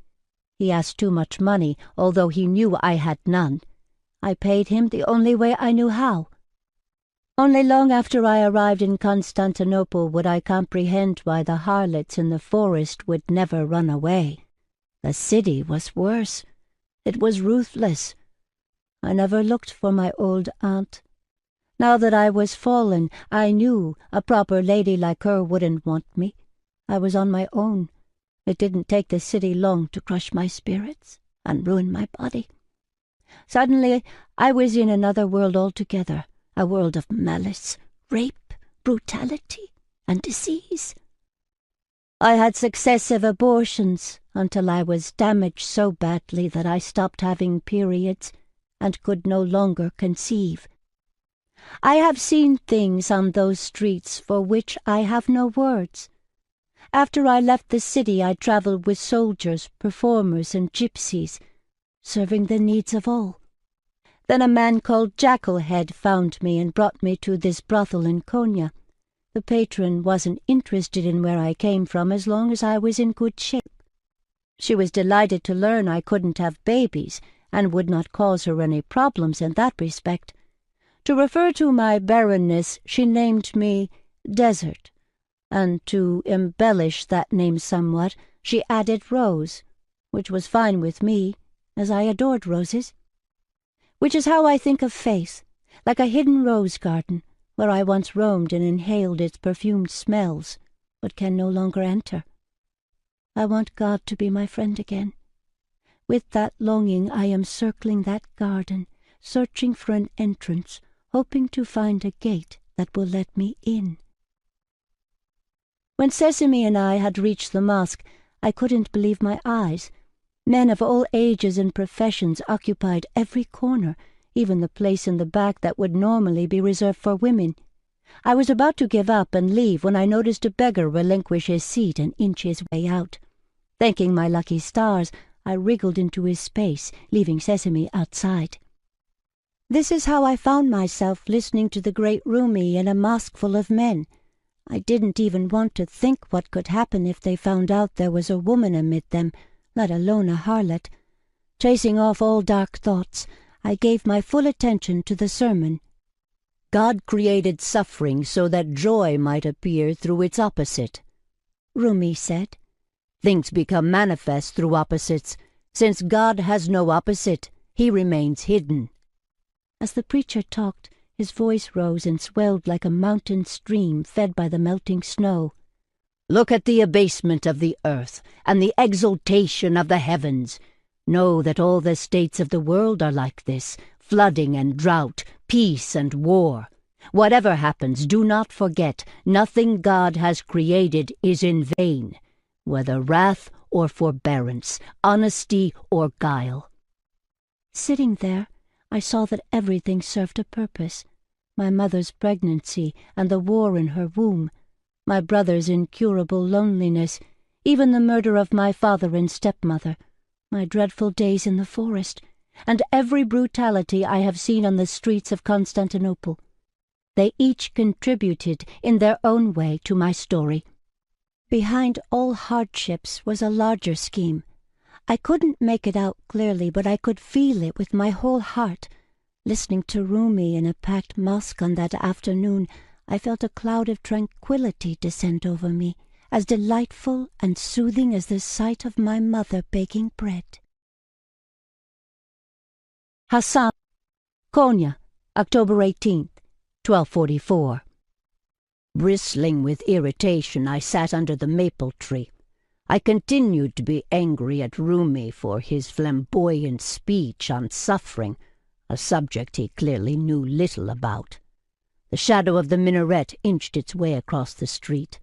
He asked too much money, although he knew I had none. I paid him the only way I knew how. Only long after I arrived in Constantinople would I comprehend why the harlots in the forest would never run away. The city was worse. It was ruthless. I never looked for my old aunt. Now that I was fallen, I knew a proper lady like her wouldn't want me. I was on my own. It didn't take the city long to crush my spirits and ruin my body. Suddenly, I was in another world altogether, a world of malice, rape, brutality, and disease. I had successive abortions until I was damaged so badly that I stopped having periods and could no longer conceive. I have seen things on those streets for which I have no words. After I left the city, I traveled with soldiers, performers, and gypsies, serving the needs of all. Then a man called Jackalhead found me and brought me to this brothel in Konya. The patron wasn't interested in where I came from as long as I was in good shape. She was delighted to learn I couldn't have babies and would not cause her any problems in that respect. To refer to my barrenness, she named me Desert, and to embellish that name somewhat, she added Rose, which was fine with me, as I adored roses. Which is how I think of faith, like a hidden rose garden, where I once roamed and inhaled its perfumed smells, but can no longer enter. I want God to be my friend again. With that longing I am circling that garden, searching for an entrance, hoping to find a gate that will let me in. When Sesame and I had reached the mosque, I couldn't believe my eyes. Men of all ages and professions occupied every corner, even the place in the back that would normally be reserved for women. I was about to give up and leave when I noticed a beggar relinquish his seat and inch his way out. Thanking my lucky stars, I wriggled into his space, leaving Sesame outside. This is how I found myself listening to the great Rumi in a mosque full of men. I didn't even want to think what could happen if they found out there was a woman amid them, let alone a harlot. Chasing off all dark thoughts, I gave my full attention to the sermon. God created suffering so that joy might appear through its opposite, Rumi said. Things become manifest through opposites. Since God has no opposite, he remains hidden. As the preacher talked, his voice rose and swelled like a mountain stream fed by the melting snow. Look at the abasement of the earth and the exaltation of the heavens. Know that all the states of the world are like this, flooding and drought, peace and war. Whatever happens, do not forget, nothing God has created is in vain, whether wrath or forbearance, honesty or guile. Sitting there, I saw that everything served a purpose. My mother's pregnancy and the war in her womb, my brother's incurable loneliness, even the murder of my father and stepmother, my dreadful days in the forest, and every brutality I have seen on the streets of Constantinople. They each contributed in their own way to my story. Behind all hardships was a larger scheme. I couldn't make it out clearly, but I could feel it with my whole heart. Listening to Rumi in a packed mosque on that afternoon, I felt a cloud of tranquility descend over me, as delightful and soothing as the sight of my mother baking bread. Hassan, Konya, October 18th, 1244. Bristling with irritation, I sat under the maple tree. I continued to be angry at Rumi for his flamboyant speech on suffering, a subject he clearly knew little about. The shadow of the minaret inched its way across the street.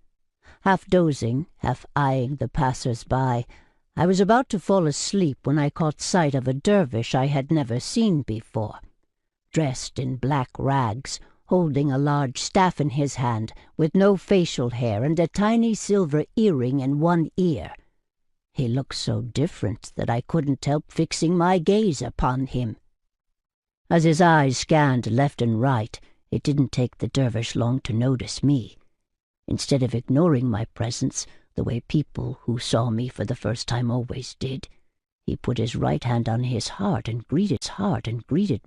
Half dozing, half eyeing the passers-by, I was about to fall asleep when I caught sight of a dervish I had never seen before. Dressed in black rags, holding a large staff in his hand, with no facial hair and a tiny silver earring in one ear. He looked so different that I couldn't help fixing my gaze upon him. As his eyes scanned left and right, it didn't take the dervish long to notice me. Instead of ignoring my presence, the way people who saw me for the first time always did, he put his right hand on his heart and greeted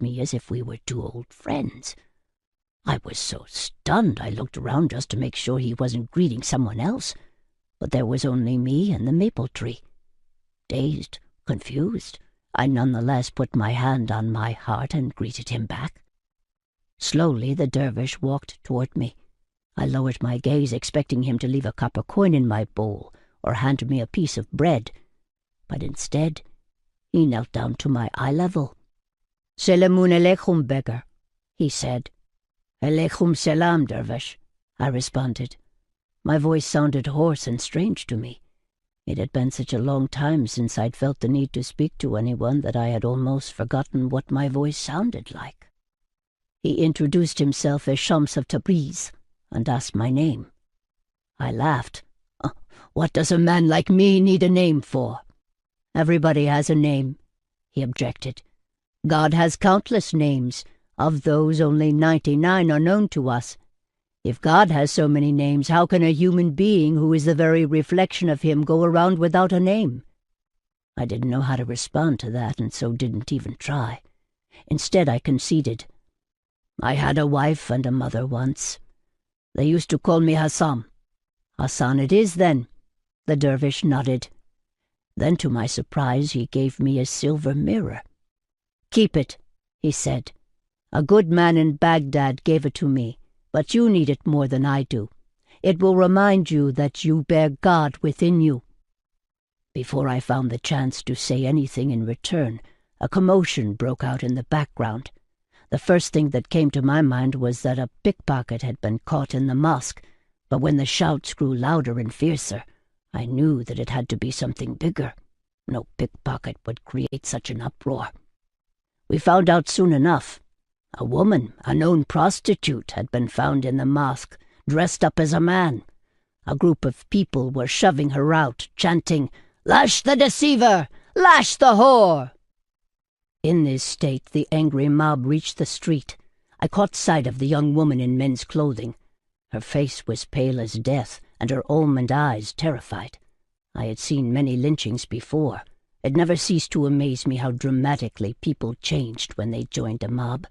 me as if we were two old friends. I was so stunned I looked around just to make sure he wasn't greeting someone else, but there was only me and the maple tree. Dazed, confused, I nonetheless put my hand on my heart and greeted him back. Slowly the dervish walked toward me. I lowered my gaze, expecting him to leave a copper coin in my bowl or hand me a piece of bread, but instead he knelt down to my eye level. "Selamun alaikum, beggar," he said. "Alaikum salam, dervish," I responded. My voice sounded hoarse and strange to me. It had been such a long time since I'd felt the need to speak to anyone that I had almost forgotten what my voice sounded like. He introduced himself as Shams of Tabriz and asked my name. I laughed. "What does a man like me need a name for?" "Everybody has a name," he objected. "God has countless names. Of those, only 99 are known to us. If God has so many names, how can a human being who is the very reflection of him go around without a name?" I didn't know how to respond to that, and so didn't even try. Instead, I conceded. "I had a wife and a mother once. They used to call me Hassan." "Hassan it is, then." The dervish nodded. Then, to my surprise, he gave me a silver mirror. "Keep it," he said. "A good man in Baghdad gave it to me, but you need it more than I do. It will remind you that you bear God within you." Before I found the chance to say anything in return, a commotion broke out in the background. The first thing that came to my mind was that a pickpocket had been caught in the mosque, but when the shouts grew louder and fiercer, I knew that it had to be something bigger. No pickpocket would create such an uproar. We found out soon enough. A woman, a known prostitute, had been found in the mosque, dressed up as a man. A group of people were shoving her out, chanting, "Lash the deceiver! Lash the whore!" In this state, the angry mob reached the street. I caught sight of the young woman in men's clothing. Her face was pale as death, and her almond eyes terrified. I had seen many lynchings before. It never ceased to amaze me how dramatically people changed when they joined a mob.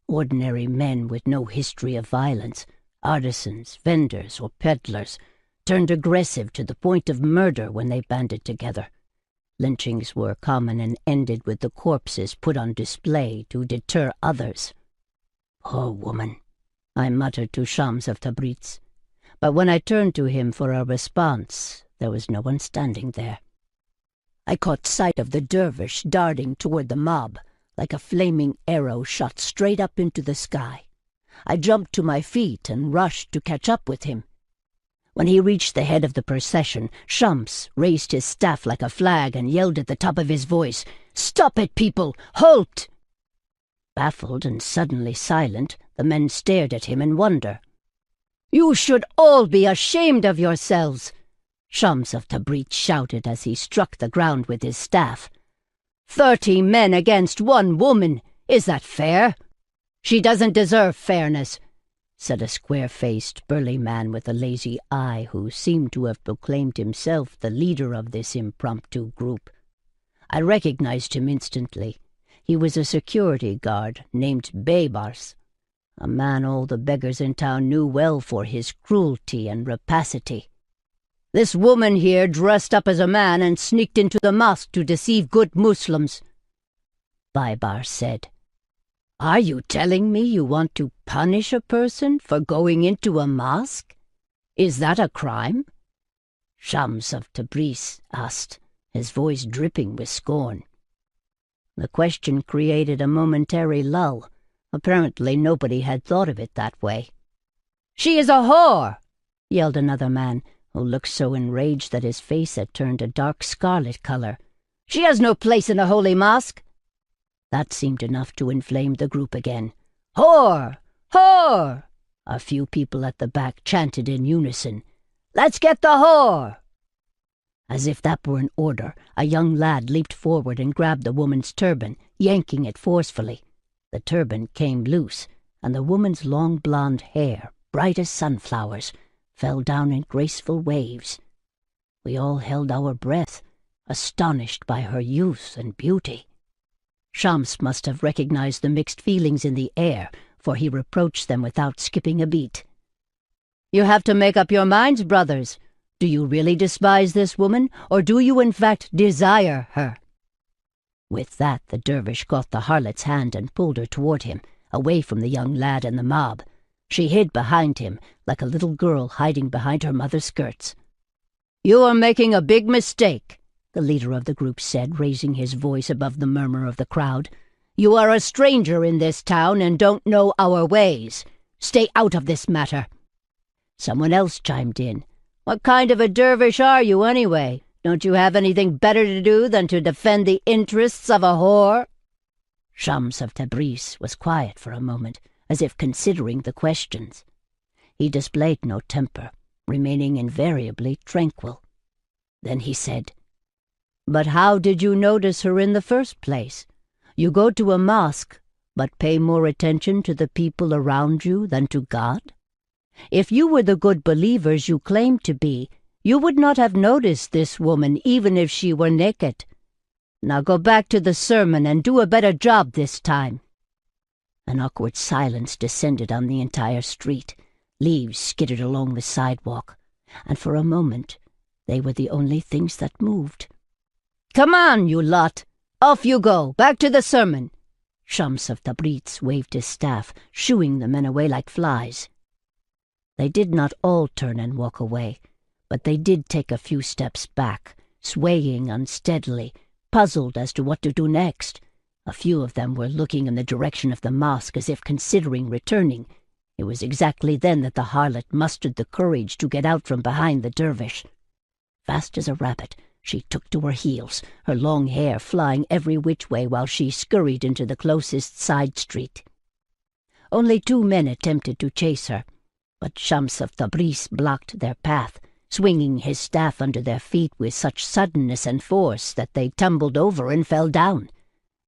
Ordinary men with no history of violence, artisans, vendors, or peddlers, turned aggressive to the point of murder when they banded together. Lynchings were common and ended with the corpses put on display to deter others. "Poor woman," I muttered to Shams of Tabriz. But when I turned to him for a response, there was no one standing there. I caught sight of the dervish darting toward the mob, like a flaming arrow shot straight up into the sky. I jumped to my feet and rushed to catch up with him. When he reached the head of the procession, Shams raised his staff like a flag and yelled at the top of his voice, "Stop it, people! Halt!" Baffled and suddenly silent, the men stared at him in wonder. "You should all be ashamed of yourselves!" Shams of Tabriz shouted as he struck the ground with his staff. 30 men against 1 woman! Is that fair?" "She doesn't deserve fairness," said a square-faced, burly man with a lazy eye who seemed to have proclaimed himself the leader of this impromptu group. I recognized him instantly. He was a security guard named Baybars, a man all the beggars in town knew well for his cruelty and rapacity. "This woman here dressed up as a man and sneaked into the mosque to deceive good Muslims," Baybars said. "Are you telling me you want to punish a person for going into a mosque? Is that a crime?" Shams of Tabriz asked, his voice dripping with scorn. The question created a momentary lull. Apparently nobody had thought of it that way. "She is a whore!" yelled another man, who looked so enraged that his face had turned a dark scarlet color. "She has no place in a holy mosque!" That seemed enough to inflame the group again. "Whore! Whore!" A few people at the back chanted in unison. "Let's get the whore!" As if that were an order, a young lad leaped forward and grabbed the woman's turban, yanking it forcefully. The turban came loose, and the woman's long blonde hair, bright as sunflowers, fell down in graceful waves. We all held our breath, astonished by her youth and beauty. Shams must have recognized the mixed feelings in the air, for he reproached them without skipping a beat. "You have to make up your minds, brothers. Do you really despise this woman, or do you in fact desire her?" With that, the dervish caught the harlot's hand and pulled her toward him, away from the young lad and the mob. She hid behind him, like a little girl hiding behind her mother's skirts. "You are making a big mistake," the leader of the group said, raising his voice above the murmur of the crowd. "You are a stranger in this town and don't know our ways. Stay out of this matter." Someone else chimed in. "What kind of a dervish are you, anyway? Don't you have anything better to do than to defend the interests of a whore?" Shams of Tabriz was quiet for a moment, as if considering the questions. He displayed no temper, remaining invariably tranquil. Then he said, "But how did you notice her in the first place? You go to a mosque, but pay more attention to the people around you than to God? If you were the good believers you claimed to be, you would not have noticed this woman even if she were naked. Now go back to the sermon and do a better job this time." An awkward silence descended on the entire street. Leaves skittered along the sidewalk, and for a moment they were the only things that moved. "Come on, you lot! Off you go, back to the sermon!" Shams of Tabriz waved his staff, shooing the men away like flies. They did not all turn and walk away, but they did take a few steps back, swaying unsteadily, puzzled as to what to do next, A few of them were looking in the direction of the mosque as if considering returning. It was exactly then that the harlot mustered the courage to get out from behind the dervish. Fast as a rabbit, she took to her heels, her long hair flying every which way while she scurried into the closest side street. Only 2 men attempted to chase her, but Shams of Tabriz blocked their path, swinging his staff under their feet with such suddenness and force that they tumbled over and fell down.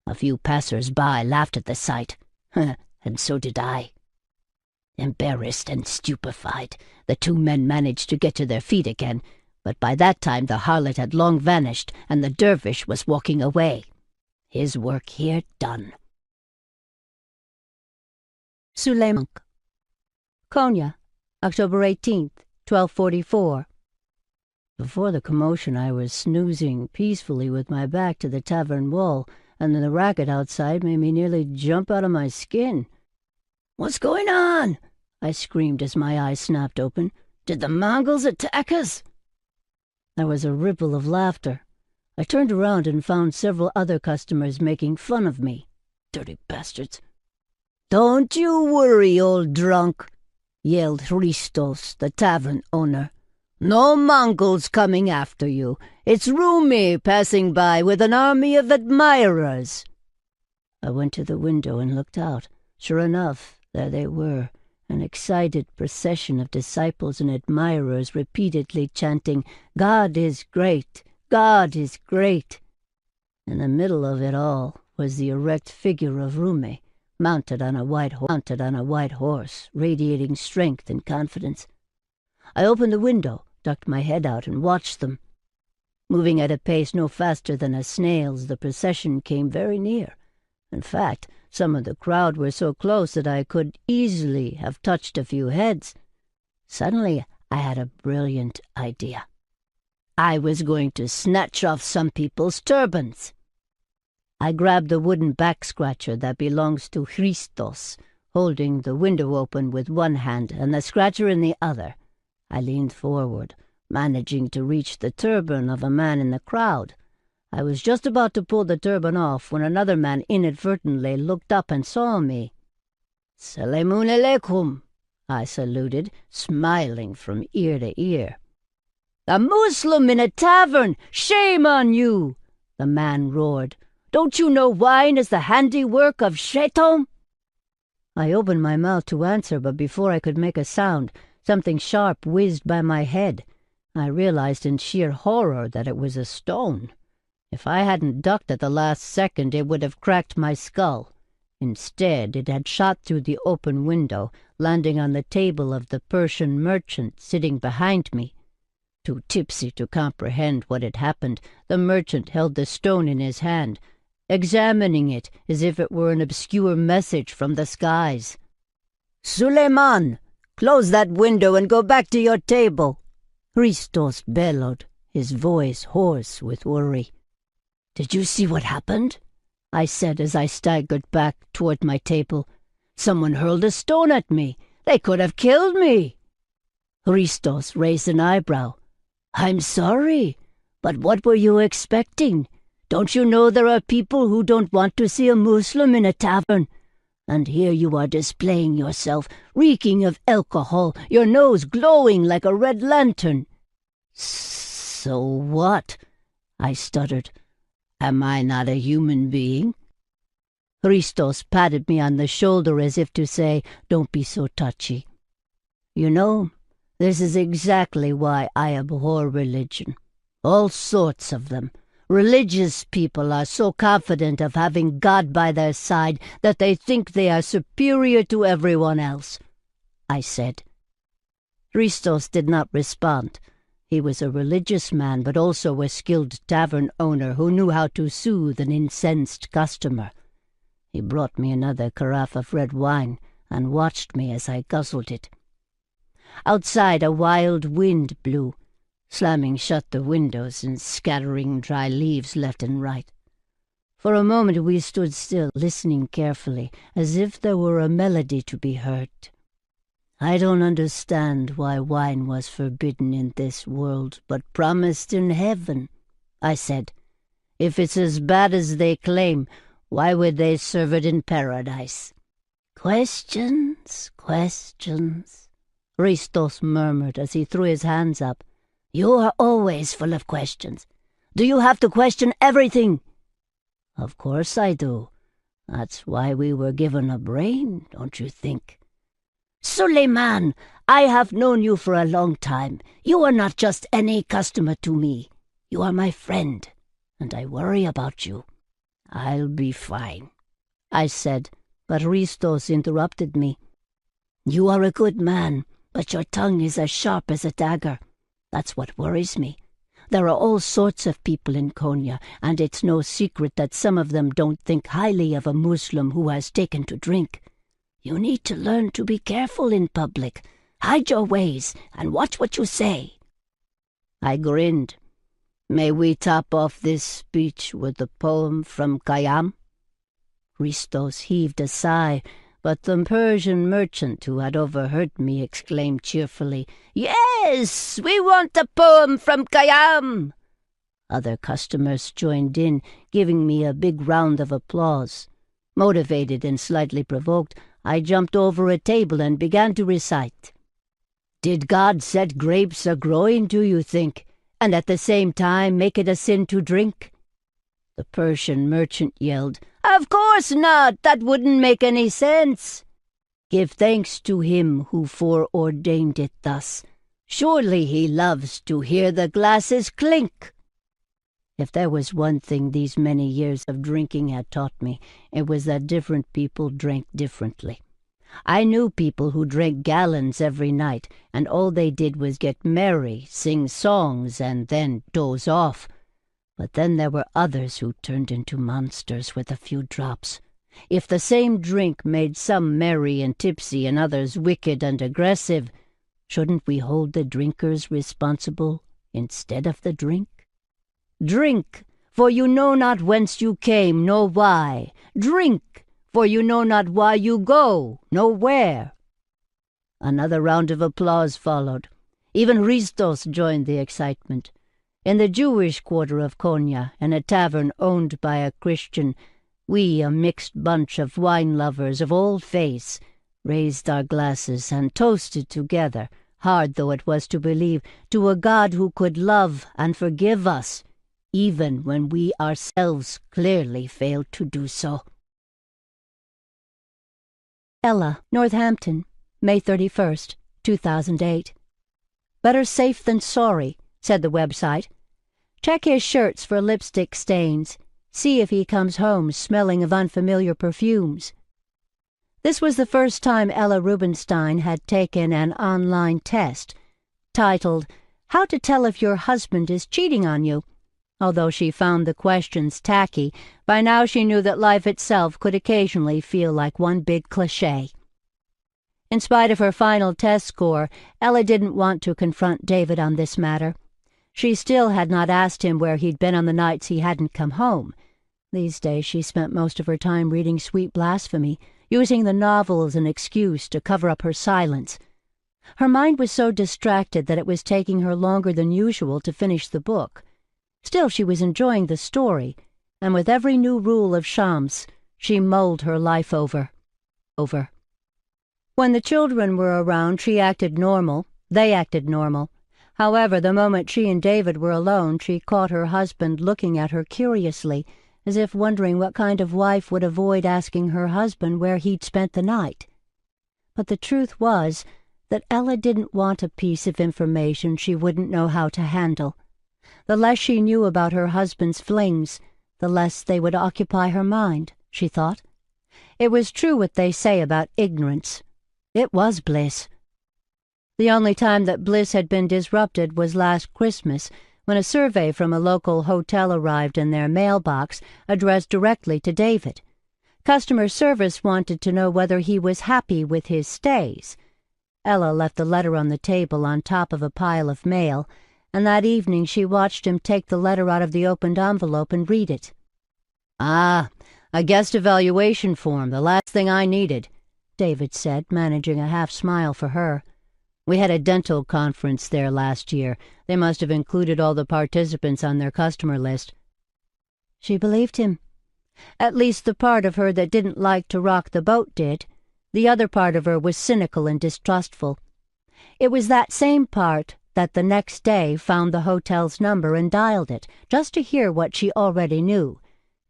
A few passers-by laughed at the sight, and so did I. Embarrassed and stupefied, the 2 men managed to get to their feet again, but by that time the harlot had long vanished and the dervish was walking away. His work here done. Suleiman. Konya, October 18th, 1244. Before the commotion I was snoozing peacefully with my back to the tavern wall, and the racket outside made me nearly jump out of my skin. "What's going on?" I screamed as my eyes snapped open. "Did the Mongols attack us?" There was a ripple of laughter. I turned around and found several other customers making fun of me. Dirty bastards. "Don't you worry, old drunk," yelled Hristos, the tavern owner. "No Mongols coming after you. It's Rumi passing by with an army of admirers." I went to the window and looked out. Sure enough, there they were, an excited procession of disciples and admirers repeatedly chanting, "God is great! God is great!" In the middle of it all was the erect figure of Rumi, mounted on a white horse, radiating strength and confidence. I opened the window, ducked my head out, and watched them. Moving at a pace no faster than a snail's, the procession came very near. In fact, some of the crowd were so close that I could easily have touched a few heads. Suddenly, I had a brilliant idea. I was going to snatch off some people's turbans. I grabbed the wooden back-scratcher that belongs to Hristos, holding the window open with one hand and the scratcher in the other. I leaned forward, managing to reach the turban of a man in the crowd. I was just about to pull the turban off when another man inadvertently looked up and saw me. "Salamun alaikum," I saluted, smiling from ear to ear. "A Muslim in a tavern! Shame on you!" the man roared. "Don't you know wine is the handiwork of Shaitan?" I opened my mouth to answer, but before I could make a sound, something sharp whizzed by my head. I realized in sheer horror that it was a stone. If I hadn't ducked at the last second, it would have cracked my skull. Instead, it had shot through the open window, landing on the table of the Persian merchant sitting behind me. Too tipsy to comprehend what had happened, the merchant held the stone in his hand, examining it as if it were an obscure message from the skies. "Suleiman, close that window and go back to your table," Hristos bellowed, his voice hoarse with worry. "Did you see what happened?" I said as I staggered back toward my table. "Someone hurled a stone at me. They could have killed me." Hristos raised an eyebrow. "I'm sorry, but what were you expecting? Don't you know there are people who don't want to see a Muslim in a tavern? And here you are displaying yourself, reeking of alcohol, your nose glowing like a red lantern." "So what?" I stuttered. "Am I not a human being?" Hristos patted me on the shoulder as if to say, "Don't be so touchy. You know, this is exactly why I abhor religion. All sorts of them. Religious people are so confident of having God by their side that they think they are superior to everyone else," I said. Hristos did not respond. He was a religious man, but also a skilled tavern owner who knew how to soothe an incensed customer. He brought me another carafe of red wine and watched me as I guzzled it. Outside, a wild wind blew, slamming shut the windows and scattering dry leaves left and right. For a moment we stood still, listening carefully, as if there were a melody to be heard. "I don't understand why wine was forbidden in this world, but promised in heaven," I said. "If it's as bad as they claim, Why would they serve it in paradise? Questions, questions, Ristos murmured as he threw his hands up. You are always full of questions. Do you have to question everything? Of course I do. That's why we were given a brain, don't you think? Suleiman, I have known you for a long time. You are not just any customer to me. You are my friend, and I worry about you. I'll be fine, I said, but Ristos interrupted me. You are a good man, but your tongue is as sharp as a dagger. That's what worries me. There are all sorts of people in Konya, and it's no secret that some of them don't think highly of a Muslim who has taken to drink. You need to learn to be careful in public. Hide your ways and watch what you say. I grinned. May we top off this speech with a poem from Khayyam? Ristos heaved a sigh, but the Persian merchant who had overheard me exclaimed cheerfully, Yes, we want a poem from Khayyam. Other customers joined in, giving me a big round of applause. Motivated and slightly provoked, I jumped over a table and began to recite. Did God set grapes a-growing, do you think, and at the same time make it a sin to drink? The Persian merchant yelled, Of course not! That wouldn't make any sense. Give thanks to him who foreordained it thus. Surely he loves to hear the glasses clink. If there was one thing these many years of drinking had taught me, it was that different people drank differently. I knew people who drank gallons every night, and all they did was get merry, sing songs, and then doze off. But then there were others who turned into monsters with a few drops. If the same drink made some merry and tipsy and others wicked and aggressive, shouldn't we hold the drinkers responsible instead of the drink? Drink, for you know not whence you came, nor why. Drink, for you know not why you go, nor where. Another round of applause followed. Even Ristos joined the excitement. In the Jewish quarter of Konya, in a tavern owned by a Christian, we, a mixed bunch of wine lovers of all faiths, raised our glasses and toasted together, hard though it was to believe, to a God who could love and forgive us, even when we ourselves clearly failed to do so. Ella, Northampton, May 31st, 2008. Better safe than sorry, said the website. Check his shirts for lipstick stains. See if he comes home smelling of unfamiliar perfumes. This was the first time Ella Rubinstein had taken an online test, titled, How to Tell If Your Husband is Cheating on You. Although she found the questions tacky, by now she knew that life itself could occasionally feel like one big cliché. In spite of her final test score, Ella didn't want to confront David on this matter. She still had not asked him where he'd been on the nights he hadn't come home. These days she spent most of her time reading sweet blasphemy, using the novel as an excuse to cover up her silence. Her mind was so distracted that it was taking her longer than usual to finish the book. Still, she was enjoying the story, and with every new rule of Shams, she mulled her life over. When the children were around, she acted normal. They acted normal. However, the moment she and David were alone, she caught her husband looking at her curiously, as if wondering what kind of wife would avoid asking her husband where he'd spent the night. But the truth was that Ella didn't want a piece of information she wouldn't know how to handle. The less she knew about her husband's flings, the less they would occupy her mind, she thought. It was true what they say about ignorance. It was bliss. The only time that bliss had been disrupted was last Christmas, when a survey from a local hotel arrived in their mailbox addressed directly to David. Customer service wanted to know whether he was happy with his stays. Ella left the letter on the table on top of a pile of mail, and that evening she watched him take the letter out of the opened envelope and read it. "Ah, a guest evaluation form, the last thing I needed," David said, managing a half-smile for her. "We had a dental conference there last year. They must have included all the participants on their customer list." She believed him. At least the part of her that didn't like to rock the boat did. The other part of her was cynical and distrustful. It was that same part that the next day found the hotel's number and dialed it, just to hear what she already knew.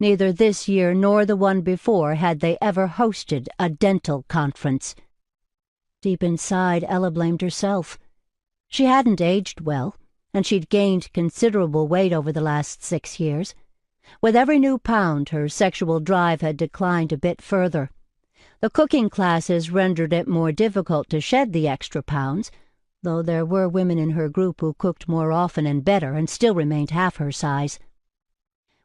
Neither this year nor the one before had they ever hosted a dental conference. Deep inside, Ella blamed herself. She hadn't aged well, and she'd gained considerable weight over the last 6 years. With every new pound, her sexual drive had declined a bit further. The cooking classes rendered it more difficult to shed the extra pounds, though there were women in her group who cooked more often and better and still remained half her size.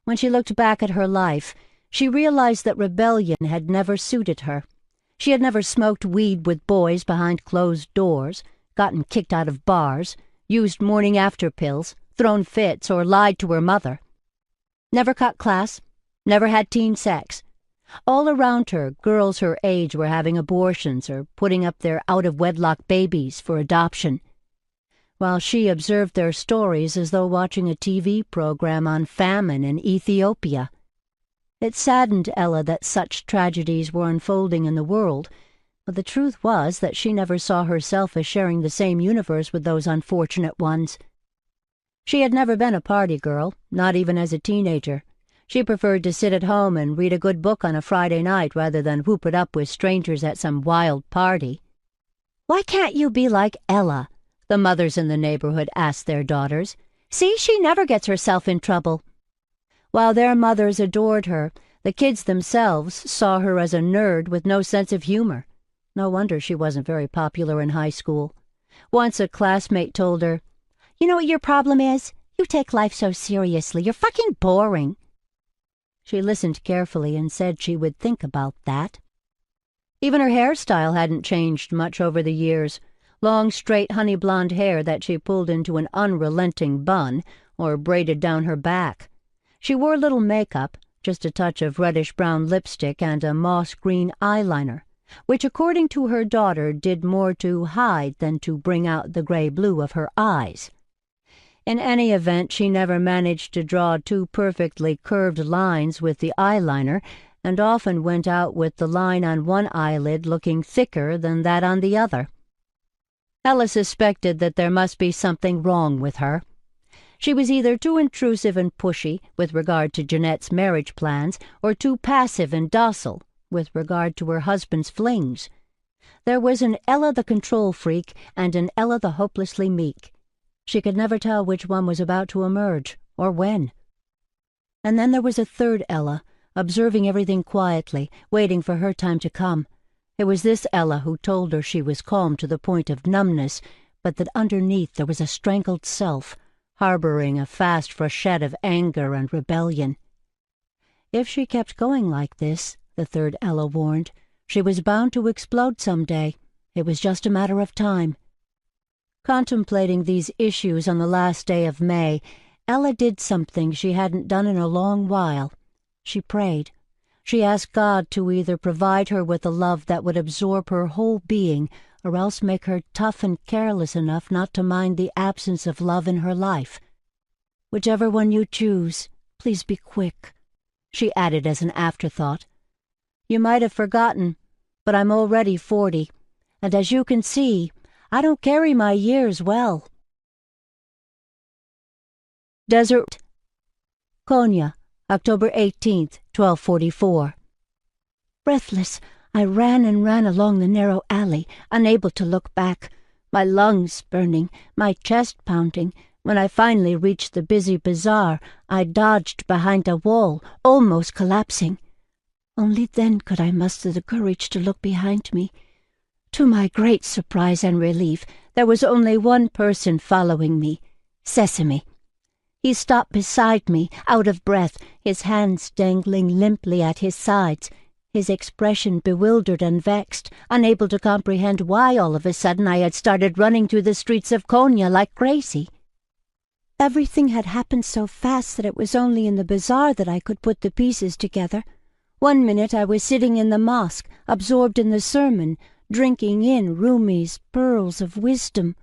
When she looked back at her life, she realized that rebellion had never suited her. She had never smoked weed with boys behind closed doors, gotten kicked out of bars, used morning-after pills, thrown fits, or lied to her mother. Never cut class, never had teen sex. All around her, girls her age were having abortions or putting up their out-of-wedlock babies for adoption, while she observed their stories as though watching a TV program on famine in Ethiopia. It saddened Ella that such tragedies were unfolding in the world, but the truth was that she never saw herself as sharing the same universe with those unfortunate ones. She had never been a party girl, not even as a teenager. She preferred to sit at home and read a good book on a Friday night rather than whoop it up with strangers at some wild party. "Why can't you be like Ella?" the mothers in the neighborhood asked their daughters. "See, she never gets herself in trouble." While their mothers adored her, the kids themselves saw her as a nerd with no sense of humor. No wonder she wasn't very popular in high school. Once a classmate told her, "You know what your problem is? You take life so seriously. You're fucking boring." She listened carefully and said she would think about that. Even her hairstyle hadn't changed much over the years. Long, straight, honey blonde hair that she pulled into an unrelenting bun or braided down her back. She wore little makeup, just a touch of reddish-brown lipstick and a moss-green eyeliner, which, according to her daughter, did more to hide than to bring out the gray-blue of her eyes. In any event, she never managed to draw two perfectly curved lines with the eyeliner, and often went out with the line on one eyelid looking thicker than that on the other. Ella suspected that there must be something wrong with her. She was either too intrusive and pushy with regard to Jeanette's marriage plans, or too passive and docile with regard to her husband's flings. There was an Ella the control freak and an Ella the hopelessly meek. She could never tell which one was about to emerge, or when. And then there was a third Ella, observing everything quietly, waiting for her time to come. It was this Ella who told her she was calm to the point of numbness, but that underneath there was a strangled self, harboring a fast freshet of anger and rebellion. If she kept going like this, the third Ella warned, she was bound to explode someday. It was just a matter of time. Contemplating these issues on the last day of May, Ella did something she hadn't done in a long while. She prayed. She asked God to either provide her with a love that would absorb her whole being, or else make her tough and careless enough not to mind the absence of love in her life. "Whichever one you choose, please be quick," she added as an afterthought. "You might have forgotten, but I'm already 40, and as you can see, I don't carry my years well." Desert, Konya, October 18th, 1244. Breathless, I ran and ran along the narrow alley, unable to look back, my lungs burning, my chest pounding. When I finally reached the busy bazaar, I dodged behind a wall, almost collapsing. Only then could I muster the courage to look behind me. To my great surprise and relief, there was only one person following me, Sesame. He stopped beside me, out of breath, his hands dangling limply at his sides, his expression bewildered and vexed, unable to comprehend why all of a sudden I had started running through the streets of Konya like crazy. Everything had happened so fast that it was only in the bazaar that I could put the pieces together. One minute I was sitting in the mosque, absorbed in the sermon, drinking in Rumi's pearls of wisdom.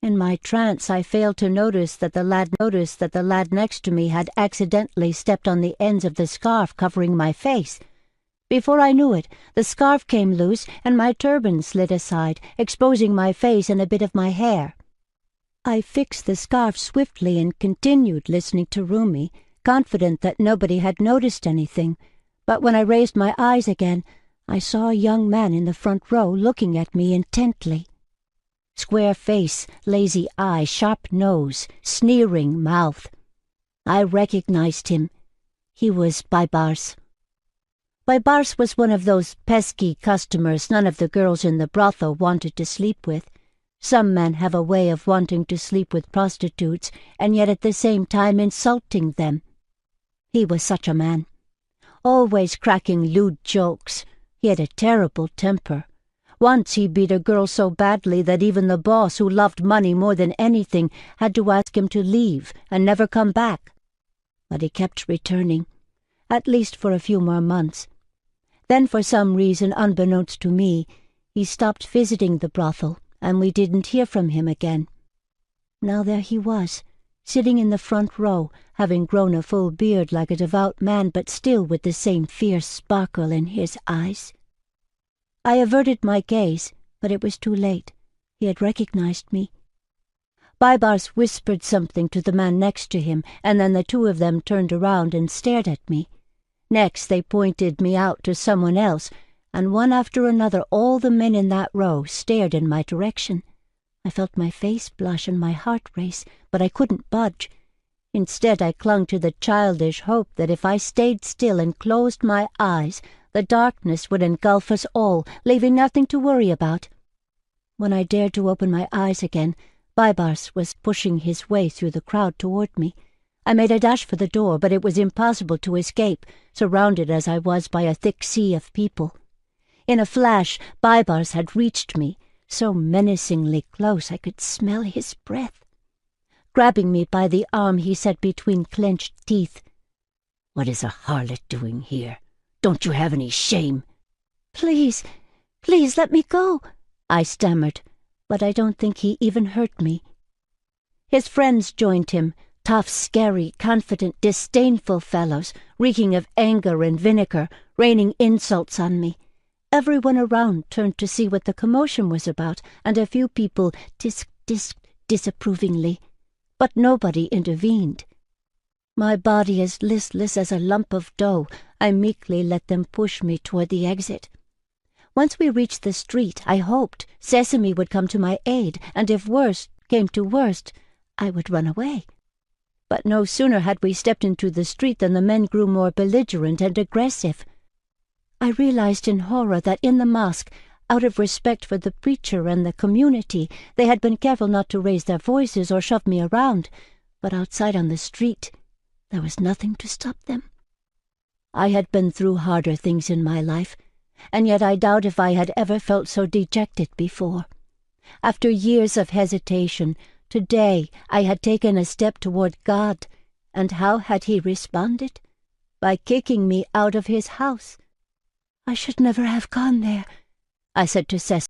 In my trance, I failed to notice that the lad next to me had accidentally stepped on the ends of the scarf covering my face. Before I knew it, the scarf came loose and my turban slid aside, exposing my face and a bit of my hair. I fixed the scarf swiftly and continued listening to Rumi, confident that nobody had noticed anything. But when I raised my eyes again, I saw a young man in the front row looking at me intently. Square face, lazy eye, sharp nose, sneering mouth. I recognized him. He was Baybars. Baybars was one of those pesky customers none of the girls in the brothel wanted to sleep with. Some men have a way of wanting to sleep with prostitutes and yet at the same time insulting them. He was such a man. Always cracking lewd jokes. He had a terrible temper. Once he beat a girl so badly that even the boss, who loved money more than anything, had to ask him to leave and never come back. But he kept returning, at least for a few more months. Then, for some reason unbeknownst to me, he stopped visiting the brothel, and we didn't hear from him again. Now there he was, sitting in the front row, having grown a full beard like a devout man, but still with the same fierce sparkle in his eyes. I averted my gaze, but it was too late. He had recognized me. Baybars whispered something to the man next to him, and then the two of them turned around and stared at me. Next they pointed me out to someone else, and one after another all the men in that row stared in my direction. I felt my face blush and my heart race, but I couldn't budge. Instead I clung to the childish hope that if I stayed still and closed my eyes, the darkness would engulf us all, leaving nothing to worry about. When I dared to open my eyes again, Baybars was pushing his way through the crowd toward me. I made a dash for the door, but it was impossible to escape, surrounded as I was by a thick sea of people. In a flash, Baybars had reached me, so menacingly close I could smell his breath. Grabbing me by the arm, he said between clenched teeth, "What is a harlot doing here? Don't you have any shame?" Please let me go," I stammered, but I don't think he even heard me. His friends joined him, tough, scary, confident, disdainful fellows, reeking of anger and vinegar, raining insults on me. Everyone around turned to see what the commotion was about, and a few people disapprovingly, but nobody intervened. My body as listless as a lump of dough, I meekly let them push me toward the exit. Once we reached the street, I hoped Sesame would come to my aid, and if worst came to worst, I would run away. But no sooner had we stepped into the street than the men grew more belligerent and aggressive. I realized in horror that in the mosque, out of respect for the preacher and the community, they had been careful not to raise their voices or shove me around, but outside on the street, there was nothing to stop them. I had been through harder things in my life, and yet I doubt if I had ever felt so dejected before. After years of hesitation, today I had taken a step toward God, and how had he responded? By kicking me out of his house. "I should never have gone there," I said to Cecily.